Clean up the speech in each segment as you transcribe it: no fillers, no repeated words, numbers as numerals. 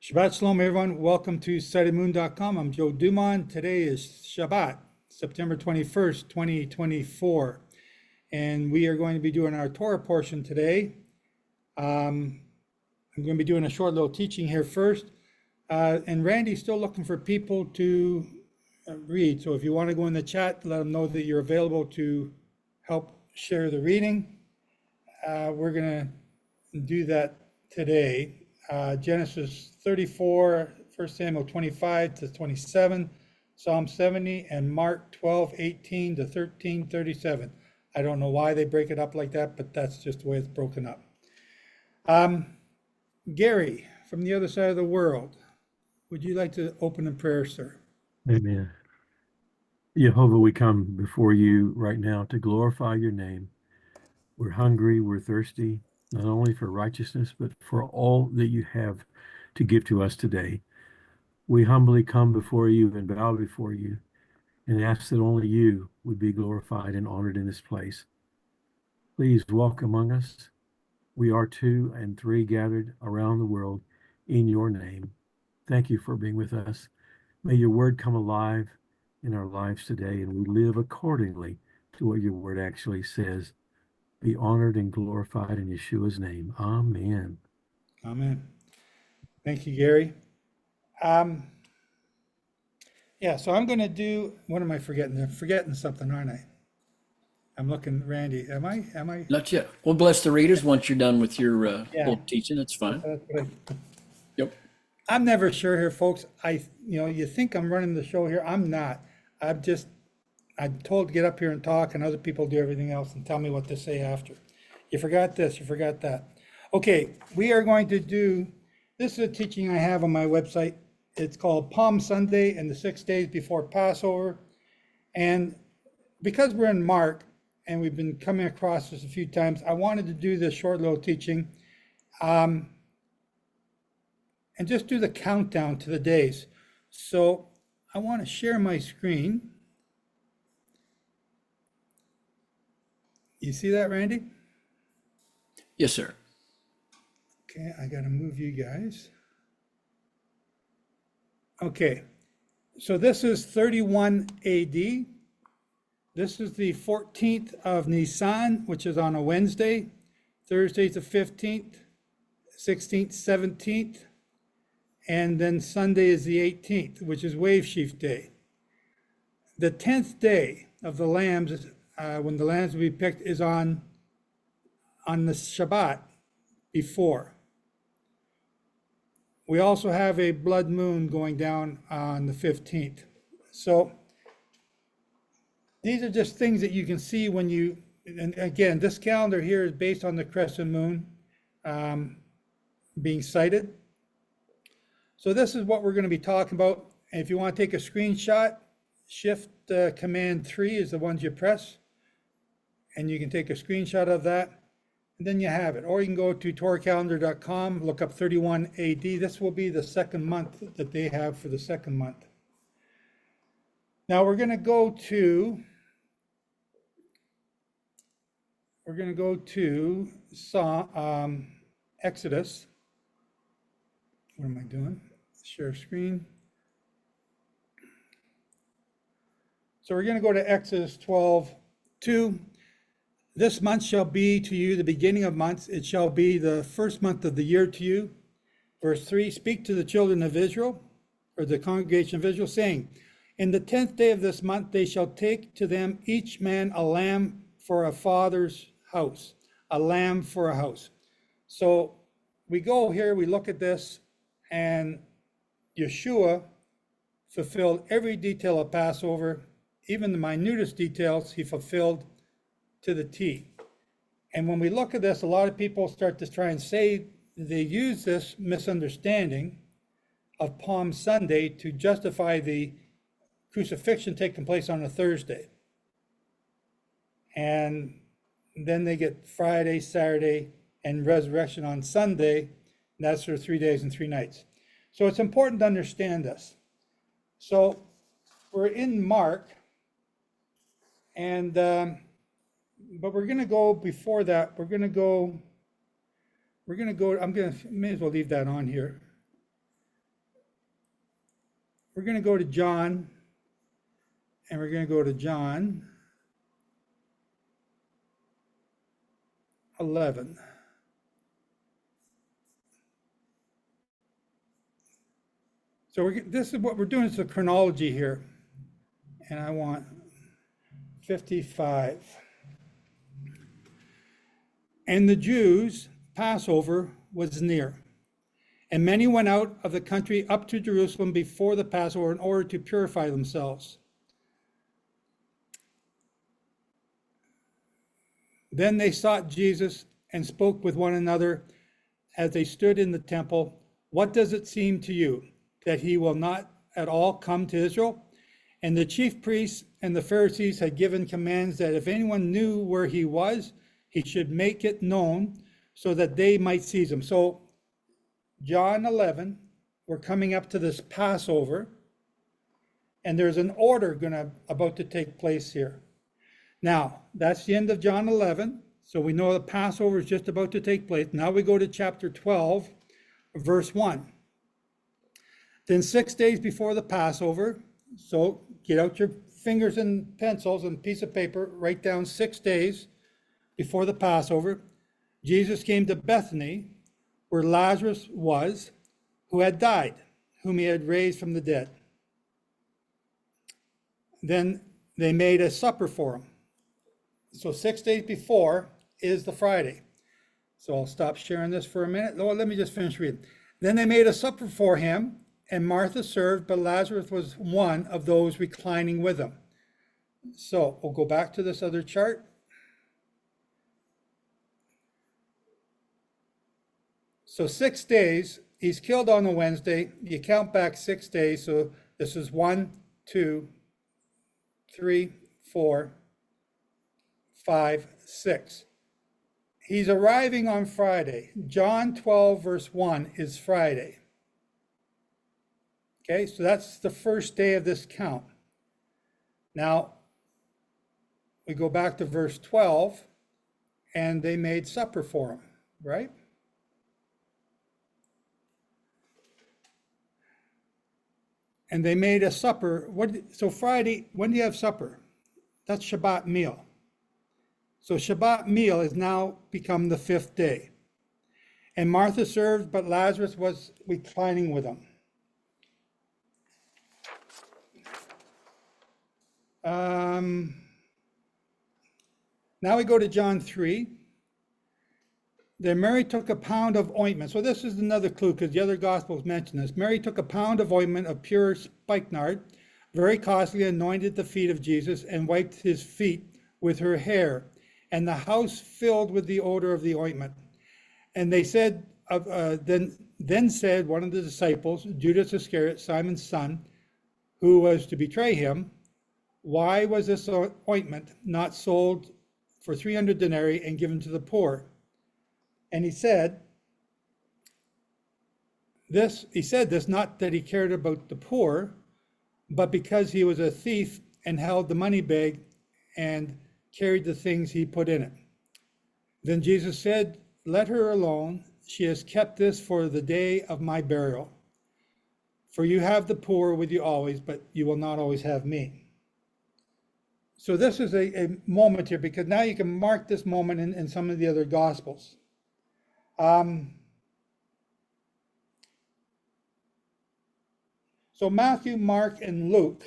Shabbat Shalom, everyone. Welcome to StudyMoon.com. I'm Joe Dumond. Today is Shabbat, September 21st, 2024. And we are going to be doing our Torah portion today. I'm going to be doing a short little teaching here first. And Randy's still looking for people to read. So if you want to go in the chat, let them know that you're available to help share the reading. We're going to do that today. Genesis 34, 1 Samuel 25 to 27, Psalm 70, and Mark 12, 18 to 13, 37. I don't know why they break it up like that, but that's just the way it's broken up. Gary, from the other side of the world, would you like to open in prayer, sir? Amen. Jehovah, we come before you right now to glorify your name. We're hungry, we're thirsty, not only for righteousness, but for all that you have to give to us today. We humbly come before you and bow before you and ask that only you would be glorified and honored in this place. Please walk among us. We are 2 and 3 gathered around the world in your name. Thank you for being with us. May your word come alive in our lives today, and we live accordingly to what your word actually says. Be honored and glorified in Yeshua's name. Amen. Amen. Thank you, Gary. So I'm going to do, what am I forgetting? I'm forgetting something, aren't I? I'm looking, Randy, am I? Not yet. We'll bless the readers once you're done with your little teaching. That's fine. Yep. I'm never sure here, folks. You think I'm running the show here. I'm not. I'm told to get up here and talk, and other people do everything else and tell me what to say after. You forgot this, you forgot that. Okay, we are going to do, this is a teaching I have on my website. It's called Palm Sunday and the 6 days before Passover. And because we're in Mark, and we've been coming across this a few times, I wanted to do this short little teaching and just do the countdown to the days. So I want to share my screen. You see that, Randy? Yes, sir. Okay, I got to move you guys. Okay, so this is 31 AD. This is the 14th of Nisan, which is on a Wednesday. Thursday's the 15th, 16th, 17th, and then Sunday is the 18th, which is Wave Sheaf Day. The 10th day of the lambs, when the lambs will be picked, is on the Shabbat before. We also have a blood moon going down on the 15th. So these are just things that you can see when you, and again, this calendar here is based on the crescent moon being sighted. So this is what we're going to be talking about. And if you want to take a screenshot, Shift Command 3 is the ones you press. And you can take a screenshot of that. And then you have it. Or you can go to torahcalendar.com, look up 31 AD. This will be the second month that they have for the second month. Now we're going to go to Exodus. What am I doing? Share screen. So we're going to go to Exodus 12:2. This month shall be to you the beginning of months. It shall be the first month of the year to you. Verse 3, speak to the children of Israel, or the congregation of Israel, saying, in the 10th day of this month, they shall take to them each man a lamb for a father's house, a lamb for a house. So we go here, we look at this, and Yeshua fulfilled every detail of Passover, even the minutest details he fulfilled to the T. And when we look at this, a lot of people start to try and say they use this misunderstanding of Palm Sunday to justify the crucifixion taking place on a Thursday. And then they get Friday, Saturday, and resurrection on Sunday. And that's for 3 days and 3 nights. So it's important to understand this. So we're in Mark, and but we're going to go before that. I'm may as well leave that on here. we're going to go to John, and we're going to go to John 11. So this is what we're doing, is the chronology here. And I want 55. And the Jews' Passover was near. And many went out of the country up to Jerusalem before the Passover in order to purify themselves. Then they sought Jesus and spoke with one another as they stood in the temple. What does it seem to you, that he will not at all come to Israel? And the chief priests and the Pharisees had given commands that if anyone knew where he was, he should make it known so that they might seize him. So John 11, we're coming up to this Passover, and there's an order about to take place here. Now, that's the end of John 11, so we know the Passover is just about to take place. Now we go to chapter 12, verse 1. Then 6 days before the Passover, so get out your fingers and pencils and piece of paper, write down 6 days before the Passover, Jesus came to Bethany, where Lazarus was, who had died, whom he had raised from the dead. Then they made a supper for him. So 6 days before is the Friday. So I'll stop sharing this for a minute. Oh, let me just finish reading. Then they made a supper for him, and Martha served, but Lazarus was one of those reclining with him. So we'll go back to this other chart. So 6 days, he's killed on a Wednesday. You count back 6 days. So this is 1, 2, 3, 4, 5, 6. He's arriving on Friday. John 12, verse 1 is Friday. Okay, so that's the first day of this count. Now, we go back to verse 12, and they made supper for him, right? And they made a supper. So Friday, when do you have supper? That's Shabbat meal. So Shabbat meal has now become the 5th day. And Martha served, but Lazarus was reclining with him. Now we go to John 3. Then Mary took a pound of ointment. So this is another clue, because the other Gospels mention this. Mary took a pound of ointment of pure spikenard, very costly, anointed the feet of Jesus, and wiped his feet with her hair. And the house filled with the odor of the ointment. And they said, then said one of the disciples, Judas Iscariot, Simon's son, who was to betray him, why was this ointment not sold for 300 denarii and given to the poor? And he said this not that he cared about the poor, but because he was a thief and held the money bag and carried the things he put in it. Then Jesus said, let her alone. She has kept this for the day of my burial. For you have the poor with you always, but you will not always have me. So this is a moment here, because now you can mark this moment in some of the other Gospels. So Matthew, Mark, and Luke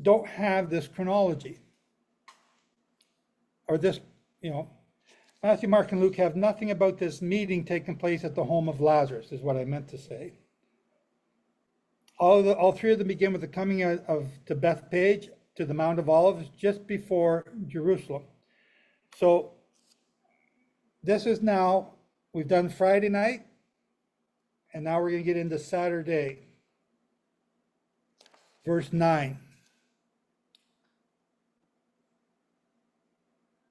don't have this chronology. Or this, Matthew, Mark, and Luke have nothing about this meeting taking place at the home of Lazarus, is what I meant to say. All three of them begin with the coming to Bethpage, to the Mount of Olives, just before Jerusalem. So this is now, we've done Friday night, and now we're going to get into Saturday. Verse 9.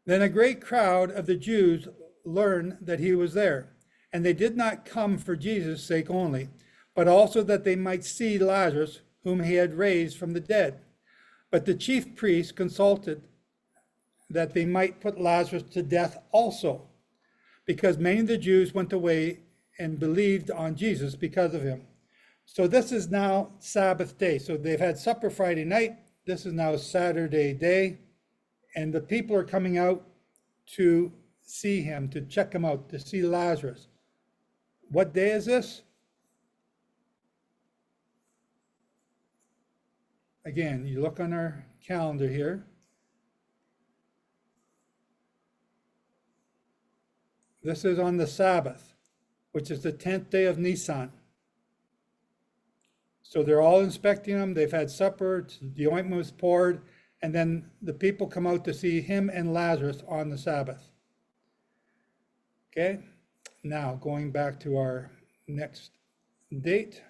Then a great crowd of the Jews learned that he was there, and they did not come for Jesus' sake only, but also that they might see Lazarus, whom he had raised from the dead. But the chief priests consulted that they might put Lazarus to death also, because many of the Jews went away and believed on Jesus because of him. So this is now Sabbath day. So they've had supper Friday night. This is now Saturday day. And the people are coming out to see him, to check him out, to see Lazarus. What day is this? Again, you look on our calendar here. This is on the Sabbath, which is the 10th day of Nisan. So they're all inspecting him. They've had supper. The ointment was poured. And then the people come out to see him and Lazarus on the Sabbath. Okay, now going back to our next date.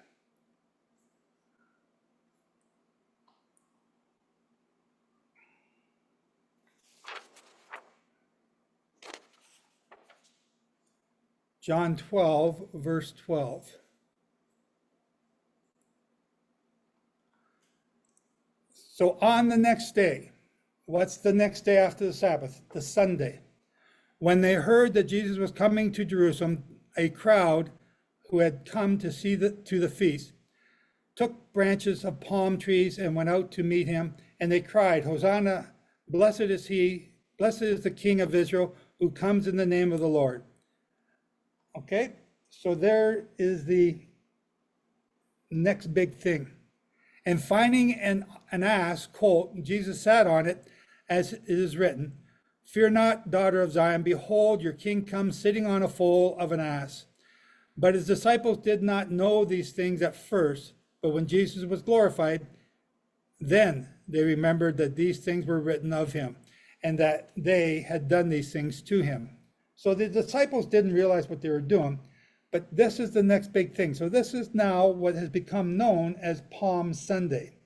John 12, verse 12. So on the next day, what's the next day after the Sabbath? The Sunday. When they heard that Jesus was coming to Jerusalem, a crowd who had come to see to the feast took branches of palm trees and went out to meet him, and they cried, Hosanna, blessed is he, blessed is the King of Israel who comes in the name of the Lord. Okay, so there is the next big thing. And finding an ass colt, Jesus sat on it, as it is written, Fear not, daughter of Zion, behold, your king comes sitting on a foal of an ass. But his disciples did not know these things at first, but when Jesus was glorified, then they remembered that these things were written of him, and that they had done these things to him. So the disciples didn't realize what they were doing, but this is the next big thing. So this is now what has become known as Palm Sunday.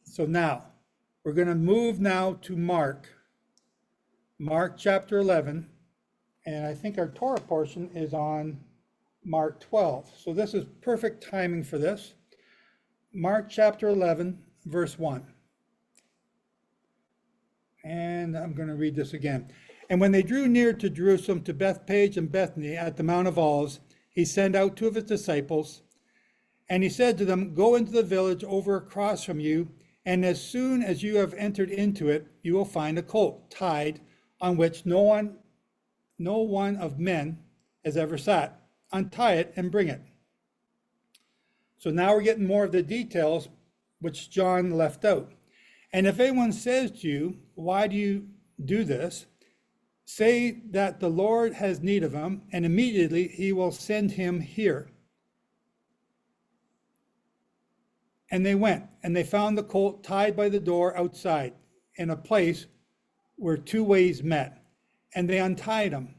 So now, we're going to move now to Mark chapter 11, and I think our Torah portion is on Mark 12. So this is perfect timing for this. Mark chapter 11, verse 1. And I'm going to read this again. And when they drew near to Jerusalem, to Bethpage and Bethany at the Mount of Olives, he sent out two of his disciples, and he said to them, Go into the village over across from you, and as soon as you have entered into it, you will find a colt tied, on which no one of men has ever sat. Untie it and bring it. So now we're getting more of the details which John left out. And if anyone says to you, Why do you do this? Say that the Lord has need of him, and immediately he will send him here. And they went, and they found the colt tied by the door outside, in a place where two ways met. And they untied him.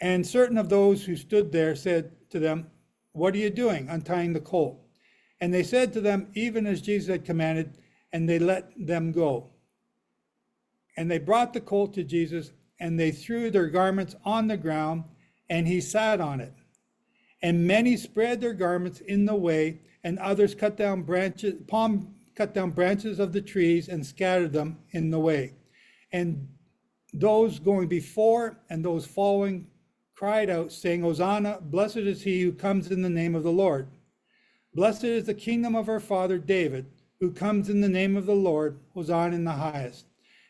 And certain of those who stood there said to them, What are you doing, untying the colt? And they said to them, even as Jesus had commanded, and they let them go. And they brought the colt to Jesus, and they threw their garments on the ground, and he sat on it. And many spread their garments in the way, and others cut down branches of the trees and scattered them in the way. And those going before and those following cried out, saying, Hosanna, blessed is he who comes in the name of the Lord. Blessed is the kingdom of our father David, who comes in the name of the Lord, Hosanna in the highest.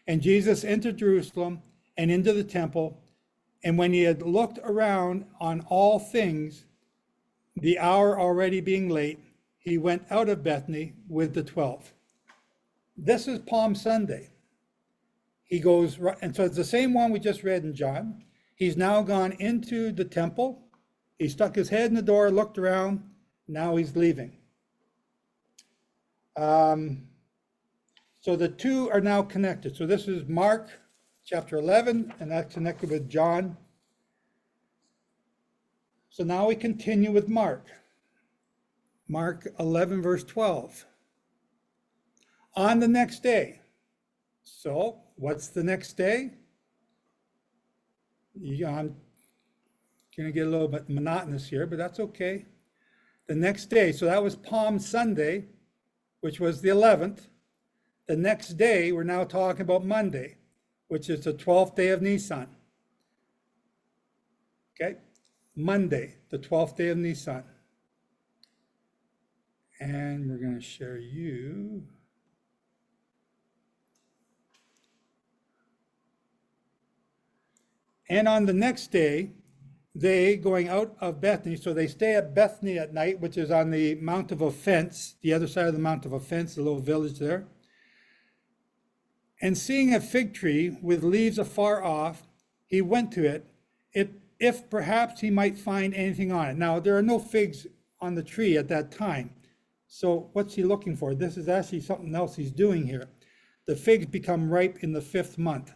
And Jesus entered Jerusalem and into the temple, and when he had looked around on all things, the hour already being late, he went out of Bethany with the 12. This is Palm Sunday. He goes, and so it's the same one we just read in John. He's now gone into the temple. He stuck his head in the door, looked around. Now he's leaving. So the two are now connected. So this is Mark chapter 11, and that's connected with John. So now we continue with Mark. Mark 11, verse 12. On the next day. So what's the next day? I'm going to get a little bit monotonous here, but that's okay. The next day, so that was Palm Sunday, which was the 11th. The next day, we're now talking about Monday, which is the 12th day of Nisan. Okay, Monday, the 12th day of Nisan. And we're going to share you. And on the next day, they going out of Bethany, so they stay at Bethany at night, which is on the Mount of Offense, the other side of the Mount of Offense, the little village there. And seeing a fig tree with leaves afar off, he went to it, if perhaps he might find anything on it. Now, there are no figs on the tree at that time. So what's he looking for? This is actually something else he's doing here. The figs become ripe in the 5th month.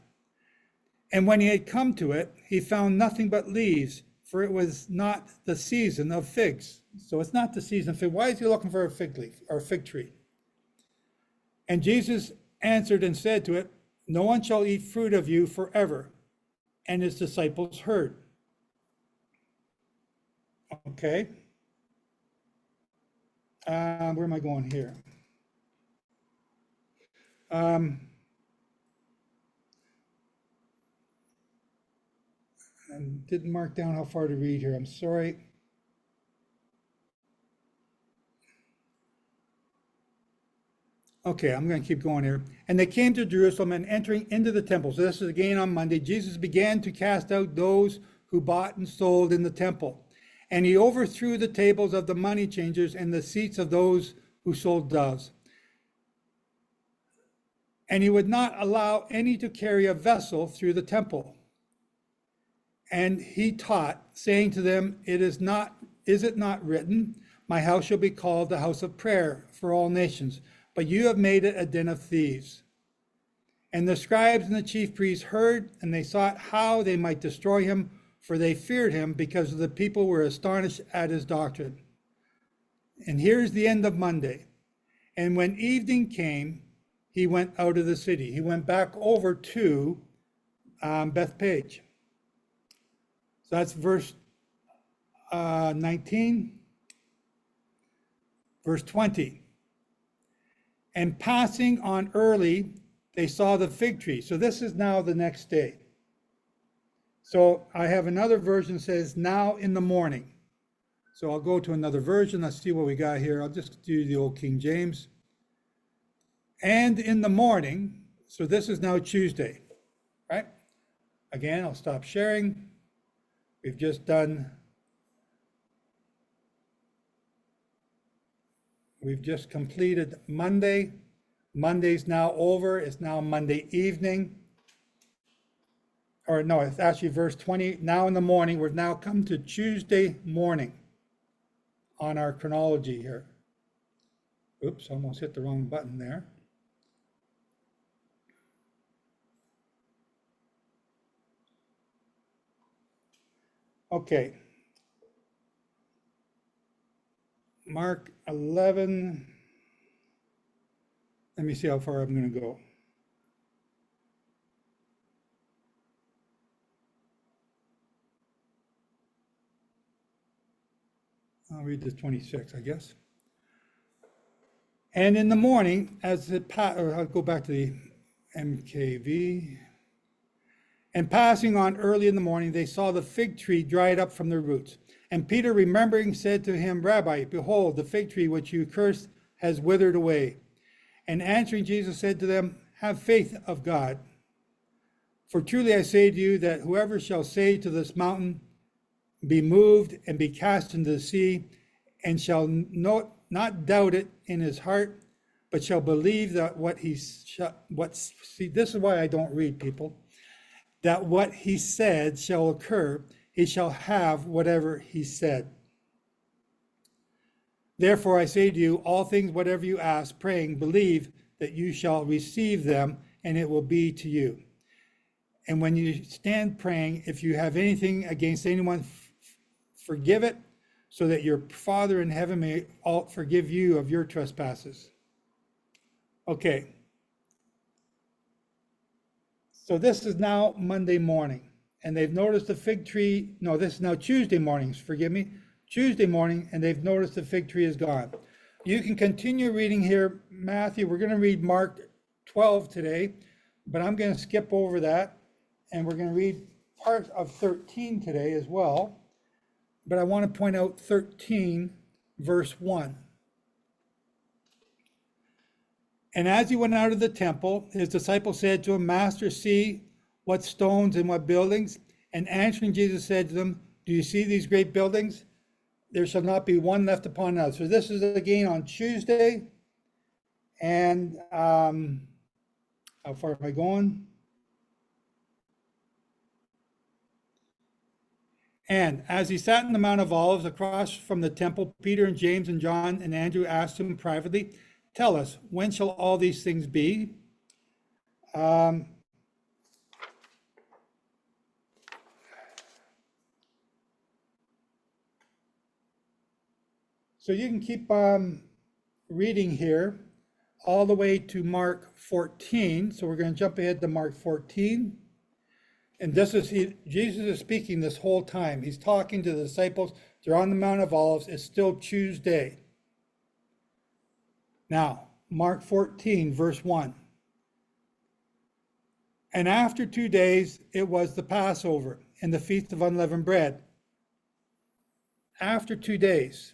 And when he had come to it, he found nothing but leaves, for it was not the season of figs. So it's not the season of figs. Why is he looking for a fig leaf or a fig tree? And Jesus answered and said to it, no one shall eat fruit of you forever. And his disciples heard. Okay. Where am I going here? I didn't mark down how far to read here. I'm sorry. Okay, I'm going to keep going here. And they came to Jerusalem, and entering into the temple. So this is again on Monday. Jesus began to cast out those who bought and sold in the temple. And he overthrew the tables of the money changers and the seats of those who sold doves. And he would not allow any to carry a vessel through the temple. And he taught, saying to them, is it not written, my house shall be called the house of prayer for all nations, but you have made it a den of thieves. And the scribes and the chief priests heard, and they sought how they might destroy him, for they feared him, because the people were astonished at his doctrine. And here's the end of Monday. And when evening came, he went out of the city. He went back over to Bethpage. So that's verse 19. Verse 20. And passing on early, they saw the fig tree. So this is now the next day. So I have another version that says now in the morning. So I'll go to another version. Let's see what we got here. I'll just do the old King James. And in the morning, so this is now Tuesday, right? Again, I'll stop sharing. We've just completed Monday. Monday's now over. It's now Monday evening. Or no, it's actually verse 20. Now in the morning, we've now come to Tuesday morning on our chronology here. Oops, almost hit the wrong button there. Okay. Mark 11. Let me see how far I'm going to go. I'll read this 26, I guess. And in the morning, I'll go back to the MKV. And passing on early in the morning, they saw the fig tree dried up from the roots. And Peter, remembering, said to him, Rabbi, behold, the fig tree which you cursed has withered away. And answering, Jesus said to them, have faith of God. For truly I say to you that whoever shall say to this mountain, be moved and be cast into the sea, and shall not doubt it in his heart, but shall believe that see, this is why I don't read, people, that what he said shall occur, he shall have whatever he said. Therefore I say to you, all things whatever you ask, praying, believe that you shall receive them, and it will be to you. And when you stand praying, if you have anything against anyone, forgive it, so that your Father in heaven may forgive you of your trespasses. Okay. So this is now Monday morning, and they've noticed the fig tree. No, this is now Tuesday mornings, forgive me. Tuesday morning, and they've noticed the fig tree is gone. You can continue reading here, Matthew. We're going to read Mark 12 today, but I'm going to skip over that, and we're going to read part of 13 today as well. But I want to point out 13, verse 1. And as he went out of the temple, his disciples said to him, Master, see what stones and what buildings? And answering, Jesus said to them, do you see these great buildings? There shall not be one left upon another. So this is again on Tuesday. And how far am I going? And as he sat in the Mount of Olives across from the temple, Peter and James and John and Andrew asked him privately, tell us, when shall all these things be? So you can keep reading here all the way to Mark 14. So we're going to jump ahead to Mark 14. And this is, Jesus is speaking this whole time. He's talking to the disciples. They're on the Mount of Olives. It's still Tuesday. Now, Mark 14, verse 1. And after 2 days, it was the Passover and the Feast of Unleavened Bread. After 2 days.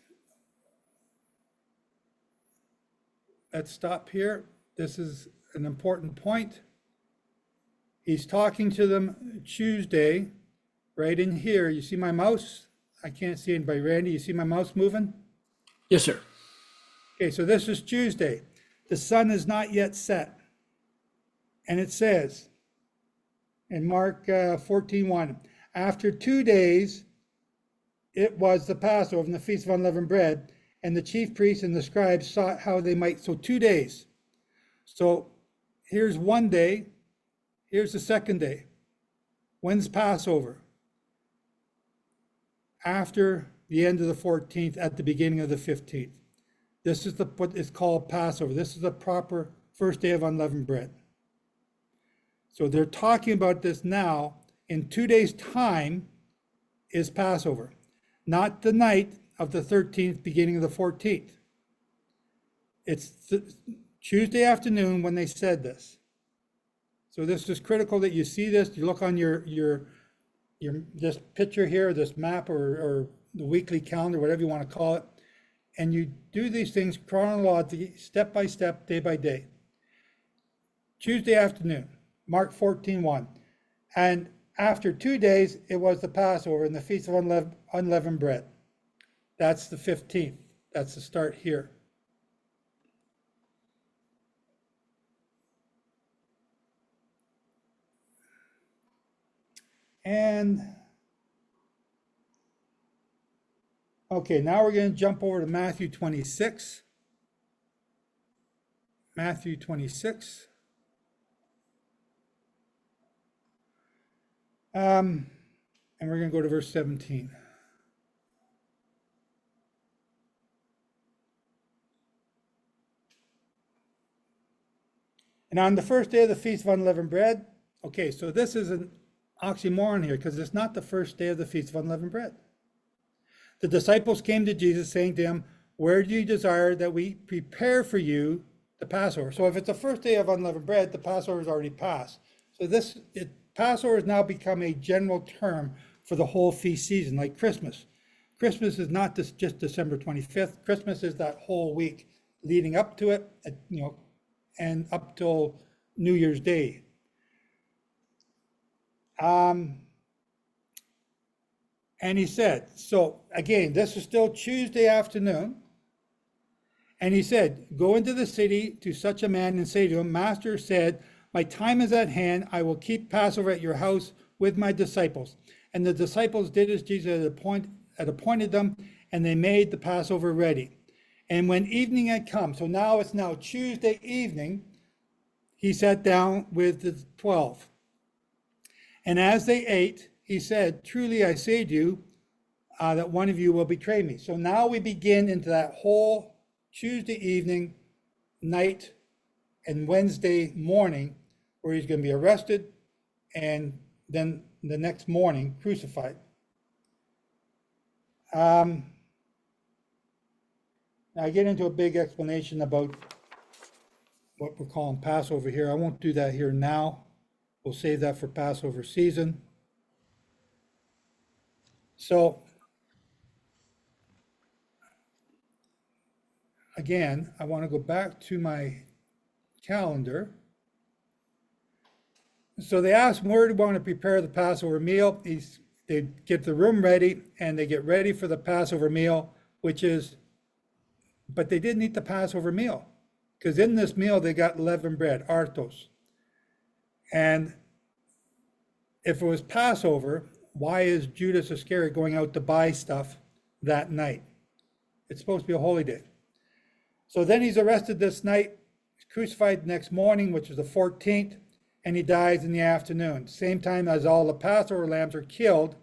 Let's stop here. This is an important point. He's talking to them Tuesday, right in here. You see my mouse? I can't see anybody. Randy, you see my mouse moving? Yes, sir. Okay, so this is Tuesday. The sun is not yet set. And it says in Mark 14:1, after 2 days, it was the Passover and the Feast of Unleavened Bread, and the chief priests and the scribes sought how they might. So 2 days. So here's 1 day. Here's the second day. When's Passover? After the end of the 14th, at the beginning of the 15th. This is what is called Passover. This is the proper first day of unleavened bread. So they're talking about this now. In 2 days' time is Passover, not the night of the 13th, beginning of the 14th. It's Tuesday afternoon when they said this. So this is critical that you see this. You look on your this picture here, this map, or the weekly calendar, whatever you want to call it, and you do these things chronologically, step by step, day by day. Tuesday afternoon, Mark 14:1, and after 2 days, it was the Passover and the Feast of Unleavened Bread. That's the 15th. That's the start here. And okay, now we're going to jump over to Matthew 26. Matthew 26. And we're going to go to verse 17. And on the first day of the Feast of Unleavened Bread, okay, so this is an oxymoron here because it's not the first day of the Feast of Unleavened Bread. The disciples came to Jesus saying to him, where do you desire that we prepare for you the Passover? So if it's the first day of unleavened bread, the Passover is already passed. So Passover has now become a general term for the whole feast season, like Christmas. Christmas is not just December 25th. Christmas is that whole week leading up to it, and up till New Year's Day. And he said, so again, this is still Tuesday afternoon. And he said, go into the city to such a man and say to him, Master said, my time is at hand. I will keep Passover at your house with my disciples. And the disciples did as Jesus had appointed them, and they made the Passover ready. And when evening had come, so now it's Tuesday evening, he sat down with the 12. And as they ate, he said, truly I say to you, that one of you will betray me. So now we begin into that whole Tuesday evening, night, and Wednesday morning, where he's going to be arrested and then the next morning crucified. Now I get into a big explanation about what we're calling Passover here. I won't do that here now. We'll save that for Passover season. So again, I want to go back to my calendar. So they asked him where do you want to prepare the Passover meal. They get the room ready and they get ready for the Passover meal, but they didn't eat the Passover meal because in this meal they got leavened bread, artos. And if it was Passover, why is Judas Iscariot going out to buy stuff that night? It's supposed to be a holy day. So then he's arrested this night, crucified next morning, which is the 14th, and he dies in the afternoon, same time as all the Passover lambs are killed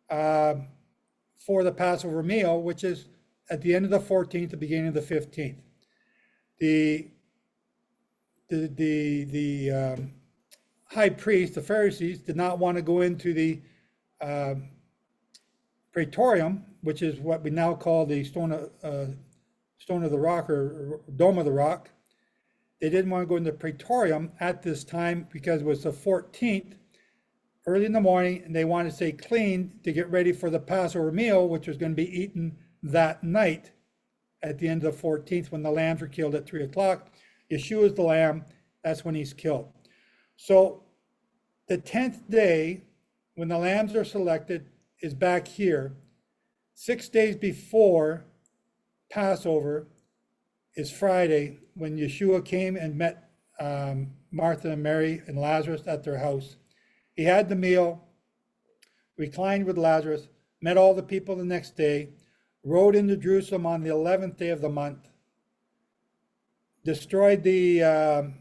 for the Passover meal, which is at the end of the 14th, the beginning of the 15th. The high priest, the Pharisees, did not want to go into the praetorium, which is what we now call the stone of the rock or dome of the rock. They didn't want to go into the praetorium at this time because it was the 14th, early in the morning, and they wanted to stay clean to get ready for the Passover meal, which was going to be eaten that night at the end of the 14th when the lambs were killed at 3 o'clock. Yeshua is the lamb, that's when he's killed. So the 10th day, when the lambs are selected, is back here. 6 days before Passover is Friday, when Yeshua came and met Martha and Mary and Lazarus at their house. He had the meal, reclined with Lazarus, met all the people the next day, rode into Jerusalem on the 11th day of the month, destroyed the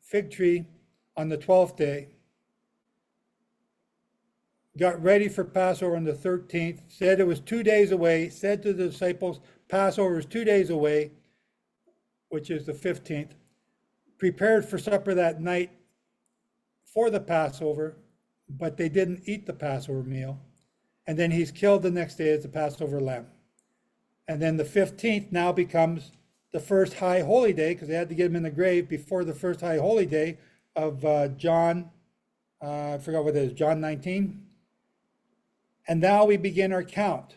fig tree on the 12th day, got ready for Passover on the 13th, said it was 2 days away, said to the disciples, Passover is 2 days away, which is the 15th, prepared for supper that night for the Passover, but they didn't eat the Passover meal. And then he's killed the next day as the Passover lamb. And then the 15th now becomes the first high holy day, because they had to get him in the grave before the first high holy day of John, I forgot what it is, John 19. And now we begin our count.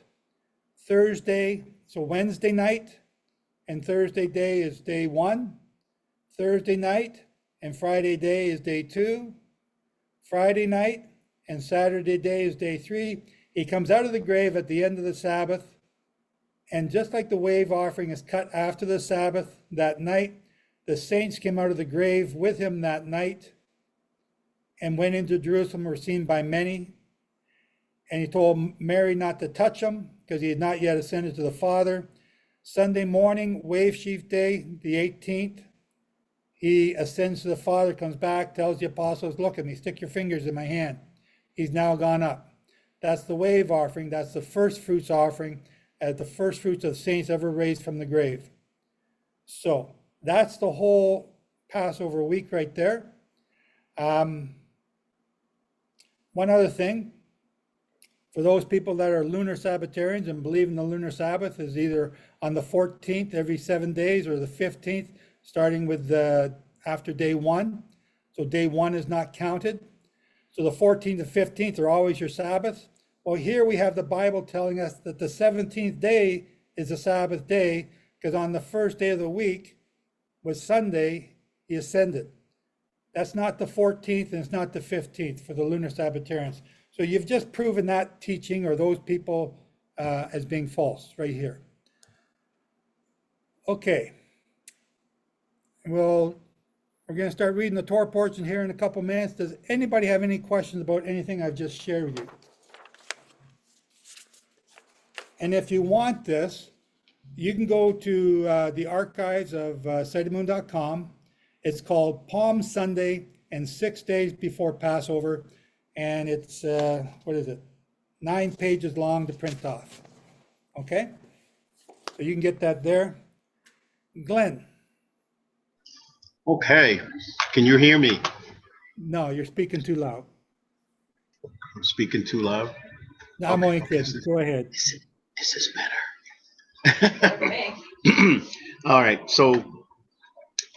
Thursday, so Wednesday night and Thursday day is day 1. Thursday night and Friday day is day 2. Friday night and Saturday day is day 3. He comes out of the grave at the end of the Sabbath. And just like the wave offering is cut after the Sabbath that night, the saints came out of the grave with him that night and went into Jerusalem, were seen by many. And he told Mary not to touch him because he had not yet ascended to the Father. Sunday morning, wave sheaf day, the 18th, he ascends to the Father, comes back, tells the apostles, look at me, stick your fingers in my hand. He's now gone up. That's the wave offering. That's the first fruits offering, as the first fruits of the saints ever raised from the grave. So that's the whole Passover week right there. One other thing, for those people that are lunar Sabbatarians and believe in the lunar Sabbath is either on the 14th every 7 days or the 15th, starting with after day 1. So day 1 is not counted. So the 14th and 15th are always your Sabbath. Well, here we have the Bible telling us that the 17th day is a Sabbath day, because on the first day of the week was Sunday, he ascended. That's not the 14th and it's not the 15th for the lunar Sabbatarians. So you've just proven that teaching or those people as being false right here. Okay. Well, we're going to start reading the Torah portion here in a couple minutes. Does anybody have any questions about anything I've just shared with you? And if you want this, you can go to the archives of sitemoon.com. It's called Palm Sunday and 6 days before Passover. And it's, 9 pages long to print off. Okay? So you can get that there. Glenn. Okay, can you hear me? No, you're speaking too loud. I'm speaking too loud. No, I'm only kidding. Go ahead. Is this better? All right, so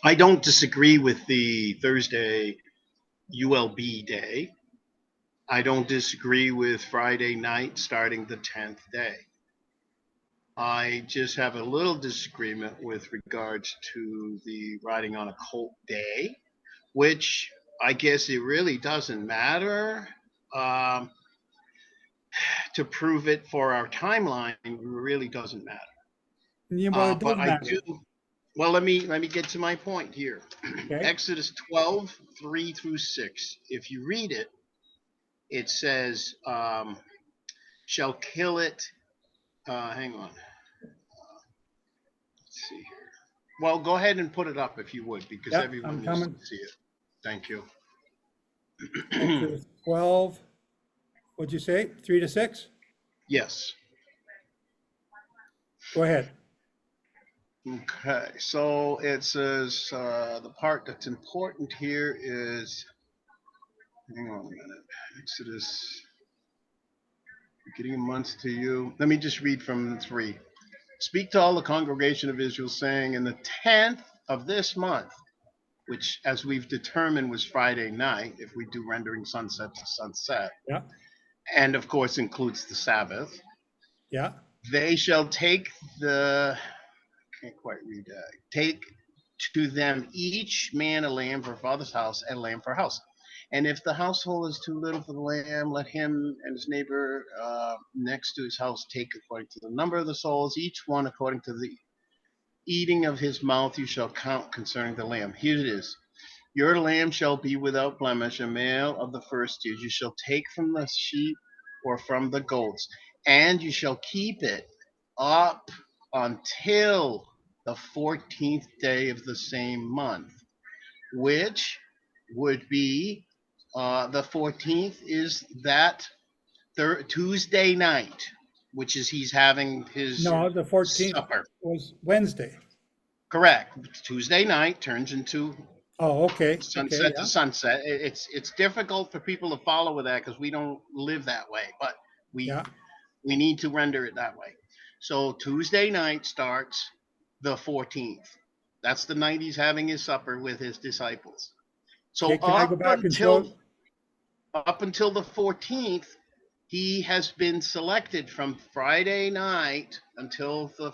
I don't disagree with the Thursday ULB day. I don't disagree with Friday night starting the 10th day. I just have a little disagreement with regards to the riding on a colt day, which I guess it really doesn't matter. Um, to prove it for our timeline really doesn't matter. Yeah, well, it But does I matter. do. Well, let me get to my point here. Okay. Exodus 12, 3 through 6. If you read it, it says, shall kill it. Hang on. Let's see here. Well, go ahead and put it up if you would, because Yep, everyone I'm needs coming. to see it. Thank you. Exodus 12, what'd you say? 3 to 6? Yes. Go ahead. Okay, so it says the part that's important here is, hang on a minute, Exodus, getting a month to you. Let me just read from 3. Speak to all the congregation of Israel, saying, in the 10th of this month, which as we've determined was Friday night, if we do rendering sunset to sunset, Yeah, and of course includes the Sabbath, yeah. they shall take the, can't quite read that, take to them each man a lamb for father's house and a lamb for house. And if the household is too little for the lamb, let him and his neighbor next to his house take according to the number of the souls, each one according to the eating of his mouth you shall count concerning the lamb. Here it is. Your lamb shall be without blemish, a male of the first year. You shall take from the sheep or from the goats, and you shall keep it up until the 14th day of the same month, which would be the 14th is that Tuesday night, which is he's having his No, the 14th supper. was Wednesday. Correct. Tuesday night turns into Oh, okay, okay, sunset to yeah, sunset. It's difficult for people to follow with that because we don't live that way, but we yeah. we need to render it that way. So Tuesday night starts the 14th. That's the night he's having his supper with his disciples. So Okay, can I go back and show? up until the 14th, he has been selected from Friday night until the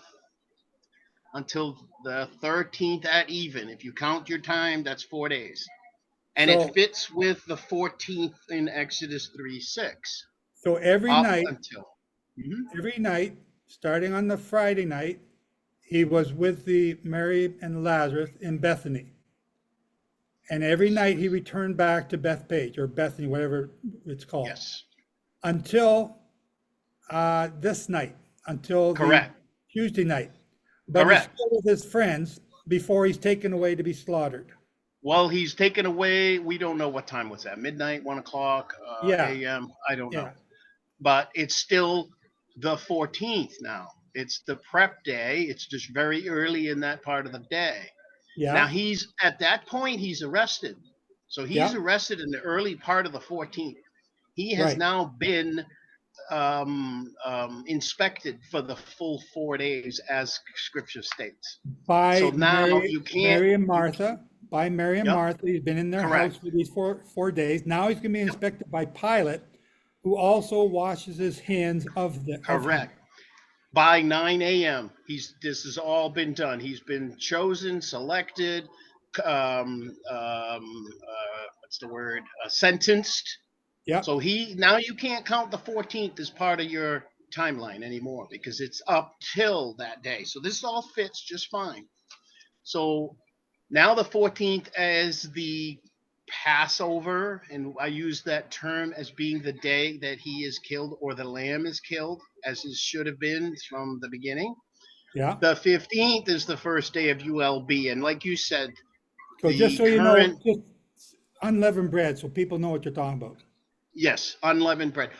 13th at even. If you count your time, that's 4 days. And it So, fits with the 14th in Exodus 3:6 so up until. Mhm. every night, starting on the Friday night, he was with the Mary and Lazarus in Bethany. And every night he returned back to Bethpage or Bethany, whatever it's called, Yes, until this night, until the correct, Tuesday night. But he's correct. still with his friends before he's taken away to be slaughtered. Well, he's taken away. We don't know what time was that. Midnight, 1 o'clock Yeah, a.m. I don't know, yeah, but it's still the 14th now. It's the prep day. It's just very early in that part of the day. Now yeah, he's at that point he's arrested. So he's yeah, arrested in the early part of the 14th. He has right. now been inspected for the full 4 days, as Scripture states. So By now you can't. Mary and Martha, by Mary and Yep, Martha, he's been in their house correct. for these four days. Now he's gonna be Yep, inspected by Pilate, who also washes his hands of him. correct. By 9 a.m., this has all been done. He's been chosen, selected, what's the word? Sentenced. Yep, So now you can't count the 14th as part of your timeline anymore because it's up till that day. So this all fits just fine. So now the 14th as the Passover, and I use that term as being the day that he is killed or the lamb is killed, as it should have been from the beginning. yeah. The 15th is the first day of ULB, and like you said, So just the so you know, current, just unleavened bread, so people know what you're talking about. yes, unleavened bread.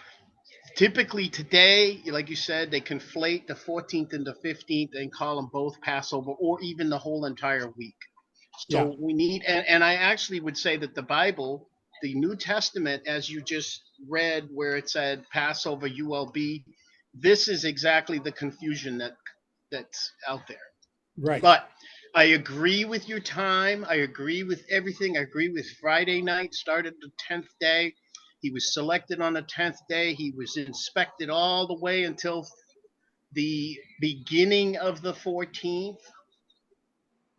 Typically today, like you said, they conflate the 14th and the 15th and call them both Passover or even the whole entire week. Yeah, So we need, and I actually would say that the Bible, the New Testament, as you just read where it said Passover ULB, this is exactly the confusion that's out there. right. But I agree with your time. I agree with everything. I agree with Friday night started the 10th day. He was selected on the 10th day. He was inspected all the way until the beginning of the 14th,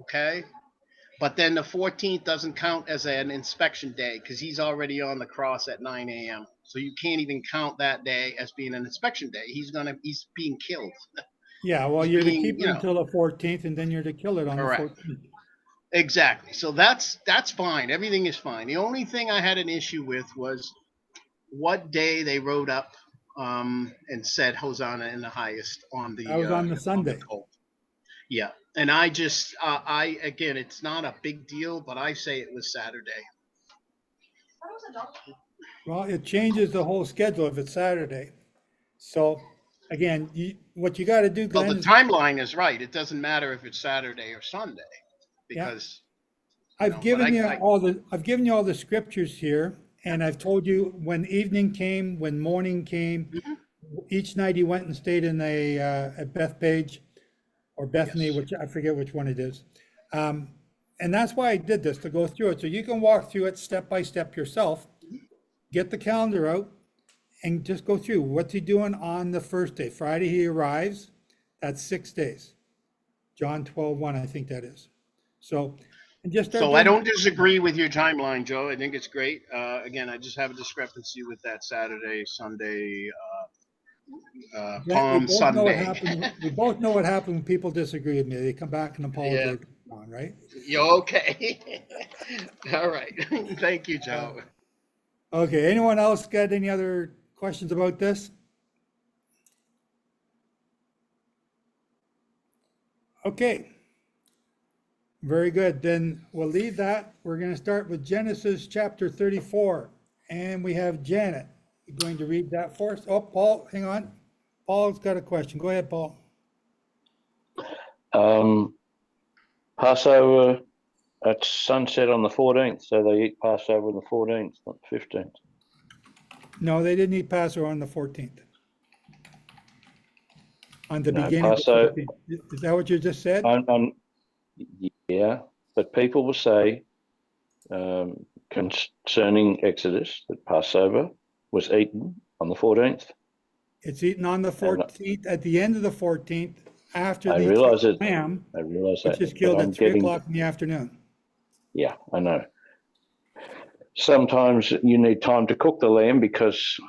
okay? But then the 14th doesn't count as an inspection day because he's already on the cross at 9 a.m. So you can't even count that day as being an inspection day. He's being killed. Yeah, well, He's you're to being, keep it until the 14th, and then you're to kill it on the correct. 14th. Exactly. So that's fine. Everything is fine. The only thing I had an issue with was what day they wrote up and said Hosanna in the highest on That was on the the Sunday. colt. Yeah, and I just again, it's not a big deal, but I say it was Saturday. Well, it changes the whole schedule if it's Saturday. So again, what you got to do, Well, Glenn, the is timeline is right. It doesn't matter if it's Saturday or Sunday because I've given you all the scriptures here, and I've told you when evening came, when morning came. Mhm. Each night he went and stayed in at Bethpage or Bethany, Yes. which I forget which one it is. And that's why I did this, to go through it. So you can walk through it step by step yourself, get the calendar out, and just go through. What's he doing on the first day? Friday he arrives. That's 6 days. John 12:1, I think that is. So, and just start So I doing. don't disagree with your timeline, Joe. I think it's great. Again, I just have a discrepancy with that Saturday, Sunday, Grant, Palm Sunday. we both know what happened when people disagree with me. They come back and Yeah. apologize, on, right? You okay? All right. Thank you, Joe. Okay, anyone else got any other questions about this? Okay. Very good. Then we'll leave that. We're going to start with Genesis chapter 34. And we have Janet going to read that for us. Oh, Paul, hang on. Paul's got a question. Go ahead, Paul. Passover at sunset on the 14th, so they eat Passover on the 14th, not the 15th. No, they didn't eat Passover on the 14th. On the No, beginning of the Passover. 14th. Is that what you just said? Yeah, but people will say concerning Exodus that Passover was eaten on the 14th. It's eaten on the 14th, at the end of the 14th, after I the realize it. lamb, I realize which that, is killed but I'm at 3 getting. o'clock in the afternoon. Yeah, I know. Sometimes you need time to cook the lamb because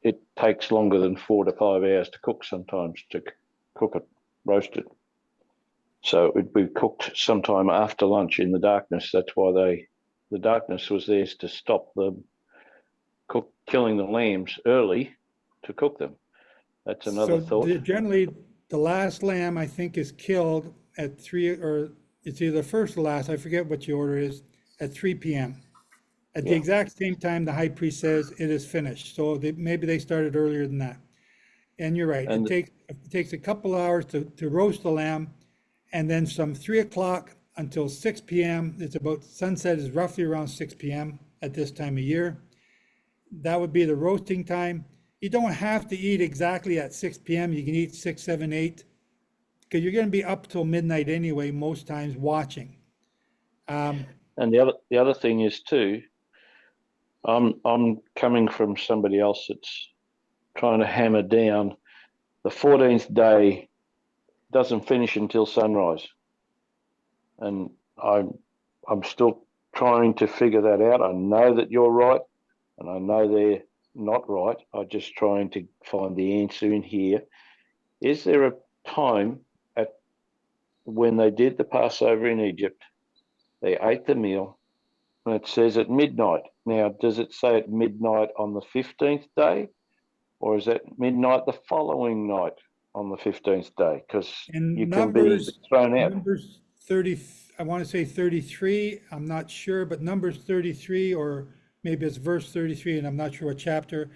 it takes longer than 4 to 5 hours to cook sometimes, to cook it, roast it. So it would be cooked sometime after lunch in the darkness. That's why the darkness was there to stop them killing the lambs early to cook them. That's another thought. Generally, the last lamb, I think, is killed at 3, or it's either first or last, I forget what the order is, at 3 p.m. At the Yeah. exact same time, the high priest says it is finished. So maybe they started earlier than that. And you're right, And it takes a couple hours to roast the lamb, and then from 3 o'clock until 6 p.m. It's about, sunset is roughly around 6 p.m. at this time of year. That would be the roasting time. You don't have to eat exactly at 6 p.m. You can eat 6, 7, 8, because you're going to be up till midnight anyway, most times watching. and the other thing is too, I'm coming from somebody else that's trying to hammer down the 14th day doesn't finish until sunrise, and I'm still trying to figure that out. I know that you're right, and I know they're not right. I'm just trying to find the answer in here. Is there a time at when they did the Passover in Egypt, they ate the meal, and it says at midnight? Now, does it say at midnight on the 15th day, or is it midnight the following night on the 15th day? Because And you can be thrown out. Numbers 30, I want to say 33, I'm not sure, but Numbers 33, or maybe it's verse 33, and I'm not sure what chapter.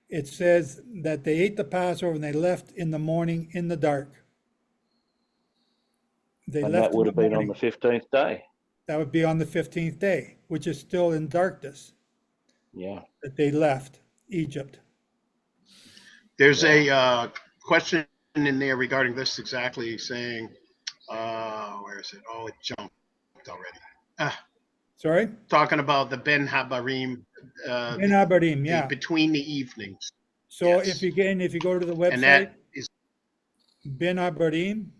It says that they ate the Passover and they left in the morning in the dark. They And left that would in have the been on morning. the 15th day. That would be on the 15th day, which is still in darkness, Yeah. that they left Egypt. There's a question in there regarding this exactly, saying, where is it? Oh, it jumped already. Sorry? Talking about the Ben Habarim, In Abarim, yeah. between the evenings. So Yes. if you go to the And website, that is Ben Abarim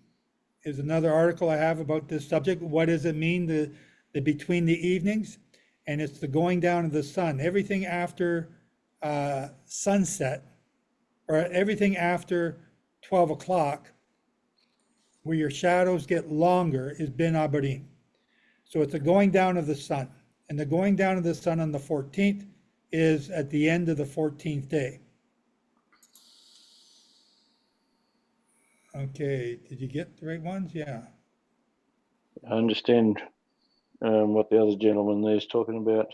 is another article I have about this subject. What does it mean, the between the evenings? And it's the going down of the sun. Everything after sunset, or everything after 12 o'clock, where your shadows get longer, is Ben Abarim. So it's the going down of the sun. And the going down of the sun on the 14th is at the end of the 14th day. Okay, did you get the right ones? Yeah. I understand what the other gentleman there is talking about.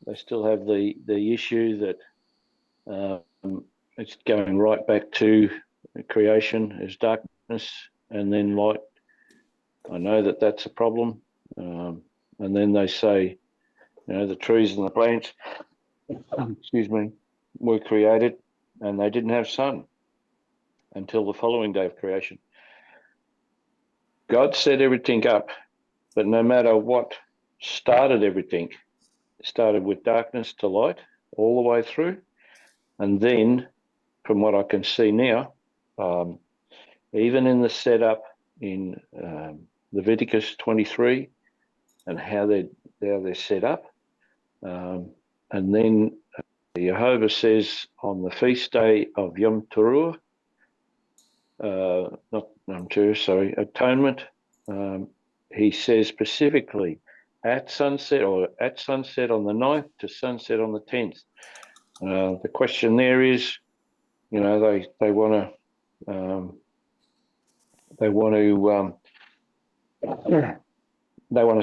They still have the issue that it's going right back to creation as darkness and then light. I know that that's a problem. And then they say, the trees and the plants, excuse me, were created and they didn't have sun until the following day of creation. God set everything up, but no matter what started everything, it started with darkness to light all the way through. And then, from what I can see now, even in the setup in Leviticus 23 and how they're set up, and then Jehovah says on the feast day of Yom Teruah, not Yom Teruah, sorry, Atonement, he says specifically at sunset on the 9th to sunset on the 10th. The question there is, they want to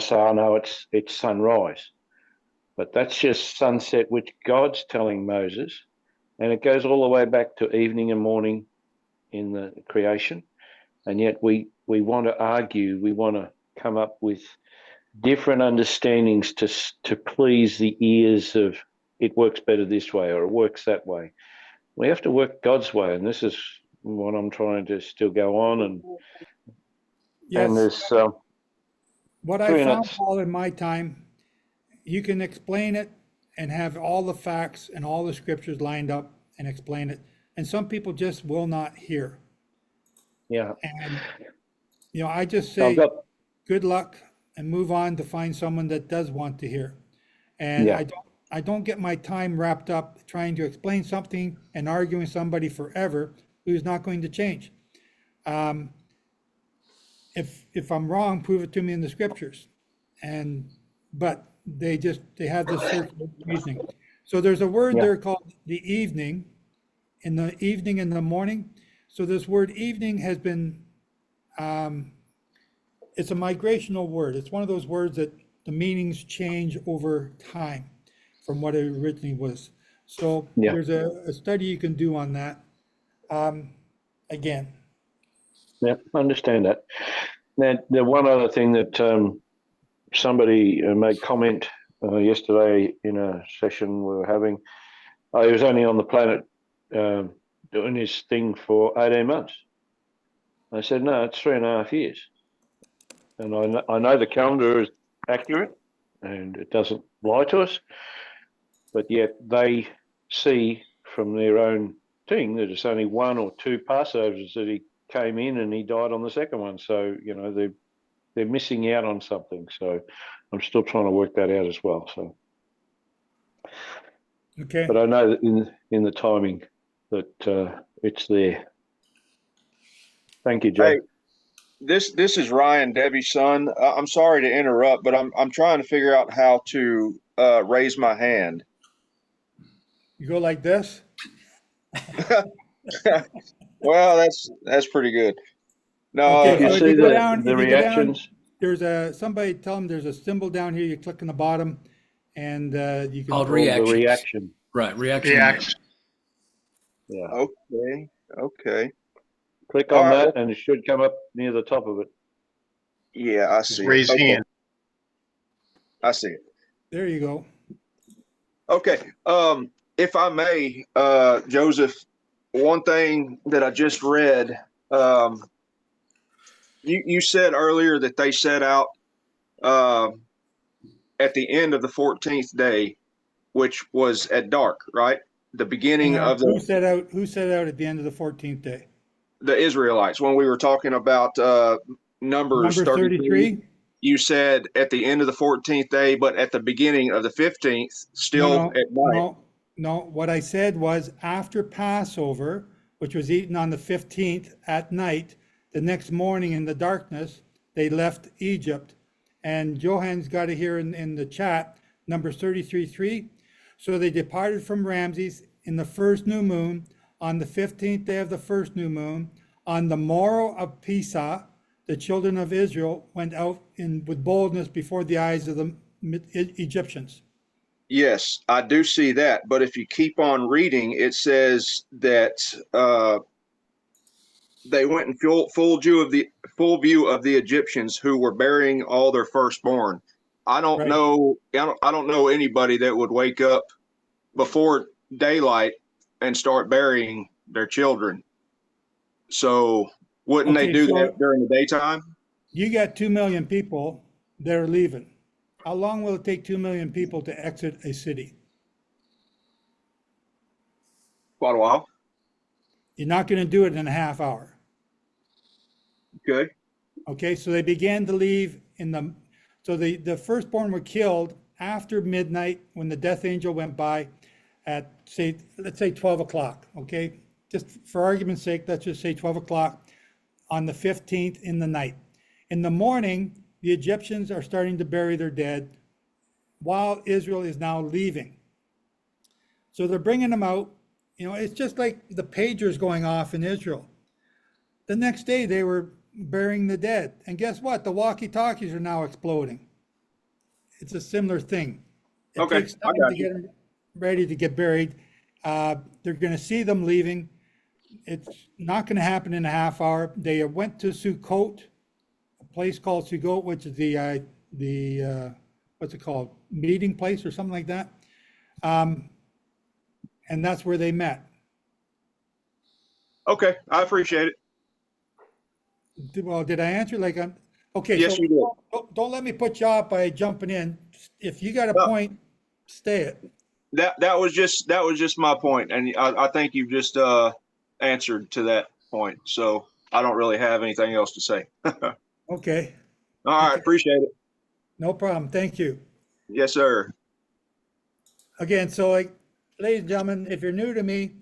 say, oh no, it's sunrise, but that's just sunset, which God's telling Moses, and it goes all the way back to evening and morning in the creation, and yet we want to argue, we want to come up with different understandings to please the ears of it works better this way or it works that way. We have to work God's way, and this is what I'm trying to still go on. And Yes. and there's What I found, Paul, in my time, you can explain it and have all the facts and all the scriptures lined up and explain it, and some people just will not hear. Yeah. And I just say good luck and move on to find someone that does want to hear. And Yeah. I don't get my time wrapped up trying to explain something and arguing somebody forever who's not going to change. If I'm wrong, prove it to me in the scriptures. But they have this circular reasoning. So there's a word there called the evening, in the evening and the morning. So this word evening has been, it's a migrational word. It's one of those words that the meanings change over time from what it originally was. So there's a study you can do on that. Again. Yeah, I understand that. Now, the one other thing that somebody made comment yesterday in a session we were having, he was only on the planet doing his thing for 18 months. I said, no, it's 3.5 years. And I know the calendar is accurate and it doesn't lie to us, but yet they see from their own thing that it's only 1 or 2 Passovers that he came in and he died on the second one. So, they're missing out on something. So I'm still trying to work that out as well. So, okay. But I know that in the timing that it's there. Thank you, Joe. Hey, this is Ryan, Debbie's son. I'm sorry to interrupt, but I'm trying to figure out how to raise my hand. You go like this? Well, that's pretty good. No, Okay, If you so see go down, the reactions. There's somebody tell them there's a symbol down here. You click on the bottom, and you can. Called The reactions. reaction. Right, reaction. reaction. Yeah. Okay. Click All on right, that and it should come up near the top of it. Yeah, I Just see raise it. hand. I see it. There you go. Okay. If I may, Joseph, one thing that I just read, you said earlier that they set out at the end of the 14th day, which was at dark, right? the beginning of Who set out at the end of the 14th day? the Israelites. When we were talking about Numbers Number 33? you said at the end of the 14th day, but at the beginning of the 15th, still at night. No. What I said was after Passover, which was eaten on the 15th at night, the next morning in the darkness, they left Egypt. And Johan's got it here in the chat, Numbers 33:3. So they departed from Ramses in the first new moon, on the 15th day of the first new moon, on the morrow of Pesach, the children of Israel went out with boldness before the eyes of the Egyptians. Yes, I do see that. But if you keep on reading, it says that they went in full view of the Egyptians who were burying all their firstborn. I don't know anybody that would wake up before daylight and start burying their children. So wouldn't they do that during the daytime? You got 2 million people that are leaving. How long will it take 2 million people to exit a city? Quite a while. You're not going to do it in a half hour. Okay. Okay, so they began to leave so the firstborn were killed after midnight when the death angel went by at, let's say 12 o'clock, okay? Just for argument's sake, let's just say 12 o'clock on the 15th in the night. In the morning, the Egyptians are starting to bury their dead while Israel is now leaving. So they're bringing them out. It's just like the pagers going off in Israel. The next day they were burying the dead. And guess what? The walkie-talkies are now exploding. It's a similar thing. It takes time to get them ready to get buried. They're going to see them leaving. It's not going to happen in a half hour. They went to Sukkot, a place called Sukkot, which is the what's it called? Meeting place or something like that. And that's where they met. Okay, I appreciate it. Well, did I answer? Okay. Yes, so you did. Don't let me put you off by jumping in. If you got a point, stay it. That was just my point, and I think you've just answered to that point. So I don't really have anything else to say. Okay. All right, appreciate it. No problem. Thank you. Yes, sir. Again, so ladies and gentlemen, if you're new to me,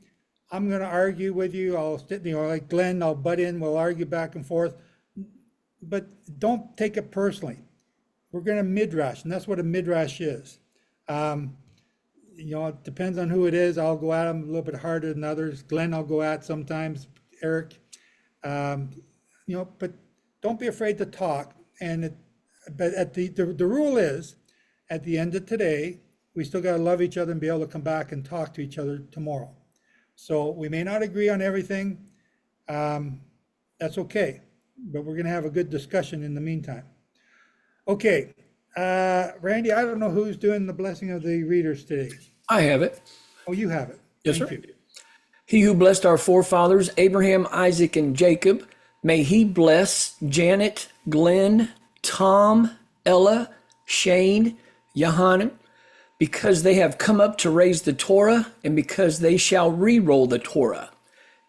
I'm going to argue with you. I'll sit, like Glenn, I'll butt in. We'll argue back and forth, but don't take it personally. We're going to midrash, and that's what a midrash is. It depends on who it is. I'll go at them a little bit harder than others. Glenn, I'll go at sometimes. Eric, but don't be afraid to talk. But the rule is, at the end of today, we still got to love each other and be able to come back and talk to each other tomorrow. So we may not agree on everything. That's okay. But we're going to have a good discussion in the meantime. Okay. Randy, I don't know who's doing the blessing of the readers today. I have it. Oh, you have it. Yes, Thank sir. you. He who blessed our forefathers, Abraham, Isaac, and Jacob, may he bless Janet, Glenn, Tom, Ella, Shane, Yohanan, because they have come up to raise the Torah, and because they shall re-roll the Torah.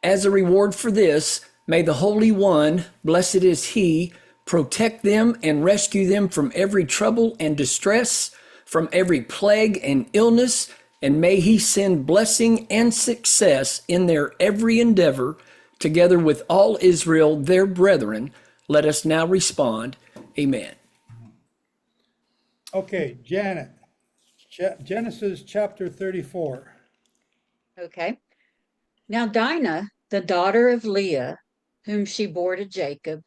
As a reward for this, may the Holy One, blessed is He, protect them and rescue them from every trouble and distress, from every plague and illness, and may He send blessing and success in their every endeavor, together with all Israel, their brethren. Let us now respond. Amen. Okay, Janet, Genesis chapter 34. Okay. Now Dinah, the daughter of Leah, whom she bore to Jacob,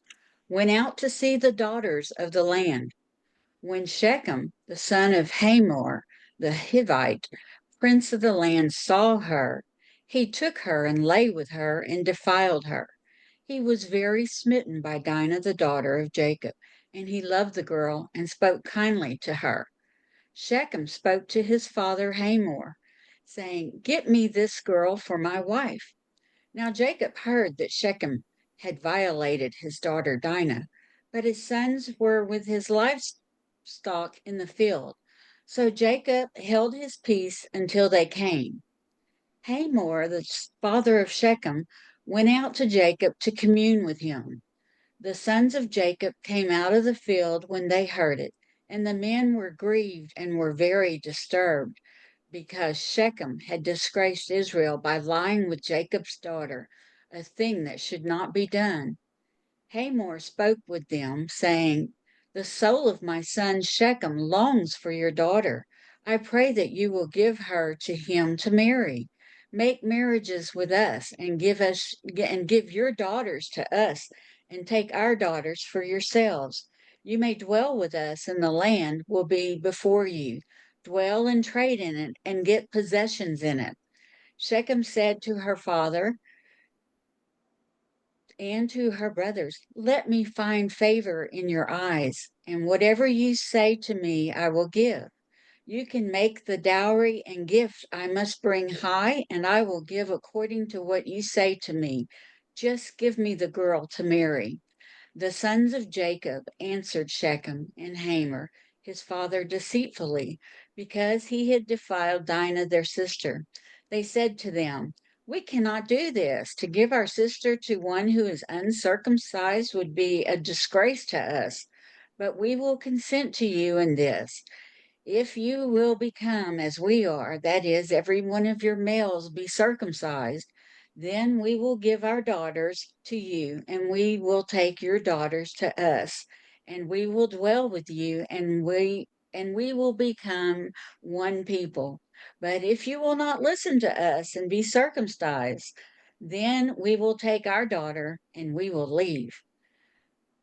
went out to see the daughters of the land. When Shechem, the son of Hamor, the Hivite, prince of the land, saw her, he took her and lay with her and defiled her. He was very smitten by Dinah, the daughter of Jacob, and he loved the girl and spoke kindly to her. Shechem spoke to his father Hamor, saying, "Get me this girl for my wife." Now Jacob heard that Shechem had violated his daughter Dinah, but his sons were with his livestock in the field. So Jacob held his peace until they came. Hamor, the father of Shechem, went out to Jacob to commune with him. The sons of Jacob came out of the field when they heard it, and the men were grieved and were very disturbed, because Shechem had disgraced Israel by lying with Jacob's daughter, a thing that should not be done. Hamor spoke with them, saying, "The soul of my son Shechem longs for your daughter. I pray that you will give her to him to marry. Make marriages with us and give your daughters to us, and take our daughters for yourselves. You may dwell with us, and the land will be before you. Dwell and trade in it, and get possessions in it." Shechem said to her father and to her brothers, "Let me find favor in your eyes, and whatever you say to me, I will give. You can make the dowry and gift I must bring high, and I will give according to what you say to me. Just give me the girl to marry." The sons of Jacob answered Shechem and Hamor, his father, deceitfully, because he had defiled Dinah, their sister. They said to them, "We cannot do this. To give our sister to one who is uncircumcised would be a disgrace to us. But we will consent to you in this. If you will become as we are, that is, every one of your males be circumcised, then we will give our daughters to you, and we will take your daughters to us, and we will dwell with you, and we will become one people. But if you will not listen to us and be circumcised, then we will take our daughter and we will leave."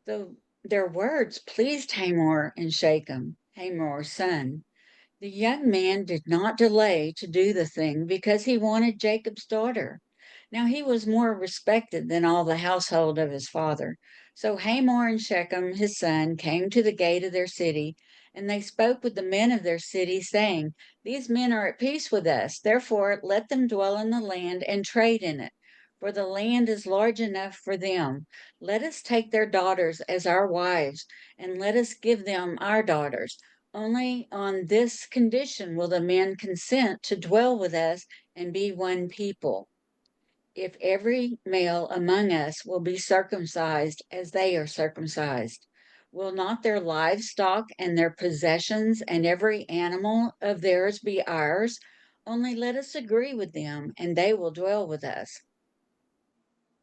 Their words pleased Hamor and Shechem, Hamor's son. The young man did not delay to do the thing because he wanted Jacob's daughter. Now he was more respected than all the household of his father. So Hamor and Shechem, his son, came to the gate of their city, and they spoke with the men of their city, saying, "These men are at peace with us. Therefore, let them dwell in the land and trade in it, for the land is large enough for them. Let us take their daughters as our wives, and let us give them our daughters. Only on this condition will the men consent to dwell with us and be one people, if every male among us will be circumcised as they are circumcised. Will not their livestock and their possessions and every animal of theirs be ours? Only let us agree with them, and they will dwell with us."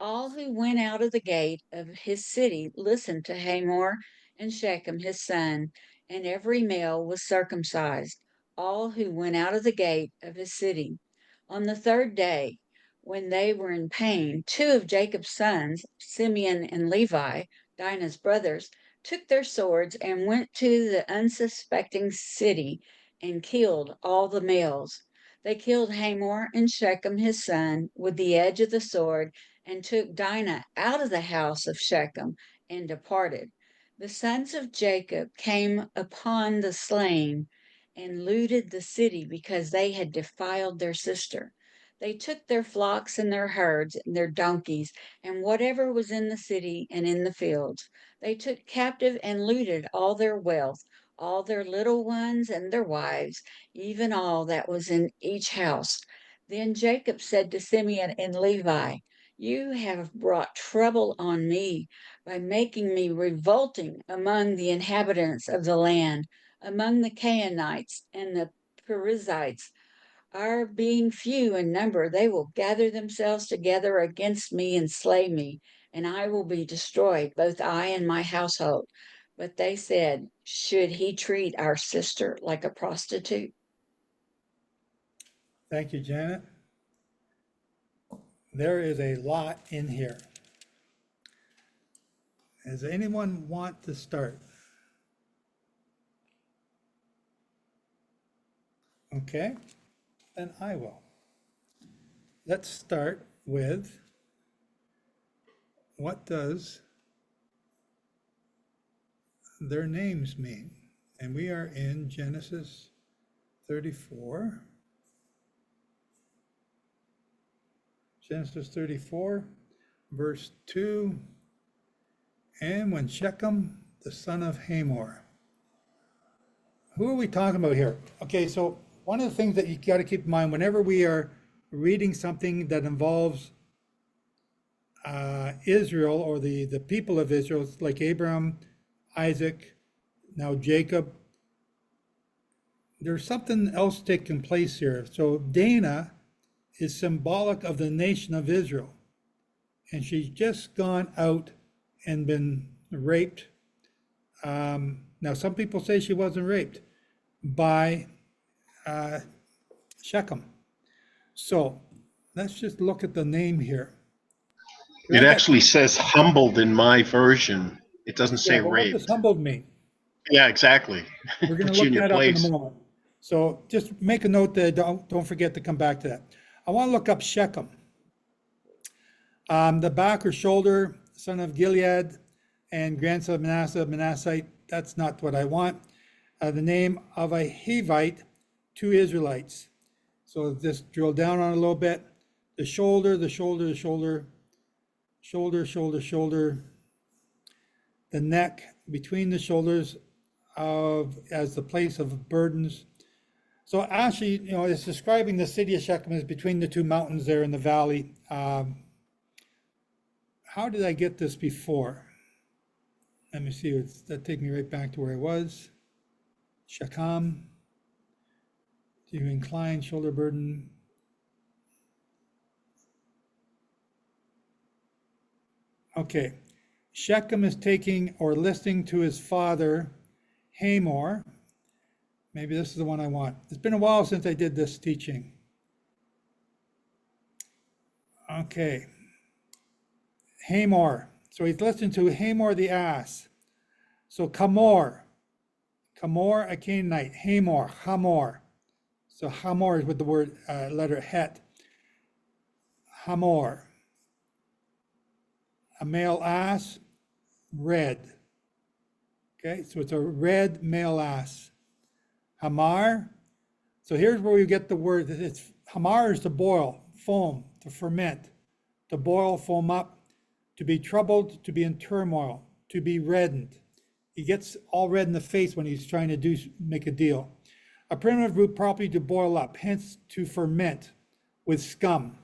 All who went out of the gate of his city listened to Hamor and Shechem his son, and every male was circumcised, all who went out of the gate of his city. On the third day, when they were in pain, two of Jacob's sons, Simeon and Levi, Dinah's brothers, took their swords and went to the unsuspecting city and killed all the males. They killed Hamor and Shechem his son with the edge of the sword, and took Dinah out of the house of Shechem and departed. The sons of Jacob came upon the slain and looted the city because they had defiled their sister. They took their flocks and their herds and their donkeys and whatever was in the city and in the fields. They took captive and looted all their wealth, all their little ones and their wives, even all that was in each house. Then Jacob said to Simeon and Levi, "You have brought trouble on me by making me revolting among the inhabitants of the land, among the Canaanites and the Perizzites. Our being few in number, they will gather themselves together against me and slay me, and I will be destroyed, both I and my household." But they said, "Should he treat our sister like a prostitute?" Thank you, Janet. There is a lot in here. Does anyone want to start? Okay, then I will. Let's start with, what does their names mean? And we are in Genesis 34. Genesis 34, verse 2. And when Shechem, the son of Hamor. Who are we talking about here? Okay, so one of the things that you got to keep in mind whenever we are reading something that involves Israel or the people of Israel, like Abraham, Isaac, now Jacob. There's something else taking place here. So Dana is symbolic of the nation of Israel. And she's just gone out and been raped. Now, some people say she wasn't raped by Shechem. So let's just look at the name here. It actually says humbled in my version. It doesn't say Yeah, but what does raped. humbled mean? Yeah, exactly. We're going Put to you look in your that up in a place. moment. So just make a note that don't forget to come back to that. I want to look up Shechem. The back or shoulder, son of Gilead, and grandson of Manasseh, Manassite. That's not what I want. The name of a Hivite, 2 Israelites. So just drill down on it a little bit. The shoulder, the shoulder, the shoulder, shoulder, shoulder, shoulder. The neck between the shoulders as the place of burdens. So actually, it's describing the city of Shechem as between the 2 mountains there in the valley. How did I get this before? Let me see. That take me right back to where I was. Shechem. Do you incline, shoulder burden? Okay. Shechem is taking or listening to his father, Hamor. Maybe this is the one I want. It's been a while since I did this teaching. Okay. Hamor. So he's listening to Hamor the ass. So Kamor. Kamor, a Canaanite. Hamor. So Hamor is with the word letter Het. Hamor. A male ass, red. Okay, so it's a red male ass. Hamar. So here's where you get the word. Hamar is to boil, foam, to ferment, to boil, foam up, to be troubled, to be in turmoil, to be reddened. He gets all red in the face when he's trying to make a deal. A primitive root property to boil up, hence to ferment with scum,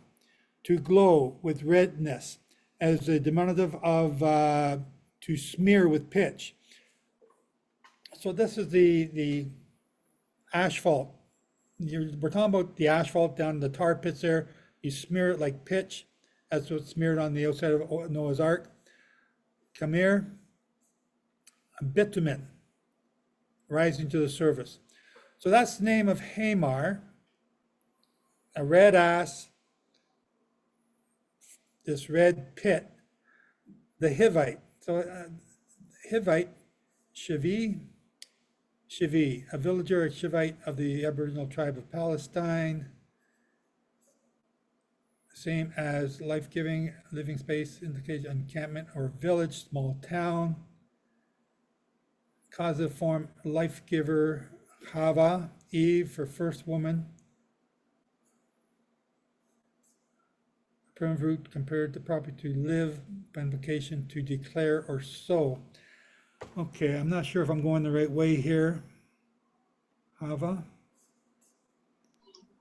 to glow with redness, as a diminutive of to smear with pitch. So this is the asphalt. We're talking about the asphalt down in the tar pits there. You smear it like pitch. That's what's smeared on the outside of Noah's Ark. Come here. Bitumen rising to the surface. So that's the name of Hamar, a red ass, this red pit, the Hivite. So Hivite, Shivi, a villager, a Shivite of the Aboriginal tribe of Palestine. Same as life-giving, living space, indicates encampment or village, small town. Causative form, life giver, Hava, Eve for first woman. Primitive root compared to property to live, invocation to declare or sow. Okay, I'm not sure if I'm going the right way here. Hava.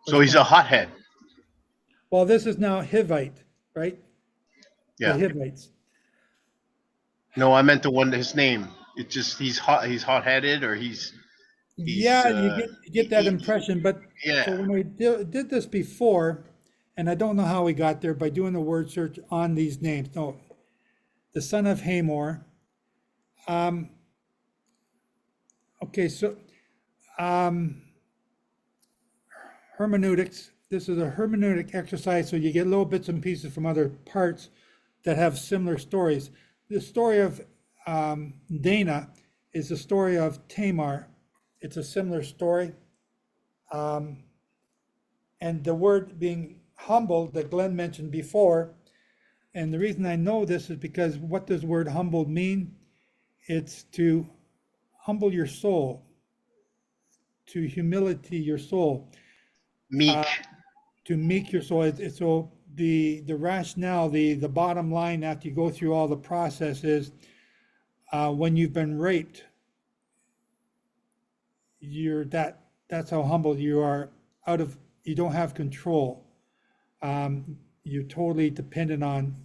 So he's a hothead. Well, this is now Hivite, right? Yeah. The Hivites. No, I meant the one, his name. It's just he's hot-headed, or he's Yeah, you get that impression, but yeah. so when we did this before, and I don't know how we got there by doing the word search on these names. No, the son of Hamor. Okay, so hermeneutics. This is a hermeneutic exercise, so you get little bits and pieces from other parts that have similar stories. The story of Dana is the story of Tamar. It's a similar story. And the word being humbled that Glenn mentioned before, and the reason I know this is because what does the word humbled mean? It's to humble your soul, to humility your soul. Meek. To meek your soul. So the rationale, the bottom line after you go through all the process is when you've been raped, that's how humble you are. You don't have control. You're totally dependent on,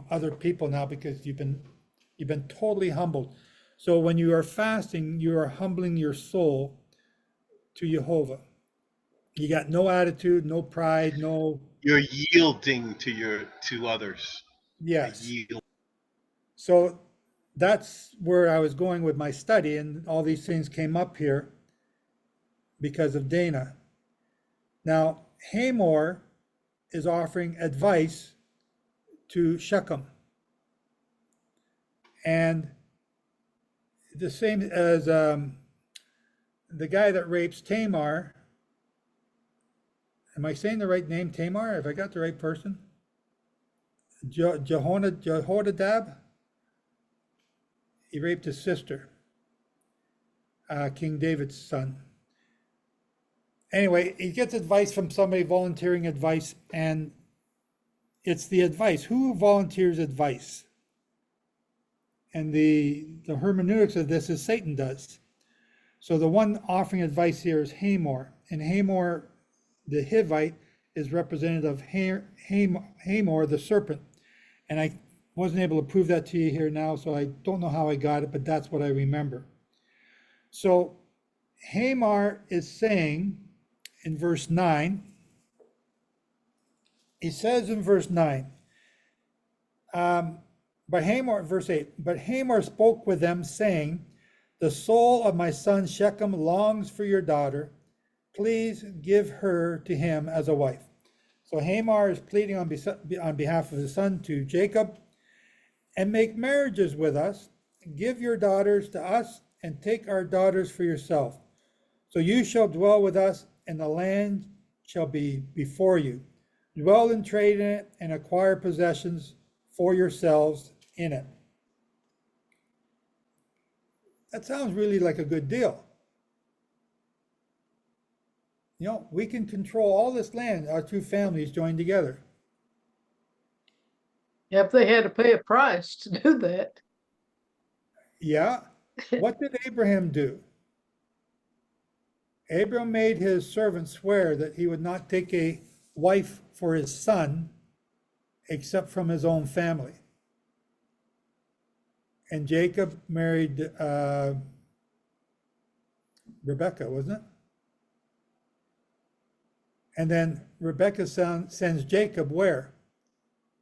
other people now because you've been totally humbled. So when you are fasting, you are humbling your soul to Jehovah. You got no attitude, no pride, no. You're yielding to others. Yes. Yield. So that's where I was going with my study, and all these things came up here because of Dana. Now, Hamor is offering advice to Shechem. And the same as the guy that rapes Tamar. Am I saying the right name, Tamar? Have I got the right person? Jehoiadab? He raped his sister, King David's son. Anyway, he gets advice from somebody volunteering advice, and it's the advice. Who volunteers advice? And the hermeneutics of this is Satan does. So the one offering advice here is Hamor, and Hamor, the Hivite, is representative of Hamor, the serpent. And I wasn't able to prove that to you here now, so I don't know how I got it, but that's what I remember. So Hamor is saying in verse 9, he says in verse 9, but Hamor, verse 8, but Hamor spoke with them, saying, the soul of my son Shechem longs for your daughter. Please give her to him as a wife. So Hamor is pleading on behalf of his son to Jacob, and make marriages with us. Give your daughters to us, and take our daughters for yourself. So you shall dwell with us, and the land shall be before you. Dwell and trade in it, and acquire possessions for yourselves in it. That sounds really like a good deal. We can control all this land, our two families joined together. If they had to pay a price to do that. Yeah. What did Abraham do? Abraham made his servant swear that he would not take a wife for his son except from his own family. And Jacob married Rebekah, wasn't it? And then Rebekah sends Jacob where?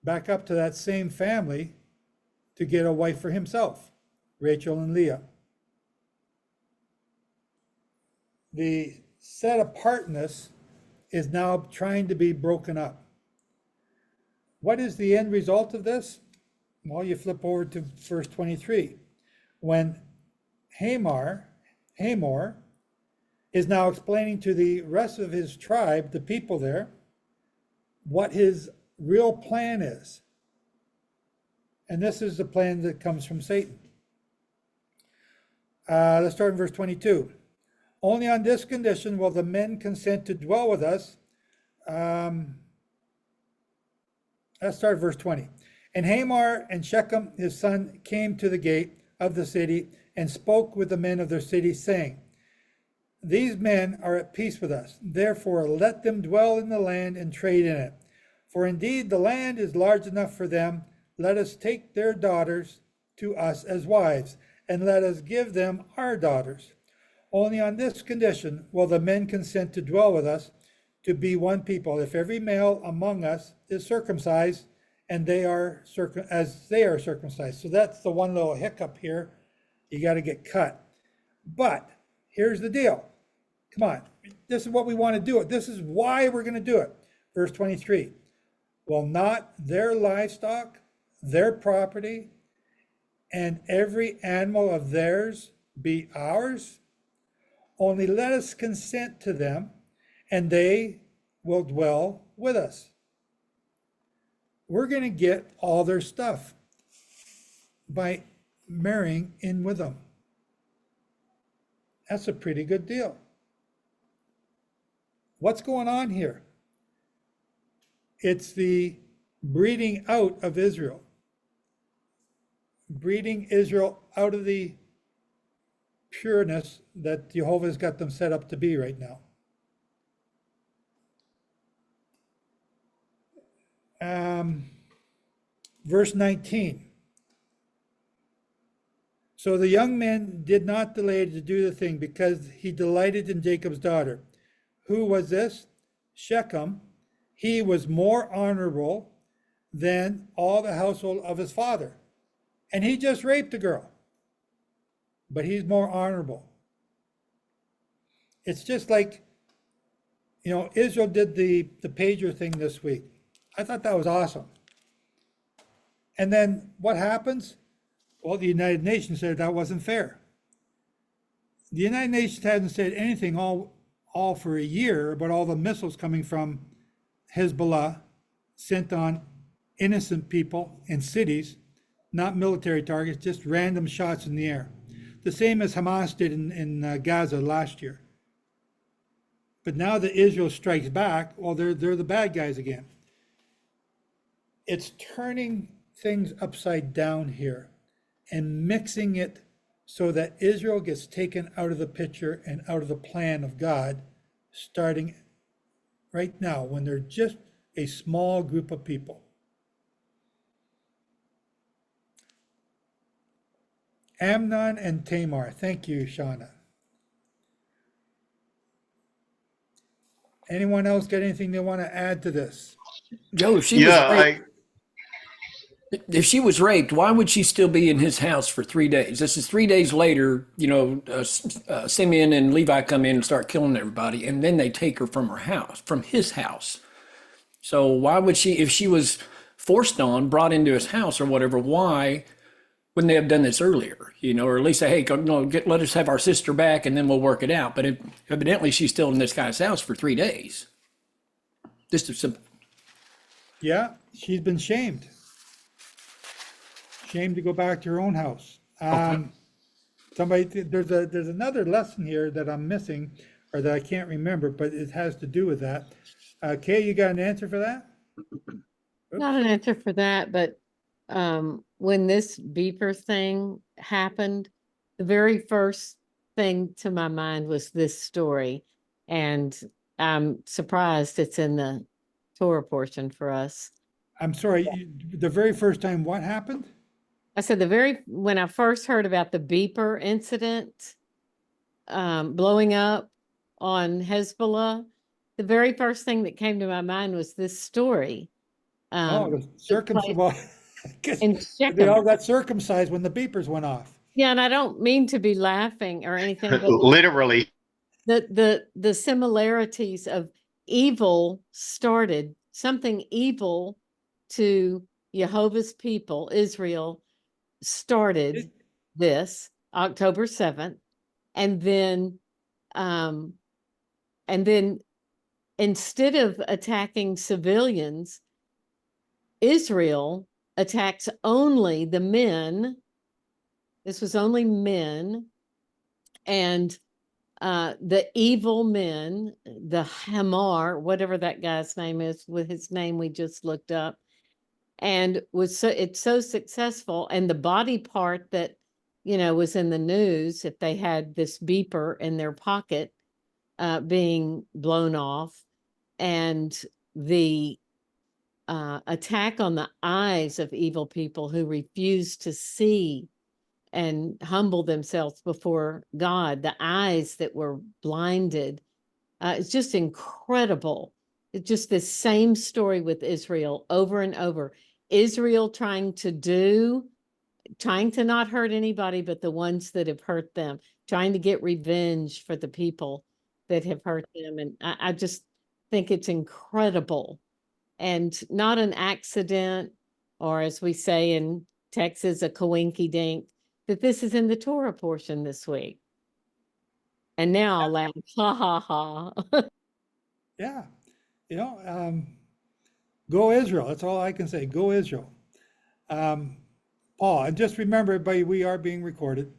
Back up to that same family to get a wife for himself, Rachel and Leah. The set apartness is now trying to be broken up. What is the end result of this? Well, you flip over to verse 23. When Hamor is now explaining to the rest of his tribe, the people there, what his real plan is. And this is the plan that comes from Satan. Let's start in verse 22. Only on this condition will the men consent to dwell with us. Let's start verse 20. And Hamor and Shechem his son came to the gate of the city and spoke with the men of their city, saying, these men are at peace with us. Therefore let them dwell in the land and trade in it. For indeed the land is large enough for them. Let us take their daughters to us as wives, and let us give them our daughters. Only on this condition will the men consent to dwell with us, to be one people, if every male among us is circumcised, and as they are circumcised. So that's the one little hiccup here. You got to get cut. But here's the deal. Come on. This is what we want to do it. This is why we're going to do it. Verse 23. Will not their livestock, their property, and every animal of theirs be ours? Only let us consent to them, and they will dwell with us. We're going to get all their stuff by marrying in with them. That's a pretty good deal. What's going on here? It's the breeding out of Israel. Breeding Israel out of the pureness that Jehovah's got them set up to be right now. Verse 19. So the young man did not delay to do the thing because he delighted in Jacob's daughter. Who was this? Shechem. He was more honorable than all the household of his father. And he just raped a girl. But he's more honorable. It's just like, Israel did the pager thing this week. I thought that was awesome. And then what happens? Well, the United Nations said that wasn't fair. The United Nations hasn't said anything all for a year about all the missiles coming from Hezbollah sent on innocent people in cities, not military targets, just random shots in the air. The same as Hamas did in Gaza last year. But now that Israel strikes back, well, they're the bad guys again. It's turning things upside down here and mixing it so that Israel gets taken out of the picture and out of the plan of God, starting right now when they're just a small group of people. Amnon and Tamar. Thank you, Shauna. Anyone else got anything they want to add to this? Joe, if she was raped, why would she still be in his house for 3 days? This is 3 days later, Simeon and Levi come in and start killing everybody, and then they take her from his house. So why would she, if she was brought into his house or whatever, why wouldn't they have done this earlier? Or at least say, hey, let us have our sister back and then we'll work it out. But evidently she's still in this guy's house for 3 days. Just a simple. Yeah, she's been shamed. Shamed to go back to her own house. There's another lesson here that I'm missing or that I can't remember, but it has to do with that. Kay, you got an answer for that? Oops. Not an answer for that, but when this beeper thing happened, the very first thing to my mind was this story. And I'm surprised it's in the Torah portion for us. I'm sorry, the very first time what happened? I said when I first heard about the beeper incident blowing up on Hezbollah, the very first thing that came to my mind was this story. The circumcision. They all got circumcised when the beepers went off. Yeah, and I don't mean to be laughing or anything, but Literally. the similarities of something evil to Jehovah's people, Israel, started this October 7th, and then instead of attacking civilians, Israel attacks only the men. This was only men, and the evil men, the Hamar, whatever that guy's name is, with his name we just looked up, and it's so successful. And the body part that was in the news, if they had this beeper in their pocket being blown off, and the attack on the eyes of evil people who refuse to see and humble themselves before God, the eyes that were blinded. It's just incredible. It's just the same story with Israel over and over. Israel trying to not hurt anybody but the ones that have hurt them, trying to get revenge for the people that have hurt them. And I just think it's incredible. And not an accident, or as we say in Texas, a coinky dink, that this is in the Torah portion this week. And now I'll laugh, ha ha ha. Yeah, go Israel. That's all I can say. Go Israel. Paul, and just remember, everybody, we are being recorded.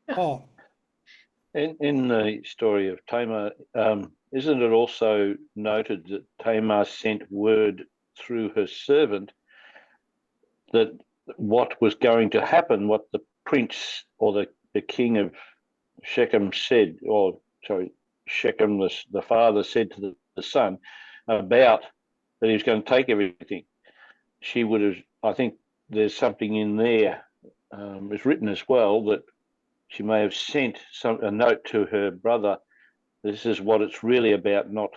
Paul. In the story of Tamar, isn't it also noted that Tamar sent word through her servant that what was going to happen, what the prince or the king of Shechem said, Shechem, the father said to the son about that he was going to take everything. she would have, I think there's something in there, it's written as well, that she may have sent a note to her brother. This is what it's really about, not.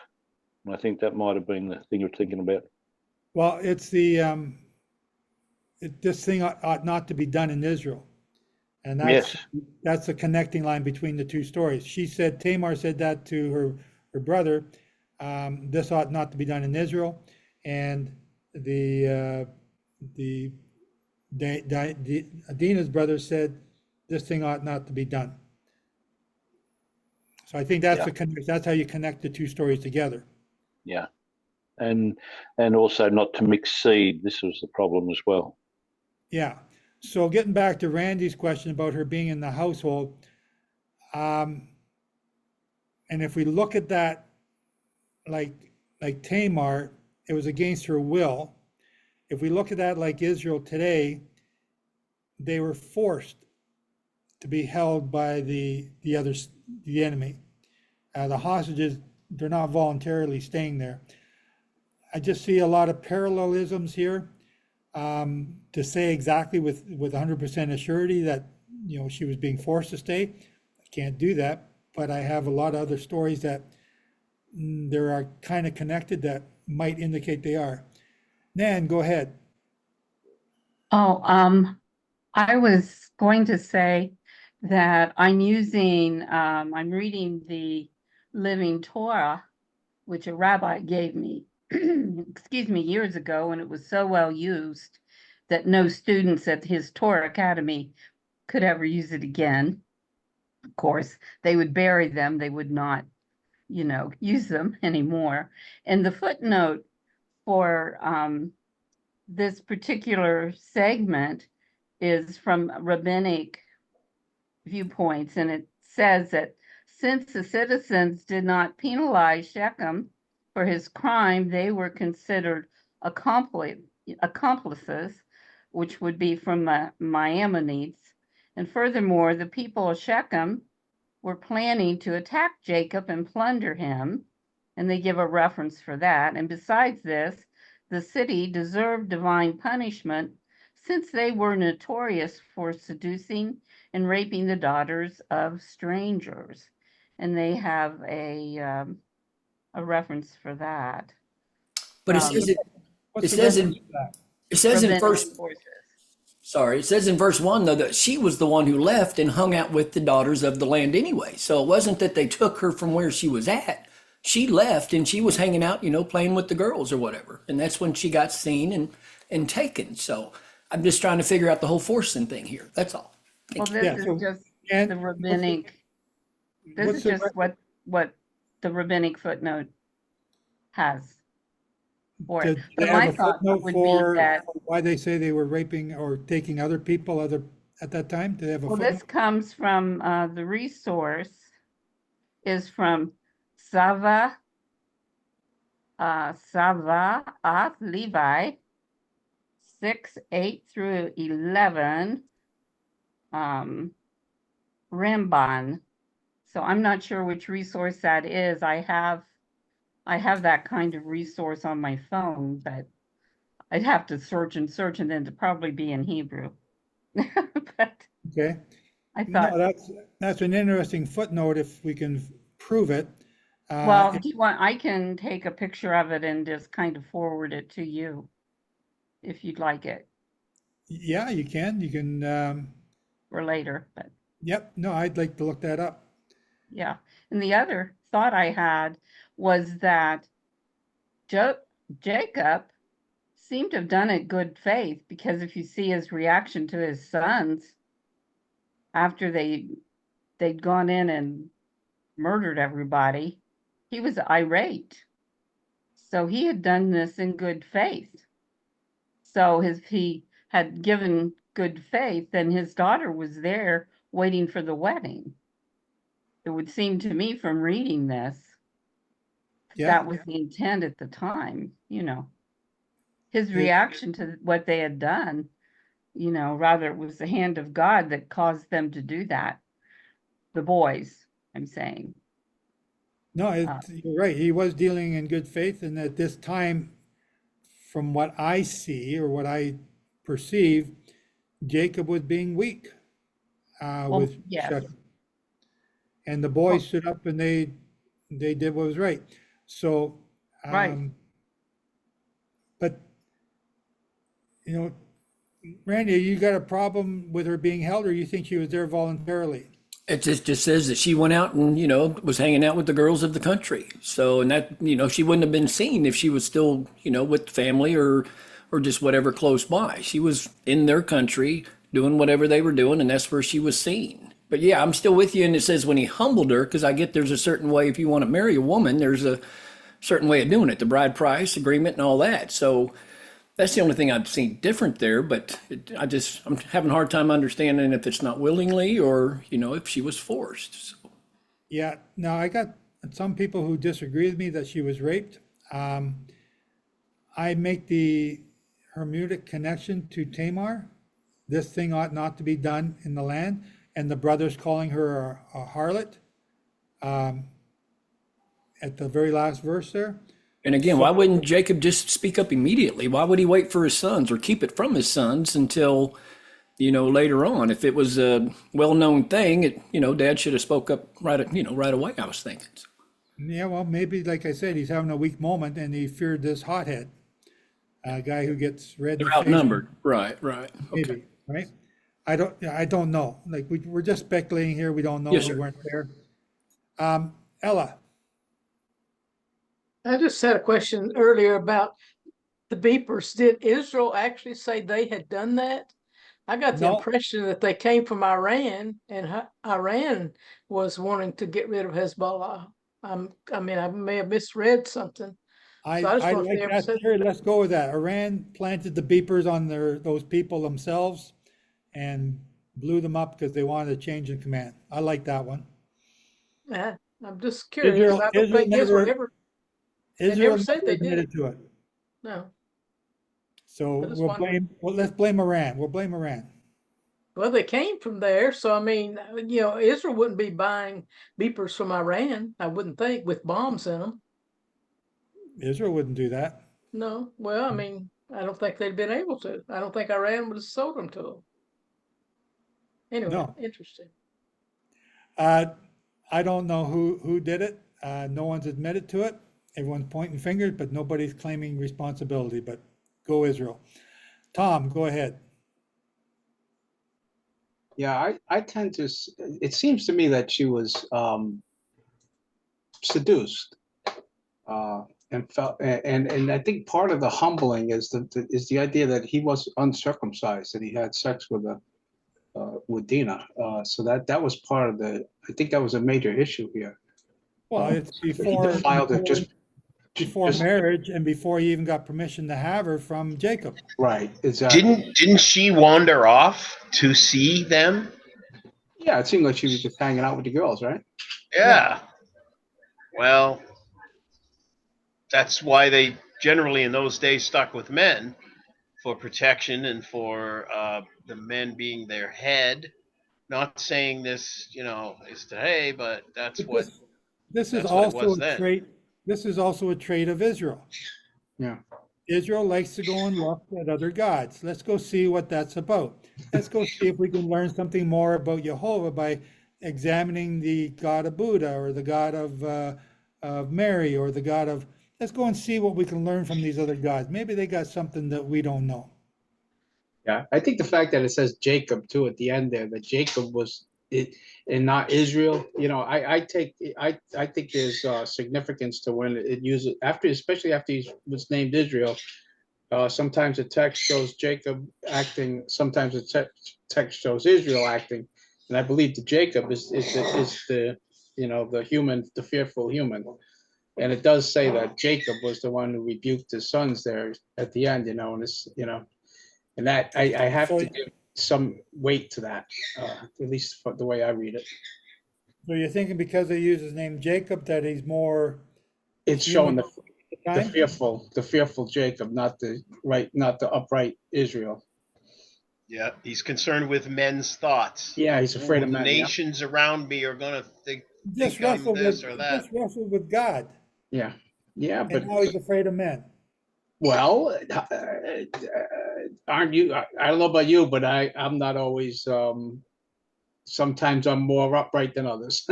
I think that might have been the thing you're thinking about. Well, it's this thing ought not to be done in Israel. And Yes. that's the connecting line between the two stories. Tamar said that to her brother, this ought not to be done in Israel. And Adina's brother said, this thing ought not to be done. So I think that's how you connect the two stories together. Yeah. And also not to mix seed. This was the problem as well. Yeah. So getting back to Randy's question about her being in the household, and if we look at that like Tamar, it was against her will. If we look at that like Israel today, they were forced to be held by the enemy. The hostages, they're not voluntarily staying there. I just see a lot of parallelisms here. To say exactly with 100% assurity that she was being forced to stay, I can't do that. But I have a lot of other stories that there are kind of connected that might indicate they are. Nan, go ahead. Oh, I was going to say that I'm reading the Living Torah, which a rabbi gave me, excuse me, years ago, and it was so well used that no students at his Torah Academy could ever use it again. Of course, they would bury them. They would not, use them anymore. And the footnote for this particular segment is from rabbinic viewpoints, and it says that since the citizens did not penalize Shechem for his crime, they were considered accomplices, which would be from the Maimonides. And furthermore, the people of Shechem were planning to attack Jacob and plunder him, and they give a reference for that. And besides this, the city deserved divine punishment since they were notorious for seducing and raping the daughters of strangers. And they have a reference for that. But it says in verse 1 though that she was the one who left and hung out with the daughters of the land anyway. So it wasn't that they took her from where she was at. She left and she was hanging out, playing with the girls or whatever. And that's when she got seen and taken. So I'm just trying to figure out the whole forcing thing here. That's all. Well, this is just the rabbinic. This is just what the rabbinic footnote has for it. But my thought would be that why they say they were raping or taking other people at that time. Do they have a footnote? This comes from the resource is from Sava Levi 6:8 through 11. Ramban. So I'm not sure which resource that is. I have that kind of resource on my phone, but I'd have to search and then to probably be in Hebrew. But okay. I thought that's an interesting footnote if we can prove it. Well, do you want? I can take a picture of it and just kind of forward it to you, if you'd like it. Yeah, you can. You can. For later, but. Yep. No, I'd like to look that up. Yeah. And the other thought I had was that Jacob seemed to have done it good faith, because if you see his reaction to his sons after they'd gone in and murdered everybody, he was irate. So he had done this in good faith. So if he had given good faith, then his daughter was there waiting for the wedding. It would seem to me from reading this, that was the intent at the time, His reaction to what they had done, rather it was the hand of God that caused them to do that. The boys, I'm saying. No, you're right. He was dealing in good faith, and at this time, from what I see or what I perceive, Jacob was being weak with yes. Shechem. And the boys stood up and they did what was right. So, Right. but, you know, Randy, you got a problem with her being held, or you think she was there voluntarily? It just says that she went out and, was hanging out with the girls of the country. So, and that, she wouldn't have been seen if she was still, with family or just whatever close by. She was in their country doing whatever they were doing, and that's where she was seen. But yeah, I'm still with you. And it says when he humbled her, because I get there's a certain way, if you want to marry a woman, there's a certain way of doing it, the bride price agreement and all that. So that's the only thing I've seen different there. But I'm having a hard time understanding if it's not willingly or, if she was forced. So. Yeah, now I got some people who disagree with me that she was raped. I make the Hermetic connection to Tamar. This thing ought not to be done in the land. And the brothers calling her a harlot at the very last verse there. And again, why wouldn't Jacob just speak up immediately? Why would he wait for his sons or keep it from his sons until, later on? If it was a well-known thing, Dad should have spoke up right away, I was thinking. Yeah, well, maybe, like I said, he's having a weak moment and he feared this hothead, a guy who gets red. They're outnumbered. Right. Maybe, Okay. right? I don't know. Like we're just speculating here. We don't know. Yes, We sir. weren't there. Ella. I just had a question earlier about the beepers. Did Israel actually say they had done that? I got the No. impression that they came from Iran, and Iran was wanting to get rid of Hezbollah. I may have misread something. I So I just like wonder if they ever that said- theory. Let's go with that. Iran planted the beepers on those people themselves and blew them up because they wanted a change in command. I like that one. Yeah, I'm just curious. I don't think Israel Israel said never they did admitted to it. No. So I just wondered. let's blame Iran. We'll blame Iran. Well, they came from there, so I mean, Israel wouldn't be buying beepers from Iran, I wouldn't think, with bombs in them. Israel wouldn't do that. No, well, I mean, I don't think they'd been able to. I don't think Iran would have sold them to them. Anyway, No. interesting. I don't know who did it. No one's admitted to it. Everyone's pointing fingers, but nobody's claiming responsibility. But go Israel. Tom, go ahead. Yeah, I tend to, it seems to me that she was seduced and felt, and I think part of the humbling is the idea that he was uncircumcised, that he had sex with Dinah. So that was part of I think that was a major issue here. Well, it's He before defiled it before marriage and before he even got permission to have her from Jacob. Right, exactly. Didn't she wander off to see them? Yeah, it seemed like she was just hanging out with the girls, right? Yeah. Well, that's why they generally in those days stuck with men for protection and for the men being their head. Not saying this, is today, but that's what. This is that's what it also was a then. trait. This is also a trait of Israel. Yeah. Israel likes to go and look at other gods. Let's go see what that's about. Let's go see if we can learn something more about Jehovah by examining the God of Buddha or the God of Mary or the God of. Let's go and see what we can learn from these other gods. Maybe they got something that we don't know. Yeah, I think the fact that it says Jacob too at the end there, that Jacob was it and not Israel. I think there's significance to when it uses especially after he was named Israel. Sometimes the text shows Jacob acting. Sometimes the text shows Israel acting, and I believe the Jacob is the the human, the fearful human, and it does say that Jacob was the one who rebuked his sons there at the end. And it's and that I have to give some weight to that, at least for the way I read it. So you're thinking because they use his name Jacob that he's more. It's showing the fearful Jacob, not the upright Israel. Yeah, he's concerned with men's thoughts. Yeah, he's afraid of the men. nations around me are going to think Just I'm this or that. wrestled with God. Yeah, And now he's afraid of men. Well, aren't you? I don't know about you, but I'm not always. Sometimes I'm more upright than others.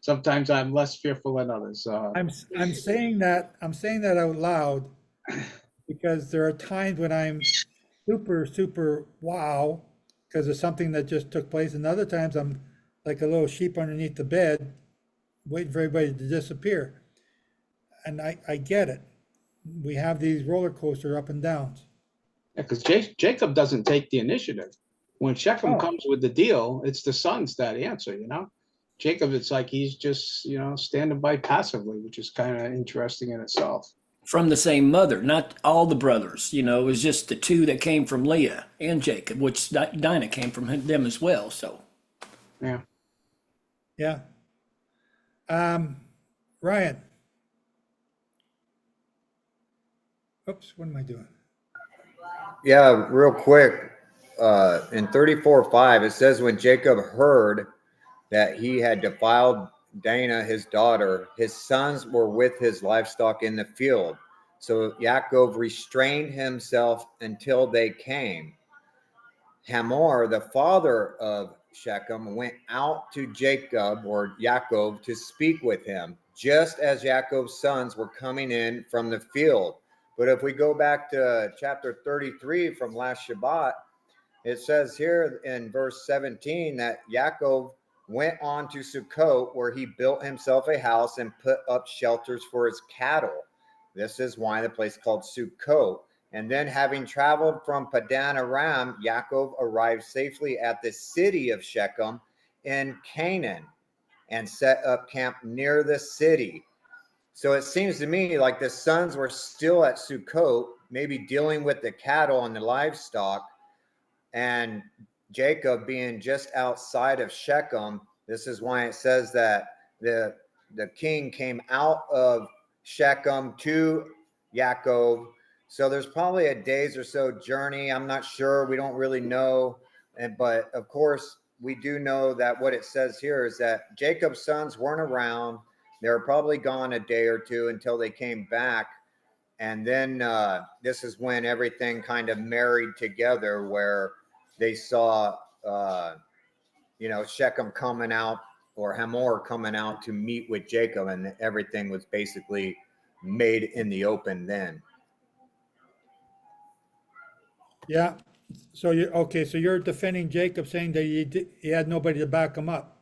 Sometimes I'm less fearful than others. I'm saying that out loud because there are times when I'm super wow because of something that just took place, and other times I'm like a little sheep underneath the bed, waiting for everybody to disappear. And I get it. We have these roller coaster up and downs. Because Jacob doesn't take the initiative. When Shechem Oh. comes with the deal, it's the sons that answer, Jacob, it's like he's just, standing by passively, which is kind of interesting in itself. From the same mother, not all the brothers. It was just the two that came from Leah and Jacob, which Dinah came from them as well. So, Yeah. Yeah. Ryan. Oops, what am I doing? Yeah, real quick. In 34:5, it says when Jacob heard that he had defiled Dinah, his daughter, his sons were with his livestock in the field. So Yaakov restrained himself until they came. Hamor, the father of Shechem, went out to Jacob or Yaakov to speak with him, just as Yaakov's sons were coming in from the field. But if we go back to chapter 33 from last Shabbat, it says here in verse 17 that Yaakov went on to Sukkot, where he built himself a house and put up shelters for his cattle. This is why the place is called Sukkot. And then, having traveled from Padan Aram, Yaakov arrived safely at the city of Shechem in Canaan and set up camp near the city. So it seems to me like the sons were still at Sukkot, maybe dealing with the cattle and the livestock, and Jacob being just outside of Shechem. This is why it says that the king came out of Shechem to Yaakov. So there's probably a days or so journey. I'm not sure. We don't really know. But of course, we do know that what it says here is that Jacob's sons weren't around. They were probably gone a day or two until they came back. And then this is when everything kind of married together, where they saw, Shechem coming out, or Hamor coming out to meet with Jacob, and everything was basically made in the open then. Yeah. So you're defending Jacob, saying that he had nobody to back him up.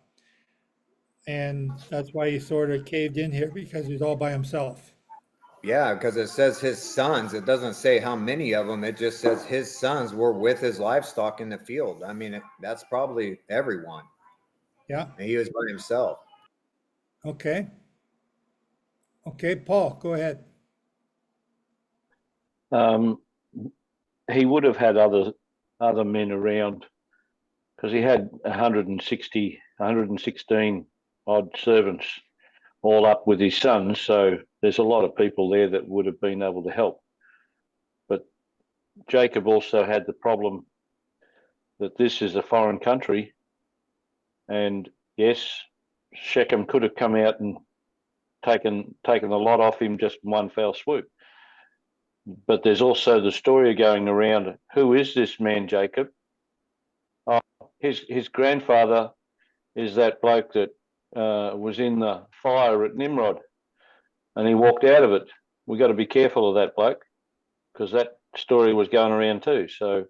And that's why he sort of caved in here, because he's all by himself. Yeah, because it says his sons. It doesn't say how many of them. It just says his sons were with his livestock in the field. I mean, that's probably everyone. Yeah. And he was by himself. Okay. Okay, Paul, go ahead. He would have had other men around, because he had 116 odd servants all up with his sons. So there's a lot of people there that would have been able to help. But Jacob also had the problem that this is a foreign country. And yes, Shechem could have come out and taken a lot off him just in one fell swoop. But there's also the story going around, who is this man, Jacob? His grandfather is that bloke that was in the fire at Nimrod, and he walked out of it. We got to be careful of that bloke, because that story was going around too. So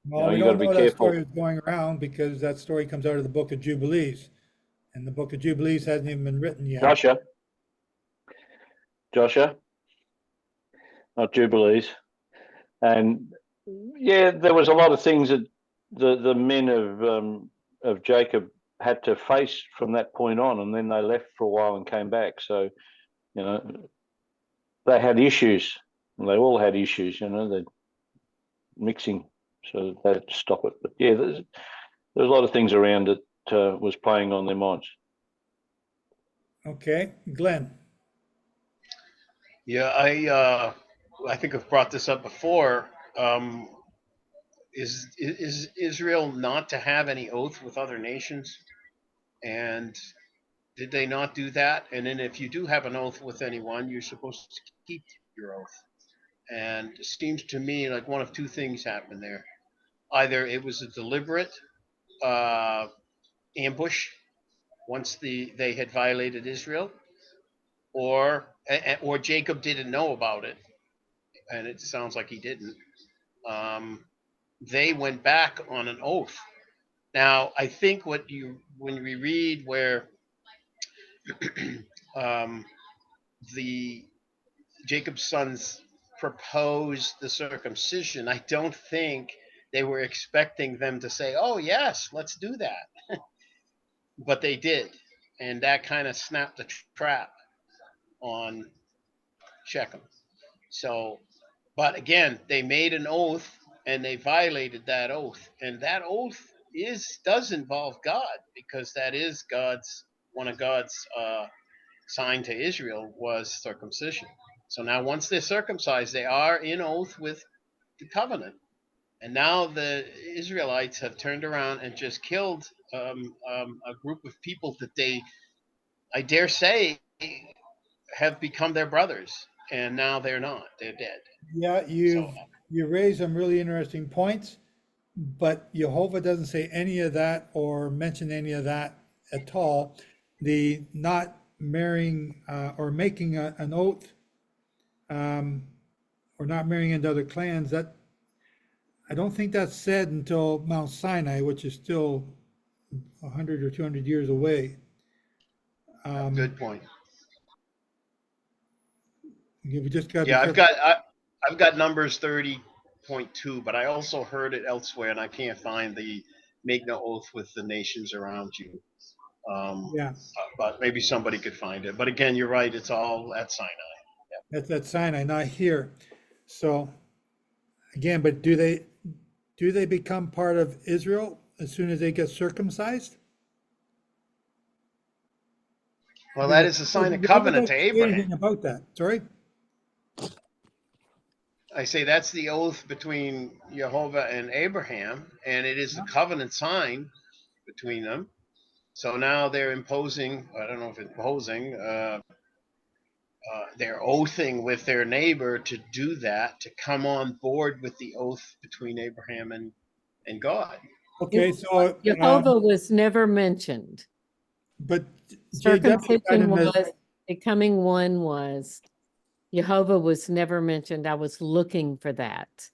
Well, we you got to don't be know that careful. story is going around, because that story comes out of the book of Jubilees. And the book of Jubilees hasn't even been written yet. Joshua, not Jubilees. And yeah, there was a lot of things that the men of Jacob had to face from that point on, and then they left for a while and came back. So, they had issues. They all had issues, they're mixing, so they had to stop it. But yeah, there's a lot of things around that was playing on their minds. Okay, Glenn. Yeah, I think I've brought this up before. Is Israel not to have any oath with other nations? And did they not do that? And then if you do have an oath with anyone, you're supposed to keep your oath. And it seems to me like one of two things happened there. Either it was a deliberate ambush once they had violated Israel, or Jacob didn't know about it, and it sounds like he didn't. They went back on an oath. Now, I think when we read where the Jacob's sons proposed the circumcision, I don't think they were expecting them to say, "Oh yes, let's do that," but they did, and that kind of snapped the trap on Shechem. So, but again, they made an oath and they violated that oath, and that oath does involve God, because that is one of God's sign to Israel was circumcision. So now once they're circumcised, they are in oath with the covenant. And now the Israelites have turned around and just killed a group of people that they, I dare say, have become their brothers. And now they're not. They're dead. Yeah, you raise some really interesting points, but Jehovah doesn't say any of that or mention any of that at all. The not marrying or making an oath or not marrying into other clans, that I don't think that's said until Mount Sinai, which is still 100 or 200 years away. Good point. We just got. Yeah, I've got Numbers 30.2, but I also heard it elsewhere, and I can't find the make no oath with the nations around you. Yeah, but maybe somebody could find it. But again, you're right; it's all at Sinai. Yeah. that's at Sinai, not here. So again, but do they become part of Israel as soon as they get circumcised? Well, that is a sign of covenant to Abraham. Anything about that? Sorry. I say that's the oath between Jehovah and Abraham, and it is the covenant sign between them. So now they're imposing, I don't know if imposing, they're oathing with their neighbor to do that, to come on board with the oath between Abraham and God. Okay, so Jehovah was never mentioned. But circumcision was, becoming one was. Jehovah was never mentioned. I was looking for that.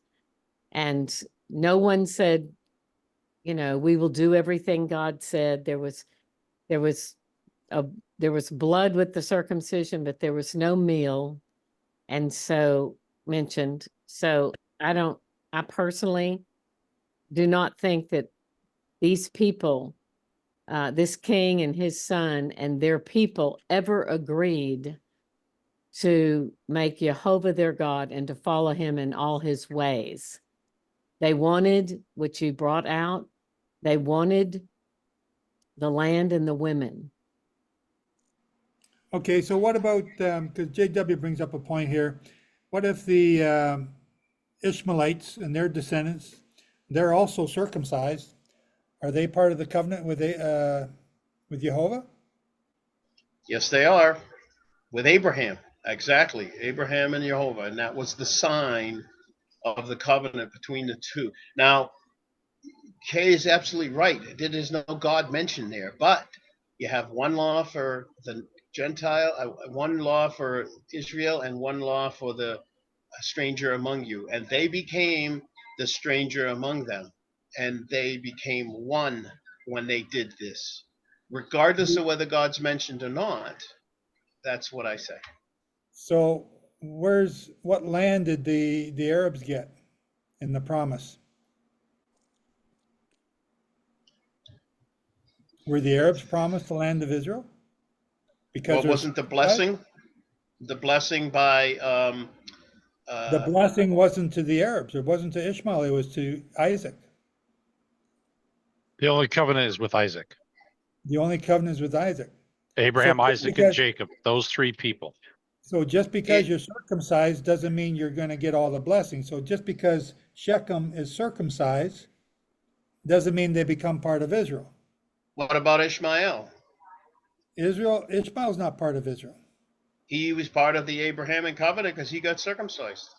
And no one said, we will do everything God said. There was blood with the circumcision, but there was no meal. And so mentioned. So I personally do not think that these people, this king and his son and their people ever agreed to make Jehovah their God and to follow him in all his ways. They wanted, which you brought out, they wanted the land and the women. Okay, so what about, because JW brings up a point here, what if the Ishmaelites and their descendants, they're also circumcised? Are they part of the covenant with Jehovah? Yes, they are. With Abraham. Exactly, Abraham and Jehovah, and that was the sign of the covenant between the two. Now, Kay is absolutely right. There is no God mentioned there, but you have one law for the Gentile, one law for Israel, and one law for the stranger among you, and they became the stranger among them, and they became one when they did this, regardless of whether God's mentioned or not. That's what I say. So what land did the Arabs get in the promise? Were the Arabs promised the land of Israel? Because wasn't the blessing by the blessing wasn't to the Arabs, it wasn't to Ishmael, it was to Isaac. The only covenant is with Isaac. The only covenant is with Isaac. Abraham, Isaac, and Jacob, those three people. So just because you're circumcised doesn't mean you're going to get all the blessings. So just because Shechem is circumcised doesn't mean they become part of Israel. What about Ishmael? Ishmael's not part of Israel. He was part of the Abrahamic covenant because he got circumcised.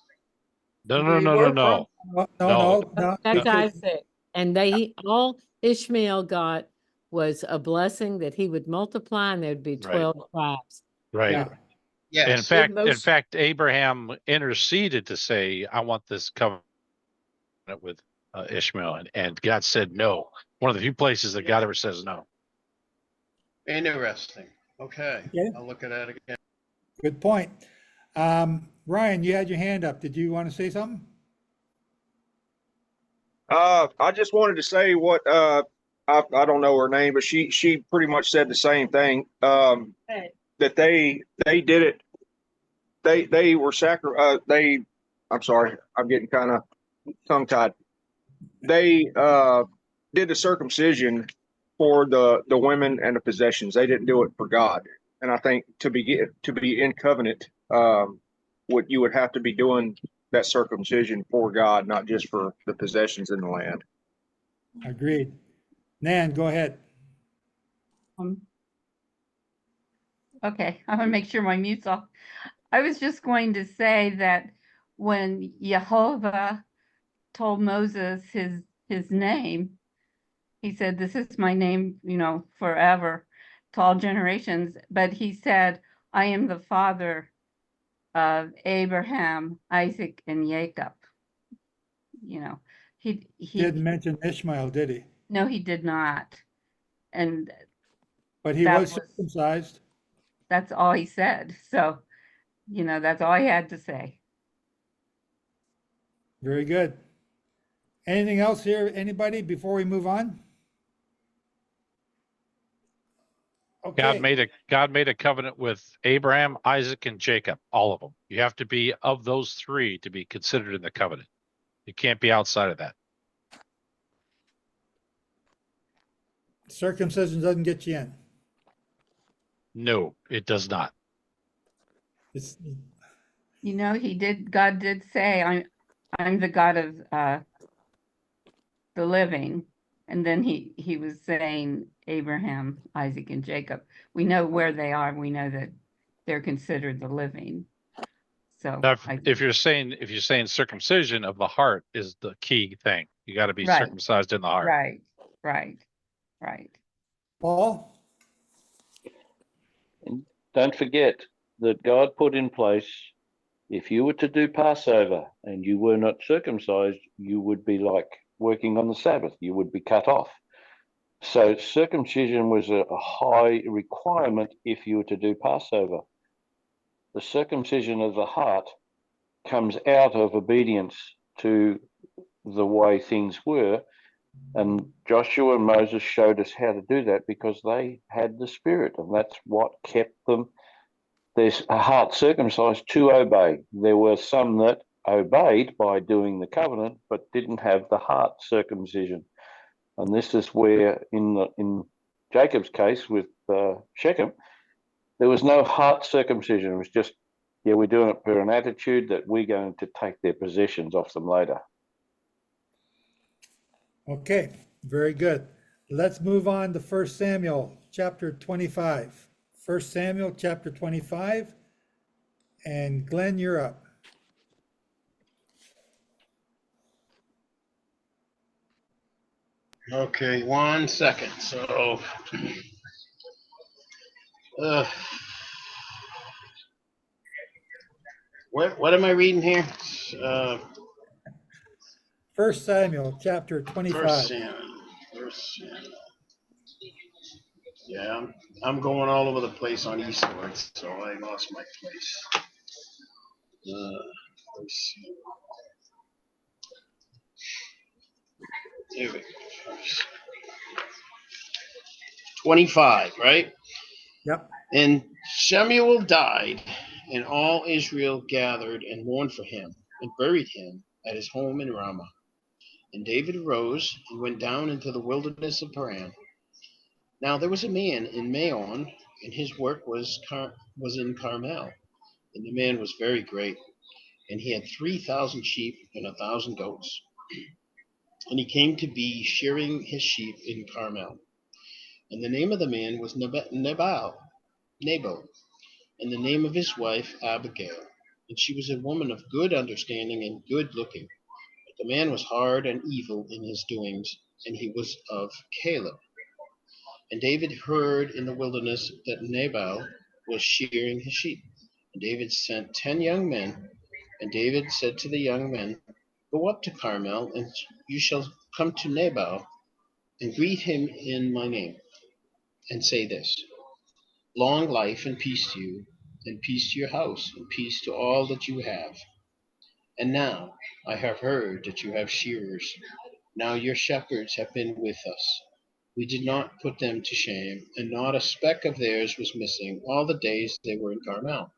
No, Where no, he no, no, worked from. no. No, No. no, no. That's because- Isaac. And they all Ishmael got was a blessing that he would multiply and there'd be Right. 12 tribes. Right. Yeah. Yes. In fact, Abraham interceded to say, I want this covenant with Ishmael. And God said no. One of the few places that God ever says no. Interesting. Okay. Okay. I'll look at that again. Good point. Ryan, you had your hand up. Did you want to say something? I just wanted to say what I don't know her name, but she pretty much said the same thing. That they did it. They were I'm sorry, I'm getting kind of tongue tied. They did the circumcision for the women and the possessions. They didn't do it for God. And I think to be in covenant, what you would have to be doing that circumcision for God, not just for the possessions in the land. Agreed. Nan, go ahead. Okay, I'm gonna make sure my mute's off. I was just going to say that when Jehovah told Moses his name, he said, "This is my name, forever, to all generations." But he said, "I am the father of Abraham, Isaac, and Jacob." He Didn't mention Ishmael, did he? No, he did not. And But he that was circumcised. that's all he said. So, that's all I had to say. Very good. Anything else here, anybody, before we move on? God Okay, made a covenant with Abraham, Isaac, and Jacob, all of them. You have to be of those three to be considered in the covenant. You can't be outside of that. circumcision doesn't get you in. No, it does not. It's, God did say, I'm the God of the living. And then he was saying Abraham, Isaac, and Jacob. We know where they are. We know that they're considered the living. So Now, if you're saying circumcision of the heart is the key thing, you got to be Right. circumcised in the heart. Right. Paul? And don't forget that God put in place, if you were to do Passover and you were not circumcised, you would be like working on the Sabbath. You would be cut off. So circumcision was a high requirement if you were to do Passover. The circumcision of the heart comes out of obedience to the way things were. And Joshua and Moses showed us how to do that because they had the Spirit, and that's what kept them, their heart circumcised to obey. There were some that obeyed by doing the covenant, but didn't have the heart circumcision. And this is where, in Jacob's case with Shechem, there was no heart circumcision. It was just, we're doing it for an attitude that we're going to take their possessions off them later. Okay, very good. Let's move on to 1 Samuel chapter 25. 1 Samuel chapter 25. And Glenn, you're up. Okay, 1 second. So, what am I reading here? 1 Samuel chapter 25. First Samuel. Yeah, I'm going all over the place on eastwards, so I lost my place. First Samuel. Here we go. 25, right? Yep. And Shemuel died, and all Israel gathered and mourned for him, and buried him at his home in Ramah. And David arose and went down into the wilderness of Paran. Now there was a man in Maon, and his work was in Carmel. And the man was very great, and he had 3,000 sheep and 1,000 goats. And he came to be shearing his sheep in Carmel. And the name of the man was Nabal, and the name of his wife Abigail. and she was a woman of good understanding and good looking. But the man was hard and evil in his doings, and he was of Caleb. And David heard in the wilderness that Nabal was shearing his sheep. And David sent 10 young men, and David said to the young men, "Go up to Carmel, and you shall come to Nabal, and greet him in my name, and say this: Long life and peace to you, and peace to your house, and peace to all that you have. And now I have heard that you have shearers. Now your shepherds have been with us. We did not put them to shame, and not a speck of theirs was missing all the days they were in Carmel.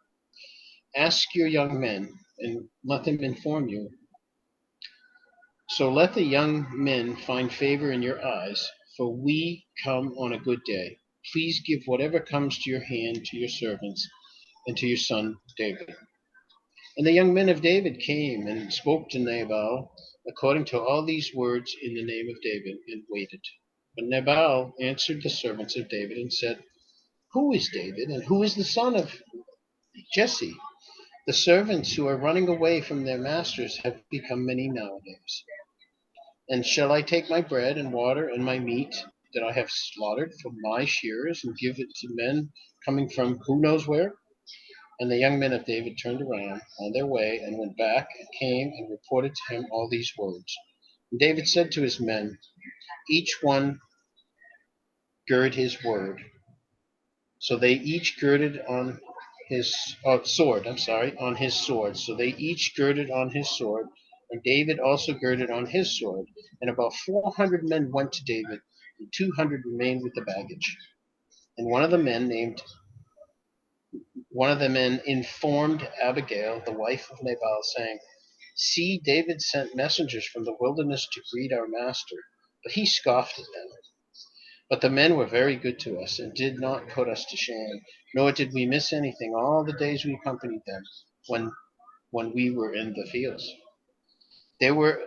Ask your young men, and let them inform you. So let the young men find favor in your eyes, for we come on a good day. Please give whatever comes to your hand to your servants and to your son David." And the young men of David came and spoke to Nabal according to all these words in the name of David, and waited. But Nabal answered the servants of David and said, "Who is David, and who is the son of Jesse? The servants who are running away from their masters have become many nowadays. And shall I take my bread and water and my meat that I have slaughtered from my shearers and give it to men coming from who knows where?" And the young men of David turned around on their way and went back and came and reported to him all these words. And David said to his men, "Each one gird his word." So they each girded on his sword. On his sword. So they each girded on his sword, and David also girded on his sword. And about 400 men went to David, and 200 remained with the baggage. And one of the men informed Abigail, the wife of Nabal, saying, "See, David sent messengers from the wilderness to greet our master, but he scoffed at them. But the men were very good to us, and did not put us to shame, nor did we miss anything all the days we accompanied them when we were in the fields. They were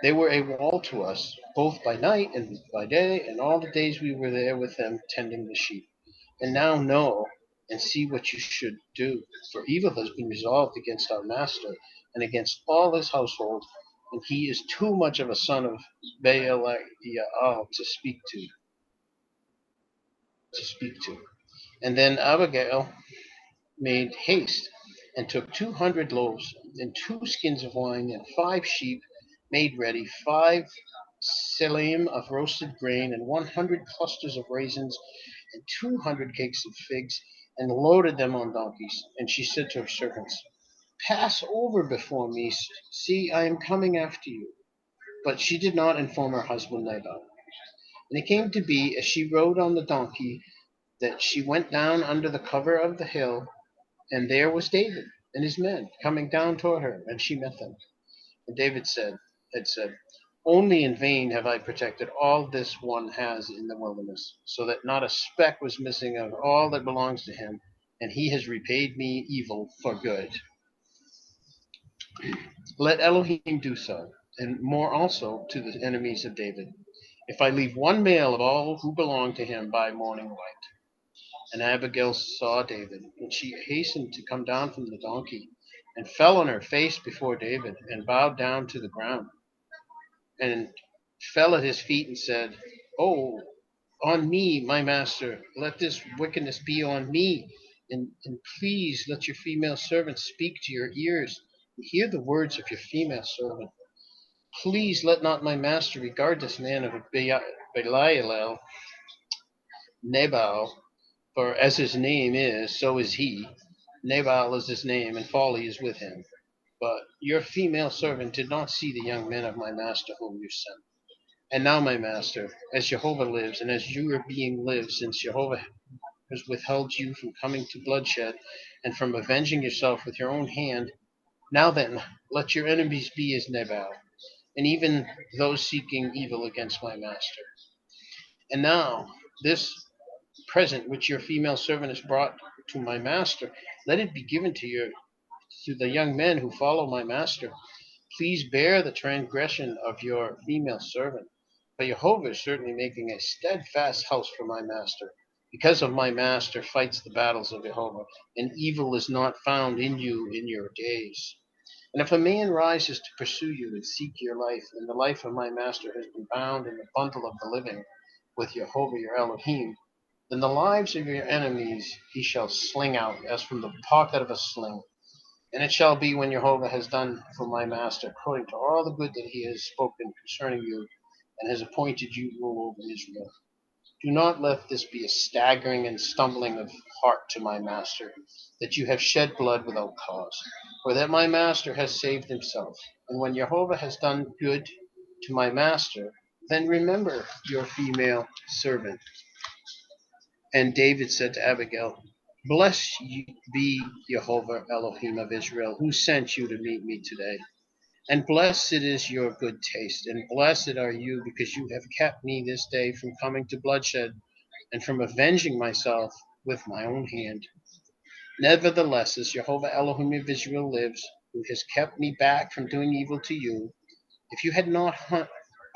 a wall to us, both by night and by day, and all the days we were there with them tending the sheep. And now know and see what you should do, for evil has been resolved against our master and against all his household, and he is too much of a son of Belial to speak to. And then Abigail made haste and took 200 loaves and 2 skins of wine and 5 sheep made ready, 5 selim of roasted grain and 100 clusters of raisins and 200 cakes of figs, and loaded them on donkeys. And she said to her servants, "Pass over before me. See, I am coming after you." But she did not inform her husband Nabal. And it came to be, as she rode on the donkey, that she went down under the cover of the hill, and there was David and his men coming down toward her, and she met them. And David had said, "Only in vain have I protected all this one has in the wilderness, so that not a speck was missing of all that belongs to him, and he has repaid me evil for good. Let Elohim do so, and more also to the enemies of David, if I leave one male of all who belong to him by morning light." And Abigail saw David, and she hastened to come down from the donkey, and fell on her face before David, and bowed down to the ground, and fell at his feet, and said, "Oh, on me, my master, let this wickedness be on me, and please let your female servant speak to your ears, and hear the words of your female servant. Please let not my master regard this man of Belial, Nabal, for as his name is, so is he. Nabal is his name, and folly is with him. But your female servant did not see the young men of my master whom you sent. And now, my master, as Jehovah lives, and as your being lives, since Jehovah has withheld you from coming to bloodshed, and from avenging yourself with your own hand, now then, let your enemies be as Nabal, and even those seeking evil against my master. And now, this present which your female servant has brought to my master, let it be given to the young men who follow my master. Please bear the transgression of your female servant. For Jehovah is certainly making a steadfast house for my master, because of my master fights the battles of Jehovah, and evil is not found in you in your days. And if a man rises to pursue you and seek your life, and the life of my master has been bound in the bundle of the living with Jehovah your Elohim, then the lives of your enemies he shall sling out as from the pocket of a sling. And it shall be when Jehovah has done for my master according to all the good that he has spoken concerning you, and has appointed you rule over Israel. Do not let this be a staggering and stumbling of heart to my master, that you have shed blood without cause, for that my master has saved himself. And when Jehovah has done good to my master, then remember your female servant. And David said to Abigail, Blessed be Jehovah Elohim of Israel, who sent you to meet me today. And blessed is your good taste, and blessed are you, because you have kept me this day from coming to bloodshed, and from avenging myself with my own hand. Nevertheless, as Jehovah Elohim of Israel lives, who has kept me back from doing evil to you, if you had not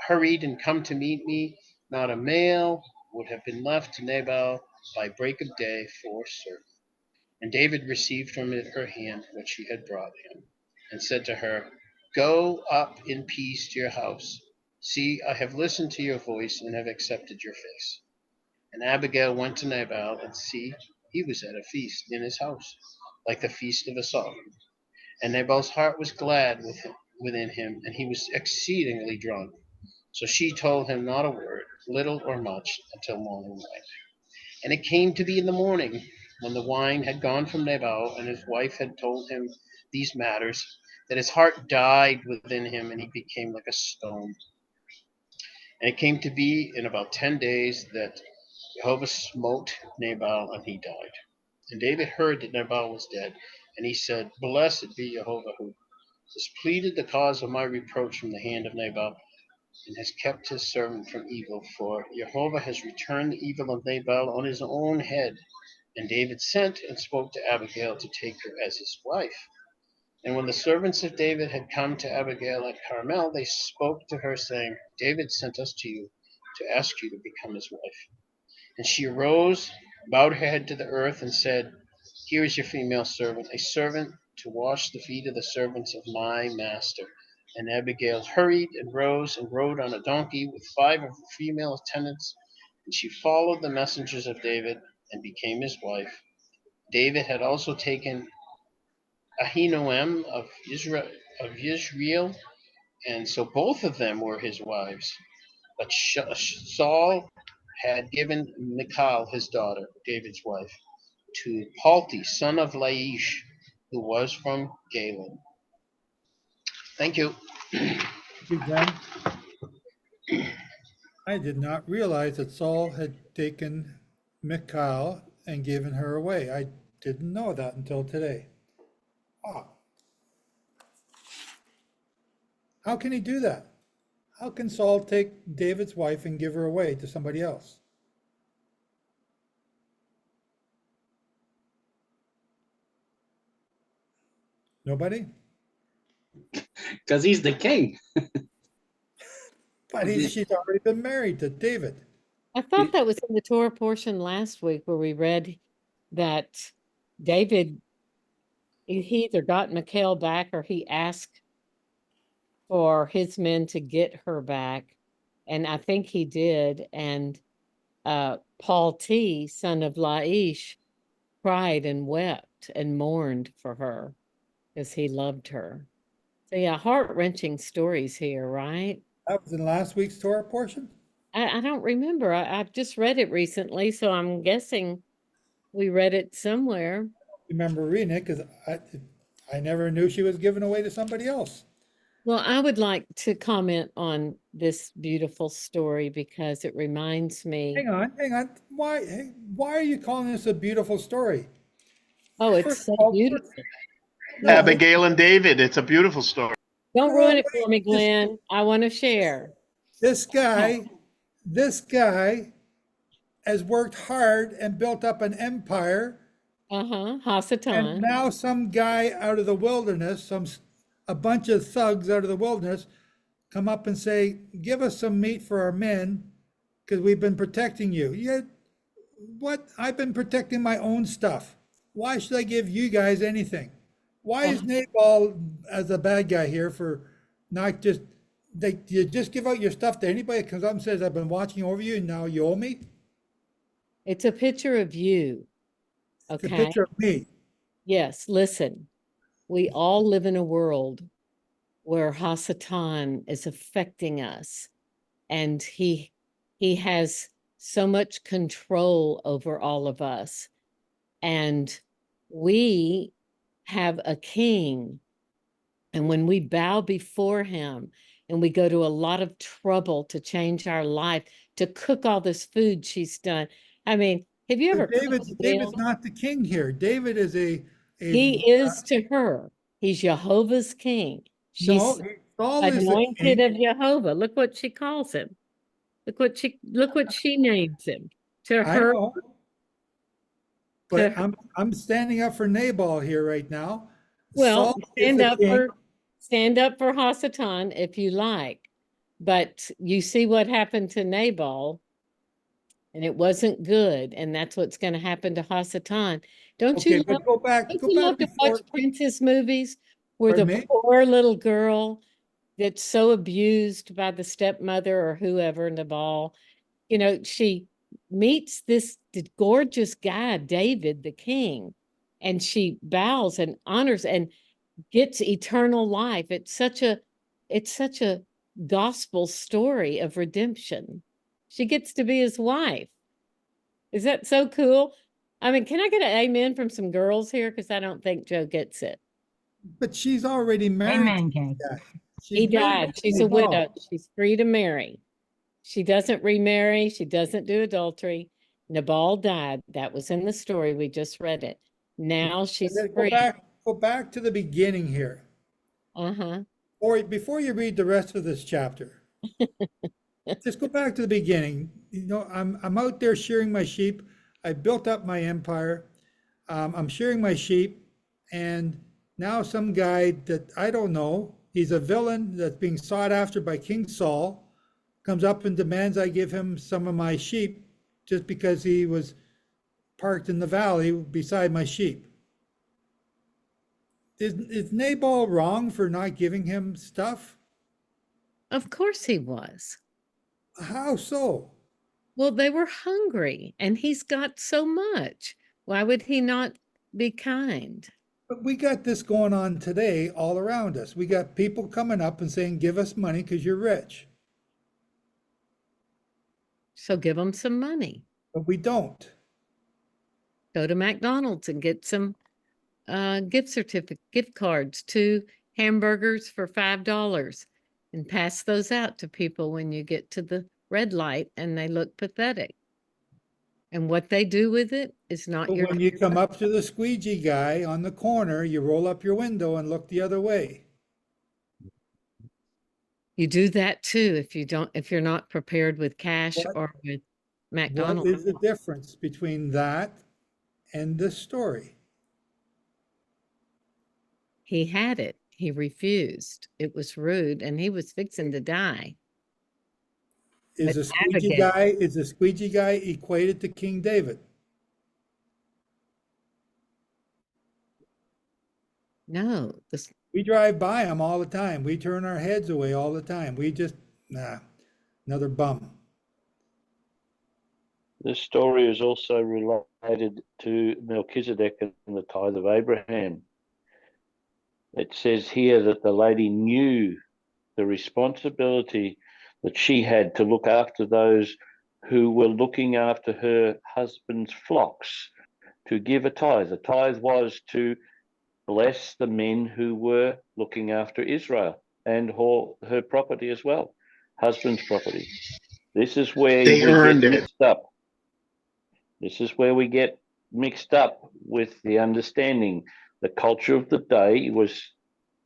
hurried and come to meet me, not a male would have been left to Nabal by break of day for certain. And David received from her hand what she had brought him, and said to her, Go up in peace to your house. See, I have listened to your voice and have accepted your face. And Abigail went to Nabal, and see, he was at a feast in his house, like the feast of a sovereign. And Nabal's heart was glad within him, and he was exceedingly drunk. So she told him not a word, little or much, until morning light. And it came to be in the morning, when the wine had gone from Nabal, and his wife had told him these matters, that his heart died within him, and he became like a stone. And it came to be in about 10 days that Jehovah smote Nabal, and he died. And David heard that Nabal was dead, and he said, Blessed be Jehovah, who has pleaded the cause of my reproach from the hand of Nabal, and has kept his servant from evil. For Jehovah has returned the evil of Nabal on his own head. And David sent and spoke to Abigail to take her as his wife. And when the servants of David had come to Abigail at Carmel, they spoke to her, saying, David sent us to you to ask you to become his wife. And she arose, bowed her head to the earth, and said, Here is your female servant, a servant to wash the feet of the servants of my master. And Abigail hurried and rose and rode on a donkey with 5 of her female attendants, and she followed the messengers of David and became his wife. David had also taken Ahinoam of Israel, and so both of them were his wives. But Saul had given Michal, his daughter, David's wife, to Palti, son of Laish, who was from Galen. Thank you. I did not realize that Saul had taken Michal and given her away. I didn't know that until today. Wow. How can he do that? How can Saul take David's wife and give her away to somebody else? Nobody? Because he's the king. But she's already been married to David. I thought that was in the Torah portion last week where we read that David, he either got Michal back or he asked for his men to get her back. And I think he did. And Paul T, son of Laish, cried and wept and mourned for her because he loved her. So yeah, heart-wrenching stories here, right? That was in last week's Torah portion? I don't remember. I've just read it recently, so I'm guessing we read it somewhere. Remember reading it because I never knew she was given away to somebody else. Well, I would like to comment on this beautiful story because it reminds me. Hang on. Why are you calling this a beautiful story? Oh, it's so beautiful. No. Abigail and David. It's a beautiful story. Don't ruin it for me, Glenn. I want to share. This guy has worked hard and built up an empire. Hasatan. And now some guy out of the wilderness, a bunch of thugs out of the wilderness come up and say, give us some meat for our men because we've been protecting you. What? I've been protecting my own stuff. Why should I give you guys anything? Why is Nabal as a bad guy here for not just, you just give out your stuff to anybody that comes up and says, I've been watching over you and now you owe me? It's a picture of you. It's a Okay. picture of me. Yes, listen, we all live in a world where Hasatan is affecting us, and he has so much control over all of us. And we have a king, and when we bow before him and we go to a lot of trouble to change our life, to cook all this food she's done. I mean, have you ever But cooked a David's meal? not the king here. David is He is to her. He's Jehovah's king. no, She's Saul is the anointed king. of Jehovah. Look what she calls him. Look what she names him. To I her, know, to but her. I'm standing up for Nabal here right now. Well, Saul is the king. stand up for Hasatan if you like. But you see what happened to Nabal, and it wasn't good, and that's what's going to happen to Hasatan. Don't Okay, you love, but go back don't you love to watch before. princess movies where Pardon the me? poor little girl that's so abused by the stepmother or whoever, Nabal, you know, she meets this gorgeous guy, David, the king, and she bows and honors and gets eternal life. It's such a gospel story of redemption. She gets to be his wife. Is that so cool? I mean, can I get an amen from some girls here? Because I don't think Joe gets it. But she's already married. Amen, Kay. He She's married died. to She's a Nabal. widow. She's free to marry. She doesn't remarry. She doesn't do adultery. Nabal died. That was in the story. We just read it. Now she's And then free. go back to the beginning here. Uh-huh. Or before you read the rest of this chapter, just go back to the beginning. You know, I'm out there shearing my sheep. I built up my empire. I'm shearing my sheep, and now some guy that I don't know, he's a villain that's being sought after by King Saul, comes up and demands I give him some of my sheep just because he was parked in the valley beside my sheep. Is Nabal wrong for not giving him stuff? Of course he was. How so? Well, they were hungry, and he's got so much. Why would he not be kind? But we got this going on today all around us. We got people coming up and saying, give us money because you're rich. So give them some money. But we don't. Go to McDonald's and get some gift cards, 2 hamburgers for $5, and pass those out to people when you get to the red light and they look pathetic. And what they do with it is not But your. when you come up to the squeegee guy on the corner, you roll up your window and look the other way. You do that too if you're not prepared with cash or with McDonald's. What is the difference between that and this story? He had it. He refused. It was rude, and he was fixing to die. Is But the squeegee guy equated to King David? No, We drive by him all the time. We turn our heads away all the time. We just, another bum. This story is also related to Melchizedek and the tithe of Abraham. It says here that the lady knew the responsibility that she had to look after those who were looking after her husband's flocks, to give a tithe. A tithe was to bless the men who were looking after Israel and her property as well, husband's property. This is where They earned it. mixed up. This is where we get mixed up with the understanding. The culture of the day was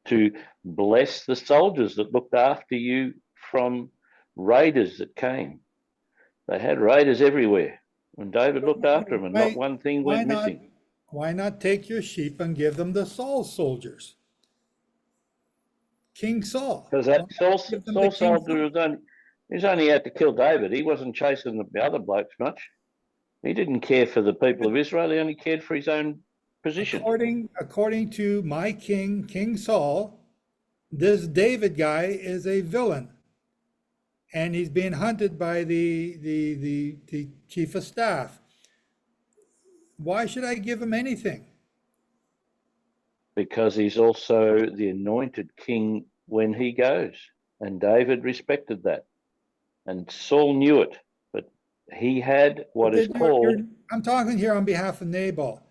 to bless the soldiers that looked after you from raiders that came. They had raiders everywhere. When David looked after them, and not one thing went missing. Why not take your sheep and give them to Saul's soldiers? King Saul. Because that Saul's soldier was only out to kill David. He wasn't chasing the other blokes much. He didn't care for the people of Israel. He only cared for his own position. According to my king, King Saul, this David guy is a villain. And he's being hunted by the chief of staff. Why should I give him anything? Because he's also the anointed king when he goes. And David respected that. And Saul knew it. But he had what is called... I'm talking here on behalf of Nabal.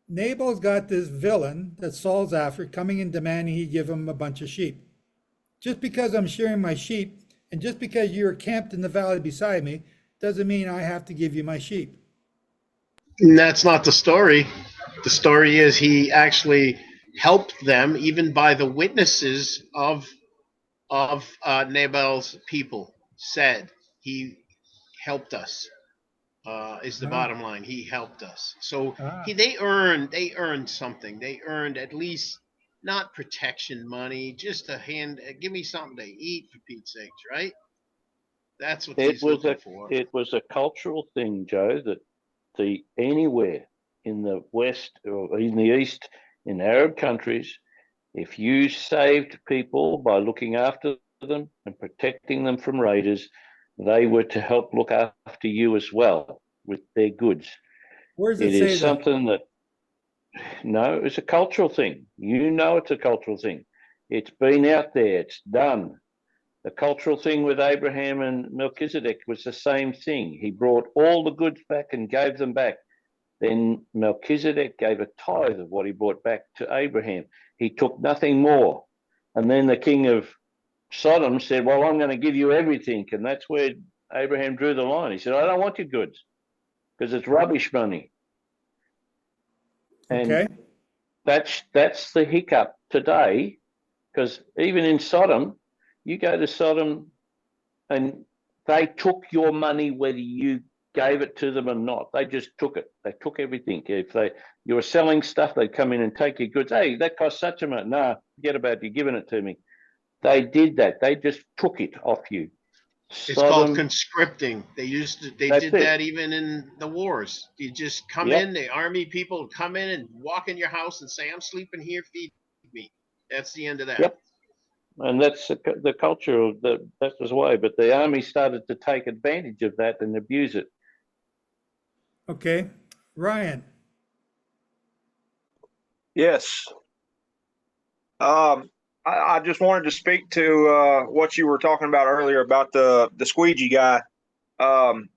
Nabal's got this villain that Saul's after coming and demanding he give him a bunch of sheep. Just because I'm sharing my sheep, and just because you're camped in the valley beside me, doesn't mean I have to give you my sheep. And that's not the story. The story is he actually helped them, even by the witnesses of Nabal's people said he helped us. Is the bottom line. He helped us. So they earned something. They earned at least not protection money, just give me something to eat, for Pete's sakes, right? That's what he's looking for. It was a cultural thing, Joe, that anywhere in the West or in the East, in Arab countries, if you saved people by looking after them and protecting them from raiders, they were to help look after you as well with their goods. Where does it say that? Something that, no, it's a cultural thing. You know it's a cultural thing. It's been out there. It's done. The cultural thing with Abraham and Melchizedek was the same thing. He brought all the goods back and gave them back. Then Melchizedek gave a tithe of what he brought back to Abraham. He took nothing more. And then the king of Sodom said, well, I'm going to give you everything. And that's where Abraham drew the line. He said, I don't want your goods because it's rubbish money. And that's the hiccup today, because even in Sodom, you go to Sodom and they took your money whether you gave it to them or not. They just took it. They took everything. If you were selling stuff, they'd come in and take your goods. Hey, that costs such a amount. No, forget about it. You're giving it to me. They did that. They just took it off you. It's called conscripting. They did that even in the wars. You just come in, the army people come in and walk in your house and say, I'm sleeping here, feed me. That's the end of that. Yep. And that's the culture of that's the way. But the army started to take advantage of that and abuse it. Okay. Ryan. Yes. I just wanted to speak to what you were talking about earlier about the squeegee guy. The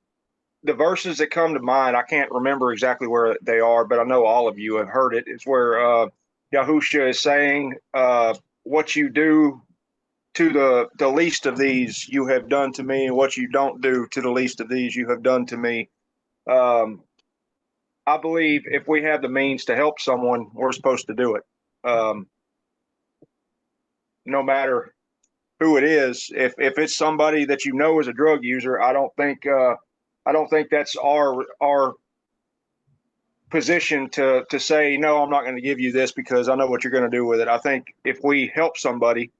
verses that come to mind, I can't remember exactly where they are, but I know all of you have heard it. It's where Yahshua is saying, what you do to the least of these, you have done to me, and what you don't do to the least of these, you have done to me. I believe if we have the means to help someone, we're supposed to do it. No matter who it is, if it's somebody that you know is a drug user, I don't think that's our position to say, no, I'm not going to give you this because I know what you're going to do with it. I think if we help somebody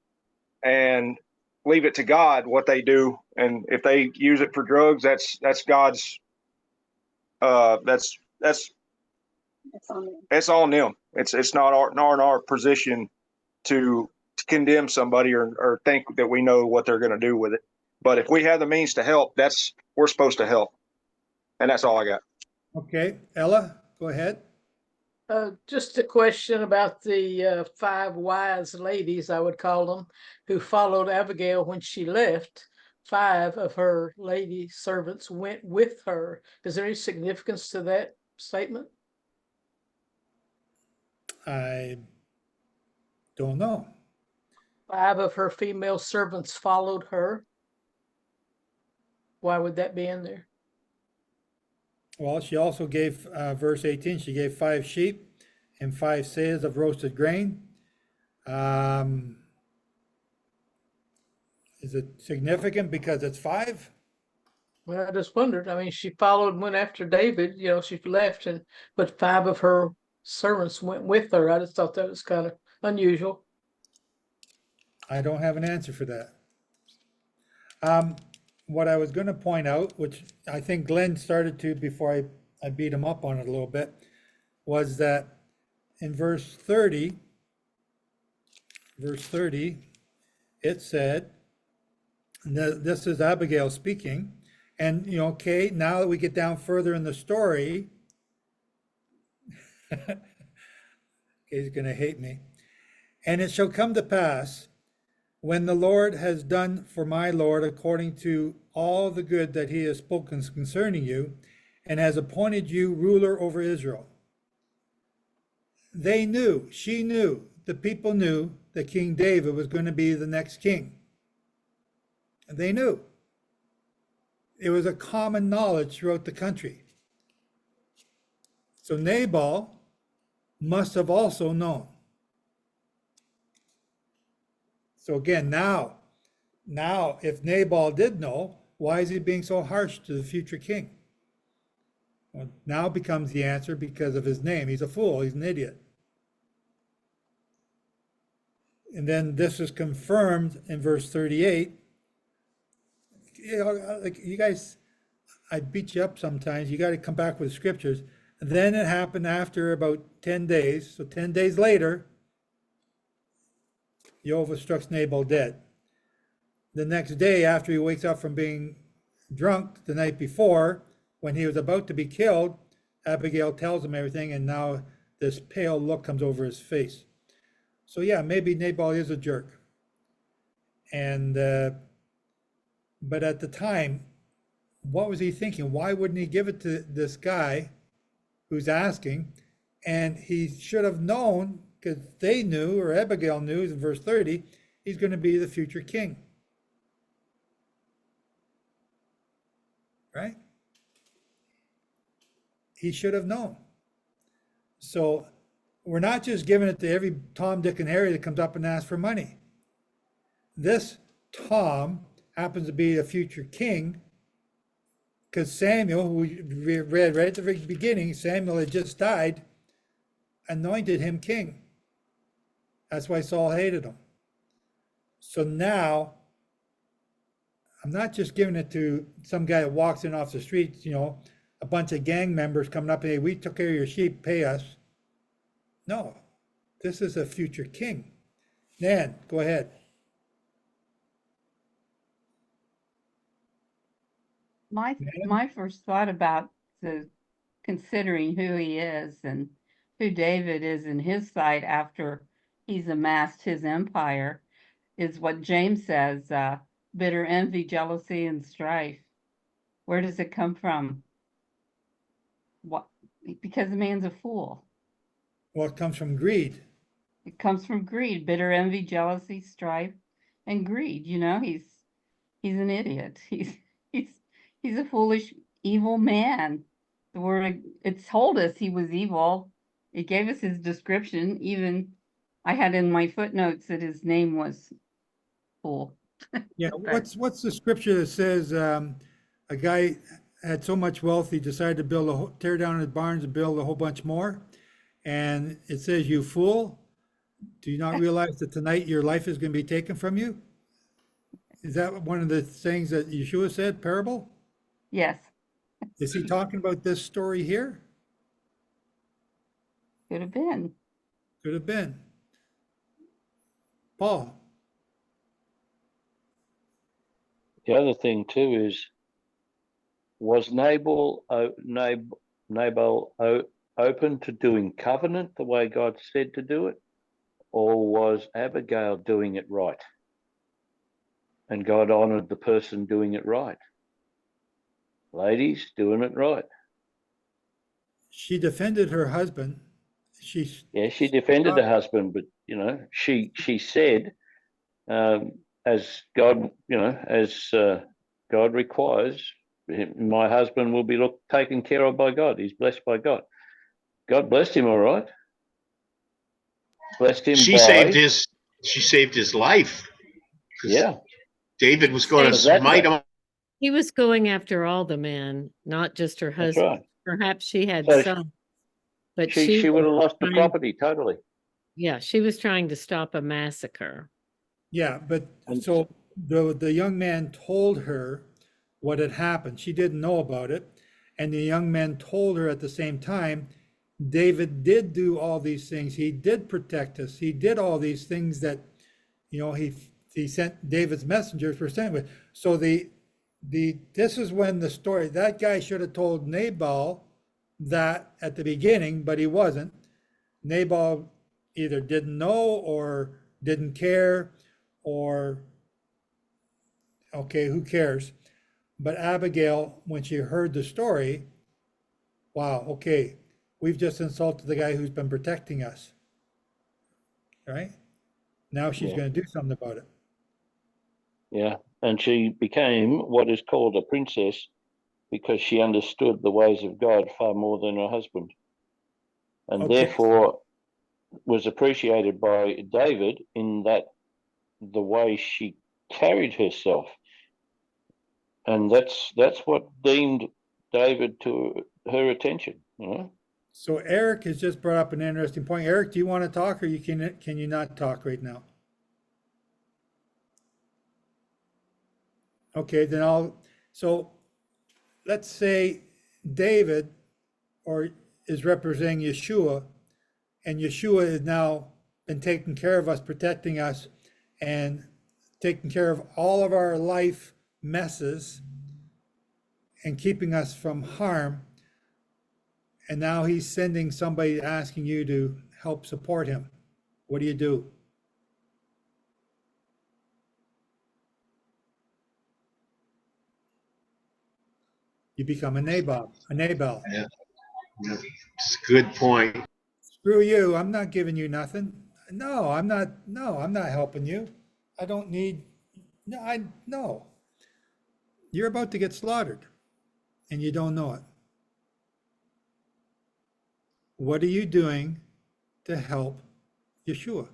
and leave it to God what they do, and if they use it for drugs, that's God's it's on them. It's not our position to condemn somebody or think that we know what they're going to do with it. But if we have the means to help, we're supposed to help. And that's all I got. Okay. Ella, go ahead. Just a question about the 5 wise ladies, I would call them, who followed Abigail when she left. 5 of her lady servants went with her. Is there any significance to that statement? I don't know. 5 of her female servants followed her. Why would that be in there? Well, she also gave, verse 18, she gave 5 sheep and 5 seahs of roasted grain. Is it significant because it's 5? Well, I just wondered. I mean, she followed and went after David. She left, but 5 of her servants went with her. I just thought that was kind of unusual. I don't have an answer for that. What I was going to point out, which I think Glenn started to before I I beat him up on it a little bit, was that in verse 30, it said, this is Abigail speaking, and okay, now that we get down further in the story, okay, he's going to hate me. And it shall come to pass, when the Lord has done for my Lord according to all the good that he has spoken concerning you, and has appointed you ruler over Israel. They knew, she knew, the people knew that King David was going to be the next king. And they knew. It was a common knowledge throughout the country. So Nabal must have also known. So again, now, if Nabal did know, why is he being so harsh to the future king? Well, now becomes the answer because of his name. He's a fool. He's an idiot. And then this is confirmed in verse 38. Like you guys, I beat you up sometimes. You got to come back with scriptures. And then it happened after about 10 days. So 10 days later, Yehshua struck Nabal dead. The next day, after he wakes up from being drunk the night before, when he was about to be killed, Abigail tells him everything, and now this pale look comes over his face. So yeah, maybe Nabal is a jerk. And but at the time, what was he thinking? Why wouldn't he give it to this guy who's asking? And he should have known, because they knew, or Abigail knew in verse 30, he's going to be the future king. Right? He should have known. So we're not just giving it to every Tom, Dick, and Harry that comes up and asks for money. This Tom happens to be a future king, because Samuel, who we read right at the very beginning, Samuel had just died, anointed him king. That's why Saul hated him. So now, I'm not just giving it to some guy that walks in off the streets, a bunch of gang members coming up and, hey, we took care of your sheep, pay us. No, this is a future king. Nan, go ahead. My first thought about considering who he is and who David is in his sight after he's amassed his empire is what James says, bitter envy, jealousy, and strife. Where does it come from? What? Because the man's a fool. Well, it comes from greed. It comes from greed, bitter envy, jealousy, strife, and greed. He's an idiot. He's a foolish, evil man. The word, it told us he was evil. It gave us his description. Even I had in my footnotes that his name was Fool. Yeah, what's the scripture that says a guy had so much wealth he decided to tear down his barns and build a whole bunch more? And it says, "You fool, do you not realize that tonight your life is going to be taken from you?" Is that one of the things that Yeshua said, parable? Yes. Is he talking about this story here? Could have been. Could have been. Paul. The other thing too is, was Nabal open to doing covenant the way God said to do it, or was Abigail doing it right? And God honored the person doing it right. Ladies, doing it right. She defended her husband. She defended her husband, but she said, as God, as God requires, my husband will be taken care of by God. He's blessed by God. God blessed him, all right. Blessed him. She saved his life. Yeah. David was going to smite him. He was going after all the men, not just her husband. Right. Perhaps she had some, but she would have lost the property totally. Yeah, she was trying to stop a massacre. Yeah, but so the young man told her what had happened. She didn't know about it. And the young men told her at the same time, David did do all these things. He did protect us. He did all these things that, he sent David's messengers were sent with. So this is when the story, that guy should have told Nabal that at the beginning, but he wasn't. Nabal either didn't know or didn't care, or, okay, who cares? But Abigail, when she heard the story, wow, okay, we've just insulted the guy who's been protecting us, right? Now she's Yeah. going to do something about it. Yeah, and she became what is called a princess because she understood the ways of God far more than her husband, and Okay. therefore was appreciated by David in that the way she carried herself, and that's what deemed David to her attention. So Eric has just brought up an interesting point. Eric, do you want to talk, or can you not talk right now? Okay, then so let's say David is representing Yeshua, and Yeshua has now been taking care of us, protecting us, and taking care of all of our life messes and keeping us from harm. And now he's sending somebody asking you to help support him. What do you do? You become a Nabal. Yeah. It's a good point. Screw you. I'm not giving you nothing. No, I'm not helping you. I don't need, no. You're about to get slaughtered and you don't know it. What are you doing to help Yeshua?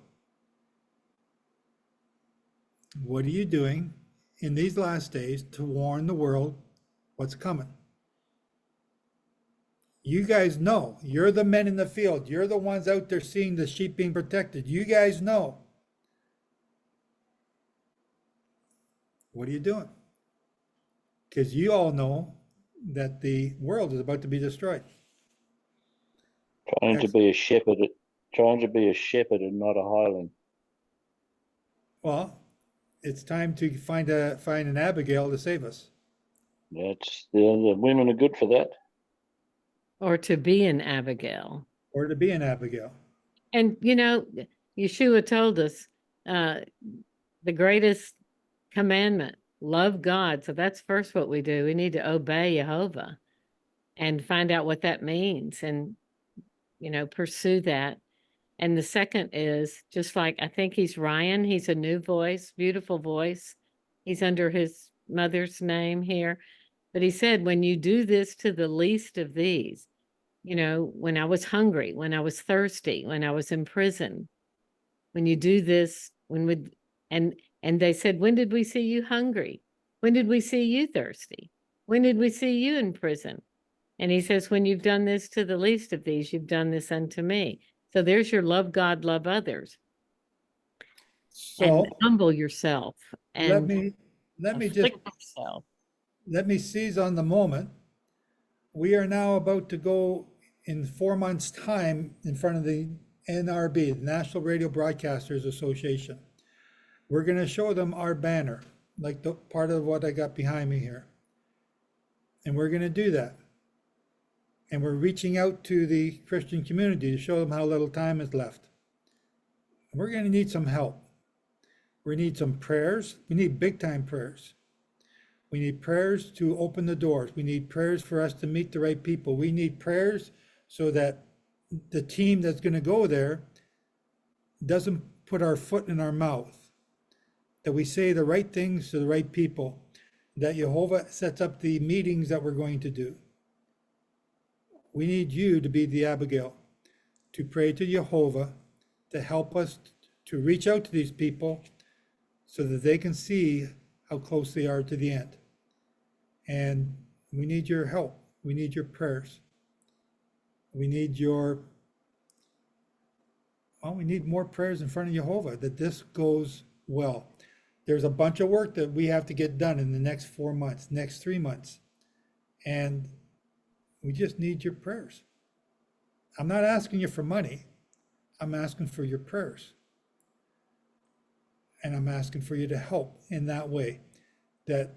What are you doing in these last days to warn the world what's coming? You guys know. You're the men in the field. You're the ones out there seeing the sheep being protected. You guys know. What are you doing? Because you all know that the world is about to be destroyed. Trying to be a shepherd and not a hireling. Well, it's time to find an Abigail to save us. That's the women are good for that. Or to be an Abigail. Or to be an Abigail. And, Yeshua told us the greatest commandment, love God. So that's first what we do. We need to obey Jehovah and find out what that means and, pursue that. And the second is just like, I think he's Ryan. He's a new voice, beautiful voice. He's under his mother's name here. But he said, when you do this to the least of these, when I was hungry, when I was thirsty, when I was in prison, when you do this, and they said, when did we see you hungry? When did we see you thirsty? When did we see you in prison? And he says, when you've done this to the least of these, you've done this unto me. So there's your love God, love others. So and humble yourself. And let me seize on the moment. We are now about to go in 4 months' time in front of the NRB, the National Radio Broadcasters Association. We're going to show them our banner, like the part of what I got behind me here. And we're going to do that. And we're reaching out to the Christian community to show them how little time is left. We're going to need some help. We need some prayers. We need big time prayers. We need prayers to open the doors. We need prayers for us to meet the right people. We need prayers so that the team that's going to go there doesn't put our foot in our mouth, that we say the right things to the right people, that Jehovah sets up the meetings that we're going to do. We need you to be the Abigail, to pray to Jehovah, to help us to reach out to these people so that they can see how close they are to the end. And we need your help. We need your prayers. We need we need more prayers in front of Jehovah that this goes well. There's a bunch of work that we have to get done in the next 4 months, next 3 months. And We just need your prayers. I'm not asking you for money. I'm asking for your prayers. And I'm asking for you to help in that way, that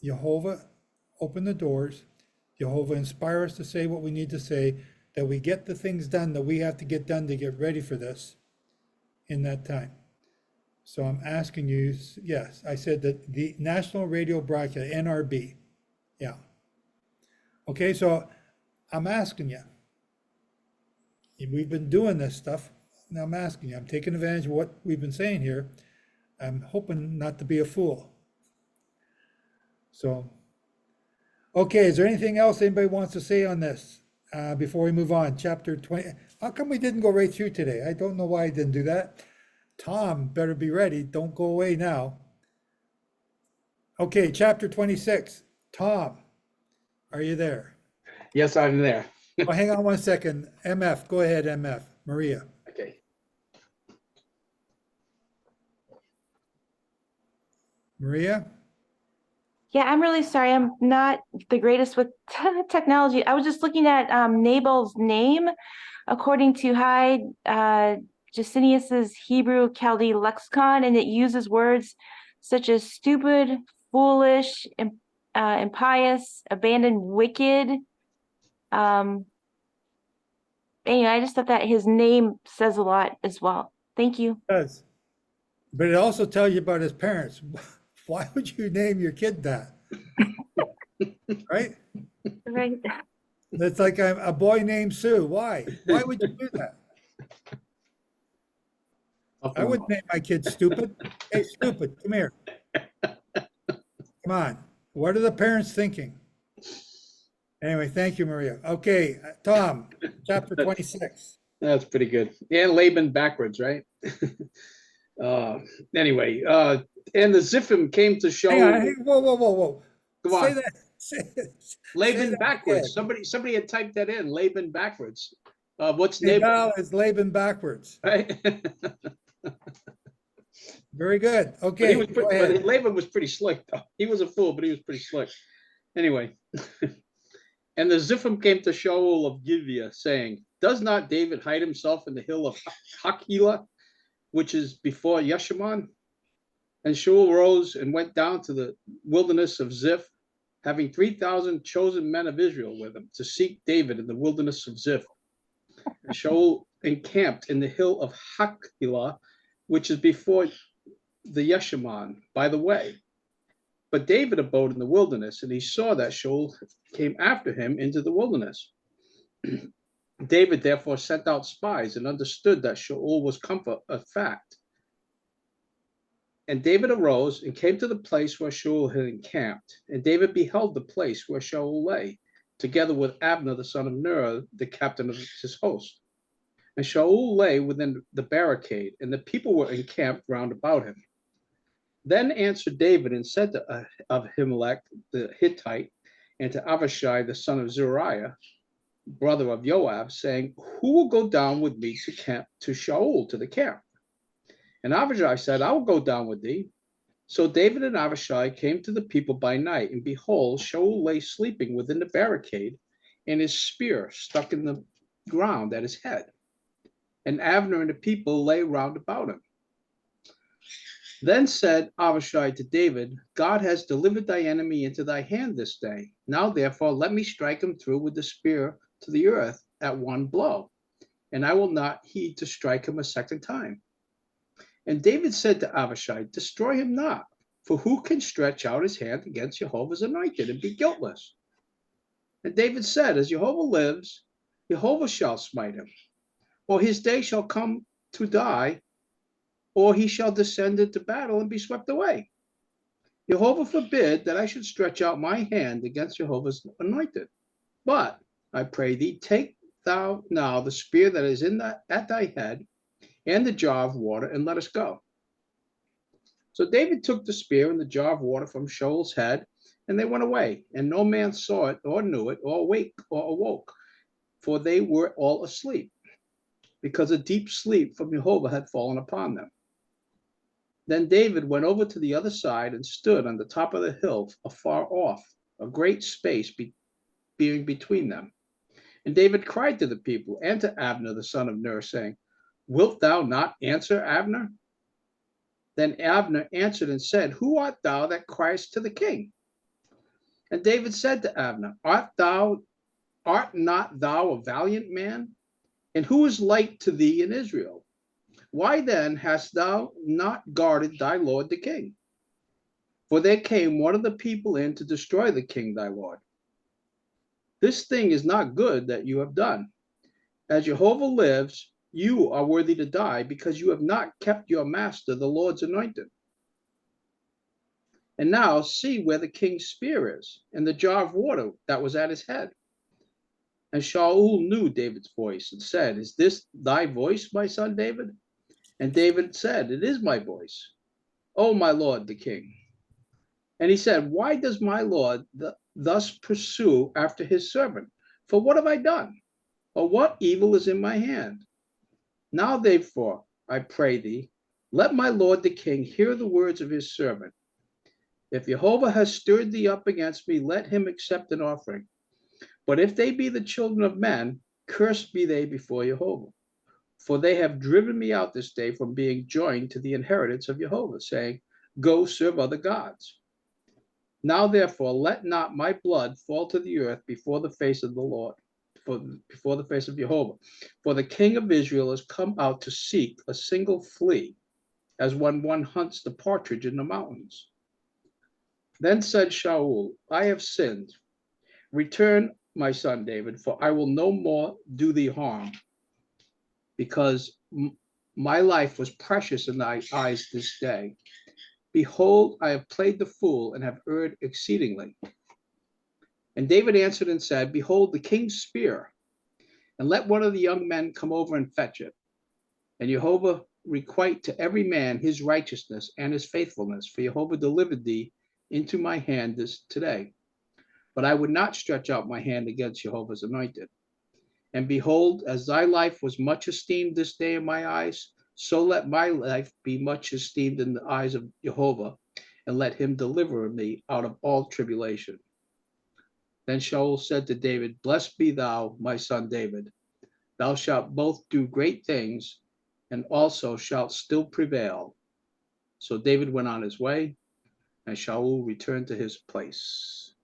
Jehovah open the doors, Jehovah inspire us to say what we need to say, that we get the things done that we have to get done to get ready for this in that time. So I'm asking you, yes, I said that the National Radio Broadcast, NRB, yeah. Okay, so I'm asking you. We've been doing this stuff. Now I'm asking you, I'm taking advantage of what we've been saying here. I'm hoping not to be a fool. So, okay, is there anything else anybody wants to say on this before we move on? Chapter 20. How come we didn't go right through today? I don't know why I didn't do that. Tom, better be ready. Don't go away now. Okay, chapter 26. Tom, are you there? Yes, I'm there. Oh, hang on one second. MF, go ahead, MF. Maria. Okay. Maria? Yeah, I'm really sorry. I'm not the greatest with technology. I was just looking at Nabal's name according to Hyde Jusinius's Hebrew Chaldee lexicon, and it uses words such as stupid, foolish, impious, abandoned, wicked. Anyway, I just thought that his name says a lot as well. Thank you. It does. But it also tells you about his parents. Why would you name your kid that? Right? Right. It's like a boy named Sue. Why? Why would you do that? I wouldn't name my kid Stupid. Hey, Stupid, come here. Come on. What are the parents thinking? Anyway, thank you, Maria. Okay, Tom, chapter 26. That's pretty good. And Laban backwards, right? Anyway, and the Ziphim came to show. Hang on, whoa. Come on. Say that. Laban say that backwards. again. Somebody had typed that in. Laban backwards. What's Nabal? Nabal is Laban backwards. Right? Very good. Okay, go ahead. But Laban was pretty slick, though. He was a fool, but he was pretty slick. Anyway. And the Ziphim came to Shaul of Gibeah, saying, "Does not David hide himself in the hill of Hachilah, which is before Yeshimon?" And Shaul rose and went down to the wilderness of Ziph, having 3,000 chosen men of Israel with him, to seek David in the wilderness of Ziph. And Shaul encamped in the hill of Hachilah, which is before the Yeshimon, by the way. But David abode in the wilderness, and he saw that Shaul came after him into the wilderness. David therefore sent out spies and understood that Shaul was come for a fact. And David arose and came to the place where Shaul had encamped. And David beheld the place where Shaul lay, together with Abner the son of Ner, the captain of his host. And Shaul lay within the barricade, and the people were encamped round about him. Then answered David and said to Ahimelech the Hittite, and to Avishai the son of Zeruiah, brother of Joab, saying, "Who will go down with me to Shaul, to the camp?" And Avishai said, "I will go down with thee." So David and Avishai came to the people by night, and behold, Shaul lay sleeping within the barricade, and his spear stuck in the ground at his head. And Abner and the people lay round about him. Then said Avishai to David, "God has delivered thy enemy into thy hand this day. Now therefore let me strike him through with the spear to the earth at one blow, and I will not heed to strike him a second time." And David said to Avishai, "Destroy him not, for who can stretch out his hand against Jehovah's anointed and be guiltless?" And David said, "As Jehovah lives, Jehovah shall smite him, or his day shall come to die, or he shall descend into battle and be swept away. Jehovah forbid that I should stretch out my hand against Jehovah's anointed. But I pray thee, take thou now the spear that is at thy head and the jar of water, and let us go." So David took the spear and the jar of water from Shaul's head, and they went away, and no man saw it or knew it or awoke, for they were all asleep, because a deep sleep from Jehovah had fallen upon them. Then David went over to the other side and stood on the top of the hill afar off, a great space being between them. And David cried to the people and to Abner, the son of Ner, saying, Wilt thou not answer, Abner? Then Abner answered and said, Who art thou that criest to the king? And David said to Abner, Art not thou a valiant man? And who is like to thee in Israel? Why then hast thou not guarded thy lord the king? For there came one of the people in to destroy the king thy lord. This thing is not good that you have done. As Jehovah lives, you are worthy to die, because you have not kept your master, the Lord's anointed. And now see where the king's spear is, and the jar of water that was at his head. And Shaul knew David's voice and said, Is this thy voice, my son David? And David said, It is my voice, O my lord the king. And he said, Why does my lord thus pursue after his servant? For what have I done? Or what evil is in my hand? Now therefore, I pray thee, let my lord the king hear the words of his servant. If Jehovah has stirred thee up against me, let him accept an offering. But if they be the children of men, cursed be they before Jehovah. For they have driven me out this day from being joined to the inheritance of Jehovah, saying, Go serve other gods. Now therefore, let not my blood fall to the earth before the face of the Lord, before the face of Jehovah. For the king of Israel has come out to seek a single flea, as when one hunts the partridge in the mountains. Then said Shaul, I have sinned. Return, my son David, for I will no more do thee harm, because my life was precious in thy eyes this day. Behold, I have played the fool and have erred exceedingly. And David answered and said, Behold, the king's spear, and let one of the young men come over and fetch it. And Jehovah requite to every man his righteousness and his faithfulness, for Jehovah delivered thee into my hand this today. But I would not stretch out my hand against Jehovah's anointed. And behold, as thy life was much esteemed this day in my eyes, so let my life be much esteemed in the eyes of Jehovah, and let him deliver me out of all tribulation. Then Shaul said to David, Blessed be thou, my son David. Thou shalt both do great things, and also shalt still prevail. So David went on his way, and Shaul returned to his place.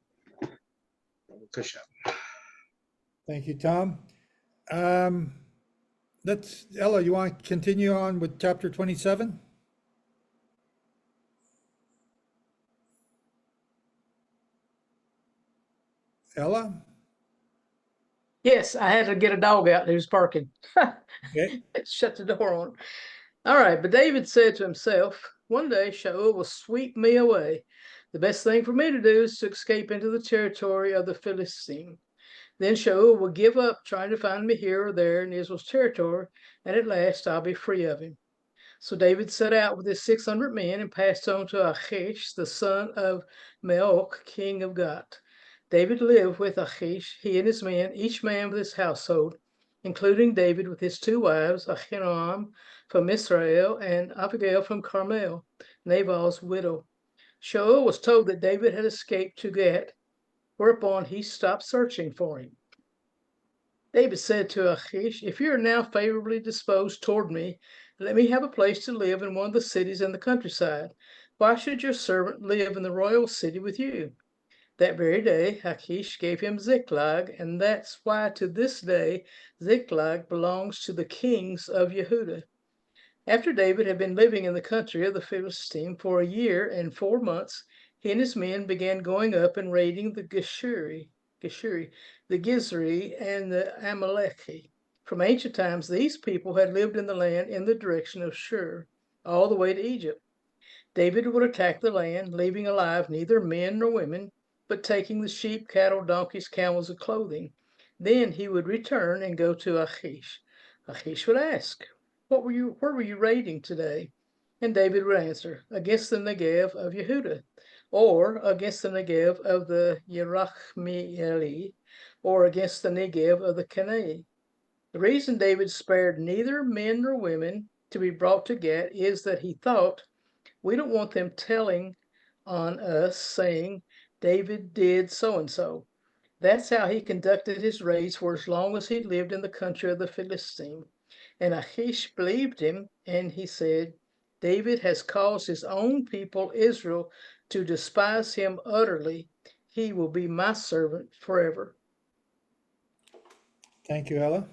Thank you, Tom. Ella, you want to continue on with chapter 27? Ella? Yes, I had to get a dog out. He was barking. Okay. Shut the door on. All right, but David said to himself, One day Shaul will sweep me away. The best thing for me to do is to escape into the territory of the Philistine. Then Shaul will give up trying to find me here or there in Israel's territory, and at last I'll be free of him. So David set out with his 600 men and passed on to Achish, the son of Maok, king of Gath. David lived with Achish, he and his men, each man with his household, including David with his 2 wives, Ahinoam from Israel and Abigail from Carmel, Nabal's widow. Shaul was told that David had escaped to Gath, whereupon he stopped searching for him. David said to Achish, If you are now favorably disposed toward me, let me have a place to live in one of the cities in the countryside. Why should your servant live in the royal city with you? That very day, Achish gave him Ziklag, and that's why to this day Ziklag belongs to the kings of Yehudah. After David had been living in the country of the Philistine for a year and 4 months, he and his men began going up and raiding the Geshuri, the Gizri, and the Amaleki. From ancient times, these people had lived in the land in the direction of Shur, all the way to Egypt. David would attack the land, leaving alive neither men nor women, but taking the sheep, cattle, donkeys, camels, and clothing. Then he would return and go to Achish. Achish would ask, where were you raiding today? And David would answer, against the Negev of Yehudah, or against the Negev of the Yerachmeeli, or against the Negev of the Canaan. The reason David spared neither men nor women to be brought to Gath is that he thought, we don't want them telling on us, saying, David did so-and-so. That's how he conducted his raids for as long as he lived in the country of the Philistine. And Achish believed him, and he said, David has caused his own people, Israel, to despise him utterly. He will be my servant forever. Thank you, Ella.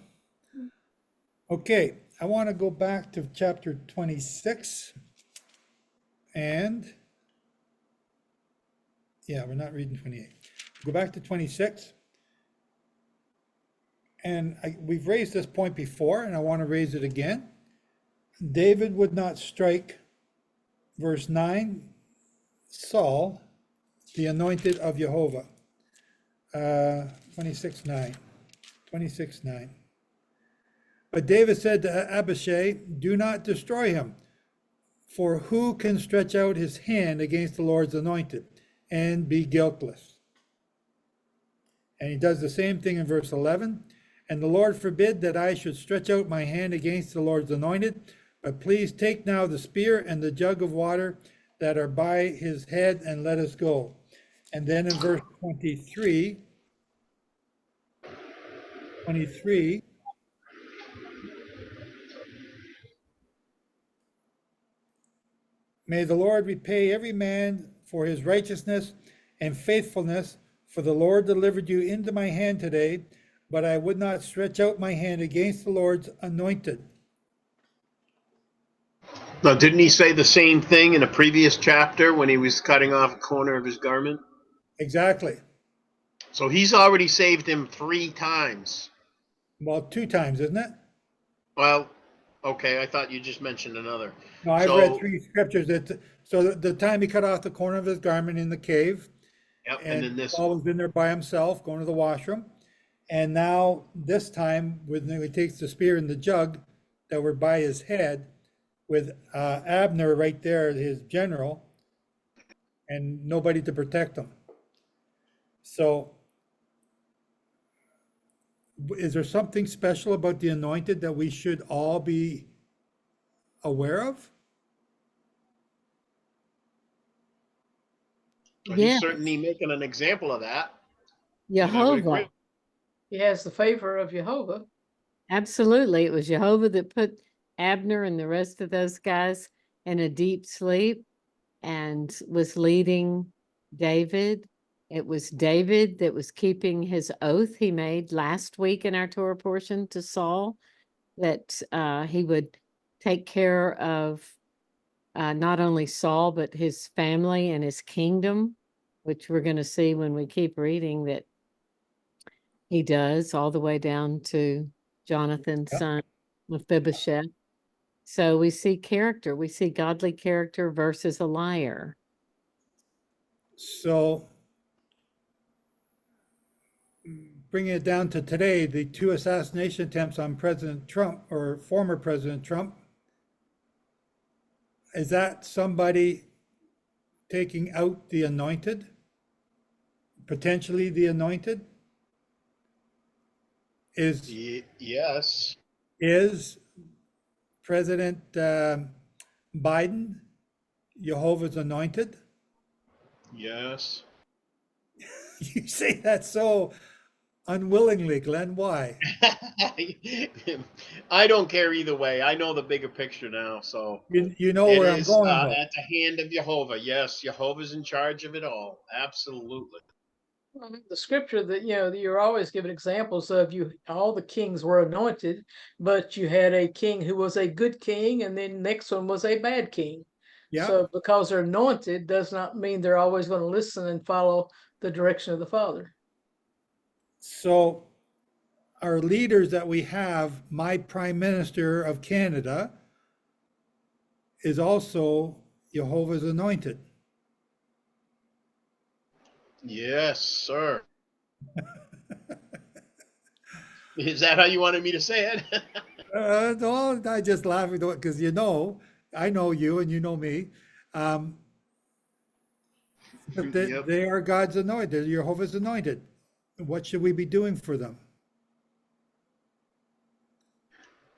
Okay, I want to go back to chapter 26. And, yeah, we're not reading 28. Go back to 26. And we've raised this point before, and I want to raise it again. David would not strike, verse 9, Saul, the anointed of Jehovah. 26:9. 26:9. But David said to Abishai, do not destroy him, for who can stretch out his hand against the Lord's anointed and be guiltless? And he does the same thing in verse 11. And the Lord forbid that I should stretch out my hand against the Lord's anointed, but please take now the spear and the jug of water that are by his head, and let us go. And then in verse 23, may the Lord repay every man for his righteousness and faithfulness, for the Lord delivered you into my hand today, but I would not stretch out my hand against the Lord's anointed. Now, didn't he say the same thing in a previous chapter when he was cutting off a corner of his garment? Exactly. So he's already saved him 3 times. Well, 2 times, isn't it? Well, okay, I thought you just mentioned another. No, I've read 3 scriptures. So the time he cut off the corner of his garment in the cave, Yep, and then this Saul was in there by himself, going to the washroom. And now this time, when he takes the spear and the jug that were by his head, with Abner right there, his general, and nobody to protect him. So, is there something special about the anointed that we should all be aware of? Well, he's certainly making an example of that. Jehovah. He has the favor of Jehovah. Absolutely. It was Jehovah that put Abner and the rest of those guys in a deep sleep and was leading David. It was David that was keeping his oath he made last week in our Torah portion to Saul, that he would take care of not only Saul, but his family and his kingdom, which we're going to see when we keep reading that he does, all the way down to Jonathan's son, Mephibosheth. So we see character. We see godly character versus a liar. So, bringing it down to today, the 2 assassination attempts on President Trump, or former President Trump, is that somebody taking out the anointed? Potentially the anointed? Yes. Is President Biden Jehovah's anointed? Yes. You say that so unwillingly, Glenn. Why? I don't care either way. I know the bigger picture now, so you know where I'm going. At the hand of Jehovah. Yes, Jehovah's in charge of it all. Absolutely. The scripture that you're always given examples of, all the kings were anointed, but you had a king who was a good king, and then next one was a bad king. Yeah. So because they're anointed does not mean they're always going to listen and follow the direction of the Father. So our leaders that we have, my Prime Minister of Canada is also Jehovah's anointed. Yes, sir. Is that how you wanted me to say it? No, I just laughing because I know you and you know me. But they are God's anointed. They're Jehovah's anointed. What should we be doing for them?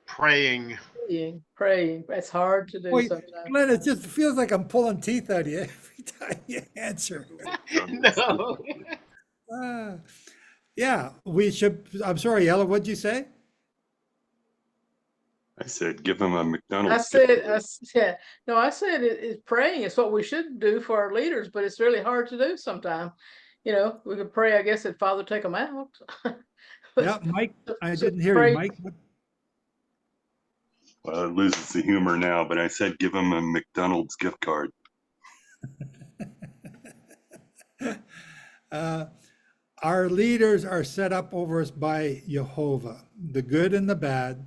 Praying. Praying. That's hard to do sometimes. Glenn, it just feels like I'm pulling teeth out of you every time you answer. No. Yeah, we should. I'm sorry, Ella, what'd you say? I said, give them a I McDonald's said, gift card. yeah, no, I said praying is what we should do for our leaders, but it's really hard to do sometimes. You know, we could pray, I guess, that Father take them out. Yeah, Mike, I So didn't hear you, pray. Mike. Well, it loses the humor now, but I said, give them a McDonald's gift card. Our leaders are set up over us by Jehovah, the good and the bad,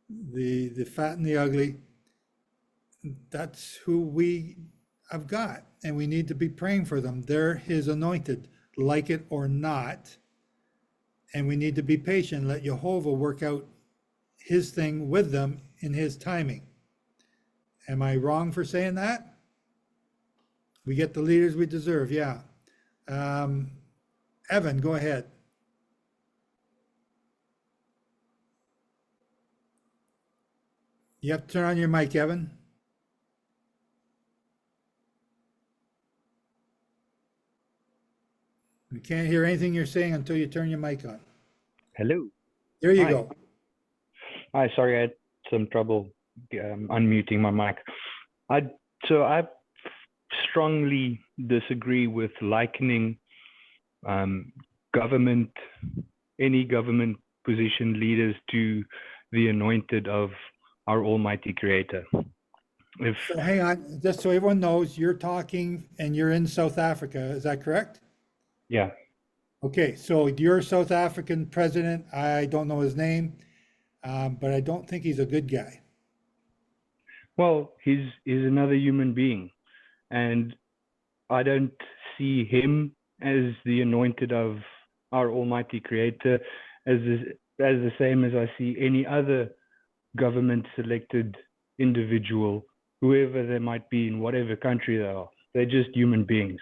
the fat and the ugly. That's who we have got, and we need to be praying for them. They're his anointed, like it or not. And we need to be patient, let Jehovah work out his thing with them in his timing. Am I wrong for saying that? We get the leaders we deserve, yeah. Evan, go ahead. You have to turn on your mic, Evan. We can't hear anything you're saying until you turn your mic on. Hello. There you Hi. go. Hi, sorry, I had some trouble unmuting my mic. I strongly disagree with likening government, any government position leaders to the anointed of our Almighty Creator. So hang on, just so everyone knows, you're talking and you're in South Africa, is that correct? Yeah. Okay, so your South African president, I don't know his name, but I don't think he's a good guy. Well, he's another human being, and I don't see him as the anointed of our Almighty Creator as the same as I see any other government selected individual, whoever they might be in whatever country they are. They're just human beings.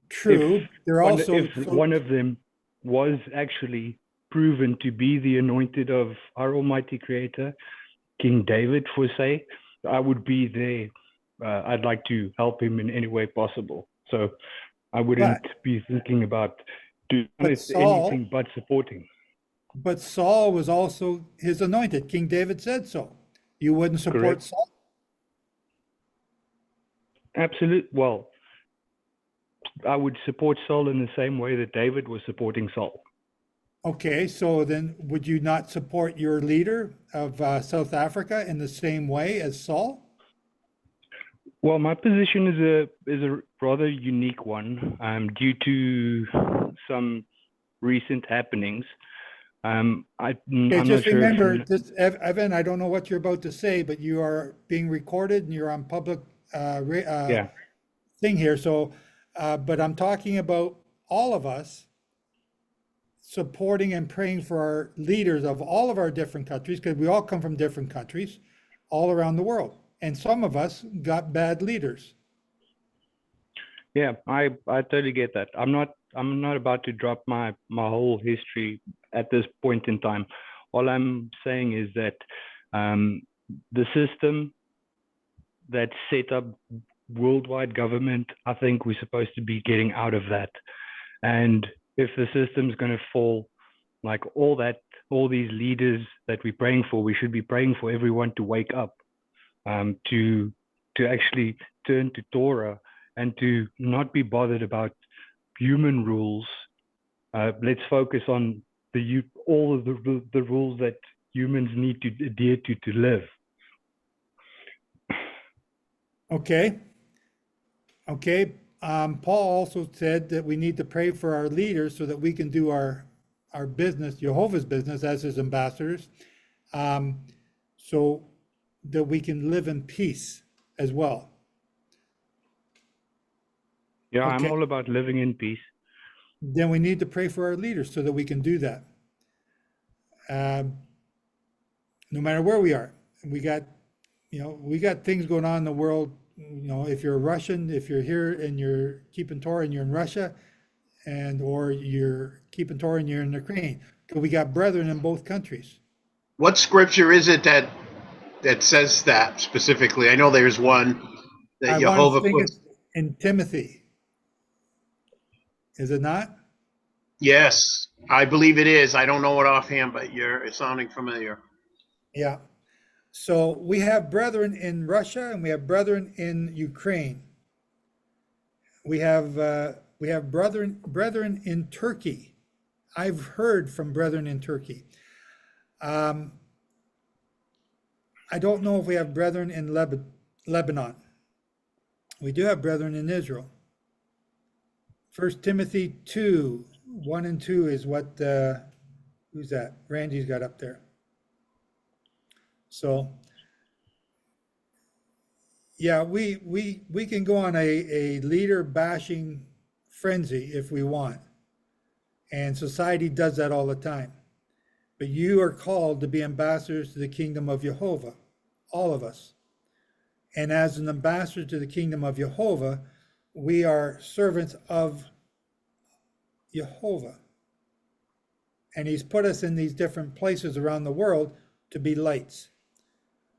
True. If one of them was actually proven to be the anointed of our Almighty Creator, King David, for say, I would be there. I'd like to help him in any way possible. So I wouldn't be thinking about doing anything but supporting. But Saul was also his anointed. King David said so. You wouldn't support Correct. Saul? Absolutely. Well, I would support Saul in the same way that David was supporting Saul. Okay, so then would you not support your leader of South Africa in the same way as Saul? Well, my position is a rather unique one due to some recent happenings. I'm Okay, just not sure remember, if Evan, I don't know what you're about to say, but you are being recorded and you're on public thing here. So, but I'm talking about all of us supporting and praying for our leaders of all of our different countries, because we all come from different countries all around the world. And some of us got bad leaders. Yeah, I totally get that. I'm not about to drop my whole history at this point in time. All I'm saying is that the system that set up worldwide government, I think we're supposed to be getting out of that. And if the system's going to fall, like all these leaders that we're praying for, we should be praying for everyone to wake up, to actually turn to Torah and to not be bothered about human rules. Let's focus on all of the rules that humans need to adhere to live. Okay. Paul also said that we need to pray for our leaders so that we can do our business, Jehovah's business, as his ambassadors, so that we can live in peace as well. Yeah, Okay. I'm all about living in peace. Then we need to pray for our leaders so that we can do that. No matter where we are, we got things going on in the world. If you're a Russian, if you're here and you're keeping Torah and you're in Russia, or you're keeping Torah and you're in Ukraine, because we got brethren in both countries. What scripture is it that says that specifically? I know there's one that Jehovah puts in Timothy. Is it not? Yes, I believe it is. I don't know it offhand, but it's sounding familiar. Yeah. So we have brethren in Russia and we have brethren in Ukraine. We have brethren in Turkey. I've heard from brethren in Turkey. I don't know if we have brethren in Lebanon. We do have brethren in Israel. 1 Timothy 2, 1 and 2 is what, who's that? Randy's got up there. So, yeah, we can go on a leader bashing frenzy if we want. And society does that all the time. But you are called to be ambassadors to the kingdom of Jehovah, all of us. And as an ambassador to the kingdom of Jehovah, we are servants of Jehovah. And he's put us in these different places around the world to be lights.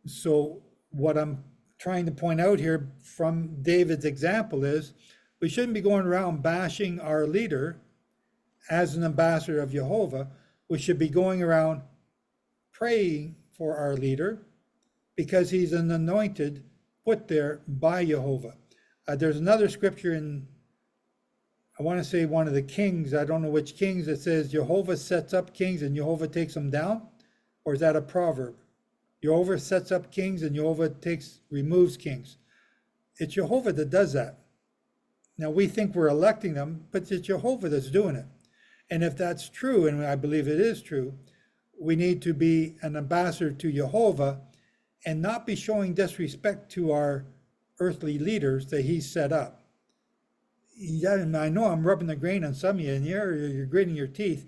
So what I'm trying to point out here from David's example is we shouldn't be going around bashing our leader as an ambassador of Jehovah. We should be going around praying for our leader because he's an anointed put there by Jehovah. There's another scripture in, I want to say one of the Kings, I don't know which Kings, it says Jehovah sets up kings and Jehovah takes them down. Or is that a proverb? Jehovah sets up kings and Jehovah removes kings. It's Jehovah that does that. Now we think we're electing them, but it's Jehovah that's doing it. And if that's true, and I believe it is true, we need to be an ambassador to Jehovah and not be showing disrespect to our earthly leaders that he set up. Yeah, and I know I'm rubbing the grain on some of you, and you're gritting your teeth,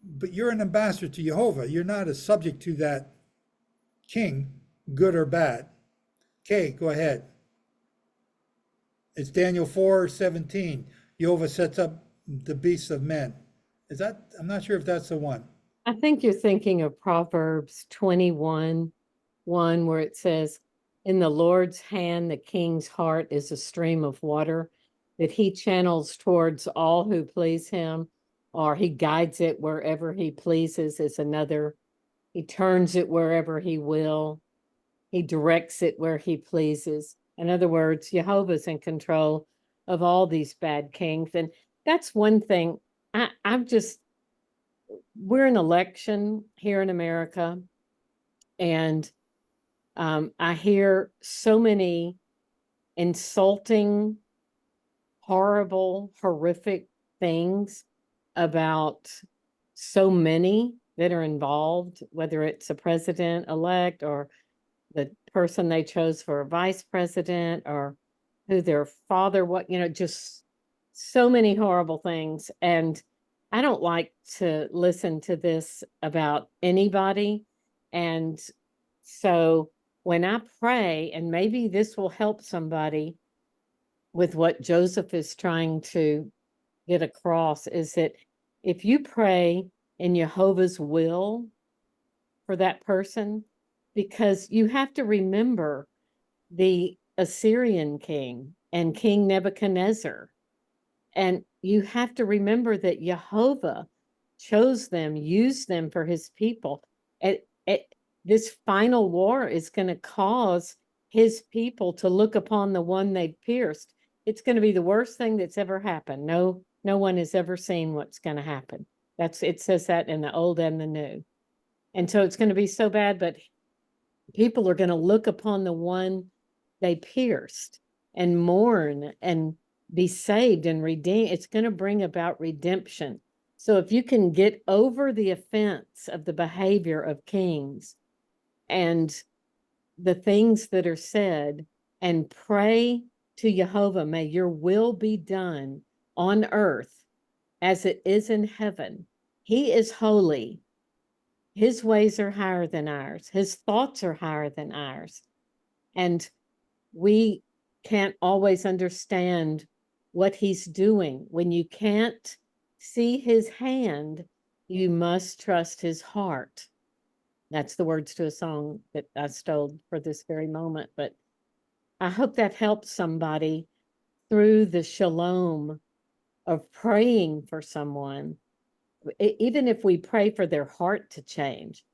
but you're an ambassador to Jehovah. You're not a subject to that king, good or bad. Okay, go ahead. It's Daniel 4:17. Jehovah sets up the beasts of men. Is that, I'm not sure if that's the one. I think you're thinking of Proverbs 21:1, where it says, in the Lord's hand, the king's heart is a stream of water that he channels towards all who please him, or he guides it wherever he pleases is another. He turns it wherever he will. He directs it where he pleases. In other words, Jehovah's in control of all these bad kings. And that's one thing we're in election here in America, and I hear so many insulting, horrible, horrific things about so many that are involved, whether it's a president-elect or the person they chose for a vice president or who their father, just so many horrible things. And I don't like to listen to this about anybody. And so when I pray, and maybe this will help somebody with what Joseph is trying to get across, is that if you pray in Jehovah's will for that person, because you have to remember the Assyrian king and King Nebuchadnezzar. And you have to remember that Jehovah chose them, used them for his people. This final war is going to cause his people to look upon the one they pierced. It's going to be the worst thing that's ever happened. No one has ever seen what's going to happen. It says that in the Old and the New. And so it's going to be so bad, but people are going to look upon the one they pierced and mourn and be saved and redeemed. It's going to bring about redemption. So if you can get over the offense of the behavior of kings and the things that are said and pray to Jehovah, may your will be done on earth as it is in heaven. He is holy. His ways are higher than ours. His thoughts are higher than ours. And we can't always understand what he's doing. When you can't see his hand, you must trust his heart. That's the words to a song that I stole for this very moment. But I hope that helps somebody through the shalom of praying for someone even if we pray for their heart to change,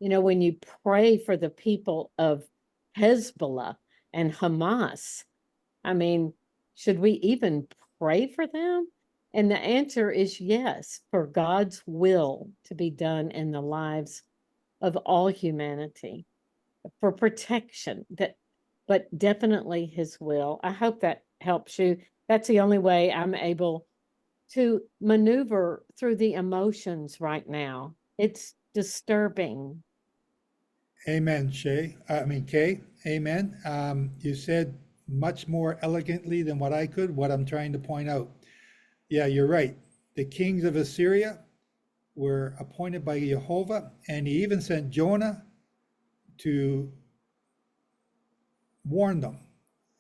when you pray for the people of Hezbollah and Hamas, I mean, should we even pray for them? And the answer is yes, for God's will to be done in the lives of all humanity, for protection, but definitely his will. I hope that helps you. That's the only way I'm able to maneuver through the emotions right now. It's disturbing. Amen, Kay. Amen. You said much more elegantly than what I could, what I'm trying to point out. Yeah, you're right. The kings of Assyria were appointed by Jehovah, and he even sent Jonah to warn them.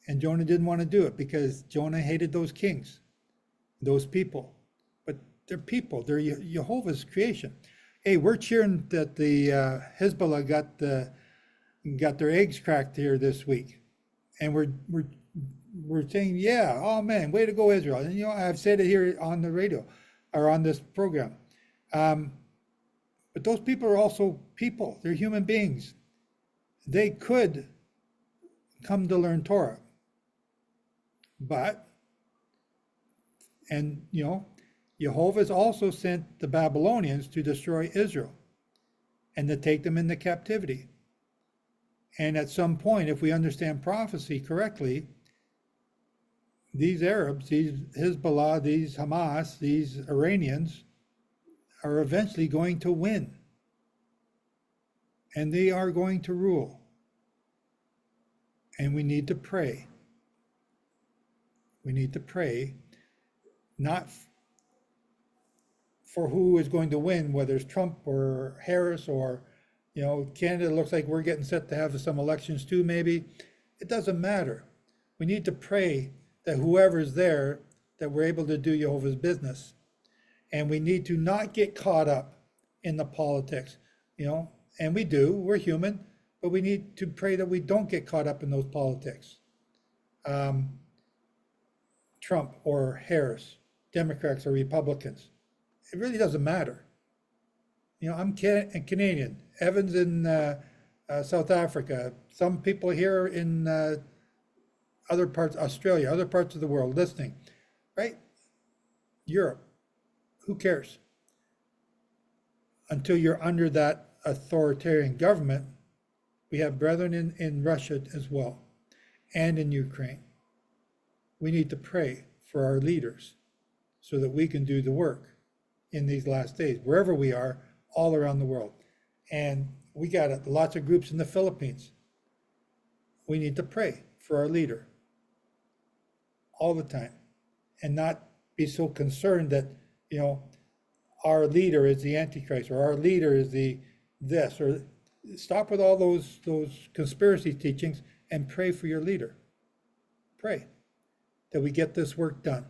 And Jonah didn't want to do it because Jonah hated those kings, those people. But they're people, they're Jehovah's creation. Hey, we're cheering that the Hezbollah got their eggs cracked here this week. And we're saying, yeah, oh man, way to go, Israel. And I've said it here on the radio or on this program. But those people are also people. They're human beings. They could come to learn Torah. Jehovah's also sent the Babylonians to destroy Israel and to take them into captivity. And at some point, if we understand prophecy correctly, these Arabs, these Hezbollah, these Hamas, these Iranians are eventually going to win. And they are going to rule. And we need to pray. We need to pray, not for who is going to win, whether it's Trump or Harris or, Canada looks like we're getting set to have some elections too, maybe. It doesn't matter. We need to pray that whoever's there, that we're able to do Jehovah's business. And we need to not get caught up in the politics, and we do, we're human, but we need to pray that we don't get caught up in those politics. Trump or Harris, Democrats or Republicans. It really doesn't matter. I'm Canadian. Evan's in South Africa. Some people here in other parts, Australia, other parts of the world listening, right? Europe. Who cares? Until you're under that authoritarian government. We have brethren in Russia as well, and in Ukraine. We need to pray for our leaders so that we can do the work in these last days, wherever we are, all around the world. And we got lots of groups in the Philippines. We need to pray for our leader all the time and not be so concerned that, our leader is the Antichrist or our leader is the this, or stop with all those conspiracy teachings and pray for your leader. Pray that we get this work done.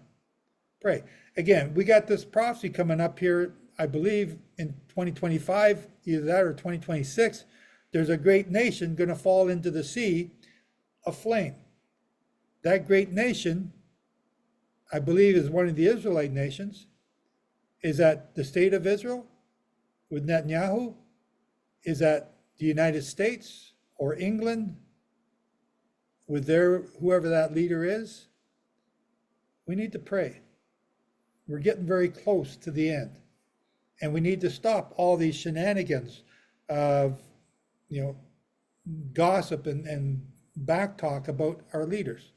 Pray. Again, we got this prophecy coming up here, I believe in 2025, either that or 2026. There's a great nation going to fall into the sea of flame. That great nation, I believe, is one of the Israelite nations. Is that the state of Israel with Netanyahu? Is that the United States or England with whoever that leader is? We need to pray. We're getting very close to the end. And we need to stop all these shenanigans of, gossip and back talk about our leaders,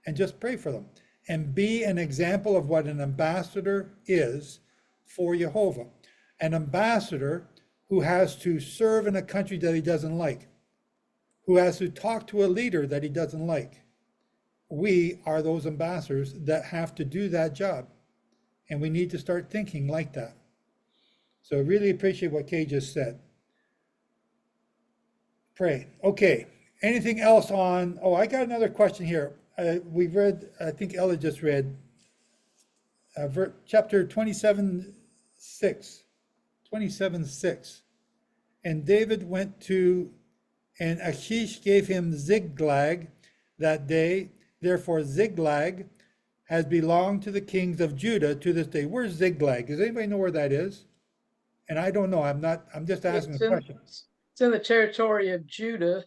and just pray for them and be an example of what an ambassador is for Jehovah. An ambassador who has to serve in a country that he doesn't like, who has to talk to a leader that he doesn't like. We are those ambassadors that have to do that job. And we need to start thinking like that. So I really appreciate what Kay just said. Pray. Okay. Anything else on, I got another question here. We've read, I think Ella just read, chapter 27:6. And David went to, and Achish gave him Ziklag that day. Therefore Ziklag has belonged to the kings of Judah to this day. Where's Ziklag? Does anybody know where that is? And I don't know, I'm just asking a question. It's in the territory of Judah.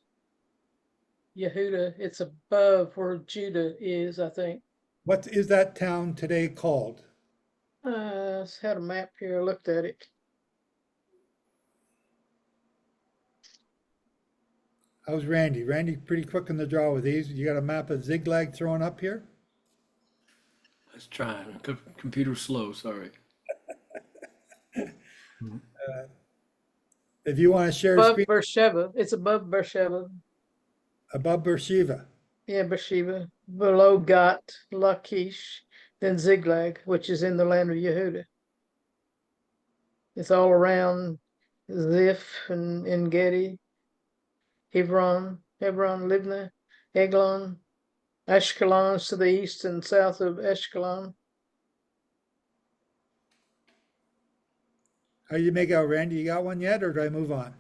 Yehuda, it's above where Judah is, I think. What is that town today called? I had a map here, I looked at it. How's Randy? Randy pretty quick on the draw with these. You got a map of Ziglag thrown up here? Let's try. Computer's slow, sorry. If you want to share Above screen, Beersheba. It's above Beersheba. above Beersheba. Yeah, Beersheba. Below Gat, Lachish, then Ziglag, which is in the land of Yehuda. It's all around Ziph and En Gedi, Hebron, Libnah, Eglon, Ashkelon to the east and south of Ashkelon. How do you make out, Randy? You got one yet, or do I move on?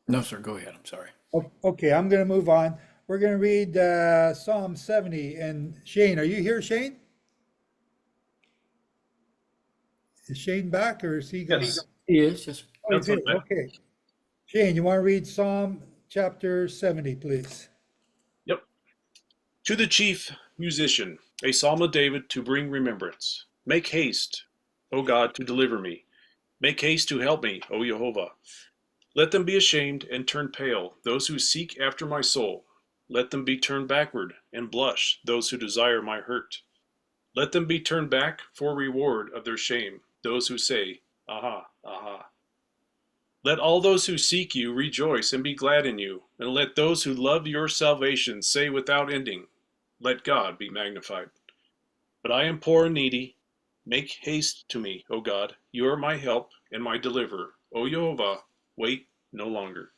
No, sir, go ahead. I'm sorry. Okay, I'm going to move on. We're going to read Psalm 70. And Shane, are you here, Shane? Is Shane back, or is he going? Yes, he is. Yes. Oh, he's here. Okay. Shane, you want to read Psalm chapter 70, please? Yep. To the chief musician, a psalm of David to bring remembrance. Make haste, O God, to deliver me. Make haste to help me, O Jehovah. Let them be ashamed and turn pale, those who seek after my soul. Let them be turned backward and blush, those who desire my hurt. Let them be turned back for reward of their shame, those who say, Aha, aha. Let all those who seek you rejoice and be glad in you, and let those who love your salvation say without ending, Let God be magnified. But I am poor and needy. Make haste to me, O God. You are my help and my deliverer. O Jehovah, wait no longer.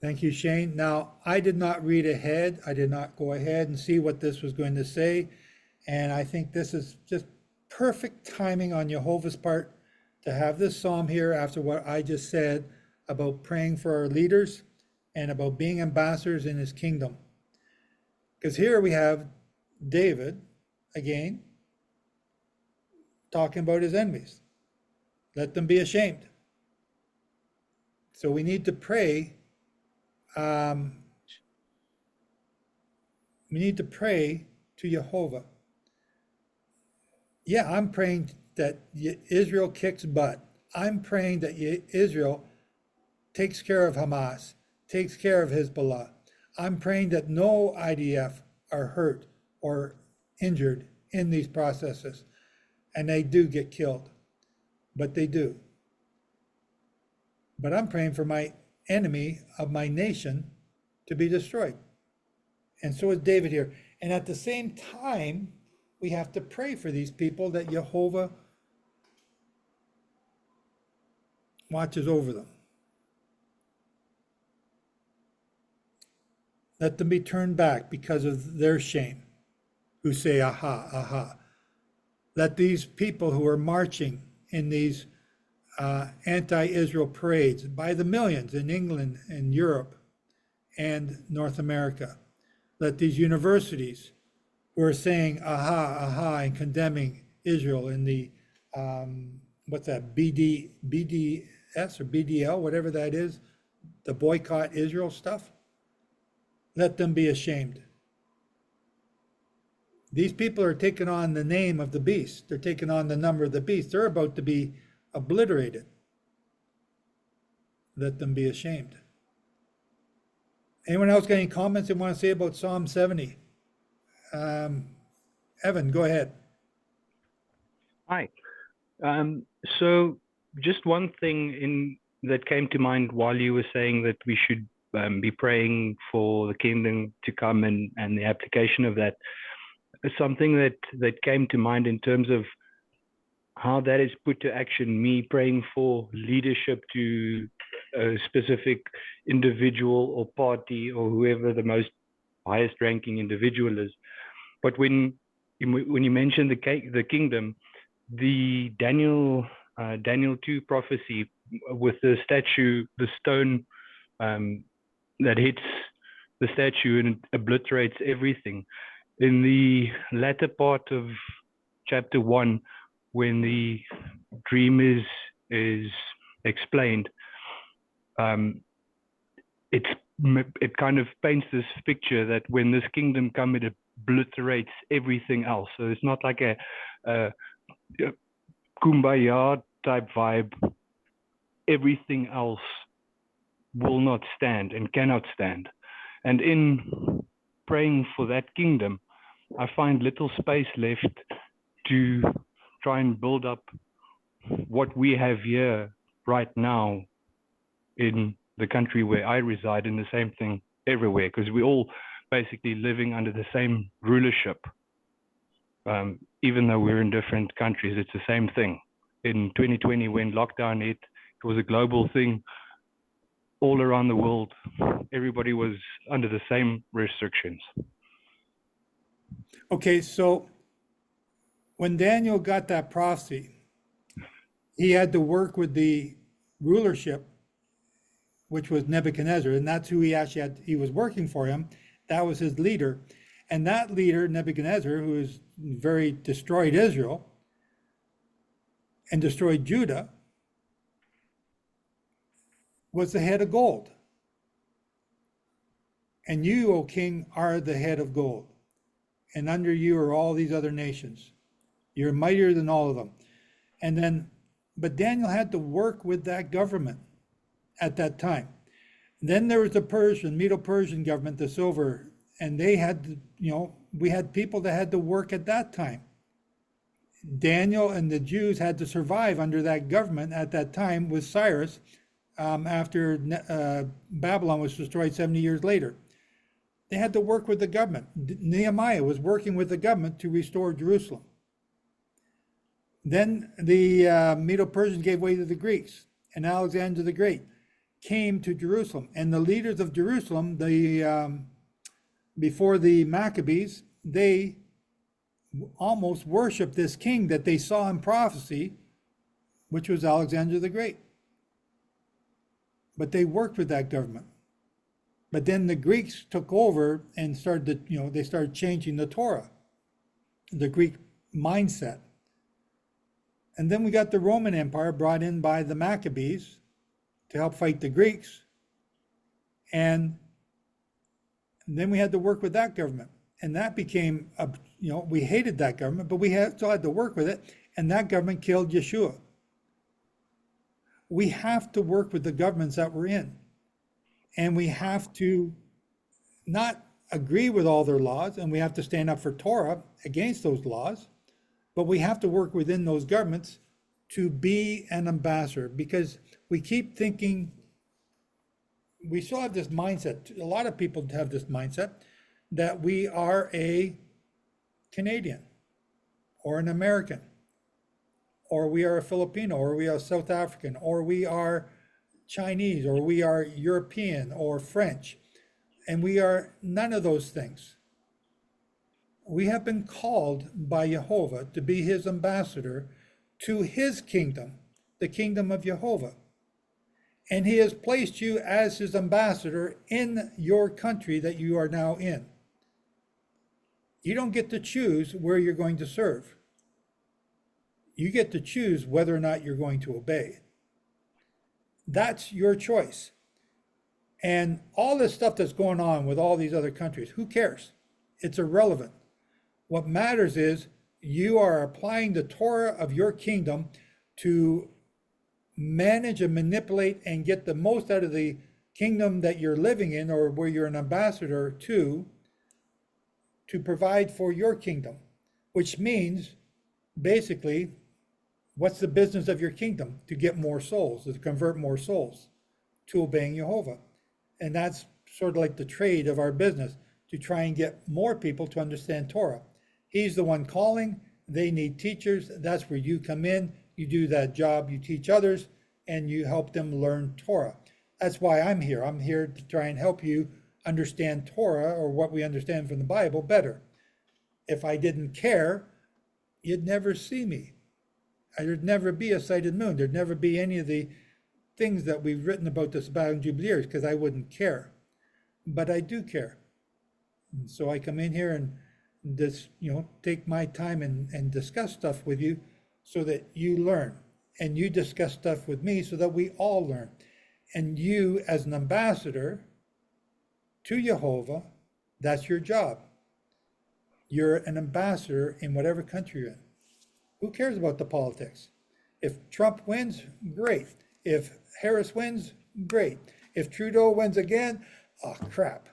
Thank you, Shane. Now, I did not read ahead. I did not go ahead and see what this was going to say. And I think this is just perfect timing on Jehovah's part to have this psalm here after what I just said about praying for our leaders and about being ambassadors in his kingdom. Because here we have David, again, talking about his enemies. Let them be ashamed. So we need to pray. We need to pray to Jehovah. Yeah, I'm praying that Israel kicks butt. I'm praying that Israel takes care of Hamas, takes care of Hezbollah. I'm praying that no IDF are hurt or injured in these processes. And they do get killed, but they do. But I'm praying for my enemy of my nation to be destroyed. And so is David here. And at the same time, we have to pray for these people that Jehovah watches over them. Let them be turned back because of their shame, who say, aha, aha. Let these people who are marching in these anti-Israel parades by the millions in England and Europe and North America. Let these universities who are saying aha, aha, and condemning Israel in the, what's that, BDS or BDL, whatever that is, the boycott Israel stuff, let them be ashamed. These people are taking on the name of the beast. They're taking on the number of the beast. They're about to be obliterated. Let them be ashamed. Anyone else got any comments they want to say about Psalm 70? Evan, go ahead. Hi. So just one thing that came to mind while you were saying that we should be praying for the kingdom to come and the application of that. Something that came to mind in terms of how that is put to action, me praying for leadership to a specific individual or party or whoever the most highest ranking individual is. But when you mention the kingdom, the Daniel 2 prophecy with the statue, the stone that hits the statue and obliterates everything. In the latter part of chapter 1, when the dream is explained, it kind of paints this picture that when this kingdom comes, it obliterates everything else. So it's not like a kumbaya type vibe. Everything else will not stand and cannot stand. And in praying for that kingdom, I find little space left to try and build up what we have here right now in the country where I reside, and the same thing everywhere, because we're all basically living under the same rulership. Even though we're in different countries, it's the same thing. In 2020, when lockdown hit, it was a global thing all around the world. Everybody was under the same restrictions. Okay, so when Daniel got that prophecy, he had to work with the rulership, which was Nebuchadnezzar, and that's who he was working for him. That was his leader. And that leader, Nebuchadnezzar, who was destroyed Israel and destroyed Judah, was the head of gold. And you, O king, are the head of gold. And under you are all these other nations. You're mightier than all of them. But Daniel had to work with that government at that time. Then there was the Medo-Persian government, the silver, and they had, we had people that had to work at that time. Daniel and the Jews had to survive under that government at that time with Cyrus after Babylon was destroyed 70 years later. They had to work with the government. Nehemiah was working with the government to restore Jerusalem. Then the Medo-Persians gave way to the Greeks, and Alexander the Great came to Jerusalem. And the leaders of Jerusalem, before the Maccabees, they almost worshiped this king that they saw in prophecy, which was Alexander the Great. But they worked with that government. But then the Greeks took over and they started changing the Torah, the Greek mindset. And then we got the Roman Empire brought in by the Maccabees to help fight the Greeks. And then we had to work with that government. And that became, we hated that government, but we still had to work with it. And that government killed Yehshua. We have to work with the governments that we're in. And we have to not agree with all their laws, and we have to stand up for Torah against those laws. But we have to work within those governments to be an ambassador, because we keep thinking, we still have this mindset, a lot of people have this mindset, that we are a Canadian or an American, or we are a Filipino, or we are South African, or we are Chinese, or we are European or French, and we are none of those things. We have been called by Jehovah to be his ambassador to his kingdom, the kingdom of Jehovah. And he has placed you as his ambassador in your country that you are now in. You don't get to choose where you're going to serve. You get to choose whether or not you're going to obey. That's your choice. And all this stuff that's going on with all these other countries, who cares? It's irrelevant. What matters is you are applying the Torah of your kingdom to manage and manipulate and get the most out of the kingdom that you're living in, or where you're an ambassador to provide for your kingdom, which means basically, what's the business of your kingdom? To get more souls, to convert more souls to obeying Jehovah. And that's sort of like the trade of our business, to try and get more people to understand Torah. He's the one calling. They need teachers. That's where you come in. You do that job. You teach others, and you help them learn Torah. That's why I'm here. I'm here to try and help you understand Torah, or what we understand from the Bible, better. If I didn't care, you'd never see me. There'd never be a sighted moon. There'd never be any of the things that we've written about the Shabbat and Jubilee years, because I wouldn't care. But I do care. And so I come in here, and this, take my time and discuss stuff with you so that you learn, and you discuss stuff with me so that we all learn. And you, as an ambassador to Jehovah, that's your job. You're an ambassador in whatever country you're in. Who cares about the politics? If Trump wins, great. If Harris wins, great. If Trudeau wins again, oh crap.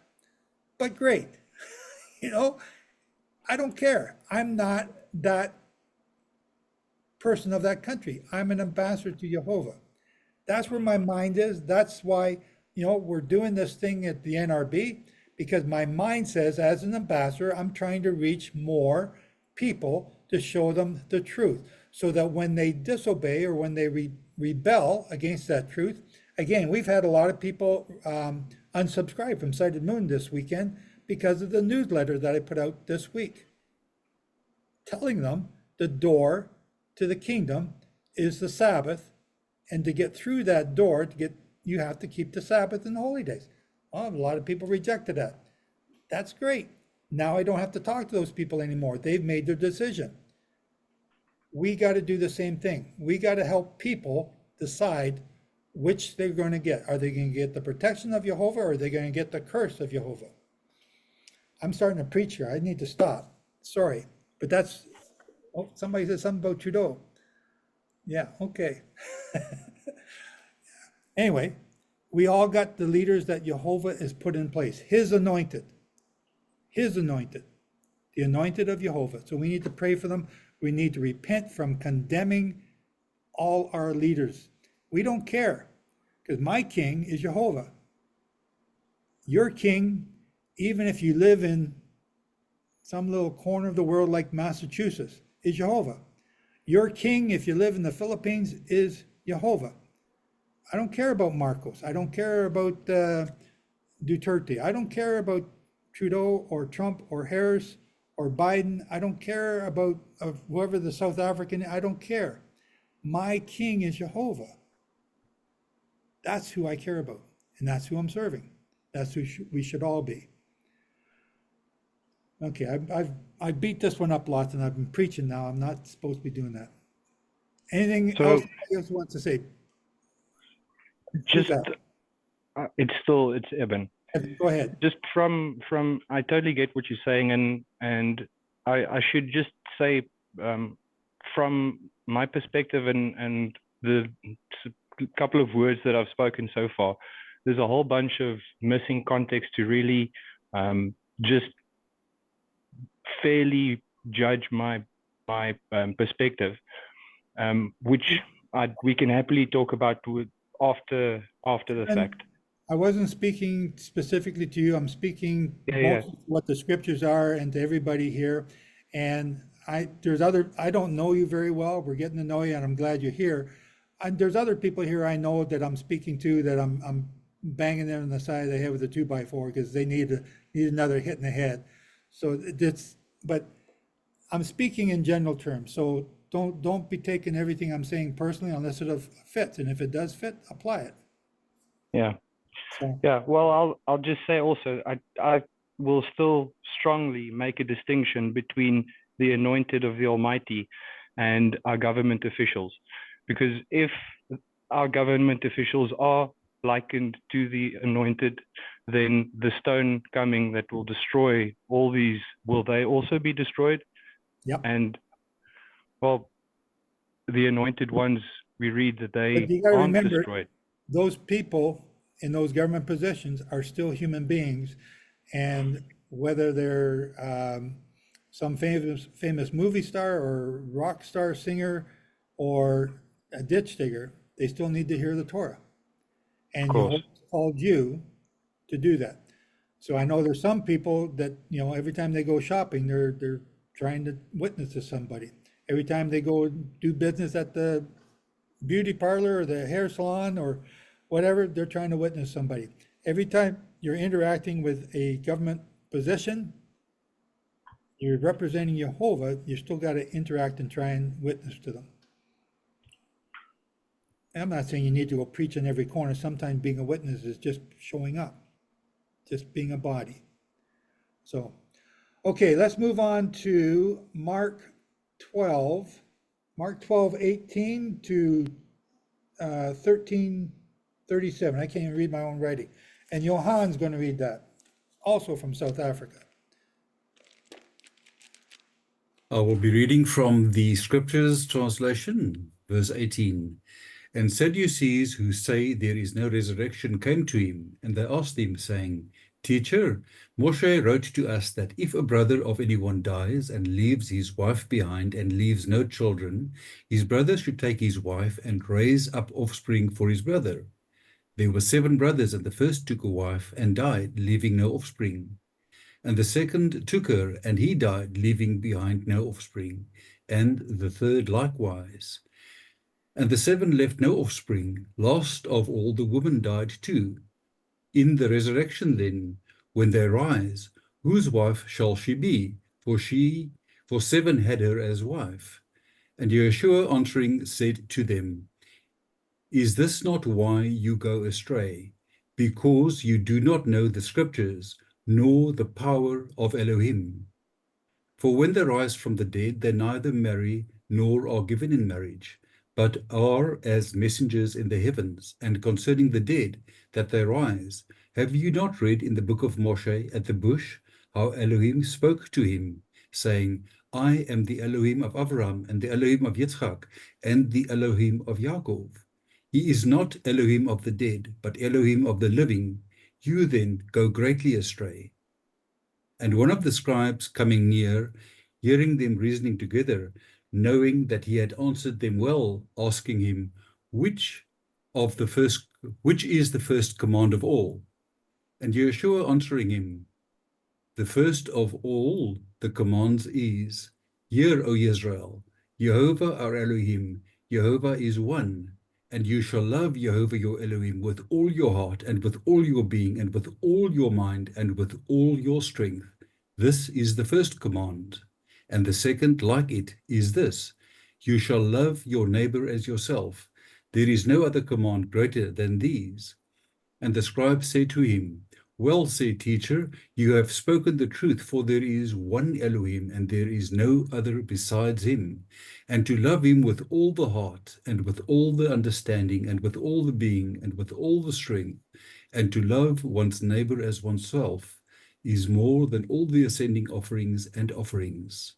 But great. I don't care. I'm not that person of that country. I'm an ambassador to Jehovah. That's where my mind is. That's why, we're doing this thing at the NRB, because my mind says, as an ambassador, I'm trying to reach more people to show them the truth, so that when they disobey or when they rebel against that truth, again, we've had a lot of people unsubscribe from Sighted Moon this weekend because of the newsletter that I put out this week, telling them the door to the kingdom is the Sabbath, and to get through that door, you have to keep the Sabbath and the holy days. Well, a lot of people rejected that. That's great. Now I don't have to talk to those people anymore. They've made their decision. We got to do the same thing. We got to help people decide which they're going to get. Are they going to get the protection of Jehovah, or are they going to get the curse of Jehovah? I'm starting to preach here. I need to stop. Sorry. But that's, somebody said something about Trudeau. Yeah, okay. Anyway, we all got the leaders that Jehovah has put in place. His anointed. The anointed of Jehovah. So we need to pray for them. We need to repent from condemning all our leaders. We don't care, because my king is Jehovah. Your king, even if you live in some little corner of the world like Massachusetts, is Jehovah. Your king, if you live in the Philippines, is Jehovah. I don't care about Marcos. I don't care about Duterte. I don't care about Trudeau or Trump or Harris or Biden. I don't care about whoever the South African. I don't care. My king is Jehovah. That's who I care about, and that's who I'm serving. That's who we should all be. Okay, I beat this one up lots, and I've been preaching now. I'm not supposed to be doing that. Anything else you guys want to say? Just, it's Eben. Go ahead. Just from I totally get what you're saying, and I should just say, from my perspective and the couple of words that I've spoken so far, there's a whole bunch of missing context to really just fairly judge my perspective, which we can happily talk about after the fact. I wasn't speaking specifically to you. I'm speaking mostly to what the scriptures are and to everybody here. And I don't know you very well. We're getting to know you, and I'm glad you're here. And there's other people here I know that I'm speaking to that I'm banging them on the side of the head with a 2x4 because they need another hit in the head. So but I'm speaking in general terms. So don't be taking everything I'm saying personally unless it fits. And if it does fit, apply it. Yeah. So. Yeah. Well, I'll just say also, I will still strongly make a distinction between the anointed of the Almighty and our government officials, because if our government officials are likened to the anointed, then the stone coming that will destroy all these, will they also be destroyed? Yep. And well, the anointed ones, we read that they you gotta aren't remember, destroyed. Those people in those government positions are still human beings, and whether they're some famous movie star or rock star singer or a ditch digger, they still need to hear the Torah. And Jehovah called you to do that. So I know there's some people that, every time they go shopping, they're trying to witness to somebody. Every time they go do business at the beauty parlor or the hair salon or whatever, they're trying to witness somebody. Every time you're interacting with a government position, you're representing Jehovah, you still got to interact and try and witness to them. And I'm not saying you need to go preach in every corner. Sometimes being a witness is just showing up, just being a body. So, Okay, let's move on to Mark 12. Mark 12:18 to 13:37. I can't even read my own writing. And Johan's going to read that, also from South Africa. I will be reading from the Scriptures translation, verse 18. And Sadducees, who say there is no resurrection, came to him, and they asked him, saying, Teacher, Moshe wrote to us that if a brother of anyone dies and leaves his wife behind and leaves no children, his brother should take his wife and raise up offspring for his brother. There were 7 brothers, and the first took a wife and died, leaving no offspring. And the second took her, and he died, leaving behind no offspring. And the third likewise. And the 7 left no offspring. Last of all, the woman died too. In the resurrection then, when they rise, whose wife shall she be? For 7 had her as wife. And Yehshua answering said to them, Is this not why you go astray? Because you do not know the Scriptures, nor the power of Elohim. For when they rise from the dead, they neither marry nor are given in marriage, but are as messengers in the heavens. And concerning the dead, that they rise, have you not read in the book of Moshe at the bush, how Elohim spoke to him, saying, I am the Elohim of Abraham, and the Elohim of Yitzchak, and the Elohim of Yaakov. He is not Elohim of the dead, but Elohim of the living. You then go greatly astray. And one of the scribes coming near, hearing them reasoning together, knowing that he had answered them well, asking him, which is the first command of all? And Yehshua answering him, the first of all the commands is, Hear, O Israel, Jehovah our Elohim, Jehovah is one. And you shall love Jehovah your Elohim with all your heart, and with all your being, and with all your mind, and with all your strength. This is the first command. And the second, like it, is this, You shall love your neighbor as yourself. There is no other command greater than these. And the scribe said to him, Well said, teacher, you have spoken the truth, for there is one Elohim, and there is no other besides him. And to love him with all the heart, and with all the understanding, and with all the being, and with all the strength, and to love one's neighbor as oneself, is more than all the ascending offerings and offerings.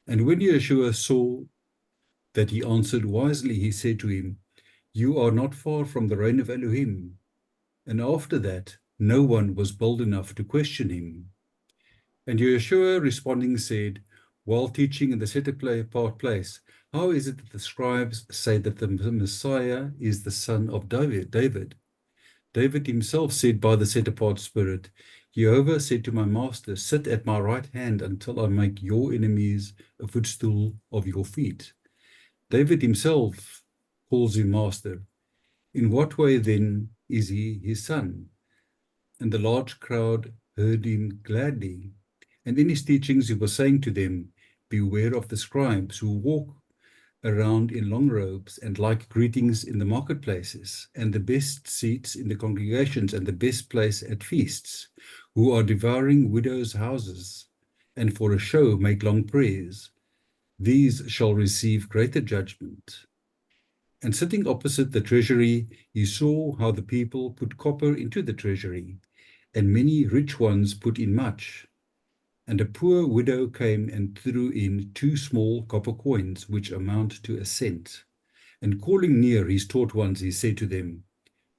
And when Yehshua saw that he answered wisely, he said to him, You are not far from the reign of Elohim. And after that, no one was bold enough to question him. And Yehshua responding said, while teaching in the set-apart place, How is it that the scribes say that the Messiah is the son of David? David himself said by the set-apart Spirit, Jehovah said to my master, Sit at my right hand until I make your enemies a footstool of your feet. David himself calls him master. In what way then is he his son? And the large crowd heard him gladly. And in his teachings he was saying to them, Beware of the scribes who walk around in long robes and like greetings in the marketplaces, and the best seats in the congregations, and the best place at feasts, who are devouring widows' houses, and for a show make long prayers. These shall receive greater judgment. And sitting opposite the treasury, he saw how the people put copper into the treasury, and many rich ones put in much. And a poor widow came and threw in 2 small copper coins, which amount to a cent. And calling near his taught ones, he said to them,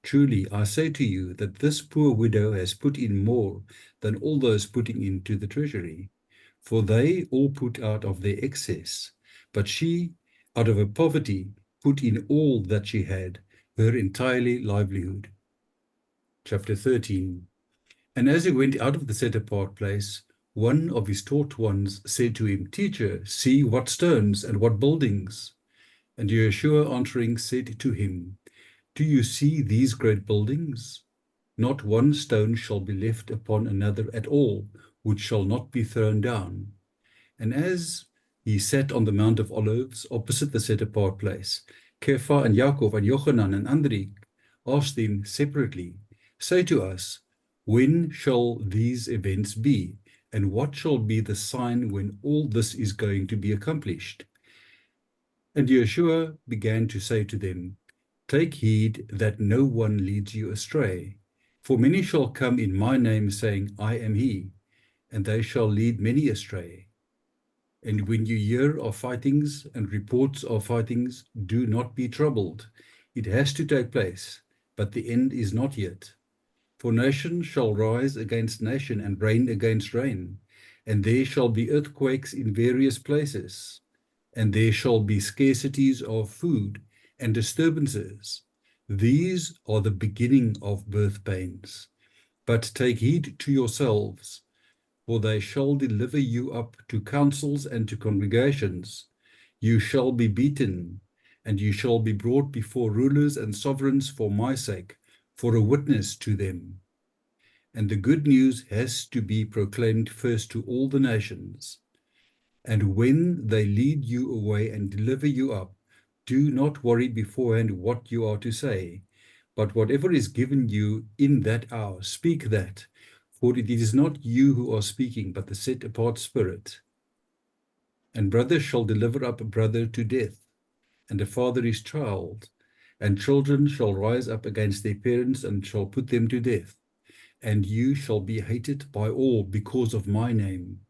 Truly I say to you that this poor widow has put in more than all those putting into the treasury. For they all put out of their excess, but she, out of her poverty, put in all that she had, her entirely livelihood. Chapter 13. And as he went out of the set-apart place, one of his taught ones said to him, Teacher, see what stones and what buildings. And Yehshua answering said to him, Do you see these great buildings? Not one stone shall be left upon another at all, which shall not be thrown down. And as he sat on the Mount of Olives, opposite the set-apart place, Kepha and Yaakov and Yochanan and Andrik asked them separately, Say to us, when shall these events be? And what shall be the sign when all this is going to be accomplished? And Yeshua began to say to them, Take heed that no one leads you astray. For many shall come in my name, saying, I am he, and they shall lead many astray. And when you hear of fightings and reports of fightings, do not be troubled. It has to take place, but the end is not yet. For nation shall rise against nation, and reign against reign, and there shall be earthquakes in various places, and there shall be scarcities of food and disturbances. These are the beginning of birth pains. But take heed to yourselves, for they shall deliver you up to councils and to congregations. You shall be beaten, and you shall be brought before rulers and sovereigns for my sake, for a witness to them. And the good news has to be proclaimed first to all the nations. And when they lead you away and deliver you up, do not worry beforehand what you are to say, but whatever is given you in that hour, speak that. For it is not you who are speaking, but the set-apart Spirit. And brother shall deliver up a brother to death, and a father his child, and children shall rise up against their parents and shall put them to death. And you shall be hated by all because of my name.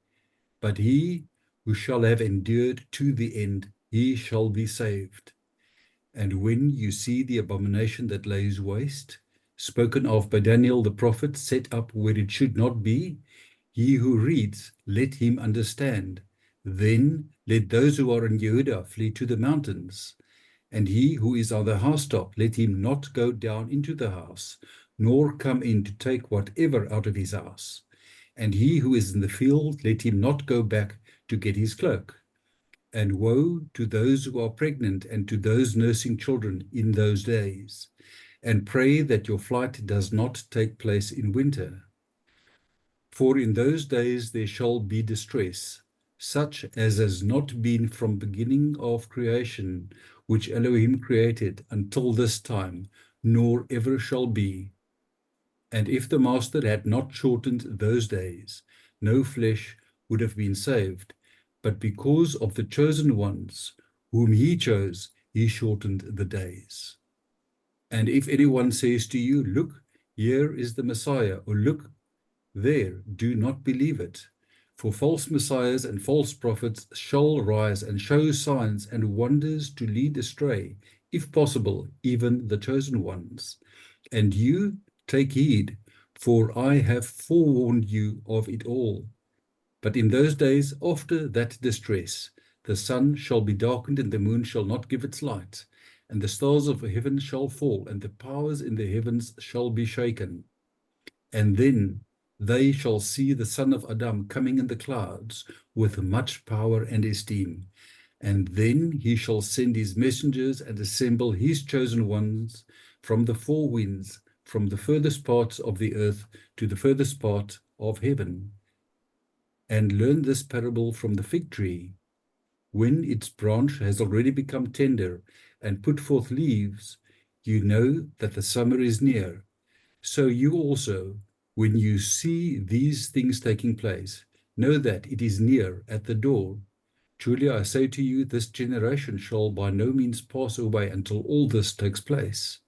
But he who shall have endured to the end, he shall be saved. And when you see the abomination that lays waste, spoken of by Daniel the prophet, set up where it should not be, he who reads, let him understand. Then let those who are in Yehuda flee to the mountains. And he who is on the housetop, let him not go down into the house, nor come in to take whatever out of his house. And he who is in the field, let him not go back to get his cloak. And woe to those who are pregnant and to those nursing children in those days. And pray that your flight does not take place in winter. For in those days there shall be distress, such as has not been from beginning of creation, which Elohim created until this time, nor ever shall be. And if the Master had not shortened those days, no flesh would have been saved. But because of the chosen ones, whom he chose, he shortened the days. And if anyone says to you, look, here is the Messiah, or look, there, do not believe it. For false messiahs and false prophets shall rise and show signs and wonders to lead astray, if possible, even the chosen ones. And you take heed, for I have forewarned you of it all. But in those days, after that distress, the sun shall be darkened, and the moon shall not give its light, and the stars of heaven shall fall, and the powers in the heavens shall be shaken. And then they shall see the Son of Adam coming in the clouds with much power and esteem. And then he shall send his messengers and assemble his chosen ones from the four winds, from the furthest parts of the earth to the furthest part of heaven. And learn this parable from the fig tree. When its branch has already become tender and put forth leaves, you know that the summer is near. So you also, when you see these things taking place, know that it is near at the door. Truly I say to you, this generation shall by no means pass away until all this takes place.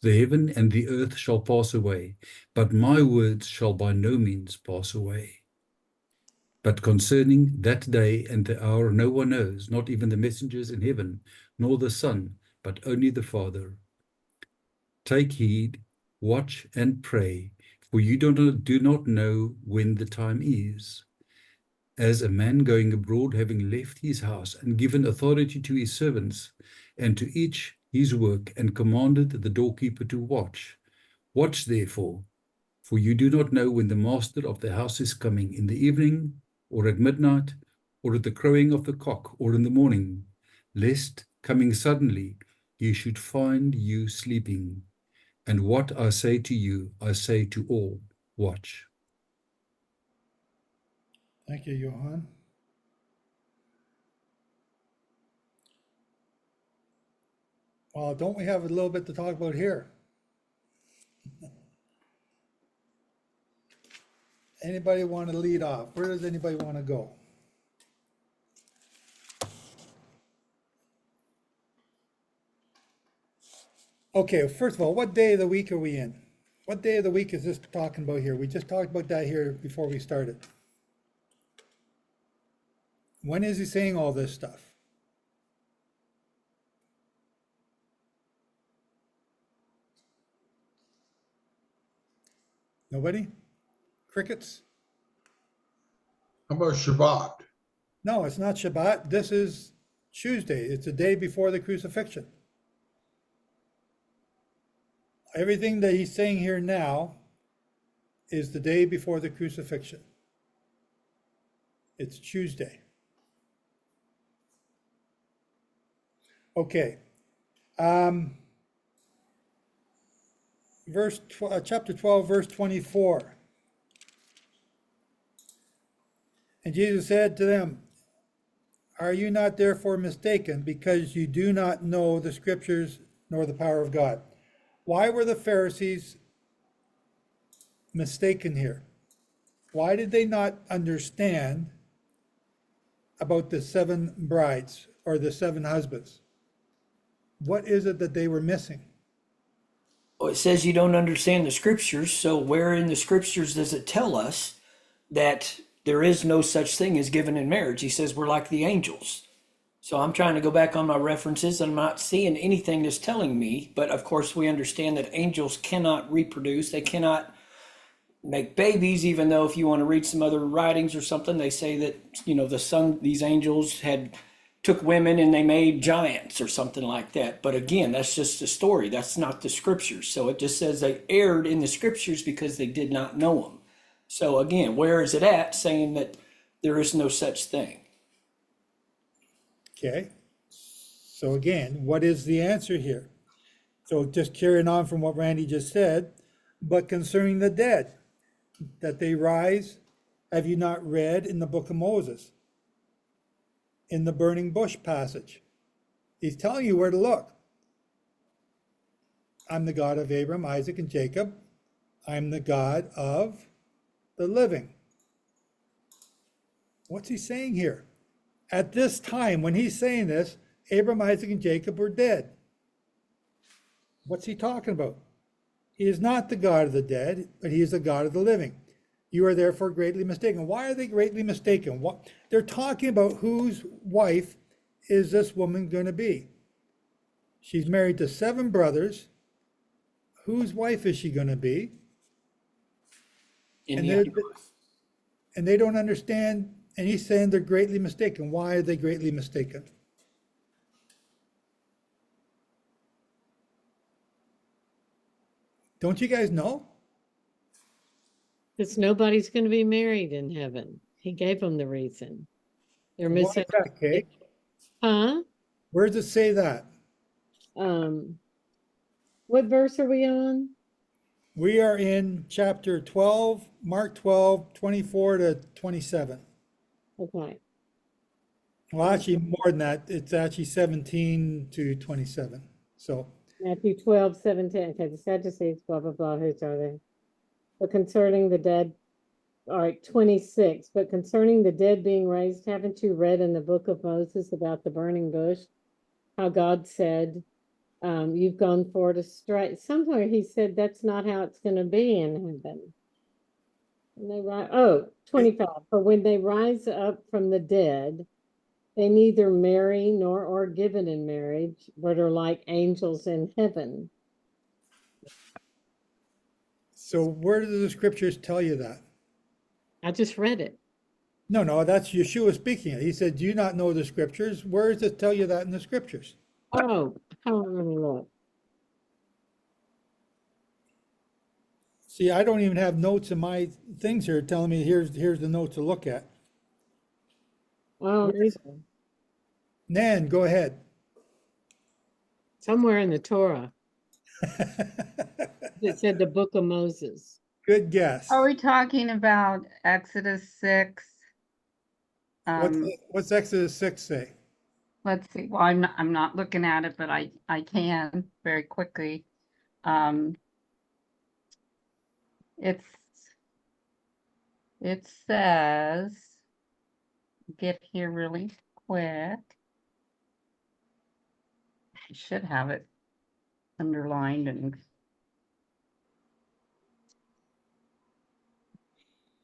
The heaven and the earth shall pass away, but my words shall by no means pass away. But concerning that day and the hour no one knows, not even the messengers in heaven, nor the Son, but only the Father. Take heed, watch and pray, for you do not know when the time is. As a man going abroad, having left his house and given authority to his servants, and to each his work, and commanded the doorkeeper to watch. Watch therefore, for you do not know when the master of the house is coming, in the evening, or at midnight, or at the crowing of the cock, or in the morning, lest, coming suddenly, he should find you sleeping. And what I say to you, I say to all, watch. Thank you, Johan. Well, don't we have a little bit to talk about here? Anybody want to lead off? Where does anybody want to go? Okay, first of all, what day of the week are we in? What day of the week is this talking about here? We just talked about that here before we started. When is he saying all this stuff? Nobody? Crickets? How about Shabbat? No, it's not Shabbat. This is Tuesday. It's the day before the crucifixion. Everything that he's saying here now is the day before the crucifixion. It's Tuesday. Okay. Chapter 12, verse 24. And Jesus said to them, "Are you not therefore mistaken, because you do not know the scriptures nor the power of God?" Why were the Pharisees mistaken here? Why did they not understand about the 7 brides or the 7 husbands? What is it that they were missing? Well, it says you don't understand the scriptures. So where in the scriptures does it tell us that there is no such thing as given in marriage? He says we're like the angels. So I'm trying to go back on my references. I'm not seeing anything that's telling me, but of course we understand that angels cannot reproduce. They cannot make babies, even though if you want to read some other writings or something, they say that, you know, these angels took women and they made giants or something like that. But again, that's just a story. That's not the scriptures. So it just says they erred in the scriptures because they did not know them. So again, where is it at saying that there is no such thing? Okay. So again, what is the answer here? So just carrying on from what Randy just said, but concerning the dead, that they rise, have you not read in the book of Moses, in the burning bush passage? He's telling you where to look. I'm the God of Abraham, Isaac, and Jacob. I'm the God of the living. What's he saying here? At this time, when he's saying this, Abraham, Isaac, and Jacob were dead. What's he talking about? He is not the God of the dead, but he is the God of the living. You are therefore greatly mistaken. Why are they greatly mistaken? They're talking about whose wife is this woman going to be. She's married to 7 brothers. Whose wife is she going to be? And they don't understand, and he's saying they're greatly mistaken. Why are they greatly mistaken? Don't you guys know? Because nobody's going to be married in heaven. He gave them the reason. They're Why is missing. that, Kay? Huh? Where does it say that? What verse are we on? We are in chapter 12, Mark 12, 24 to 27. Okay. Well, actually, more than that. It's actually 17 to 27. So Matthew 12, 17. Okay, the Sadducees, blah, blah, blah. Whose are they? But concerning the dead, all right, 26. But concerning the dead being raised, haven't you read in the book of Moses about the burning bush? How God said, you've gone for to strike. Somewhere he said that's not how it's going to be in heaven. And they rise, 25. For when they rise up from the dead, they neither marry nor are given in marriage, but are like angels in heaven. So where do the scriptures tell you that? I just read it. No, that's Yeshua speaking. He said, do you not know the scriptures? Where does it tell you that in the scriptures? Oh, hold on a look. See, I don't even have notes in my things here telling me here's the note to look at. Oh, Nan, go ahead. somewhere in the Torah. It said the book of Moses. Good guess. Are we talking about Exodus 6? What's Exodus 6 say? Let's see. Well, I'm not looking at it, but I can very quickly. It's It says, get here really quick. I should have it underlined and.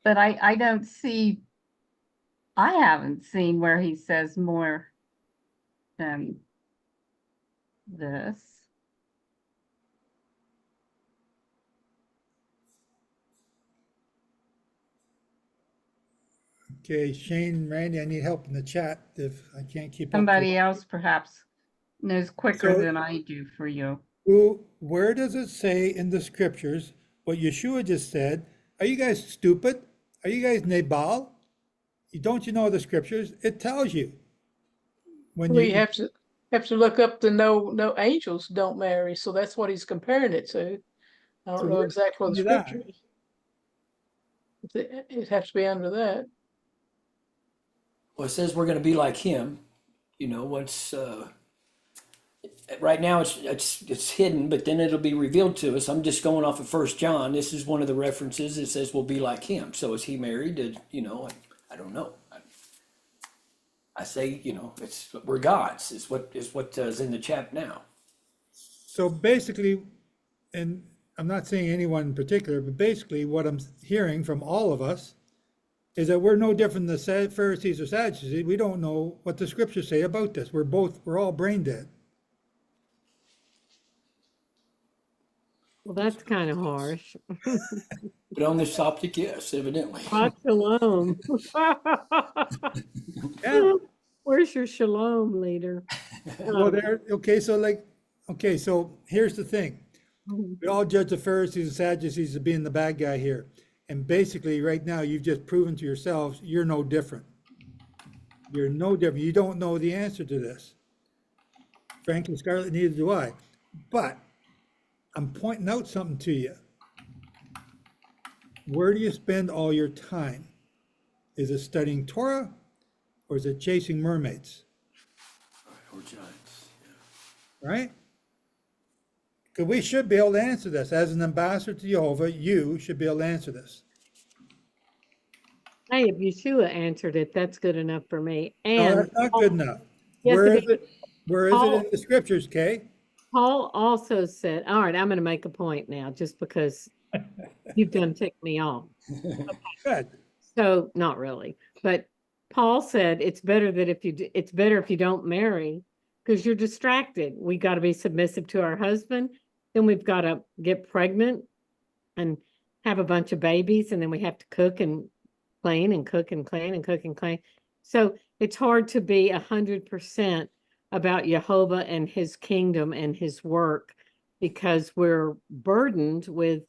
But I don't see, I haven't seen where he says more than this. Okay, Shane, Randy, I need help in the chat if I can't keep up. Somebody else perhaps knows quicker So- than I do for you. Where does it say in the scriptures what Yeshua just said? Are you guys stupid? Are you guys Nabal? Don't you know the scriptures? It tells you. When We have to look up the no angels don't marry, so that's what he's comparing it to. I don't So know where exactly what the do that? scripture is. It has to be under that. Well, it says we're going to be like him. You know, what's right now it's hidden, but then it'll be revealed to us. I'm just going off of 1 John. This is one of the references. It says we'll be like him. So is he married? You know, I don't know. I say, you know, we're gods. Is what is in the chat now. So basically, and I'm not saying anyone in particular, but basically what I'm hearing from all of us is that we're no different than the Pharisees or Sadducees. We don't know what the scriptures say about this. We're all brain dead. Well, that's kind of harsh. But on this topic, yes, evidently. Shalom. Yeah. Where's your shalom, leader? Well, so here's the thing. We all judge the Pharisees and Sadducees as being the bad guy here. And basically, right now, you've just proven to yourselves you're no different. You're no different. You don't know the answer to this. Frankly, Scarlett, neither do I. But I'm pointing out something to you. Where do you spend all your time? Is it studying Torah or is it chasing mermaids? Or giants. Right? Because we should be able to answer this. As an ambassador to Jehovah, you should be able to answer this. Hey, if Yeshua answered it, that's good enough for me. And No, that's not good enough. Yes, Where it is it? Where is it Paul- in the scriptures, Kay? Paul also said, all right, I'm going to make a point now, just because you've done ticked me off. Good. So not really, but Paul said it's better if you don't marry because you're distracted. We got to be submissive to our husband. Then we've got to get pregnant and have a bunch of babies, and then we have to cook and clean and cook and clean and cook and clean. So it's hard to be 100% about Jehovah and his kingdom and his work because we're burdened with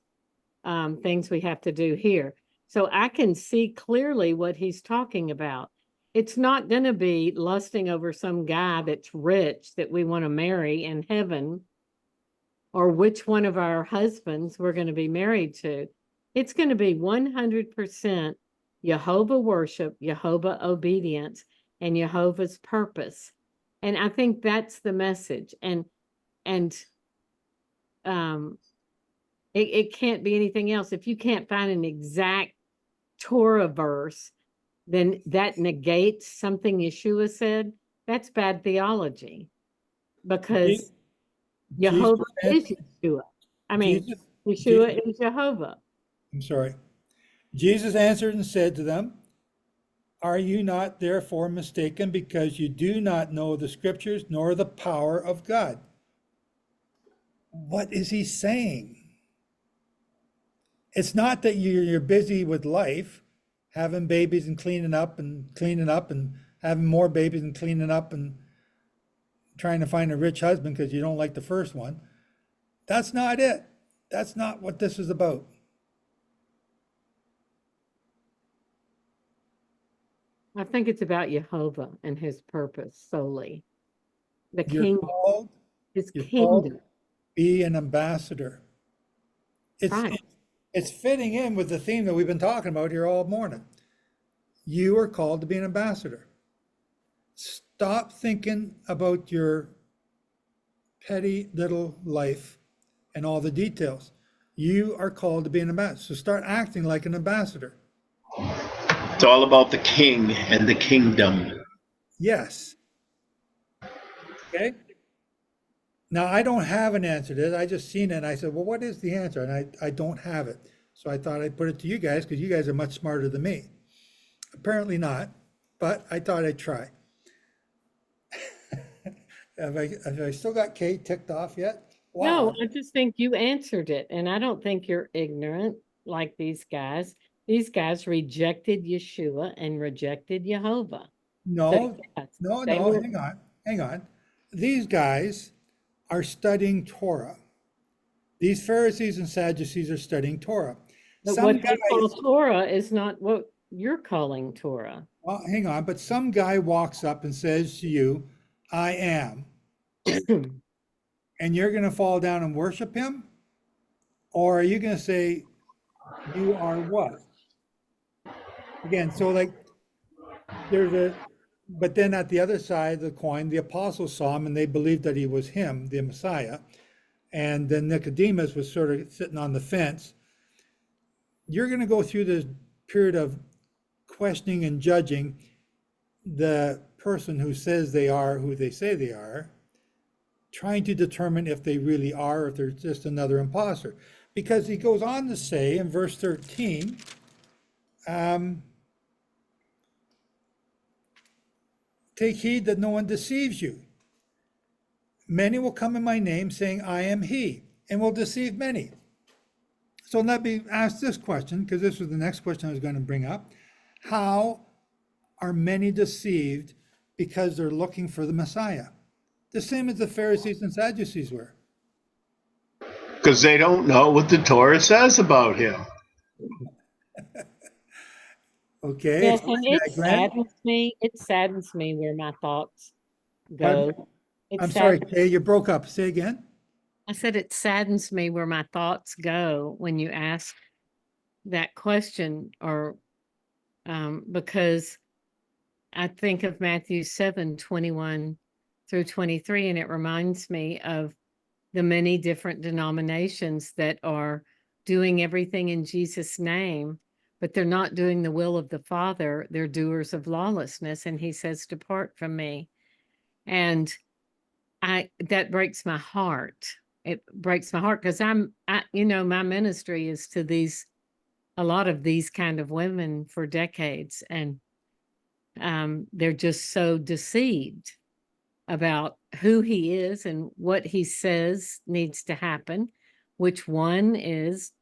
things we have to do here. So I can see clearly what he's talking about. It's not going to be lusting over some guy that's rich that we want to marry in heaven, or which one of our husbands we're going to be married to. It's going to be 100% Jehovah worship, Jehovah obedience, and Jehovah's purpose. And I think that's the message. And it can't be anything else. If you can't find an exact Torah verse, then that negates something Yeshua said. That's bad theology, because Jehovah is Yeshua. I mean, Yeshua is Jehovah. I'm sorry. Jesus answered and said to them, "Are you not therefore mistaken, because you do not know the scriptures nor the power of God?" What is he saying? It's not that you're busy with life, having babies and cleaning up and having more babies and cleaning up and trying to find a rich husband because you don't like the first one. That's not it. That's not what this is about. I think it's about Jehovah and his purpose solely. The You're kingdom, called, his you're called kingdom. to be an ambassador. Right. It's fitting in with the theme that we've been talking about here all morning. You are called to be an ambassador. Stop thinking about your petty little life and all the details. You are called to be an ambassador. So start acting like an ambassador. It's all about the king and the kingdom. Yes. Okay. Now, I don't have an answer to this. I just seen it and I said, well, what is the answer? And I don't have it. So I thought I'd put it to you guys because you guys are much smarter than me. Apparently not, but I thought I'd try. Have I still got Kate ticked off yet? No, Wow. I just think you answered it, and I don't think you're ignorant like these guys. These guys rejected Yeshua and rejected Jehovah. No, yes, no, they no, were- hang on. These guys are studying Torah. These Pharisees and Sadducees are studying Torah. But Some what guys, they call Torah is not what you're calling Torah. well, hang on, but some guy walks up and says to you, I am, and you're going to fall down and worship him? Or are you going to say, you are what? Again, so like, but then at the other side of the coin, the apostles saw him and they believed that he was him, the Messiah. And then Nicodemus was sort of sitting on the fence. You're going to go through this period of questioning and judging the person who says they are who they say they are, trying to determine if they really are, or if they're just another imposter. Because he goes on to say in verse 13, take heed that no one deceives you. Many will come in my name saying, I am he, and will deceive many. So let me ask this question, because this was the next question I was going to bring up. How are many deceived because they're looking for the Messiah? The same as the Pharisees and Sadducees were. Because they don't know what the Torah says about him. Okay. Yes, and it Glenn? saddens me where my thoughts Pardon? go. It I'm sorry, saddens- Kay, you broke up. Say again. I said it saddens me where my thoughts go when you ask that question, or because I think of Matthew 7:21 through 23, and it reminds me of the many different denominations that are doing everything in Jesus' name, but they're not doing the will of the Father. They're doers of lawlessness. And he says, depart from me. And that breaks my heart. It breaks my heart because my ministry is to a lot of these kind of women for decades. And they're just so deceived about who he is and what he says needs to happen, which one is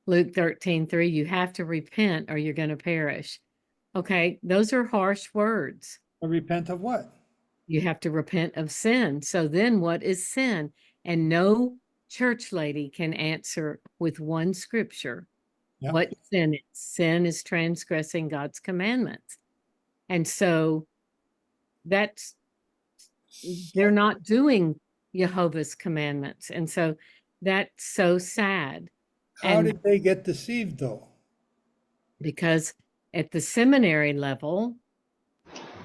Luke 13:3, you have to repent or you're going to perish. Okay, those are harsh words. Repent of what? You have to repent of sin. So then what is sin? And no church lady can answer with one scripture what sin is. Sin is transgressing God's commandments. And so they're not doing Jehovah's commandments. And so that's so sad. How did they get deceived though? Because at the seminary level,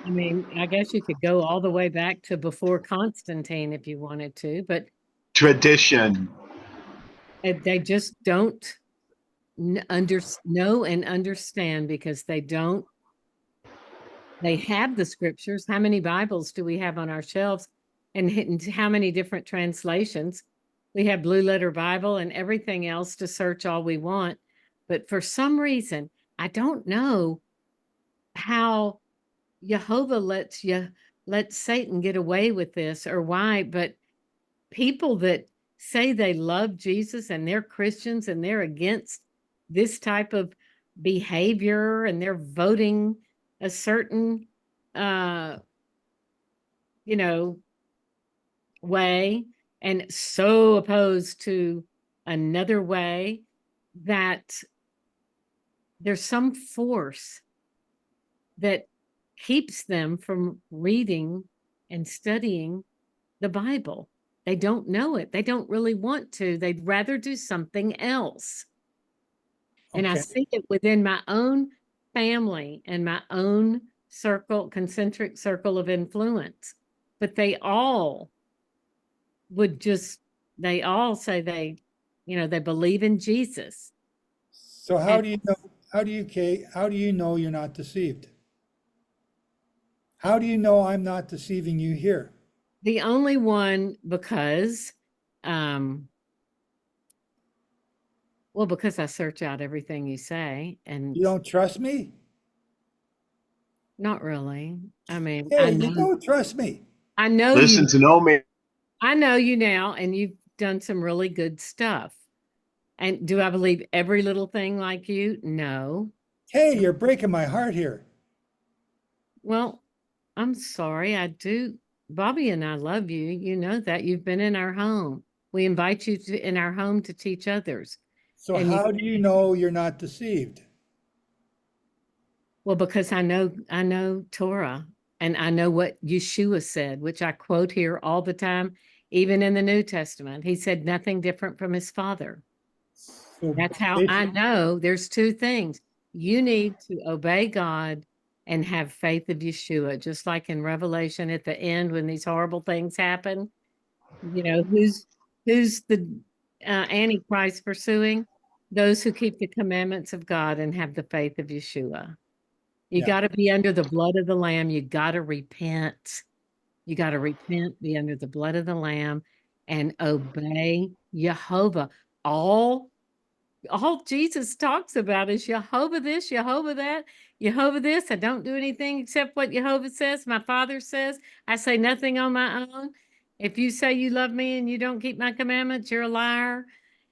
I mean, I guess you could go all the way back to before Constantine if you wanted to, but Tradition. they just don't know and understand because they have the scriptures. How many Bibles do we have on our shelves, and how many different translations? We have Blue Letter Bible and everything else to search all we want. But for some reason, I don't know how Jehovah lets Satan get away with this or why, but people that say they love Jesus and they're Christians and they're against this type of behavior and they're voting a certain way and so opposed to another way, that there's some force that keeps them from reading and studying the Bible. They don't know it. They don't really want to. They'd rather do something else. And I see it within my own family and my own concentric circle of influence. But they all say they believe in Jesus. So how do you know Kay, how do you know you're not deceived? How do you know I'm not deceiving you here? The only one, because because I search out everything you say, and You don't trust me? not really. I mean, I Hey, you know, don't trust me. I know Listen you. to no man. I know you now, and you've done some really good stuff. And do I believe every little thing like you? No. Hey, you're breaking my heart here. Well, I'm sorry. I do. Bobby and I love you. You know that. You've been in our home. We invite you to in our home to teach others. So And how do you know you're not deceived? well, because I know Torah, and I know what Yeshua said, which I quote here all the time, even in the New Testament. He said nothing different from his father. So That's how I know there's two things. You need to obey God and have faith of Yeshua, just like in Revelation at the end when these horrible things happen. You know, who's the Antichrist pursuing? Those who keep the commandments of God and have the faith of Yeshua. You Yeah. got to be under the blood of the Lamb. You got to repent. You got to repent, be under the blood of the Lamb, and obey Jehovah. All Jesus talks about is Jehovah this, Jehovah that, Jehovah this. I don't do anything except what Jehovah says. My Father says. I say nothing on my own. If you say you love me and you don't keep my commandments, you're a liar.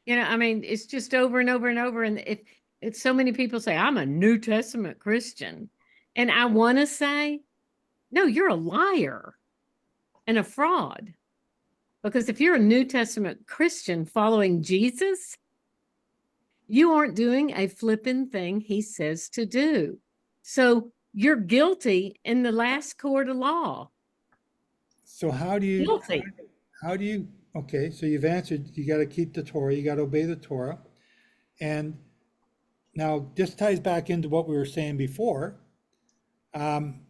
You know, I mean, it's just over and over and over. And if it's so many people say, I'm a New Testament Christian. And I want to say, no, you're a liar and a fraud. Because if you're a New Testament Christian following Jesus, you aren't doing a flipping thing he says to do. So you're guilty in the last court of law. So how do you, Guilty. okay, so you've answered, you got to keep the Torah, you got to obey the Torah. And now this ties back into what we were saying before. Jen,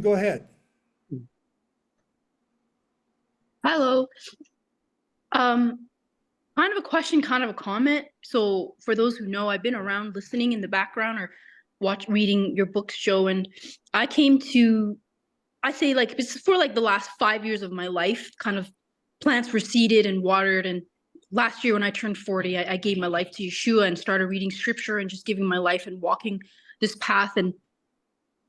go ahead. Hello. Kind of a question, kind of a comment. So for those who know, I've been around listening in the background or reading your books, Joe, and I came to, I say like, it's for like the last 5 years of my life, kind of plants were seeded and watered. And last year when I turned 40, I gave my life to Yeshua and started reading scripture and just giving my life and walking this path. And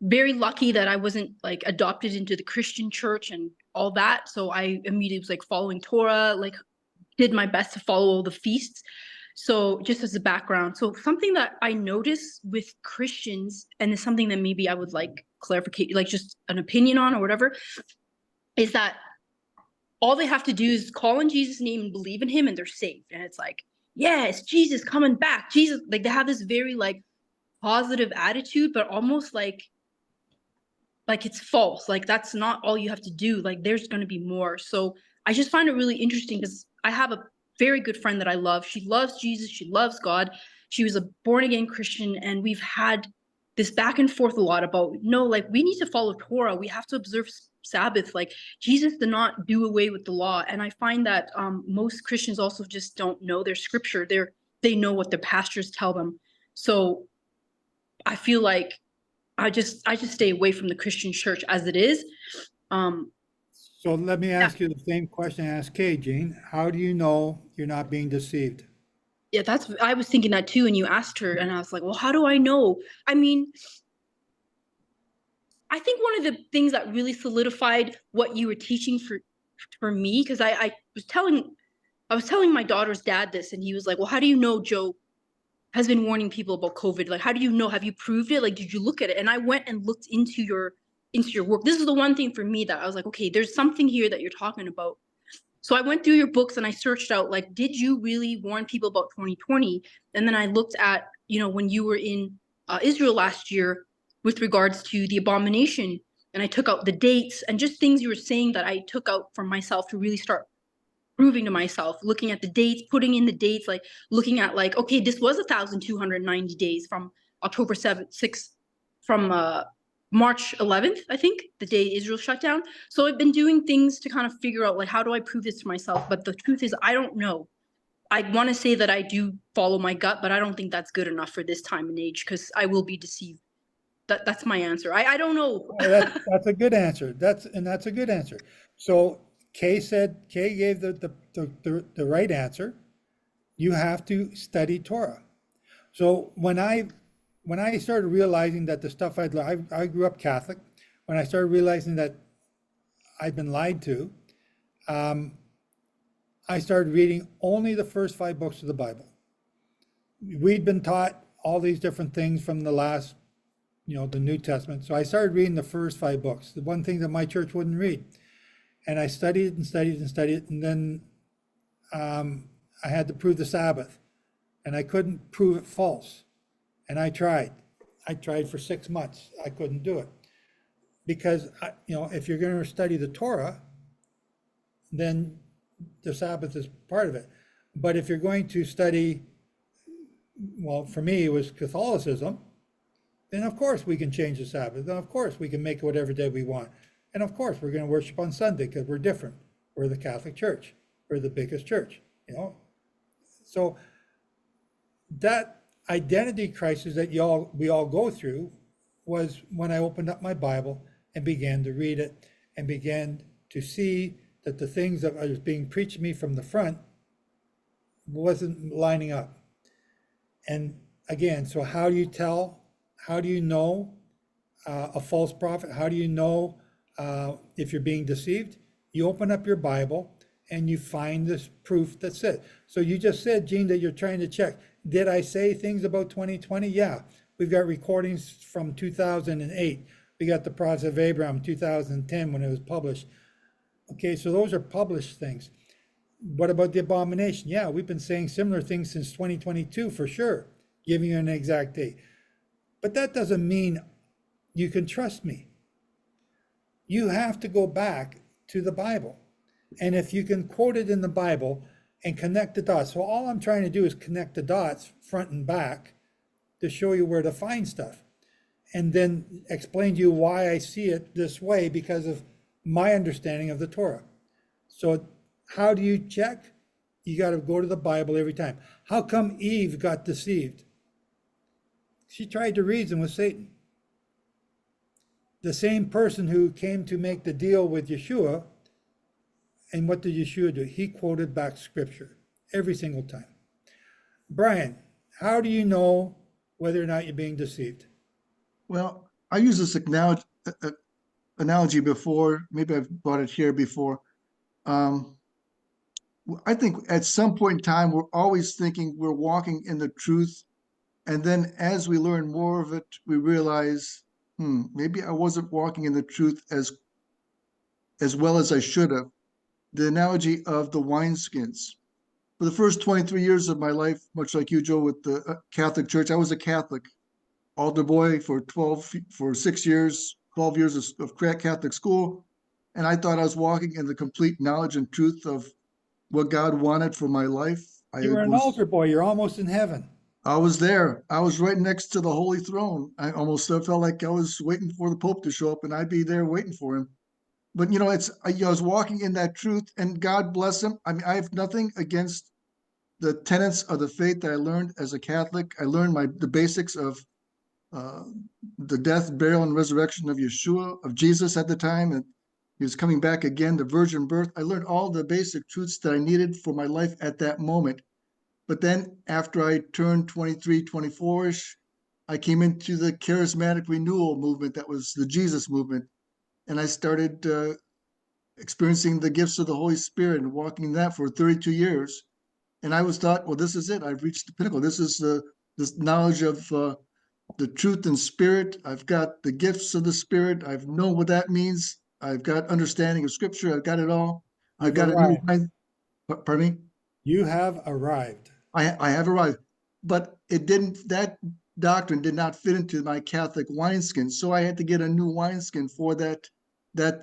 very lucky that I wasn't like adopted into the Christian church and all that. So I immediately was like following Torah, like did my best to follow all the feasts. So just as a background, so something that I notice with Christians, and it's something that maybe I would like clarification, like just an opinion on or whatever, is that all they have to do is call in Jesus' name and believe in him and they're saved. And it's like, yeah, it's Jesus coming back. Jesus, like they have this very like positive attitude, but almost like it's false. Like that's not all you have to do. Like there's going to be more. So I just find it really interesting because I have a very good friend that I love. She loves Jesus. She loves God. She was a born again Christian. And we've had this back and forth a lot about, no, like we need to follow Torah. We have to observe Sabbath. Like Jesus did not do away with the law. And I find that most Christians also just don't know their scripture. They know what their pastors tell them. So I feel like I just stay away from the Christian church as it is. So let me ask you the same question I asked Kay, Jean. How do you know you're not being deceived? Yeah, I was thinking that too. And you asked her and I was like, well, how do I know? I mean, I think one of the things that really solidified what you were teaching for me, because I was telling my daughter's dad this and he was like, well, how do you know Joe has been warning people about COVID? Like, how do you know? Have you proved it? Like, did you look at it? And I went and looked into your work. This is the one thing for me that I was like, okay, there's something here that you're talking about. So I went through your books and I searched out, like, did you really warn people about 2020? And then I looked at, when you were in Israel last year with regards to the abomination, and I took out the dates and just things you were saying that I took out from myself to really start proving to myself, looking at the dates, putting in the dates, like looking at like, okay, this was 1,290 days from October 7th, 6th, from March 11th, I think, the day Israel shut down. So I've been doing things to kind of figure out like, how do I prove this to myself? But the truth is, I don't know. I want to say that I do follow my gut, but I don't think that's good enough for this time and age because I will be deceived. That's my answer. I don't know. That's a good answer. That's a good answer. So Kay gave the right answer. You have to study Torah. So when I started realizing that the stuff I grew up Catholic, when I started realizing that I'd been lied to, I started reading only the first 5 books of the Bible. We'd been taught all these different things from the last, the New Testament. So I started reading the first 5 books, the one thing that my church wouldn't read. And I studied and studied and studied, and then I had to prove the Sabbath, and I couldn't prove it false. And I tried for 6 months. I couldn't do it because, if you're going to study the Torah, then the Sabbath is part of it. But if you're going to study, well, for me, it was Catholicism, then of course we can change the Sabbath. Then of course we can make it whatever day we want. And of course we're going to worship on Sunday because we're different. We're the Catholic Church. We're the biggest church, So that identity crisis that we all go through was when I opened up my Bible and began to read it and began to see that the things that was being preached to me from the front wasn't lining up. And again, so how do you know a false prophet? How do you know if you're being deceived? You open up your Bible and you find this proof that's it. So you just said, Gene, that you're trying to check. Did I say things about 2020? Yeah. We've got recordings from 2008. We got the Prophets of Abraham, 2010, when it was published. Okay, so those are published things. What about the abomination? Yeah, we've been saying similar things since 2022 for sure, giving you an exact date. But that doesn't mean you can trust me. You have to go back to the Bible. And if you can quote it in the Bible and connect the dots. So all I'm trying to do is connect the dots front and back to show you where to find stuff. And then explain to you why I see it this way because of my understanding of the Torah. So how do you check? You got to go to the Bible every time. How come Eve got deceived? She tried to reason with Satan. The same person who came to make the deal with Yeshua, and what did Yeshua do? He quoted back scripture every single time. Brian, how do you know whether or not you're being deceived? Well, I used this analogy before. Maybe I've brought it here before. I think at some point in time, we're always thinking we're walking in the truth. And then as we learn more of it, we realize, maybe I wasn't walking in the truth as well as I should have. The analogy of the wineskins. For the first 23 years of my life, much like you, Joe, with the Catholic Church, I was a Catholic altar boy for 6 years, 12 years of Catholic school. And I thought I was walking in the complete knowledge and truth of what God wanted for my life. You were an altar boy. You're almost in heaven. I was there. I was right next to the Holy Throne. I almost felt like I was waiting for the Pope to show up and I'd be there waiting for him. But, I was walking in that truth, and God bless him. I mean, I have nothing against the tenets of the faith that I learned as a Catholic. I learned the basics of the death, burial, and resurrection of Yeshua, of Jesus at the time, and he was coming back again, the virgin birth. I learned all the basic truths that I needed for my life at that moment. But then after I turned 23, 24-ish, I came into the charismatic renewal movement that was the Jesus movement. And I started experiencing the gifts of the Holy Spirit and walking in that for 32 years. And I thought, well, this is it. I've reached the pinnacle. This is this knowledge of the truth and spirit. I've got the gifts of the Spirit. I know what that means. I've got understanding of Scripture. I've got it all. I've got a new mind. Pardon me? You have arrived. I have arrived. But that doctrine did not fit into my Catholic wineskin. So I had to get a new wineskin for that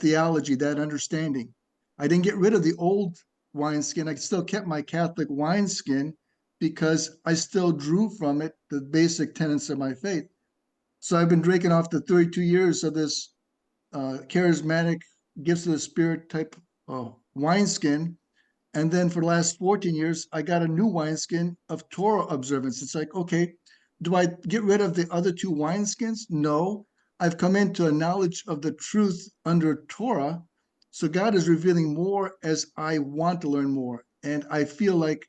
theology, that understanding. I didn't get rid of the old wineskin. I still kept my Catholic wineskin because I still drew from it the basic tenets of my faith. So I've been drinking off the 32 years of this charismatic gifts of the Spirit type wineskin. And then for the last 14 years, I got a new wineskin of Torah observance. It's like, okay, do I get rid of the other two wineskins? No. I've come into a knowledge of the truth under Torah. So God is revealing more as I want to learn more. And I feel like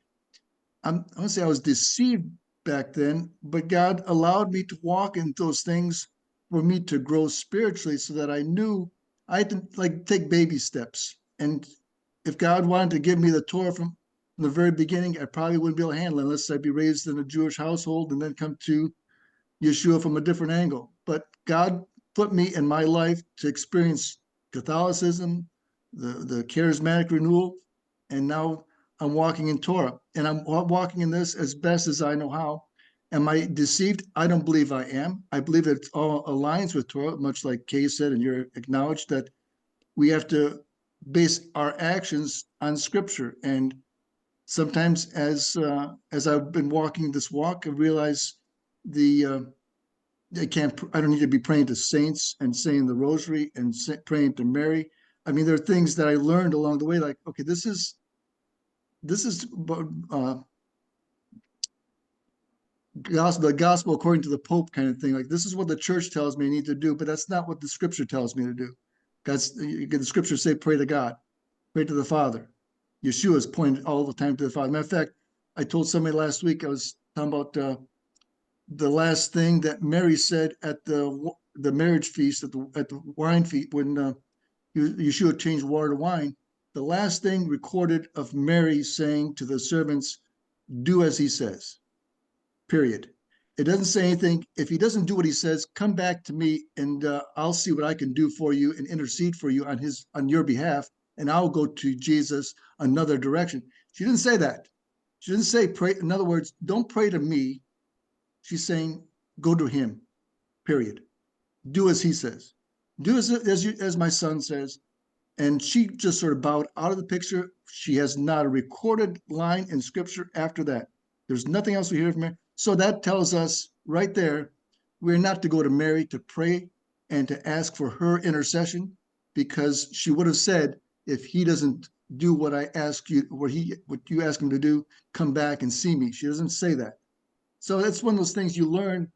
I want to say I was deceived back then, but God allowed me to walk in those things for me to grow spiritually so that I knew I had to like take baby steps. And if God wanted to give me the Torah from the very beginning, I probably wouldn't be able to handle it unless I'd be raised in a Jewish household and then come to Yeshua from a different angle. But God put me in my life to experience Catholicism, the charismatic renewal, and now I'm walking in Torah, and I'm walking in this as best as I know how. Am I deceived? I don't believe I am. I believe it all aligns with Torah, much like Kay said, and you're acknowledged that we have to base our actions on Scripture. And sometimes, as I've been walking this walk, I realize the I don't need to be praying to saints and saying the rosary and praying to Mary. I mean, there are things that I learned along the way, like, okay, this is the gospel according to the Pope kind of thing. Like, this is what the church tells me I need to do, but that's not what the Scripture tells me to do. The Scriptures say, pray to God, pray to the Father. Yeshua is pointed all the time to the Father. Matter of fact, I told somebody last week, I was talking about the last thing that Mary said at the marriage feast, at the wine feast, when Yeshua changed water to wine. The last thing recorded of Mary saying to the servants, do as he says, period. It doesn't say anything. If he doesn't do what he says, come back to me and I'll see what I can do for you and intercede for you on your behalf. And I'll go to Jesus another direction. She didn't say that. She didn't say pray. In other words, don't pray to me. She's saying, go to him, period. Do as he says. Do as my son says. And she just sort of bowed out of the picture. She has not a recorded line in Scripture after that. There's nothing else we hear from her. So that tells us right there, we're not to go to Mary to pray and to ask for her intercession, because she would have said, if he doesn't do what I ask you, what you ask him to do, come back and see me. She doesn't say that. So that's one of those things you learn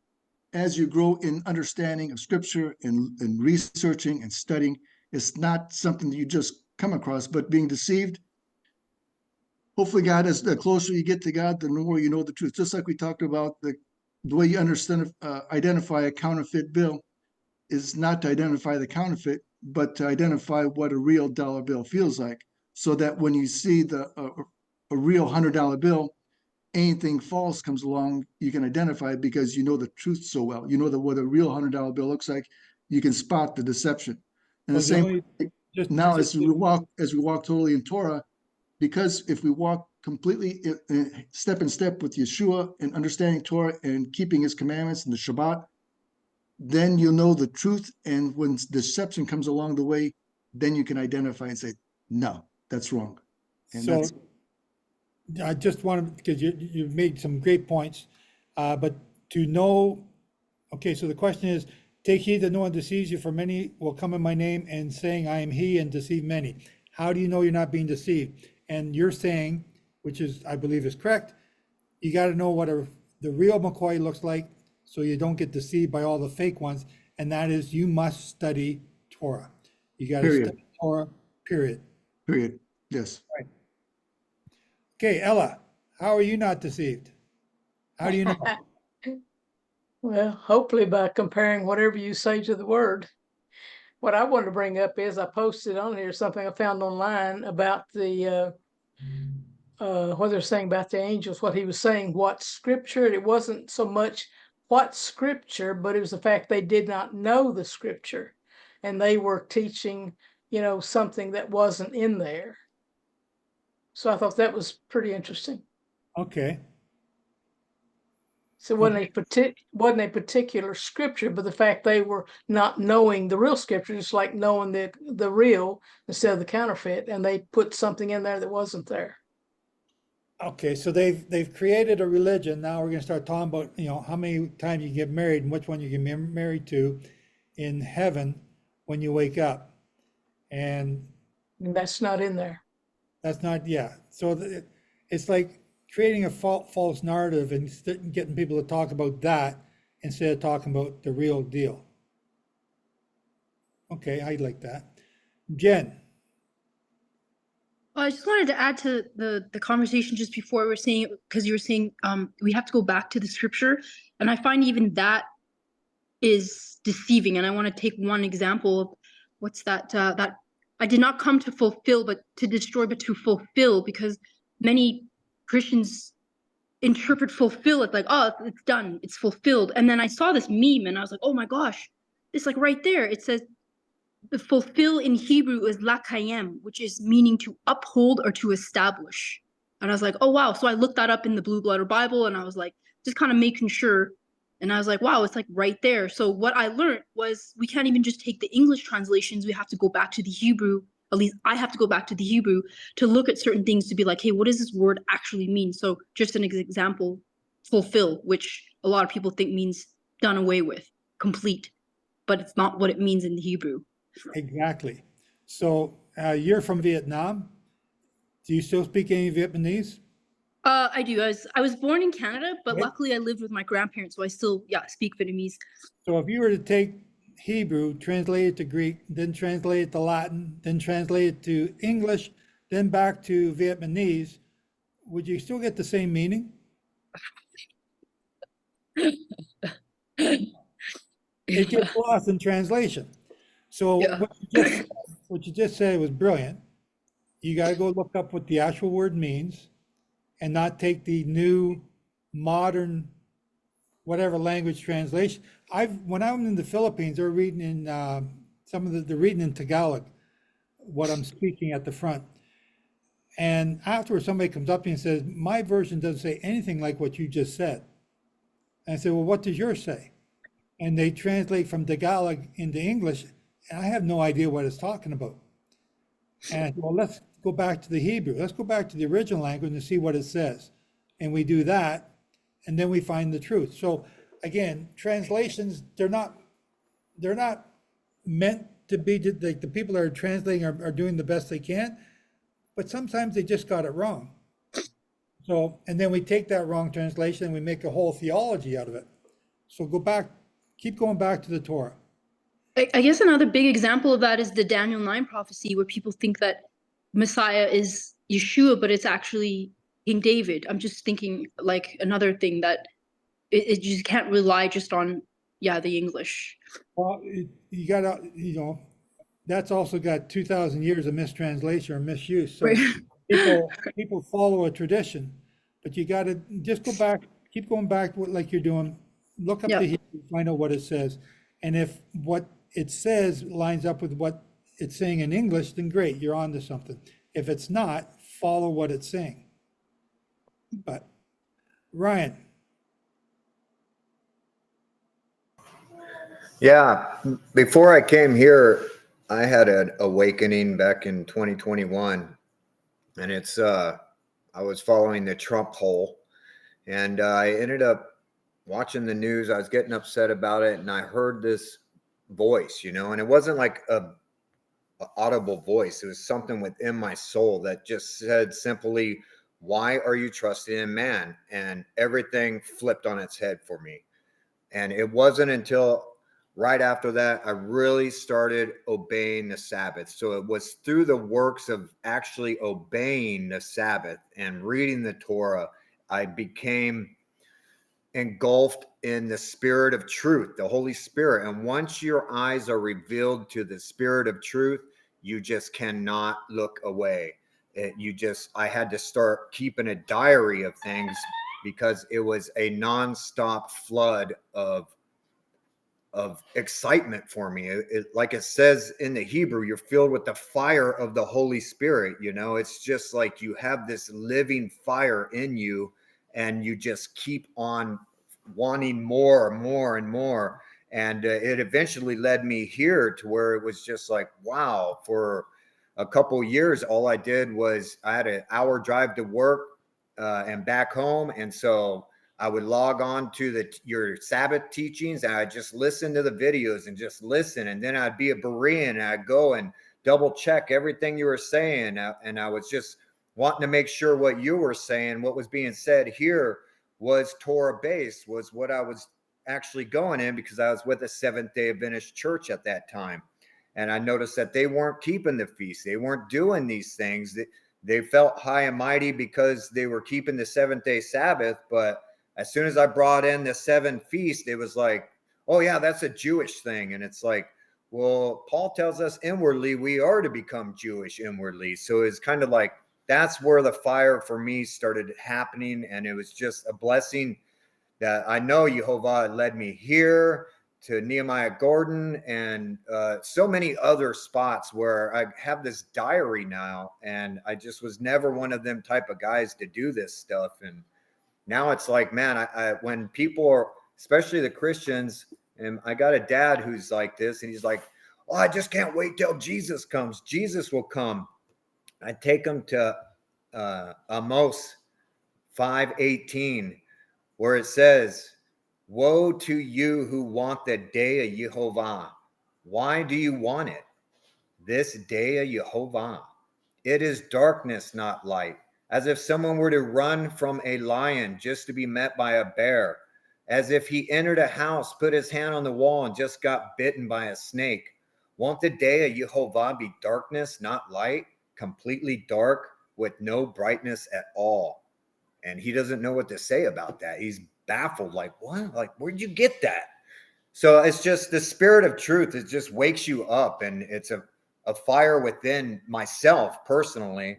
as you grow in understanding of Scripture and researching and studying. It's not something that you just come across, but being deceived. Hopefully, God, as the closer you get to God, the more you know the truth. Just like we talked about, the way you understand, identify a counterfeit bill is not to identify the counterfeit, but to identify what a real dollar bill feels like, so that when you see a real $100 bill, anything false comes along, you can identify it because you know the truth so well. You know what a real $100 bill looks like. You can spot the deception. And the same now as we walk totally in Torah, because if we walk completely step in step with Yeshua and understanding Torah and keeping his commandments and the Shabbat, then you'll know the truth. And when deception comes along the way, then you can identify and say, no, that's wrong. And so I just wanted, because you've made some great points, but to know, okay, so the question is, take heed that no one deceives you, for many will come in my name and saying, I am he, and deceive many. How do you know you're not being deceived? And you're saying, which is, I believe is correct, you got to know what the real McCoy looks like so you don't get deceived by all the fake ones. And that is, you must study Torah. You got to study Torah, period. Period. Yes. Right. Okay, Ella, how are you not deceived? How do you know? Well, hopefully by comparing whatever you say to the word. What I wanted to bring up is I posted on here something I found online about the what they're saying about the angels, what he was saying, what Scripture. It wasn't so much what Scripture, but it was the fact they did not know the Scripture, and they were teaching, something that wasn't in there. So I thought that was pretty interesting. Okay. So it wasn't a particular Scripture, but the fact they were not knowing the real Scripture, just like knowing the real instead of the counterfeit, and they put something in there that wasn't there. Okay, so they've created a religion. Now we're going to start talking about, how many times you get married and which one you get married to in heaven when you wake up. And that's not in there. That's not, yeah. So it's like creating a false narrative and getting people to talk about that instead of talking about the real deal. Okay, I like that. Jen. I just wanted to add to the conversation just before we were saying, because you were saying we have to go back to the scripture, and I find even that is deceiving. And I want to take one example of what's that that I did not come to fulfill, but to destroy, but to fulfill, because many Christians interpret fulfill it like, oh, it's done, it's fulfilled. And then I saw this meme and I was like, oh my gosh, it's like right there. It says the fulfill in Hebrew is lakayem, which is meaning to uphold or to establish. And I was like, oh wow. So I looked that up in the Blue Letter Bible and I was like, just kind of making sure. And I was like, wow, it's like right there. So what I learned was we can't even just take the English translations. We have to go back to the Hebrew. At least I have to go back to the Hebrew to look at certain things to be like, hey, what does this word actually mean? So just an example, fulfill, which a lot of people think means done away with, complete, but it's not what it means in the Hebrew. Exactly. So you're from Vietnam. Do you still speak any Vietnamese? I do. I was born in Canada, but luckily I lived with my grandparents, so I still speak Vietnamese. So if you were to take Hebrew, translate it to Greek, then translate it to Latin, then translate it to English, then back to Vietnamese, would you still get the same meaning? It gets lost in translation. So what you just said was brilliant. You got to go look up what the actual word means and not take the new modern whatever language translation. When I'm in the Philippines, they're reading in they're reading in Tagalog what I'm speaking at the front. And afterwards somebody comes up to me and says, my version doesn't say anything like what you just said. And I said, well, what does yours say? And they translate from Tagalog into English, and I have no idea what it's talking about. And I said, well, let's go back to the Hebrew. Let's go back to the original language and see what it says. And we do that, and then we find the truth. So again, translations, they're not meant to be, like, the people that are translating are doing the best they can, but sometimes they just got it wrong. So, and then we take that wrong translation and we make a whole theology out of it. So go back, keep going back to the Torah. I guess another big example of that is the Daniel 9 prophecy, where people think that Messiah is Yeshua, but it's actually King David. I'm just thinking like another thing that it just can't rely just on, the English. Well, you gotta, that's also got 2,000 years of mistranslation or misuse. So people follow a tradition, but you gotta just go back, keep going back like you're doing. Look up the Hebrew, find out what it says. And if what it says lines up with what it's saying in English, then great, you're on to something. If it's not, follow what it's saying. But Ryan. Yeah, before I came here, I had an awakening back in 2021, and it's I was following the Trump poll, and I ended up watching the news. I was getting upset about it, and I heard this voice, and it wasn't like a audible voice. It was something within my soul that just said simply, "Why are you trusting in man?" And everything flipped on its head for me. And it wasn't until right after that I really started obeying the Sabbath. So it was through the works of actually obeying the Sabbath and reading the Torah, I became engulfed in the spirit of truth, the Holy Spirit. And once your eyes are revealed to the spirit of truth, you just cannot look away. I had to start keeping a diary of things because it was a nonstop flood of excitement for me. Like it says in the Hebrew, you're filled with the fire of the Holy Spirit. It's just like you have this living fire in you, and you just keep on wanting more and more and more. And it eventually led me here to where it was just like, wow, for a couple of years, all I did was I had an hour drive to work and back home. And so I would log on to your Sabbath teachings, and I'd just listen to the videos and just listen. And then I'd be a Berean, and I'd go and double check everything you were saying. And I was just wanting to make sure what you were saying, what was being said here was Torah based, was what I was actually going in, because I was with a Seventh-day Adventist church at that time. And I noticed that they weren't keeping the feast. They weren't doing these things. They felt high and mighty because they were keeping the seventh-day Sabbath. But as soon as I brought in the 7 feast, it was like, oh yeah, that's a Jewish thing. And it's like, well, Paul tells us inwardly we are to become Jewish inwardly. So it's kind of like, that's where the fire for me started happening. And it was just a blessing that I know Yehovah led me here to Nehemiah Gordon and so many other spots where I have this diary now. And I just was never one of them type of guys to do this stuff. And now it's like, man, I when people are, especially the Christians, and I got a dad who's like this, and he's like, oh, I just can't wait till Jesus comes. Jesus will come. I take him to Amos 5:18, where it says, woe to you who want the day of Yehovah. Why do you want it? This day of Yehovah. It is darkness, not light. As if someone were to run from a lion just to be met by a bear. As if he entered a house, put his hand on the wall, and just got bitten by a snake. Won't the day of Yehovah be darkness, not light? Completely dark with no brightness at all. And he doesn't know what to say about that. He's baffled, like, what? Like, where'd you get that? So it's just the spirit of truth. It just wakes you up, and it's a fire within myself personally.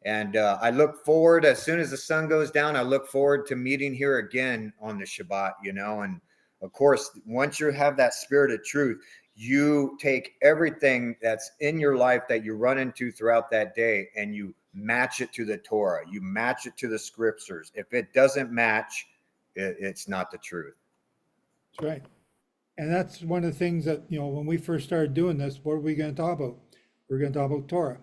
And I look forward, as soon as the sun goes down, I look forward to meeting here again on the Shabbat, you know. And of course, once you have that spirit of truth, you take everything that's in your life that you run into throughout that day and you match it to the Torah. You match it to the scriptures. If it doesn't match, it's not the truth. That's right. And that's one of the things that, you know, when we first started doing this, what are we going to talk about? We're going to talk about Torah.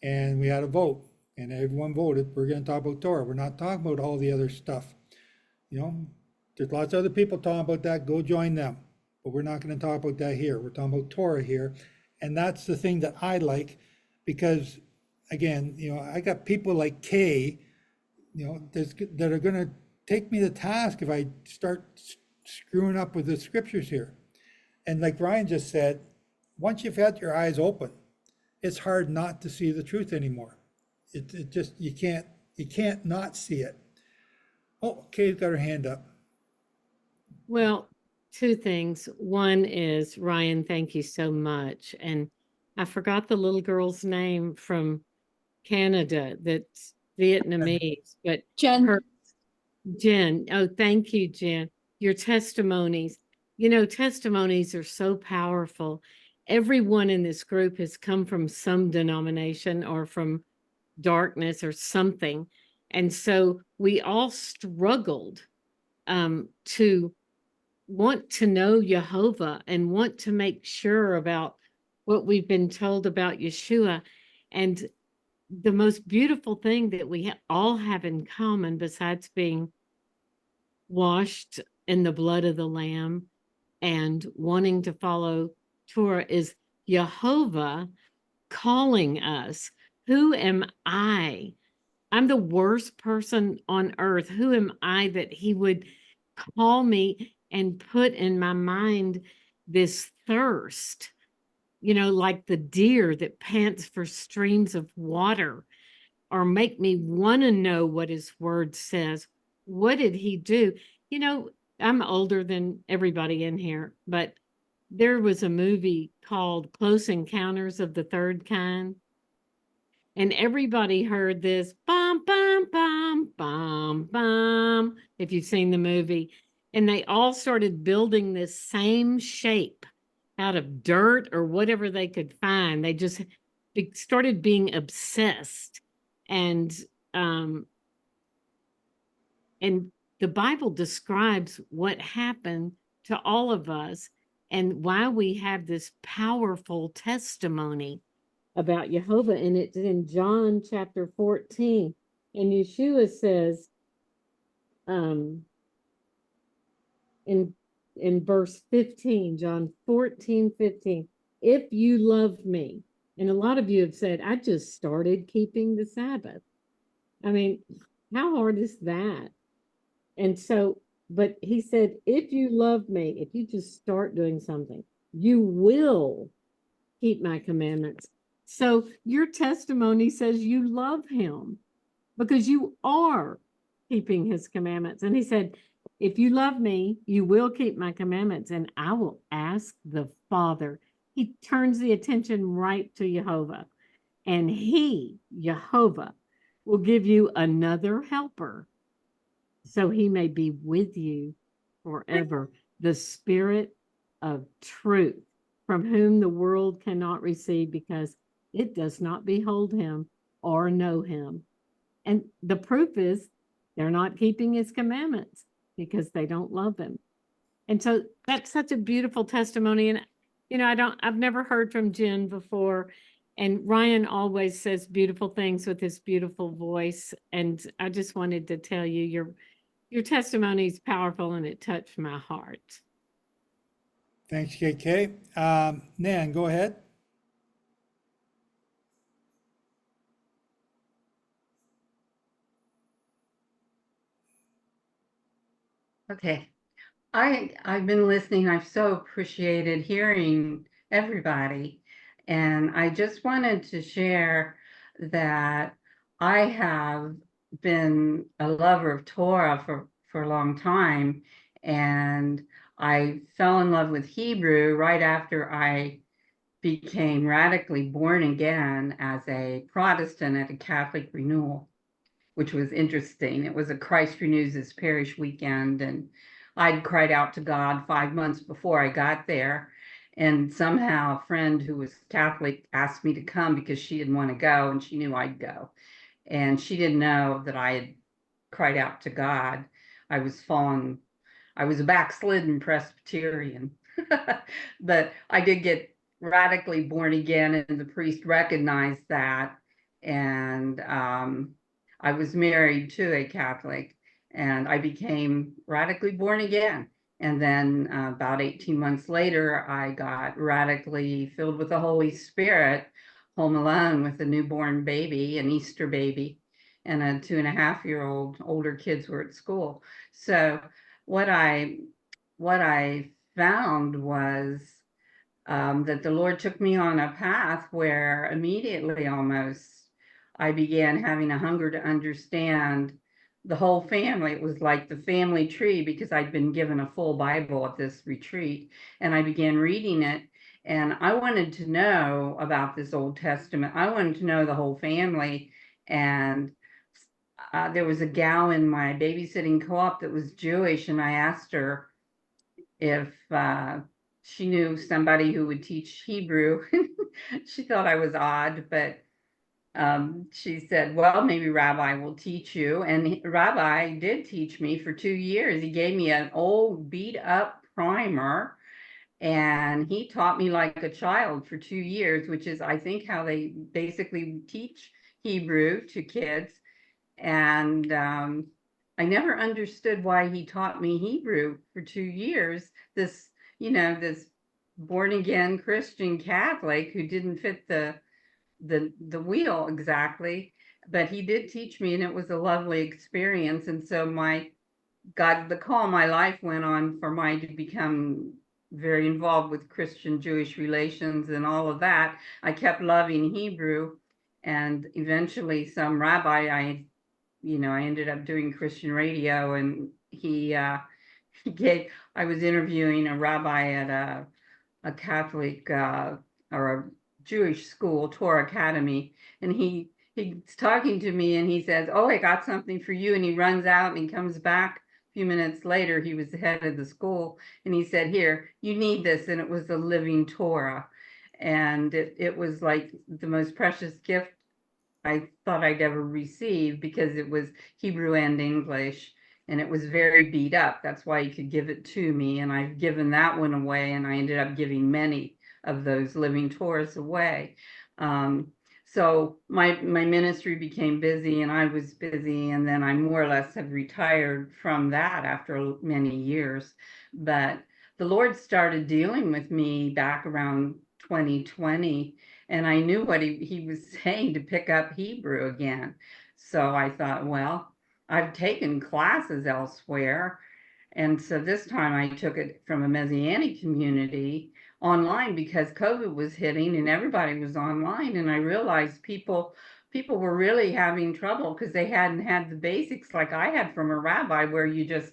And we had a vote, and everyone voted. We're going to talk about Torah. We're not talking about all the other stuff. You know, there's lots of other people talking about that. Go join them. But we're not going to talk about that here. We're talking about Torah here. And that's the thing that I like, because, again, you know, I got people like Kay, you know, that are going to take me to task if I start screwing up with the scriptures here. And like Ryan just said, once you've had your eyes open, it's hard not to see the truth anymore. It just, you can't not see it. Oh, Kay's got her hand up. Well, 2 things. One is, Ryan, thank you so much. And I forgot the little girl's name from Canada that's Vietnamese, but Jen. Jen. Oh, thank you, Jen. Your testimonies. You know, testimonies are so powerful. Everyone in this group has come from some denomination or from darkness or something. And so we all struggled to want to know Yehovah and want to make sure about what we've been told about Yeshua. And the most beautiful thing that we all have in common, besides being washed in the blood of the Lamb and wanting to follow Torah, is Yehovah calling us. Who am I? I'm the worst person on earth. Who am I that he would call me and put in my mind this thirst, you know, like the deer that pants for streams of water, or make me want to know what his word says. What did he do? You know, I'm older than everybody in here, but there was a movie called Close Encounters of the Third Kind. And everybody heard this bum, bum, bum, bum, bum, if you've seen the movie. And they all started building this same shape out of dirt or whatever they could find. They just started being obsessed. And the Bible describes what happened to all of us and why we have this powerful testimony about Yehovah. And it's in John chapter 14. And Yeshua says, in verse 15, John 14:15, if you love me, and a lot of you have said, I just started keeping the Sabbath. I mean, how hard is that? And so, but he said, if you love me, if you just start doing something, you will keep my commandments. So your testimony says you love him because you are keeping his commandments. And he said, if you love me, you will keep my commandments, and I will ask the Father. He turns the attention right to Jehovah, and he, Jehovah, will give you another helper so he may be with you forever. The Spirit of truth, from whom the world cannot receive because it does not behold him or know him. And the proof is they're not keeping his commandments because they don't love him. And so that's such a beautiful testimony. And, you know, I've never heard from Jen before. And Ryan always says beautiful things with his beautiful voice. And I just wanted to tell you, your testimony is powerful and it touched my heart. Thanks, KK. Nan, go ahead. Okay. I've been listening. I've so appreciated hearing everybody. And I just wanted to share that I have been a lover of Torah for a long time. And I fell in love with Hebrew right after I became radically born again as a Protestant at a Catholic renewal, which was interesting. It was a Christ Renews His Parish weekend, and I'd cried out to God 5 months before I got there. And somehow a friend who was Catholic asked me to come because she didn't want to go and she knew I'd go. And she didn't know that I had cried out to God. I was a backslidden Presbyterian, but I did get radically born again, and the priest recognized that. And I was married to a Catholic, and I became radically born again. And then about 18 months later, I got radically filled with the Holy Spirit, home alone with a newborn baby, an Easter baby, and a 2.5-year-old. Older kids were at school. So what I found was that the Lord took me on a path where immediately almost I began having a hunger to understand the whole family. It was like the family tree because I'd been given a full Bible at this retreat, and I began reading it. And I wanted to know about this Old Testament. I wanted to know the whole family. And there was a gal in my babysitting co-op that was Jewish, and I asked her if she knew somebody who would teach Hebrew. She thought I was odd, but she said, well, maybe Rabbi will teach you. And Rabbi did teach me for 2 years. He gave me an old beat up primer, and he taught me like a child for 2 years, which is, I think, how they basically teach Hebrew to kids. And I never understood why he taught me Hebrew for 2 years. This born again Christian Catholic who didn't fit the wheel exactly, but he did teach me, and it was a lovely experience. And so the call of my life went on for me to become very involved with Christian Jewish relations and all of that. I kept loving Hebrew, and eventually some rabbi I ended up doing Christian radio, and I was interviewing a rabbi at a Catholic or a Jewish school, Torah Academy, and he's talking to me, and he says, "Oh, I got something for you," and he runs out and he comes back a few minutes later. He was the head of the school, and he said, "Here, you need this," and it was the Living Torah, and it was like the most precious gift I thought I'd ever receive, because it was Hebrew and English, and it was very beat up. That's why he could give it to me, and I've given that one away, and I ended up giving many of those Living Torahs away. So my ministry became busy, and I was busy, and then I more or less have retired from that after many years. But the Lord started dealing with me back around 2020, and I knew what he was saying, to pick up Hebrew again. So I thought, well, I've taken classes elsewhere. And so this time I took it from a Messianic community online because COVID was hitting and everybody was online. And I realized people were really having trouble because they hadn't had the basics like I had from a rabbi, where you just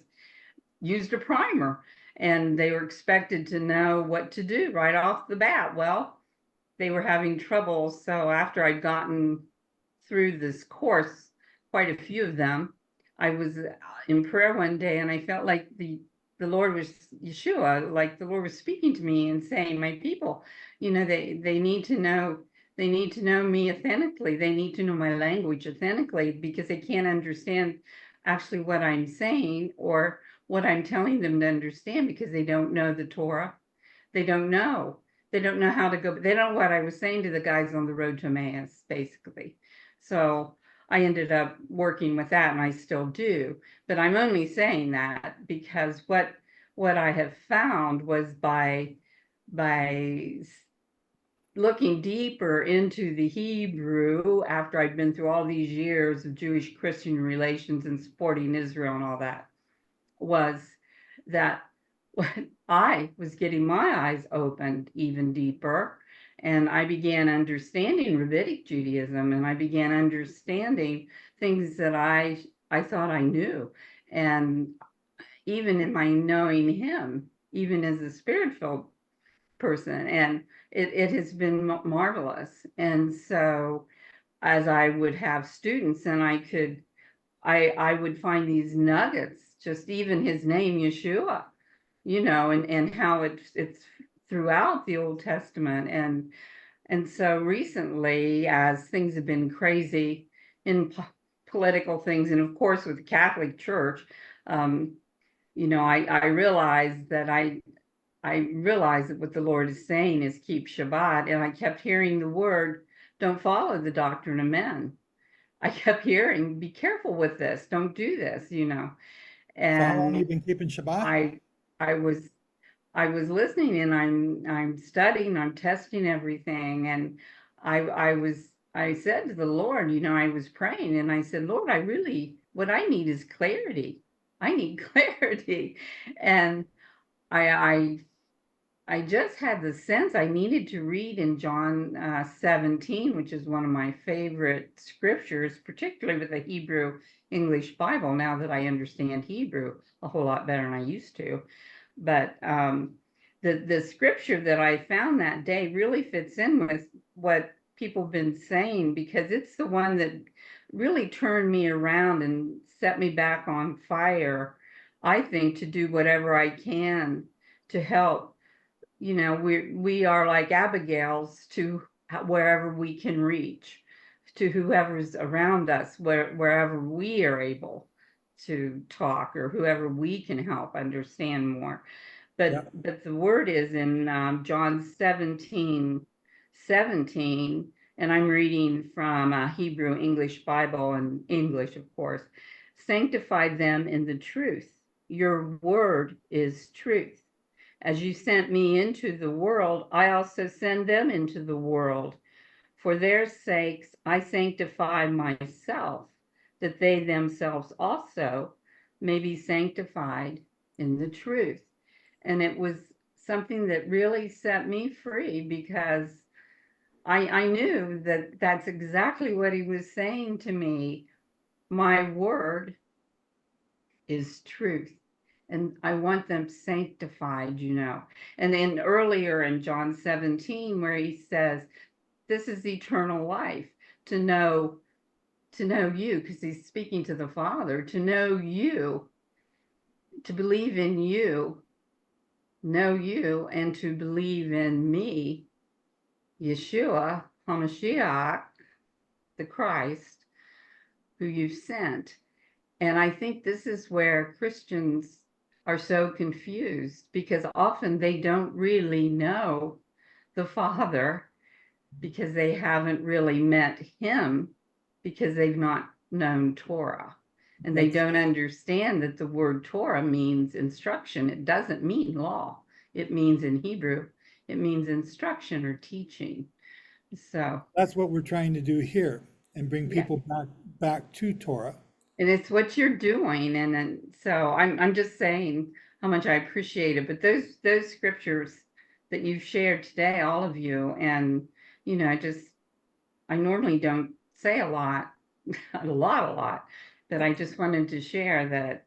used a primer and they were expected to know what to do right off the bat. Well, they were having trouble. So after I'd gotten through this course, quite a few of them, I was in prayer one day and I felt like the Lord was Yeshua, like the Lord was speaking to me and saying, my people, you know, they need to know, they need to know me authentically. They need to know my language authentically, because they can't understand actually what I'm saying or what I'm telling them to understand, because they don't know the Torah. They don't know. They don't know how to go. They don't know what I was saying to the guys on the road to Emmaus, basically. So I ended up working with that, and I still do. But I'm only saying that because what I have found was by looking deeper into the Hebrew, after I'd been through all these years of Jewish-Christian relations and supporting Israel and all that, was that I was getting my eyes opened even deeper, and I began understanding Rabbinic Judaism, and I began understanding things that I thought I knew. And even in my knowing him, even as a spirit-filled person, and it has been marvelous. And so as I would have students, and I would find these nuggets, just even his name, Yeshua, you know, and how it's throughout the Old Testament. And so recently, as things have been crazy in political things, and of course with the Catholic Church, you know, I realized that I realized that what the Lord is saying is keep Shabbat, and I kept hearing the word, don't follow the doctrine of men. I kept hearing, be careful with this, don't do this, you know. So how long And have you been keeping Shabbat? I was listening, and I'm studying, I'm testing everything, and I said to the Lord, you know, I was praying and I said, Lord, what I need is clarity. I need clarity. And I just had the sense I needed to read in John 17, which is one of my favorite scriptures, particularly with the Hebrew English Bible, now that I understand Hebrew a whole lot better than I used to. But the scripture that I found that day really fits in with what people have been saying, because it's the one that really turned me around and set me back on fire, I think, to do whatever I can to help. You know, we are like Abigails to wherever we can reach, to whoever's around us, wherever we are able to talk, or whoever we can help understand more. But the word is in John 17:17, and I'm reading from a Hebrew English Bible, and English, of course. Sanctify them in the truth. Your word is truth. As you sent me into the world, I also send them into the world. For their sakes, I sanctify myself, that they themselves also may be sanctified in the truth. And it was something that really set me free, because I knew that that's exactly what he was saying to me. My word is truth, and I want them sanctified, you know. And then earlier in John 17, where he says, this is eternal life, to know you, because he's speaking to the Father, to know you, to believe in you, know you, and to believe in me, Yeshua, HaMashiach, the Christ, who you've sent. And I think this is where Christians are so confused, because often they don't really know the Father, because they haven't really met him, because they've not known Torah. And they don't understand that the word Torah means instruction. It doesn't mean law. It means, in Hebrew, it means instruction or teaching. So that's what we're trying to do here, and bring Yeah. people back to Torah. And it's what you're doing. And then, so I'm just saying how much I appreciate it. But those scriptures that you've shared today, all of you, and, you know, I normally don't say a lot, a lot, but I just wanted to share that,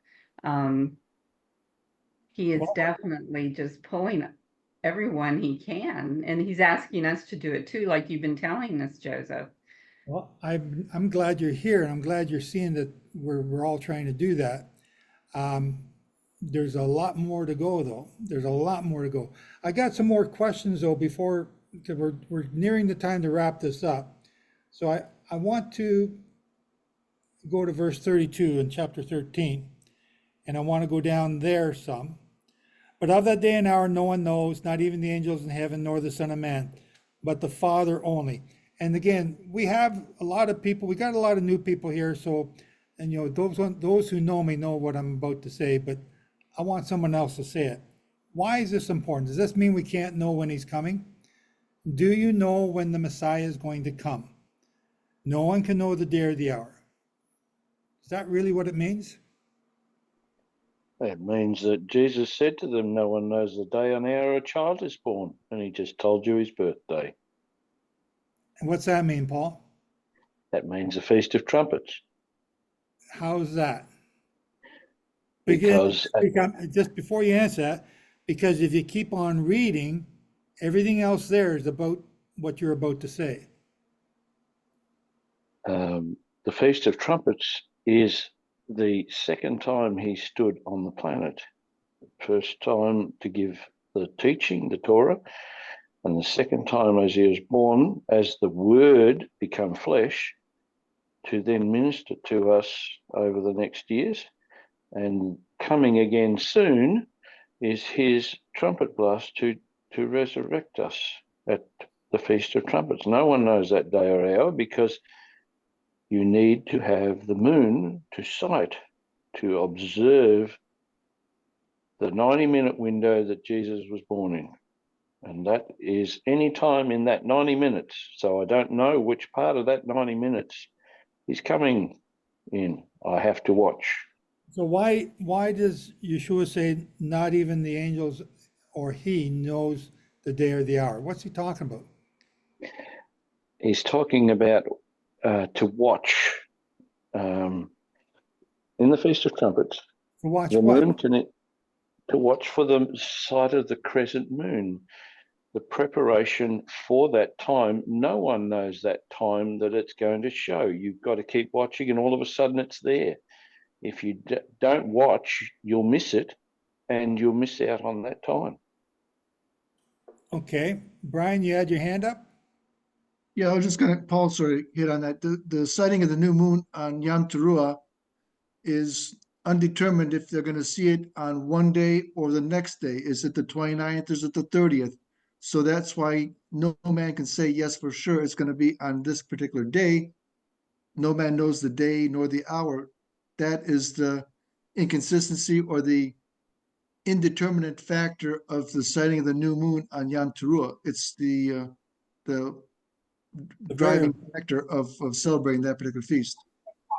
he is definitely just pulling everyone he can, and he's asking us to do it too, like you've been telling us, Joseph. Well, I'm glad you're here, and I'm glad you're seeing that we're all trying to do that. There's a lot more to go, though. There's a lot more to go. I got some more questions, though, before, because we're nearing the time to wrap this up. So I want to go to verse 32 in chapter 13, and I want to go down there some. But of that day and hour no one knows, not even the angels in heaven, nor the Son of Man, but the Father only. And again, we have a lot of people, we got a lot of new people here, so, and you know, those who know me know what I'm about to say, but I want someone else to say it. Why is this important? Does this mean we can't know when he's coming? Do you know when the Messiah is going to come? No one can know the day or the hour. Is that really what it means? It means that Jesus said to them, no one knows the day and hour a child is born, and he just told you his birthday. And what's that mean, Paul? That means the Feast of Trumpets. How's that? Because just before you answer that, because if you keep on reading, everything else there is about what you're about to say. The Feast of Trumpets is the second time he stood on the planet. First time to give the teaching, the Torah, and the second time as he was born, as the Word become flesh, to then minister to us over the next years. And coming again soon is his trumpet blast to resurrect us at the Feast of Trumpets. No one knows that day or hour, because you need to have the moon to sight to observe the 90-minute window that Jesus was born in. And that is any time in that 90 minutes. So I don't know which part of that 90 minutes he's coming in. I have to watch. So why does Yeshua say not even the angels or he knows the day or the hour? What's he talking about? He's talking about to watch in the Feast of Trumpets. To watch the what? Moon to watch for the sight of the crescent moon. The preparation for that time, no one knows that time that it's going to show. You've got to keep watching, and all of a sudden it's there. If you don't watch, you'll miss it, and you'll miss out on that time. Okay. Brian, you had your hand up? Yeah, I was just going to, Paul, sorry, hit on that. The sighting of the new moon on Yom Teruah is undetermined if they're going to see it on one day or the next day. Is it the 29th? Is it the 30th? So that's why no man can say, yes, for sure, it's going to be on this particular day. No man knows the day nor the hour. That is the inconsistency or the indeterminate factor of the sighting of the new moon on Yom Teruah. It's the driving factor of celebrating that particular feast.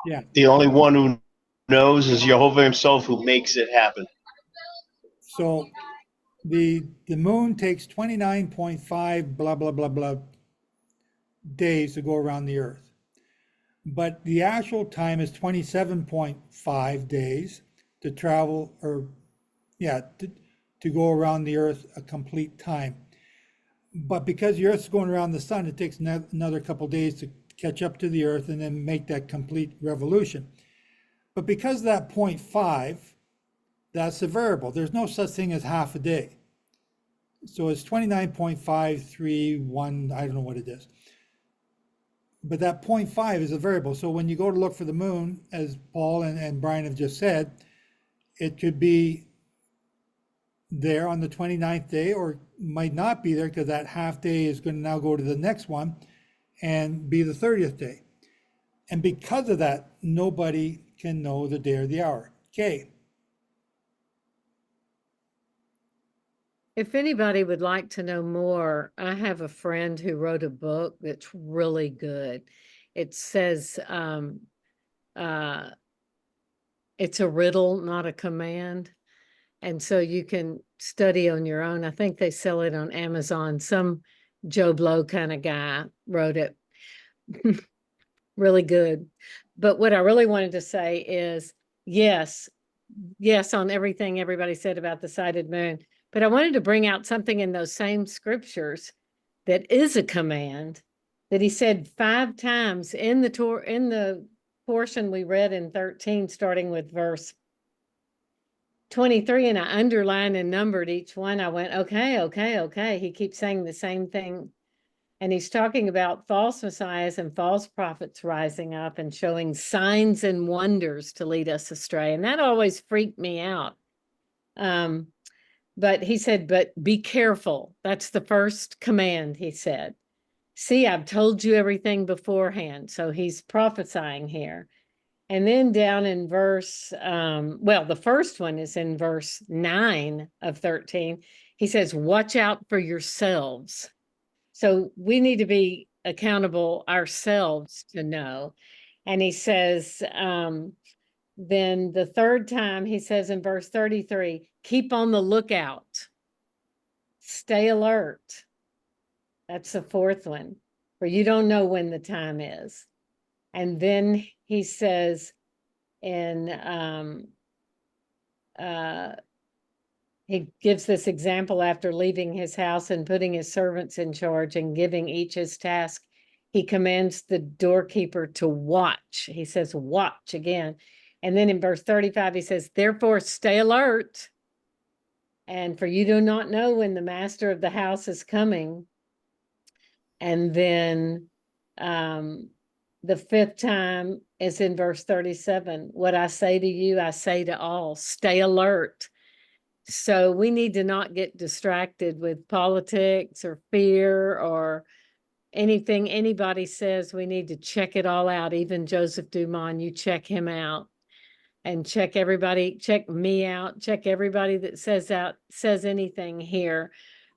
Yeah. The only one who knows is Jehovah himself, who makes it happen. So the moon takes 29.5 blah, blah, blah, blah days to go around the earth. But the actual time is 27.5 days to travel, or to go around the earth a complete time. But because the earth's going around the sun, it takes another couple days to catch up to the earth and then make that complete revolution. But because of that 0.5, that's a variable. There's no such thing as half a day. So it's 29.531, I don't know what it is. But that 0.5 is a variable. So when you go to look for the moon, as Paul and Brian have just said, it could be there on the 29th day, or might not be there, because that half day is going to now go to the next one and be the 30th day. And because of that, nobody can know the day or the hour. Okay. If anybody would like to know more, I have a friend who wrote a book that's really good. It says it's a riddle, not a command. And so you can study on your own. I think they sell it on Amazon. Some Joe Blow kind of guy wrote it. Really good. But what I really wanted to say is, yes, on everything everybody said about the sighted moon. But I wanted to bring out something in those same scriptures that is a command that he said 5 times in the portion we read in 13, starting with verse 23, and I underlined and numbered each one. I went, okay. He keeps saying the same thing. And he's talking about false messiahs and false prophets rising up and showing signs and wonders to lead us astray. And that always freaked me out. But he said, but be careful. That's the first command, he said. See, I've told you everything beforehand. So he's prophesying here. And then down in verse, the first one is in verse 9 of 13. He says, watch out for yourselves. So we need to be accountable ourselves to know. And he says, then the third time he says in verse 33, keep on the lookout, stay alert. That's the fourth one, for you don't know when the time is. And then he says he gives this example after leaving his house and putting his servants in charge and giving each his task. He commands the doorkeeper to watch. He says, watch again. And then in verse 35, he says, therefore, stay alert. And for you do not know when the master of the house is coming. And then the fifth time is in verse 37. What I say to you, I say to all, stay alert. So we need to not get distracted with politics or fear or anything anybody says. We need to check it all out. Even Joseph Dumond, you check him out and check everybody, check me out, check everybody that says anything here,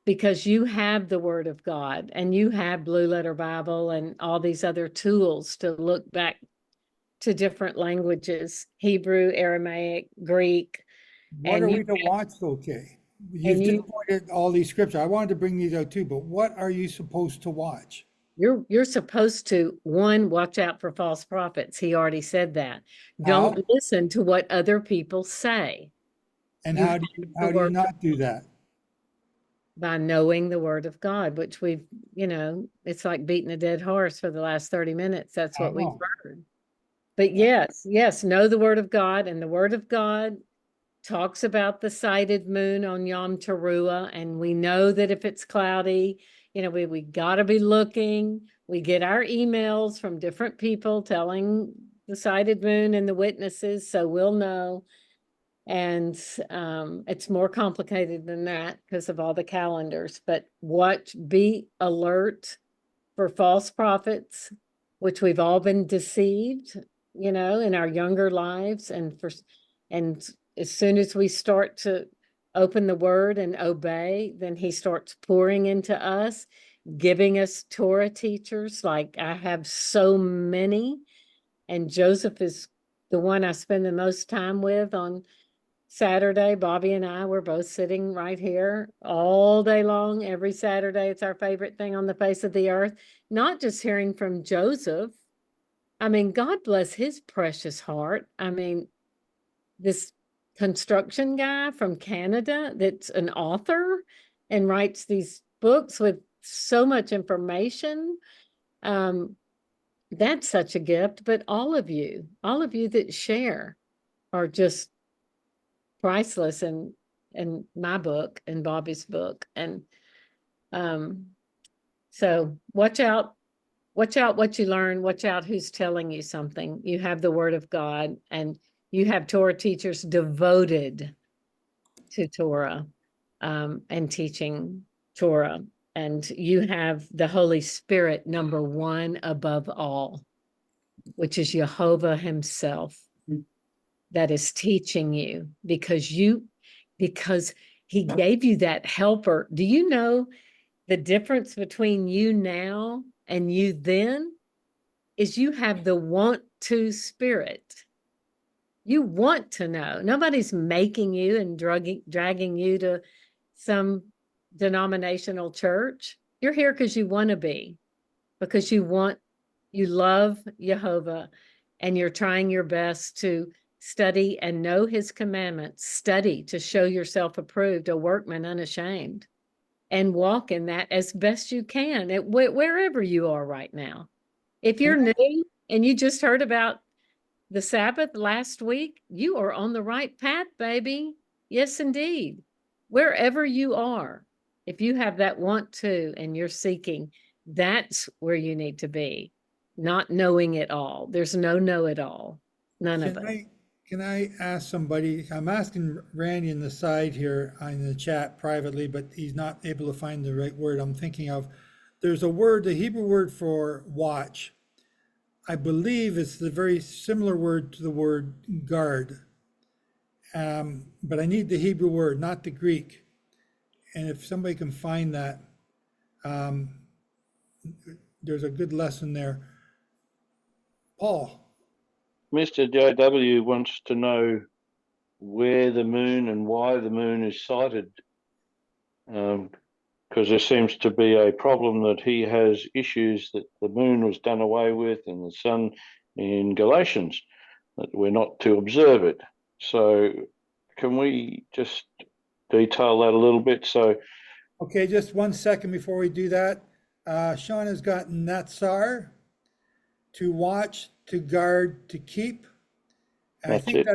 because you have the Word of God and you have Blue Letter Bible and all these other tools to look back to different languages, Hebrew, Aramaic, Greek. What are we to watch though, Kay? You've just pointed all these scriptures. I wanted to bring these out too, but what are you supposed to watch? You're supposed to, one, watch out for false prophets. He already said that. Don't listen to what other people say. And how do you not do that? By knowing the Word of God, which we've, it's like beating a dead horse for the last 30 minutes. That's what we've heard. But yes, know the Word of God, and the Word of God talks about the sighted moon on Yom Teruah, and we know that if it's cloudy, we got to be looking. We get our emails from different people telling the sighted moon and the witnesses, so we'll know. And it's more complicated than that because of all the calendars. But be alert for false prophets, which we've all been deceived, in our younger lives, and as soon as we start to open the Word and obey, then he starts pouring into us, giving us Torah teachers. Like I have so many, and Joseph is the one I spend the most time with on Saturday. Bobby and I were both sitting right here all day long, every Saturday. It's our favorite thing on the face of the earth. Not just hearing from Joseph. I mean, God bless his precious heart. I mean, this construction guy from Canada that's an author and writes these books with so much information. That's such a gift. But all of you that share are just priceless in my book and Bobby's book. And so watch out what you learn, watch out who's telling you something. You have the Word of God, and you have Torah teachers devoted to Torah and teaching Torah. And you have the Holy Spirit, number one above all, which is Jehovah himself, that is teaching you because he gave you that helper. Do you know the difference between you now and you then? is you have the want to spirit. You want to know. Nobody's making you and dragging you to some denominational church. You're here because you want to be, because you love Jehovah, and you're trying your best to study and know his commandments. Study to show yourself approved, a workman unashamed, and walk in that as best you can wherever you are right now. If you're new and you just heard about the Sabbath last week, you are on the right path, baby. Yes, indeed. Wherever you are, if you have that want to and you're seeking, that's where you need to be, not knowing it all. There's no know it all. None of it. Can I ask somebody? I'm asking Randy in the side here in the chat privately, but he's not able to find the right word I'm thinking of. There's a word, the Hebrew word for watch. I believe it's the very similar word to the word guard. But I need the Hebrew word, not the Greek. And if somebody can find that, there's a good lesson there. Paul. Mr. JW wants to know where the moon and why the moon is sighted, because there seems to be a problem that he has issues that the moon was done away with and the sun in Galatians, that we're not to observe it. So can we just detail that a little bit? So, okay, just 1 second before we do that. Sean has got Natsar, to watch, to guard, to keep. And I think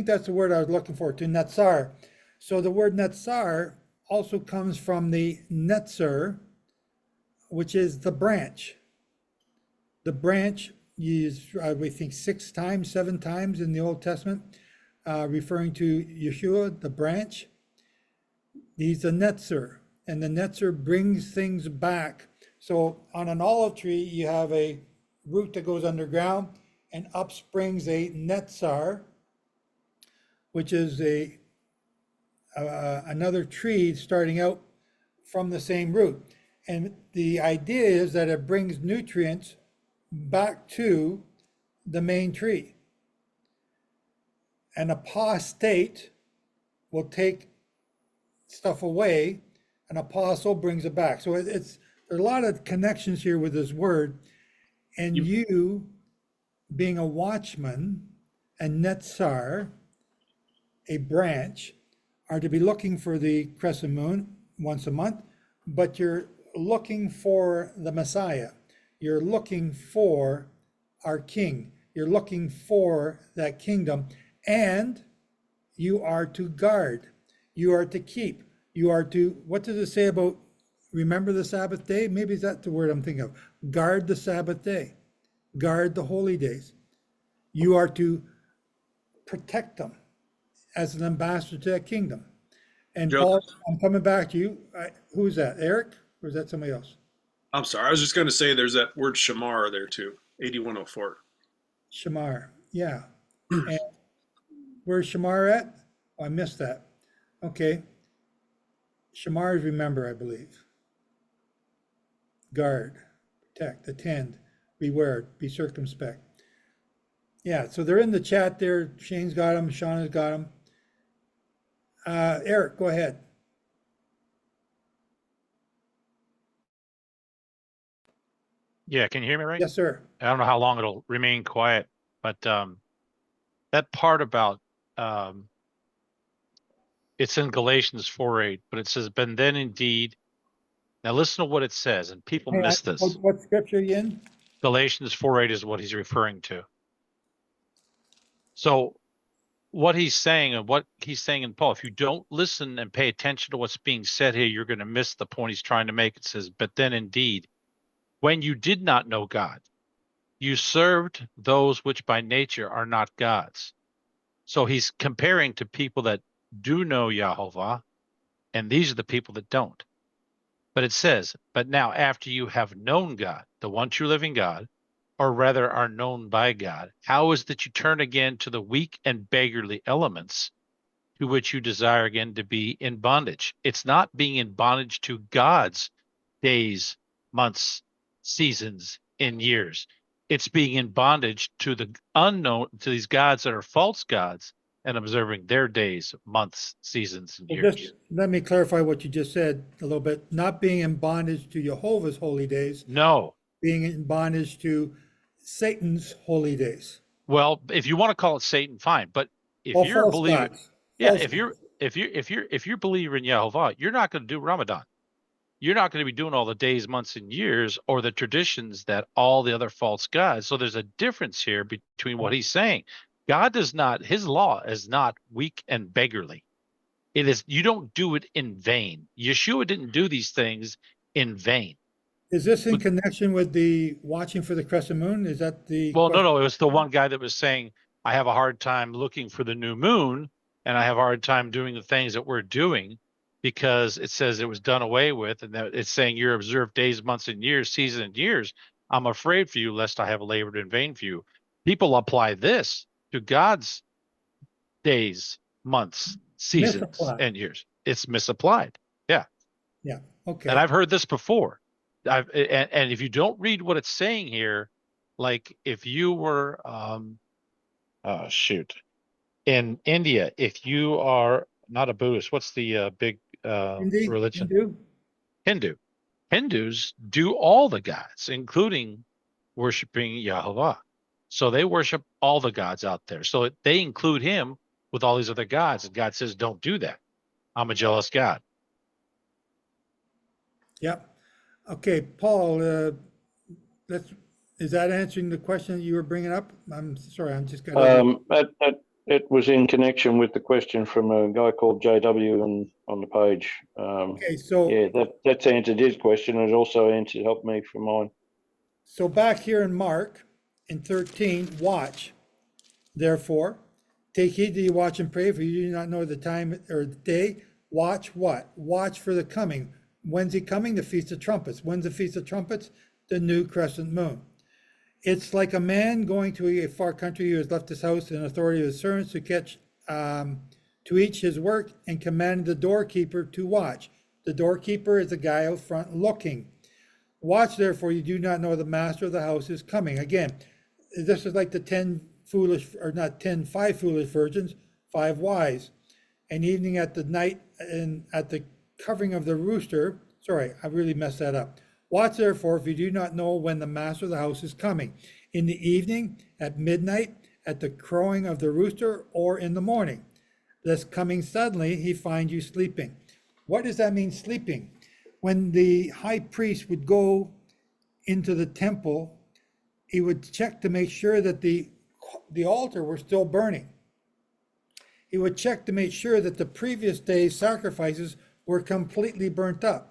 that's the word I was looking for, to Natsar. So the word Natsar also comes from the Netzer, which is the branch. The branch used, we think 6 times, 7 times in the Old Testament, referring to Yeshua, the branch. He's a Netzer, and the Netzer brings things back. So on an olive tree, you have a root that goes underground, and up springs a Netzar, which is another tree starting out from the same root. And the idea is that it brings nutrients back to the main tree. An apostate will take stuff away, an apostle brings it back. So there's a lot of connections here with this word. And you being a watchman and Netzar, a branch, are to be looking for the crescent moon once a month, but you're looking for the Messiah. You're looking for our King. You're looking for that kingdom, and you are to guard. You are to keep. You are to, what does it say about remember the Sabbath day? Maybe that's the word I'm thinking of. Guard the Sabbath day. Guard the holy days. You are to protect them as an ambassador to that kingdom. And Joe, Paul, I'm coming back to you. Who is that, Eric? Or is that somebody else? I'm sorry. I was just going to say there's that word shamar there too, 8104. Shamar, yeah. And where's Shamar at? Oh, I missed that. Okay. Shamar is remember, I believe. Guard, protect, attend, beware, be circumspect. Yeah, so they're in the chat there. Shane's got them, Sean has got them. Eric, go ahead. Yeah, can you hear me right? Yes, sir. I don't know how long it'll remain quiet, but that part about it's in Galatians 4:8, but it says, "But then indeed." Now listen to what it says, and people miss this. What scripture are you in? Galatians 4:8 is what he's referring to. So what he's saying and what he's saying in Paul, if you don't listen and pay attention to what's being said here, you're going to miss the point he's trying to make. It says, "But then indeed, when you did not know God, you served those which by nature are not gods." So he's comparing to people that do know Yahovah, and these are the people that don't. But it says, "But now after you have known God, the one true living God, or rather are known by God, how is that you turn again to the weak and beggarly elements to which you desire again to be in bondage?" It's not being in bondage to God's days, months, seasons, and years. It's being in bondage to the unknown, to these gods that are false gods, and observing their days, months, seasons, and Well, years. just let me clarify what you just said a little bit. Not being in bondage to Jehovah's holy days, No. being in bondage to Satan's holy days. Well, if you want to call it Satan, fine. But if Or you're a false believer, gods. yeah, False if you're a believer in Yehovah, you're not going to do Ramadan. You're not going to be doing all the days, months, and years, or the traditions that all the other false gods. So there's a difference here between what he's saying. God does not, his law is not weak and beggarly. It is, you don't do it in vain. Yeshua didn't do these things in vain. Is this in connection with the watching for the crescent moon? Is that the Well, question? no, it was the one guy that was saying, I have a hard time looking for the new moon, and I have a hard time doing the things that we're doing because it says it was done away with, and that it's saying you're observed days, months, and years, seasons, and years. I'm afraid for you, lest I have labored in vain for you. People apply this to God's days, months, seasons, Misapplied. and years. It's misapplied. Yeah. Yeah, okay. And I've heard this before. And if you don't read what it's saying here, like if you were, in India, if you are not a Buddhist, what's the big religion? Hindu. Hindus do all the gods, including worshiping Yahovah. So they worship all the gods out there. So they include him with all these other gods. And God says, don't do that. I'm a jealous God. Yep. Okay, Paul, is that answering the question that you were bringing up? I'm sorry, I'm just gonna. It was in connection with the question from a guy called JW on the page. Okay, so yeah, that's answered his question. It also helped me for mine. So back here in Mark, in 13, watch. Therefore, take heed that you watch and pray, for you do not know the time or the day. Watch what? Watch for the coming. When's he coming? The Feast of Trumpets. When's the Feast of Trumpets? The new crescent moon. It's like a man going to a far country who has left his house in authority of his servants to each his work, and commanded the doorkeeper to watch. The doorkeeper is the guy out front looking. Watch, therefore, you do not know the master of the house is coming. Again, this is like the 5 foolish virgins, 5 wise. And evening at the night and at the covering of the rooster. Sorry, I really messed that up. Watch, therefore, if you do not know when the master of the house is coming, in the evening, at midnight, at the crowing of the rooster, or in the morning, lest coming suddenly he find you sleeping. What does that mean, sleeping? When the high priest would go into the temple, he would check to make sure that the altar were still burning. He would check to make sure that the previous day's sacrifices were completely burnt up.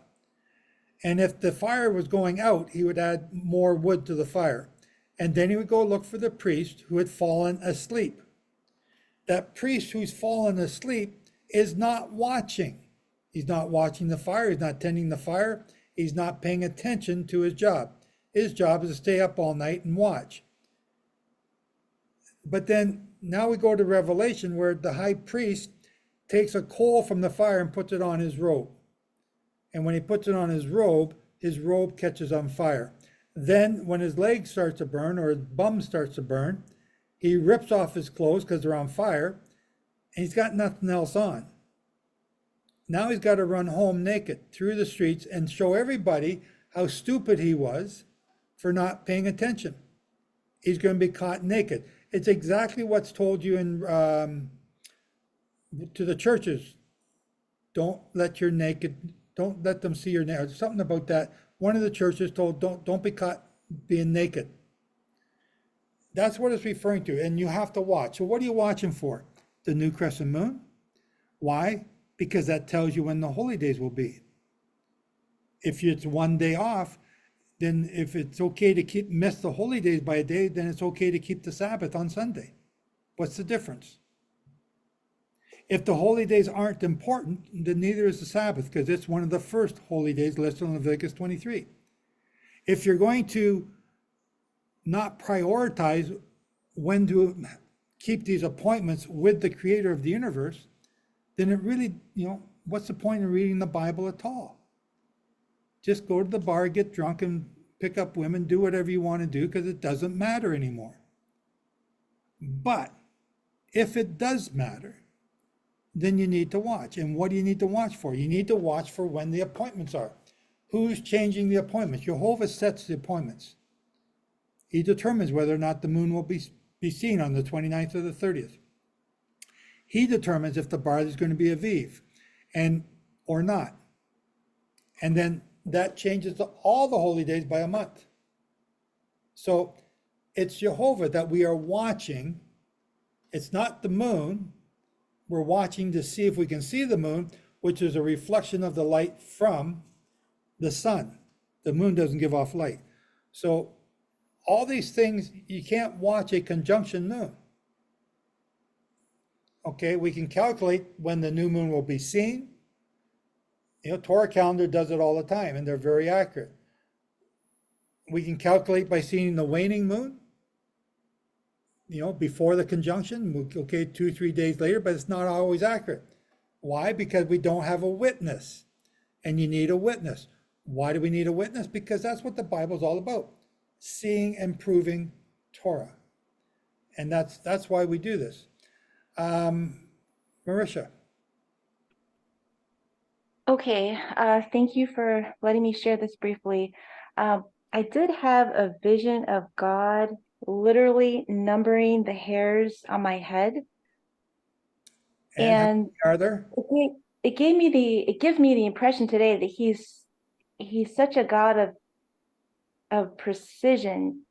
And if the fire was going out, he would add more wood to the fire. And then he would go look for the priest who had fallen asleep. That priest who's fallen asleep is not watching. He's not watching the fire. He's not tending the fire. He's not paying attention to his job. His job is to stay up all night and watch. But then now we go to Revelation, where the high priest takes a coal from the fire and puts it on his robe. And when he puts it on his robe catches on fire. Then when his leg starts to burn, or his bum starts to burn, he rips off his clothes because they're on fire, and he's got nothing else on. Now he's got to run home naked through the streets and show everybody how stupid he was for not paying attention. He's going to be caught naked. It's exactly what's told you in to the churches. Don't let them see your naked. Something about that. One of the churches told, don't be caught being naked. That's what it's referring to, and you have to watch. So what are you watching for? The new crescent moon. Why? Because that tells you when the holy days will be. If it's one day off, then if it's okay to miss the holy days by a day, then it's okay to keep the Sabbath on Sunday. What's the difference? If the holy days aren't important, then neither is the Sabbath, because it's one of the first holy days listed in Leviticus 23. If you're going to not prioritize when to keep these appointments with the creator of the universe, then it really, what's the point of reading the Bible at all? Just go to the bar, get drunk, and pick up women, do whatever you want to do, because it doesn't matter anymore. But if it does matter, then you need to watch. And what do you need to watch for? You need to watch for when the appointments are. Who's changing the appointments? Jehovah sets the appointments. He determines whether or not the moon will be seen on the 29th or the 30th. He determines if the barley is going to be Aviv or not. And then that changes all the holy days by a month. So it's Jehovah that we are watching. It's not the moon. We're watching to see if we can see the moon, which is a reflection of the light from the sun. The moon doesn't give off light. So all these things, you can't watch a conjunction moon. Okay, we can calculate when the new moon will be seen. You know, Torah calendar does it all the time, and they're very accurate. We can calculate by seeing the waning moon, you know, before the conjunction, okay, 2-3 days later, but it's not always accurate. Why? Because we don't have a witness, and you need a witness. Why do we need a witness? Because that's what the Bible is all about, seeing and proving Torah. And that's why we do this. Marisha. Okay, thank you for letting me share this briefly. I did have a vision of God literally numbering the hairs on my head. And are there? It gives me the impression today that he's such a God of precision,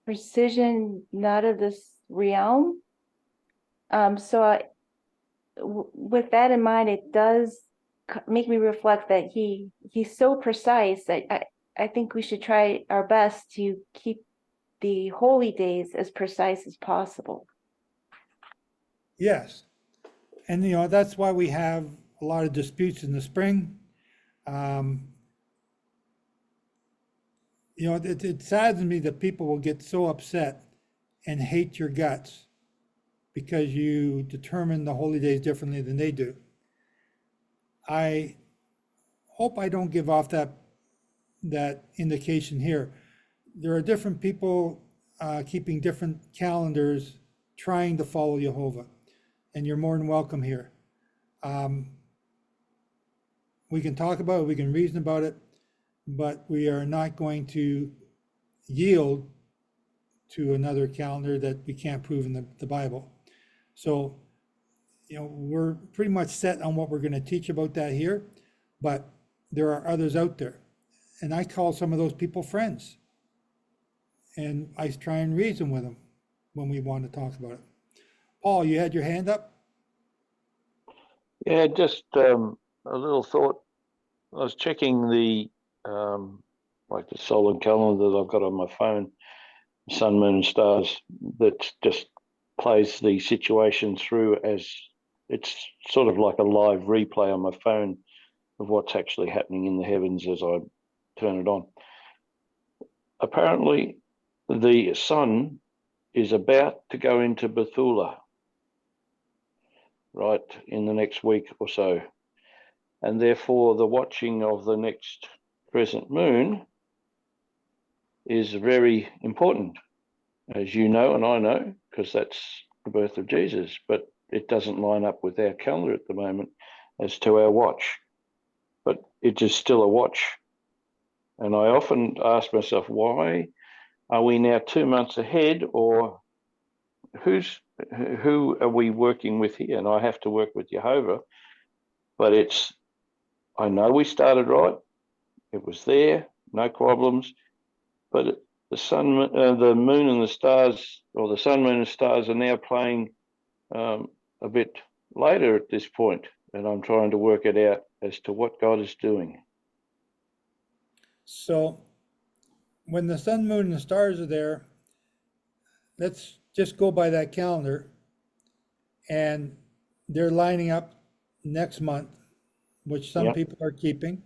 precision not of this realm. With that in mind, it does make me reflect that he's so precise that I think we should try our best to keep the holy days as precise as possible. Yes. And, you know, that's why we have a lot of disputes in the spring. You know, it saddens me that people will get so upset and hate your guts because you determine the holy days differently than they do. I hope I don't give off that indication here. There are different people keeping different calendars, trying to follow Jehovah, and you're more than welcome here. We can talk about it, we can reason about it, but we are not going to yield to another calendar that we can't prove in the Bible. So, you know, we're pretty much set on what we're going to teach about that here, but there are others out there. And I call some of those people friends. And I try and reason with them when we want to talk about it. Paul, you had your hand up? Yeah, just a little thought. I was checking the like the solar calendar that I've got on my phone, sun, moon, and stars, that just plays the situation through as it's sort of like a live replay on my phone of what's actually happening in the heavens as I turn it on. Apparently, the sun is about to go into Bethula, right, in the next week or so. And therefore, the watching of the next crescent moon is very important, as you know and I know, because that's the birth of Jesus. But it doesn't line up with our calendar at the moment as to our watch. But it is still a watch. And I often ask myself, why are we now 2 months ahead, or who are we working with here? And I have to work with Jehovah, but I know we started right. It was there, no problems. But the sun, the moon and the stars, or the sun, moon and stars are now playing a bit later at this point. And I'm trying to work it out as to what God is doing. So when the sun, moon, and the stars are there, let's just go by that calendar. And they're lining up next month, which some people are keeping.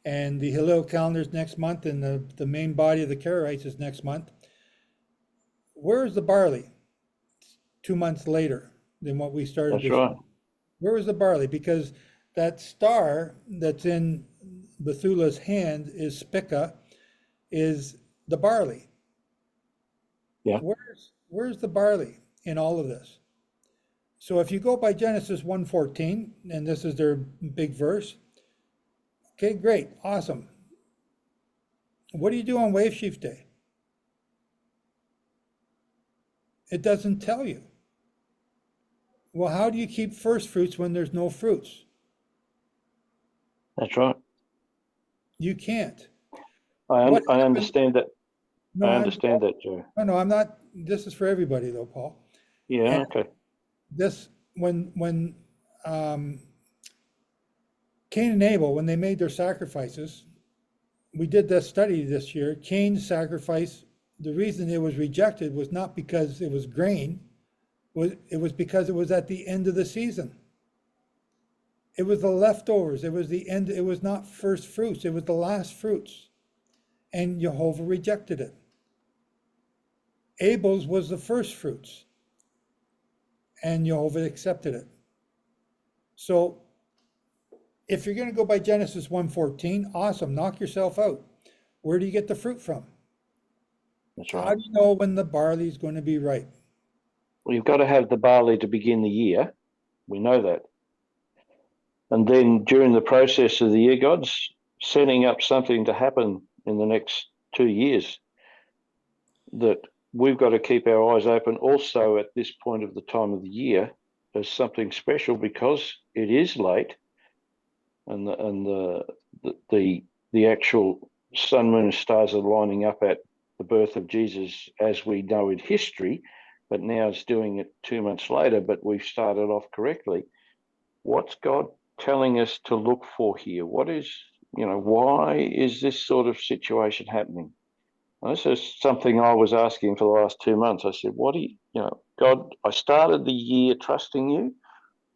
And the Hillel calendar is next month, and the main body of the Karaites is next month. Where is the barley? 2 months later than what we started. That's right. Where was the barley? Because that star that's in Bethuelah's hand is spica, is the barley. Yeah. Where's the barley in all of this? So if you go by Genesis 1:14, and this is their big verse, okay, great, awesome. What do you do on Wave Sheaf Day? It doesn't tell you. Well, how do you keep first fruits when there's no fruits? That's right. You can't. I understand that. No, I understand that, Joe. No, I'm not. This is for everybody, though, Paul. Yeah. And Okay. this when Cain and Abel, when they made their sacrifices, we did this study this year. Cain's sacrifice, the reason it was rejected was not because it was grain, it was because it was at the end of the season. It was the leftovers. It was the end. It was not first fruits. It was the last fruits. And Jehovah rejected it. Abel's was the first fruits. And Jehovah accepted it. So if you're going to go by Genesis 1:14, awesome, knock yourself out. Where do you get the fruit from? That's right. How do you know when the barley is going to be ripe? Well, you've got to have the barley to begin the year. We know that. And then during the process of the year, God's setting up something to happen in the next 2 years that we've got to keep our eyes open also at this point of the time of the year as something special, because it is late, and the actual sun, moon, and stars are lining up at the birth of Jesus as we know in history, but now it's doing it 2 months later, but we've started off correctly. What's God telling us to look for here? What is, why is this sort of situation happening? And this is something I was asking for the last 2 months. I said, God, I started the year trusting you.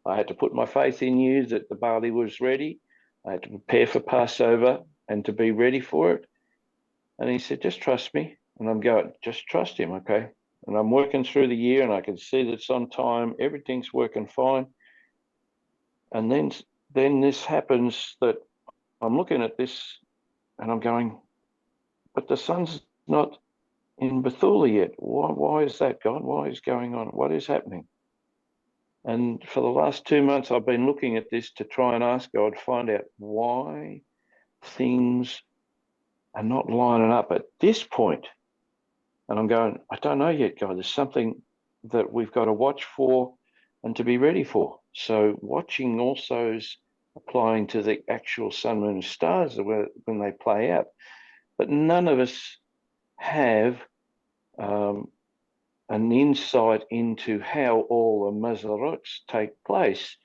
I had to put my faith in you that the barley was ready. I had to prepare for Passover and to be ready for it. And he said, just trust me. And I'm going, just trust him, okay? And I'm working through the year and I can see that it's on time. Everything's working fine. And then this happens, that I'm looking at this and I'm going, but the sun's not in Bethulah yet. Why is that, God? Why is going on? What is happening? And for the last 2 months, I've been looking at this to try and ask God, find out why things are not lining up at this point. And I'm going, I don't know yet, God. There's something that we've got to watch for and to be ready for. So watching also is applying to the actual sun, moon, and stars when they play out. But none of us have an insight into how all the Mazarots take place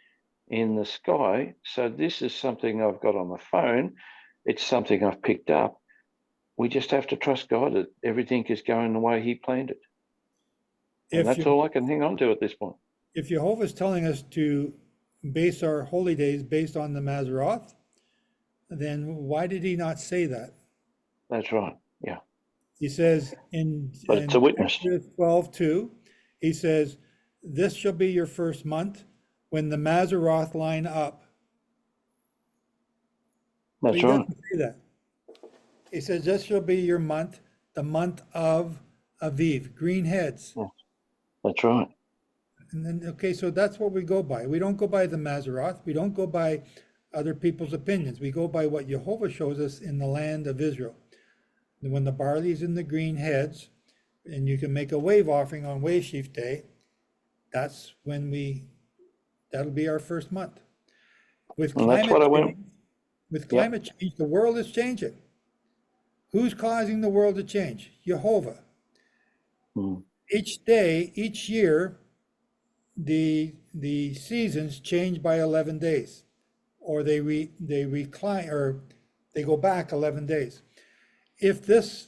in the sky. So this is something I've got on the phone. It's something I've picked up. We just have to trust God that everything is going the way he planned it. And that's all I can hang on to at this point. If Jehovah's telling us to base our holy days based on the Mazaroth, then why did he not say that? That's right, yeah. He says but it's a witness. 12:2, he says, this shall be your first month when the Mazaroth line up. That's but he right. doesn't say that. He says, this shall be your month, the month of Aviv, green heads. Yeah. That's right. And then, okay, so that's what we go by. We don't go by the Mazaroth. We don't go by other people's opinions. We go by what Jehovah shows us in the land of Israel. When the barley's in the green heads, and you can make a wave offering on Wave Sheaf Day, that's when that'll be our first month. With climate change, the world is changing. Who's causing the world to change? Jehovah. Each day, each year, the seasons change by 11 days, or they recline, or they go back 11 days. If this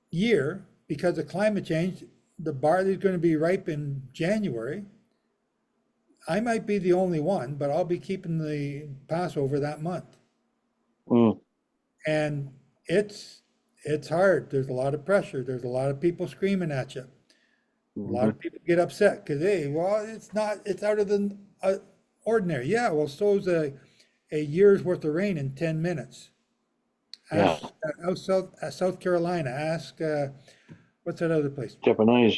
year, because of climate change, the barley is going to be ripe in January, I might be the only one, but I'll be keeping the Passover that month. And it's hard. There's a lot of pressure. There's a lot of people screaming at you. A lot of people get upset because, hey, well, it's out of the ordinary. Yeah, well, so is a year's worth of rain in 10 minutes. Yeah. Ask South Carolina. Ask what's that other place? Japanese.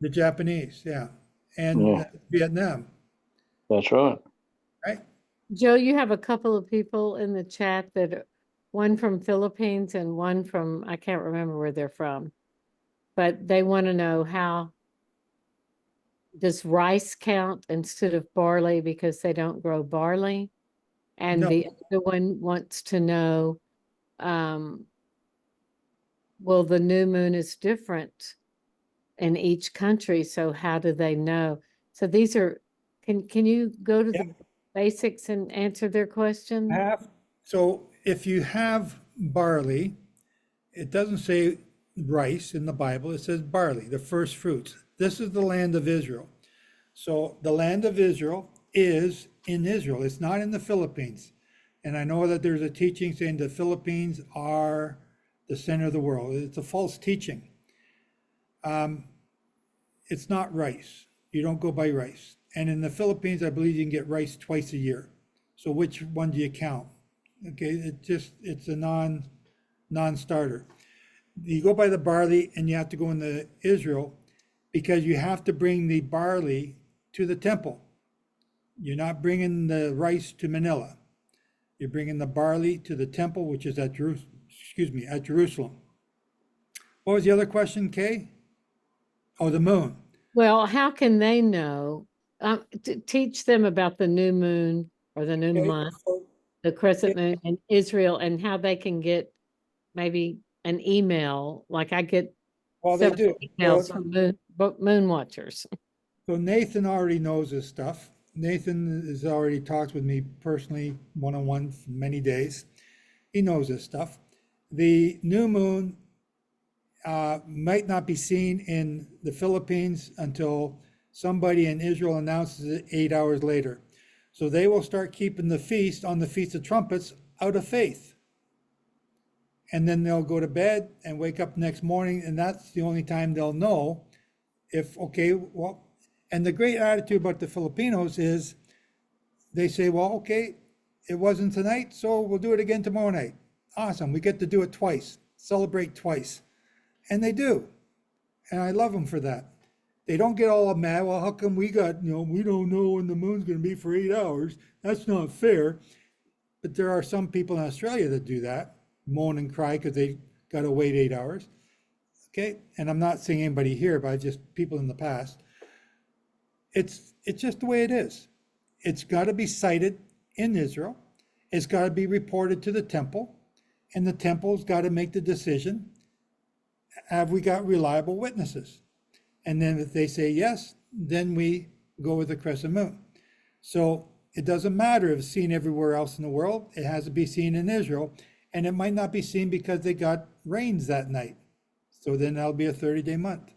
The Japanese, yeah, and Yeah. Vietnam, That's right. right? Joe, you have a couple of people in the chat that one from Philippines and one from, I can't remember where they're from, but they want to know how does rice count instead of barley because they don't grow barley? And No. the other one wants to know, well, the new moon is different in each country, so how do they know? So these are, can you go to the basics and answer their question? So if you have barley, it doesn't say rice in the Bible, it says barley, the first fruits. This is the land of Israel. So the land of Israel is in Israel. It's not in the Philippines. And I know that there's a teaching saying the Philippines are the center of the world. It's a false teaching. It's not rice. You don't go by rice. And in the Philippines, I believe you can get rice twice a year. So which one do you count? Okay, it's a non-starter. You go by the barley and you have to go into Israel because you have to bring the barley to the temple. You're not bringing the rice to Manila. You're bringing the barley to the temple, which is at Jerusalem. What was the other question, Kay? Oh, the moon. Well, how can they know? Teach them about the new moon or the new month, the crescent moon in Israel, and how they can get maybe an email. Like I get They do. emails from moon watchers. So Nathan already knows this stuff. Nathan has already talked with me personally, one-on-one for many days. He knows this stuff. The new moon might not be seen in the Philippines until somebody in Israel announces it 8 hours later. So they will start keeping the feast on the Feast of Trumpets out of faith. And then they'll go to bed and wake up next morning, and that's the only time they'll know if, okay, well, and the great attitude about the Filipinos is they say, well, okay, it wasn't tonight, so we'll do it again tomorrow night. Awesome, we get to do it twice, celebrate twice. And they do. And I love them for that. They don't get all mad, well, how come we got, we don't know when the moon's going to be for 8 hours. That's not fair. But there are some people in Australia that do that, moan and cry because they got to wait 8 hours. Okay, and I'm not saying anybody here, but just people in the past. It's just the way it is. It's got to be cited in Israel. It's got to be reported to the temple, and the temple's got to make the decision. Have we got reliable witnesses? And then if they say yes, then we go with the crescent moon. So it doesn't matter if it's seen everywhere else in the world. It has to be seen in Israel, and it might not be seen because they got rains that night. So then that'll be a 30-day month.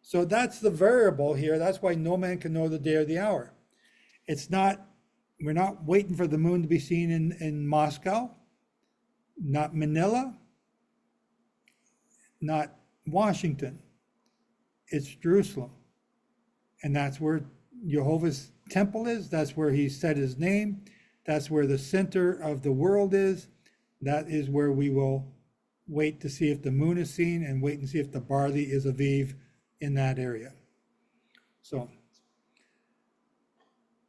So that's the variable here. That's why no man can know the day or the hour. We're not waiting for the moon to be seen in Moscow, not Manila, not Washington. It's Jerusalem. And that's where Jehovah's temple is. That's where he set his name. That's where the center of the world is. That is where we will wait to see if the moon is seen and wait and see if the barley is aviv in that area. So,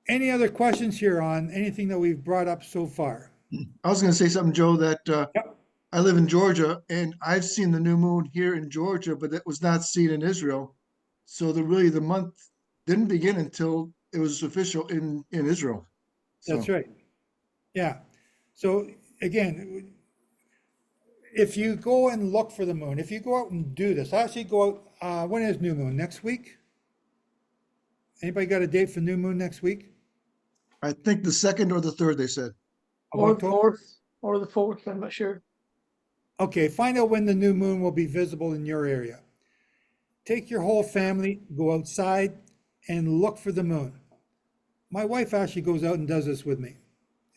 any other questions here on anything that we've brought up so far? I was going to say something, Joe, that I live in Georgia and I've seen the new moon here in Georgia, but it was not seen in Israel. So the month didn't begin until it was official in Israel. That's right. Yeah. So again, if you go and look for the moon, if you go out and do this, actually go out, when is new moon? Next week? Anybody got a date for new moon next week? I think the 2nd or the 3rd, they said. Or the 4th, I'm not sure. Okay, find out when the new moon will be visible in your area. Take your whole family, go outside and look for the moon. My wife actually goes out and does this with me.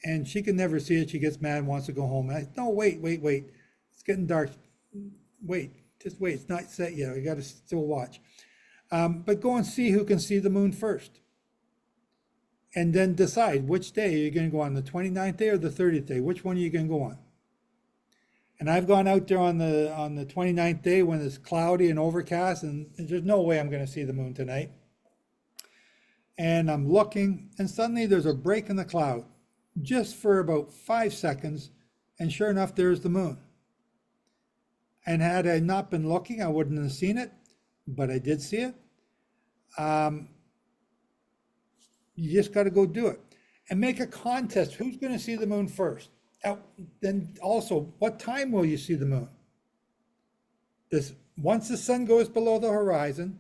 And she can never see it. She gets mad and wants to go home. And no, wait. It's getting dark. Just wait. It's not set yet. We got to still watch. But go and see who can see the moon first. and then decide which day you're going to go on, the 29th day or the 30th day. Which one are you going to go on? And I've gone out there on the 29th day when it's cloudy and overcast, and there's no way I'm going to see the moon tonight. And I'm looking, and suddenly there's a break in the cloud, just for about 5 seconds, and sure enough, there's the moon. And had I not been looking, I wouldn't have seen it, but I did see it. You just got to go do it and make a contest. Who's going to see the moon first? Then also, what time will you see the moon? Once the sun goes below the horizon,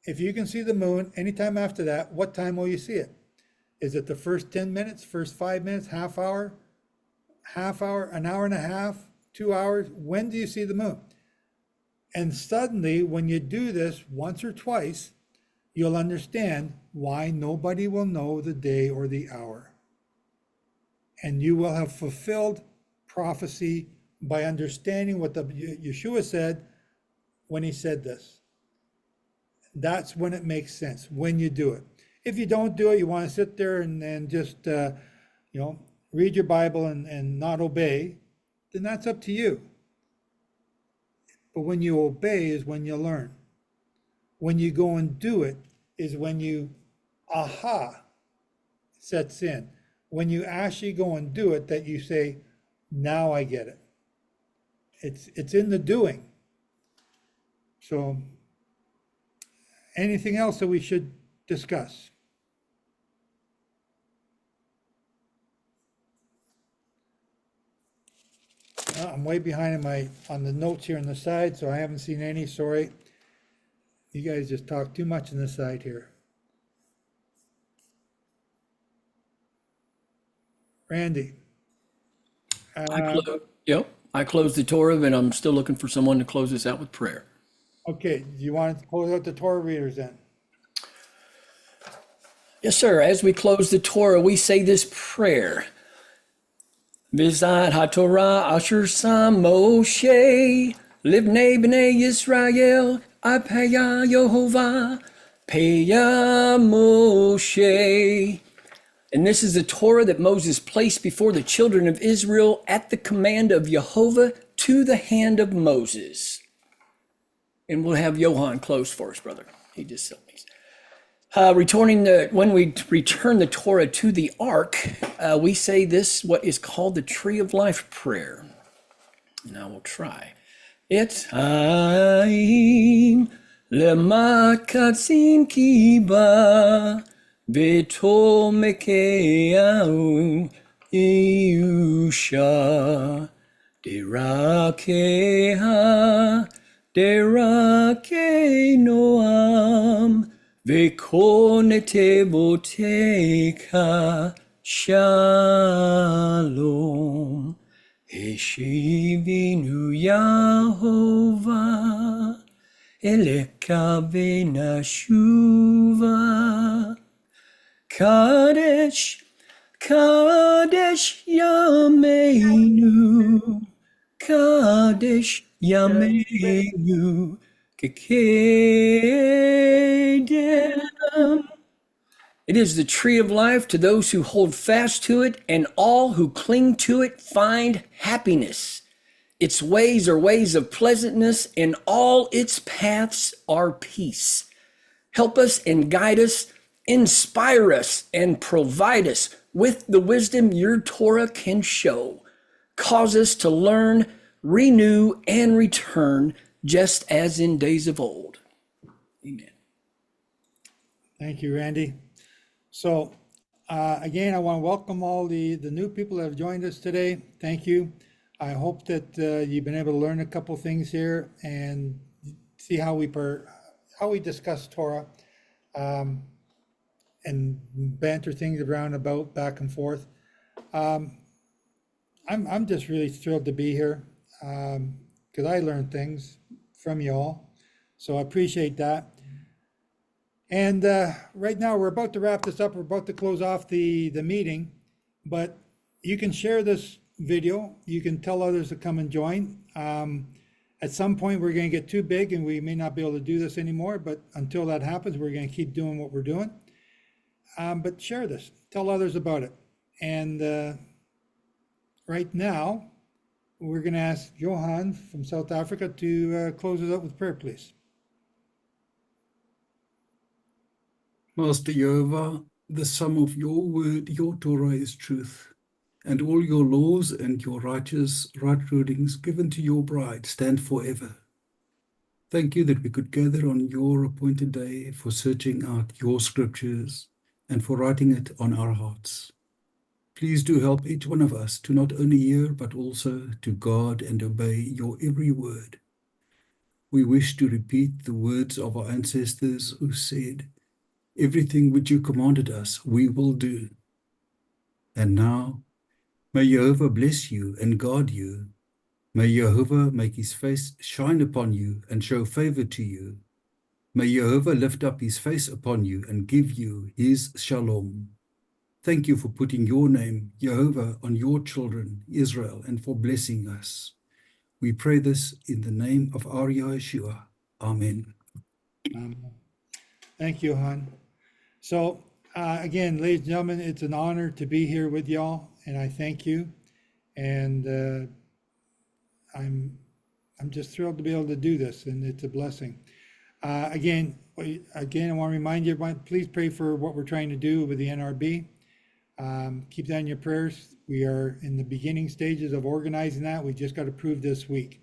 if you can see the moon anytime after that, what time will you see it? Is it the first 10 minutes, first 5 minutes, half hour, an hour and a half, 2 hours? When do you see the moon? And suddenly, when you do this once or twice, you'll understand why nobody will know the day or the hour. And you will have fulfilled prophecy by understanding what Yeshua said when he said this. That's when it makes sense, when you do it. If you don't do it, you want to sit there and just, read your Bible and not obey, then that's up to you. But when you obey is when you learn. When you go and do it is when you, sets in. When you actually go and do it, that you say, now I get it. It's in the doing. So, anything else that we should discuss? I'm way behind on the notes here on the side, so I haven't seen any, sorry. You guys just talk too much on the side here. Randy. I closed the Torah, and I'm still looking for someone to close this out with prayer. Okay, do you want to close out the Torah readers then? Yes, sir. As we close the Torah, we say this prayer. V'zat HaTorah asher sam Moshe livnei b'nei Yisrael Apaya Yehovah Peya Moshe. And this is the Torah that Moses placed before the children of Israel at the command of Jehovah to the hand of Moses. And we'll have Johan close for us, brother. He just said me. When we return the Torah to the ark, we say this, what is called the Tree of Life prayer. And I will try. It's Haim Lemakatzin Kiba Beto Mekeau Yehshua Derakeha Derake Noam Vekonete Boteka Shalom Heshivinu Yahovah Eleka Benashuva Kadesh Kadesh Yameinu Kadesh Yameinu Kekedem. It is the tree of life to those who hold fast to it, and all who cling to it find happiness. Its ways are ways of pleasantness, and all its paths are peace. Help us and guide us, inspire us, and provide us with the wisdom your Torah can show. Cause us to learn, renew, and return, just as in days of old. Amen. Thank you, Randy. So again, I want to welcome all the new people that have joined us today. Thank you. I hope that you've been able to learn a couple things here and see how we discuss Torah and banter things around about back and forth. I'm just really thrilled to be here because I learned things from you all. So I appreciate that. And right now we're about to wrap this up. We're about to close off the meeting, but you can share this video. You can tell others to come and join. At some point we're going to get too big and we may not be able to do this anymore, but until that happens, we're going to keep doing what we're doing. but share this, tell others about it. And right now, we're going to ask Johan from South Africa to close us out with prayer, please. Master Jehovah, the sum of your word, your Torah is truth, and all your laws and your righteous right rulings given to your bride stand forever. Thank you that we could gather on your appointed day for searching out your scriptures and for writing it on our hearts. Please do help each one of us to not only hear, but also to guard and obey your every word. We wish to repeat the words of our ancestors who said, "Everything which you commanded us, we will do." And now, may Jehovah bless you and guard you. May Jehovah make his face shine upon you and show favor to you. May Jehovah lift up his face upon you and give you his shalom. Thank you for putting your name, Jehovah, on your children, Israel, and for blessing us. We pray this in the name of our Yehshua. Amen. Thank you, Han. So again, ladies and gentlemen, it's an honor to be here with y'all, and I thank you. And I'm just thrilled to be able to do this, and it's a blessing. Again, I want to remind you, please pray for what we're trying to do with the NRB. Keep that in your prayers. We are in the beginning stages of organizing that. We just got approved this week.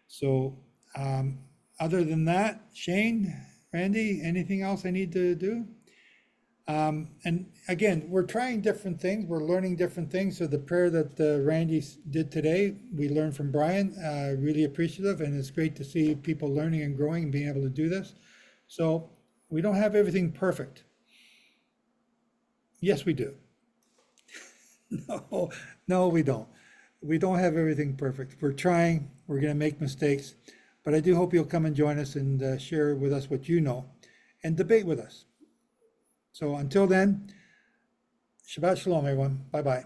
So other than that, Shane, Randy, anything else I need to do? And again, we're trying different things. We're learning different things. So the prayer that Randy did today, we learned from Brian, really appreciative. And it's great to see people learning and growing and being able to do this. So we don't have everything perfect. Yes, we do. No, we don't. We don't have everything perfect. We're trying. We're going to make mistakes. But I do hope you'll come and join us and share with us what you know and debate with us. So until then, Shabbat Shalom, everyone. Bye-bye.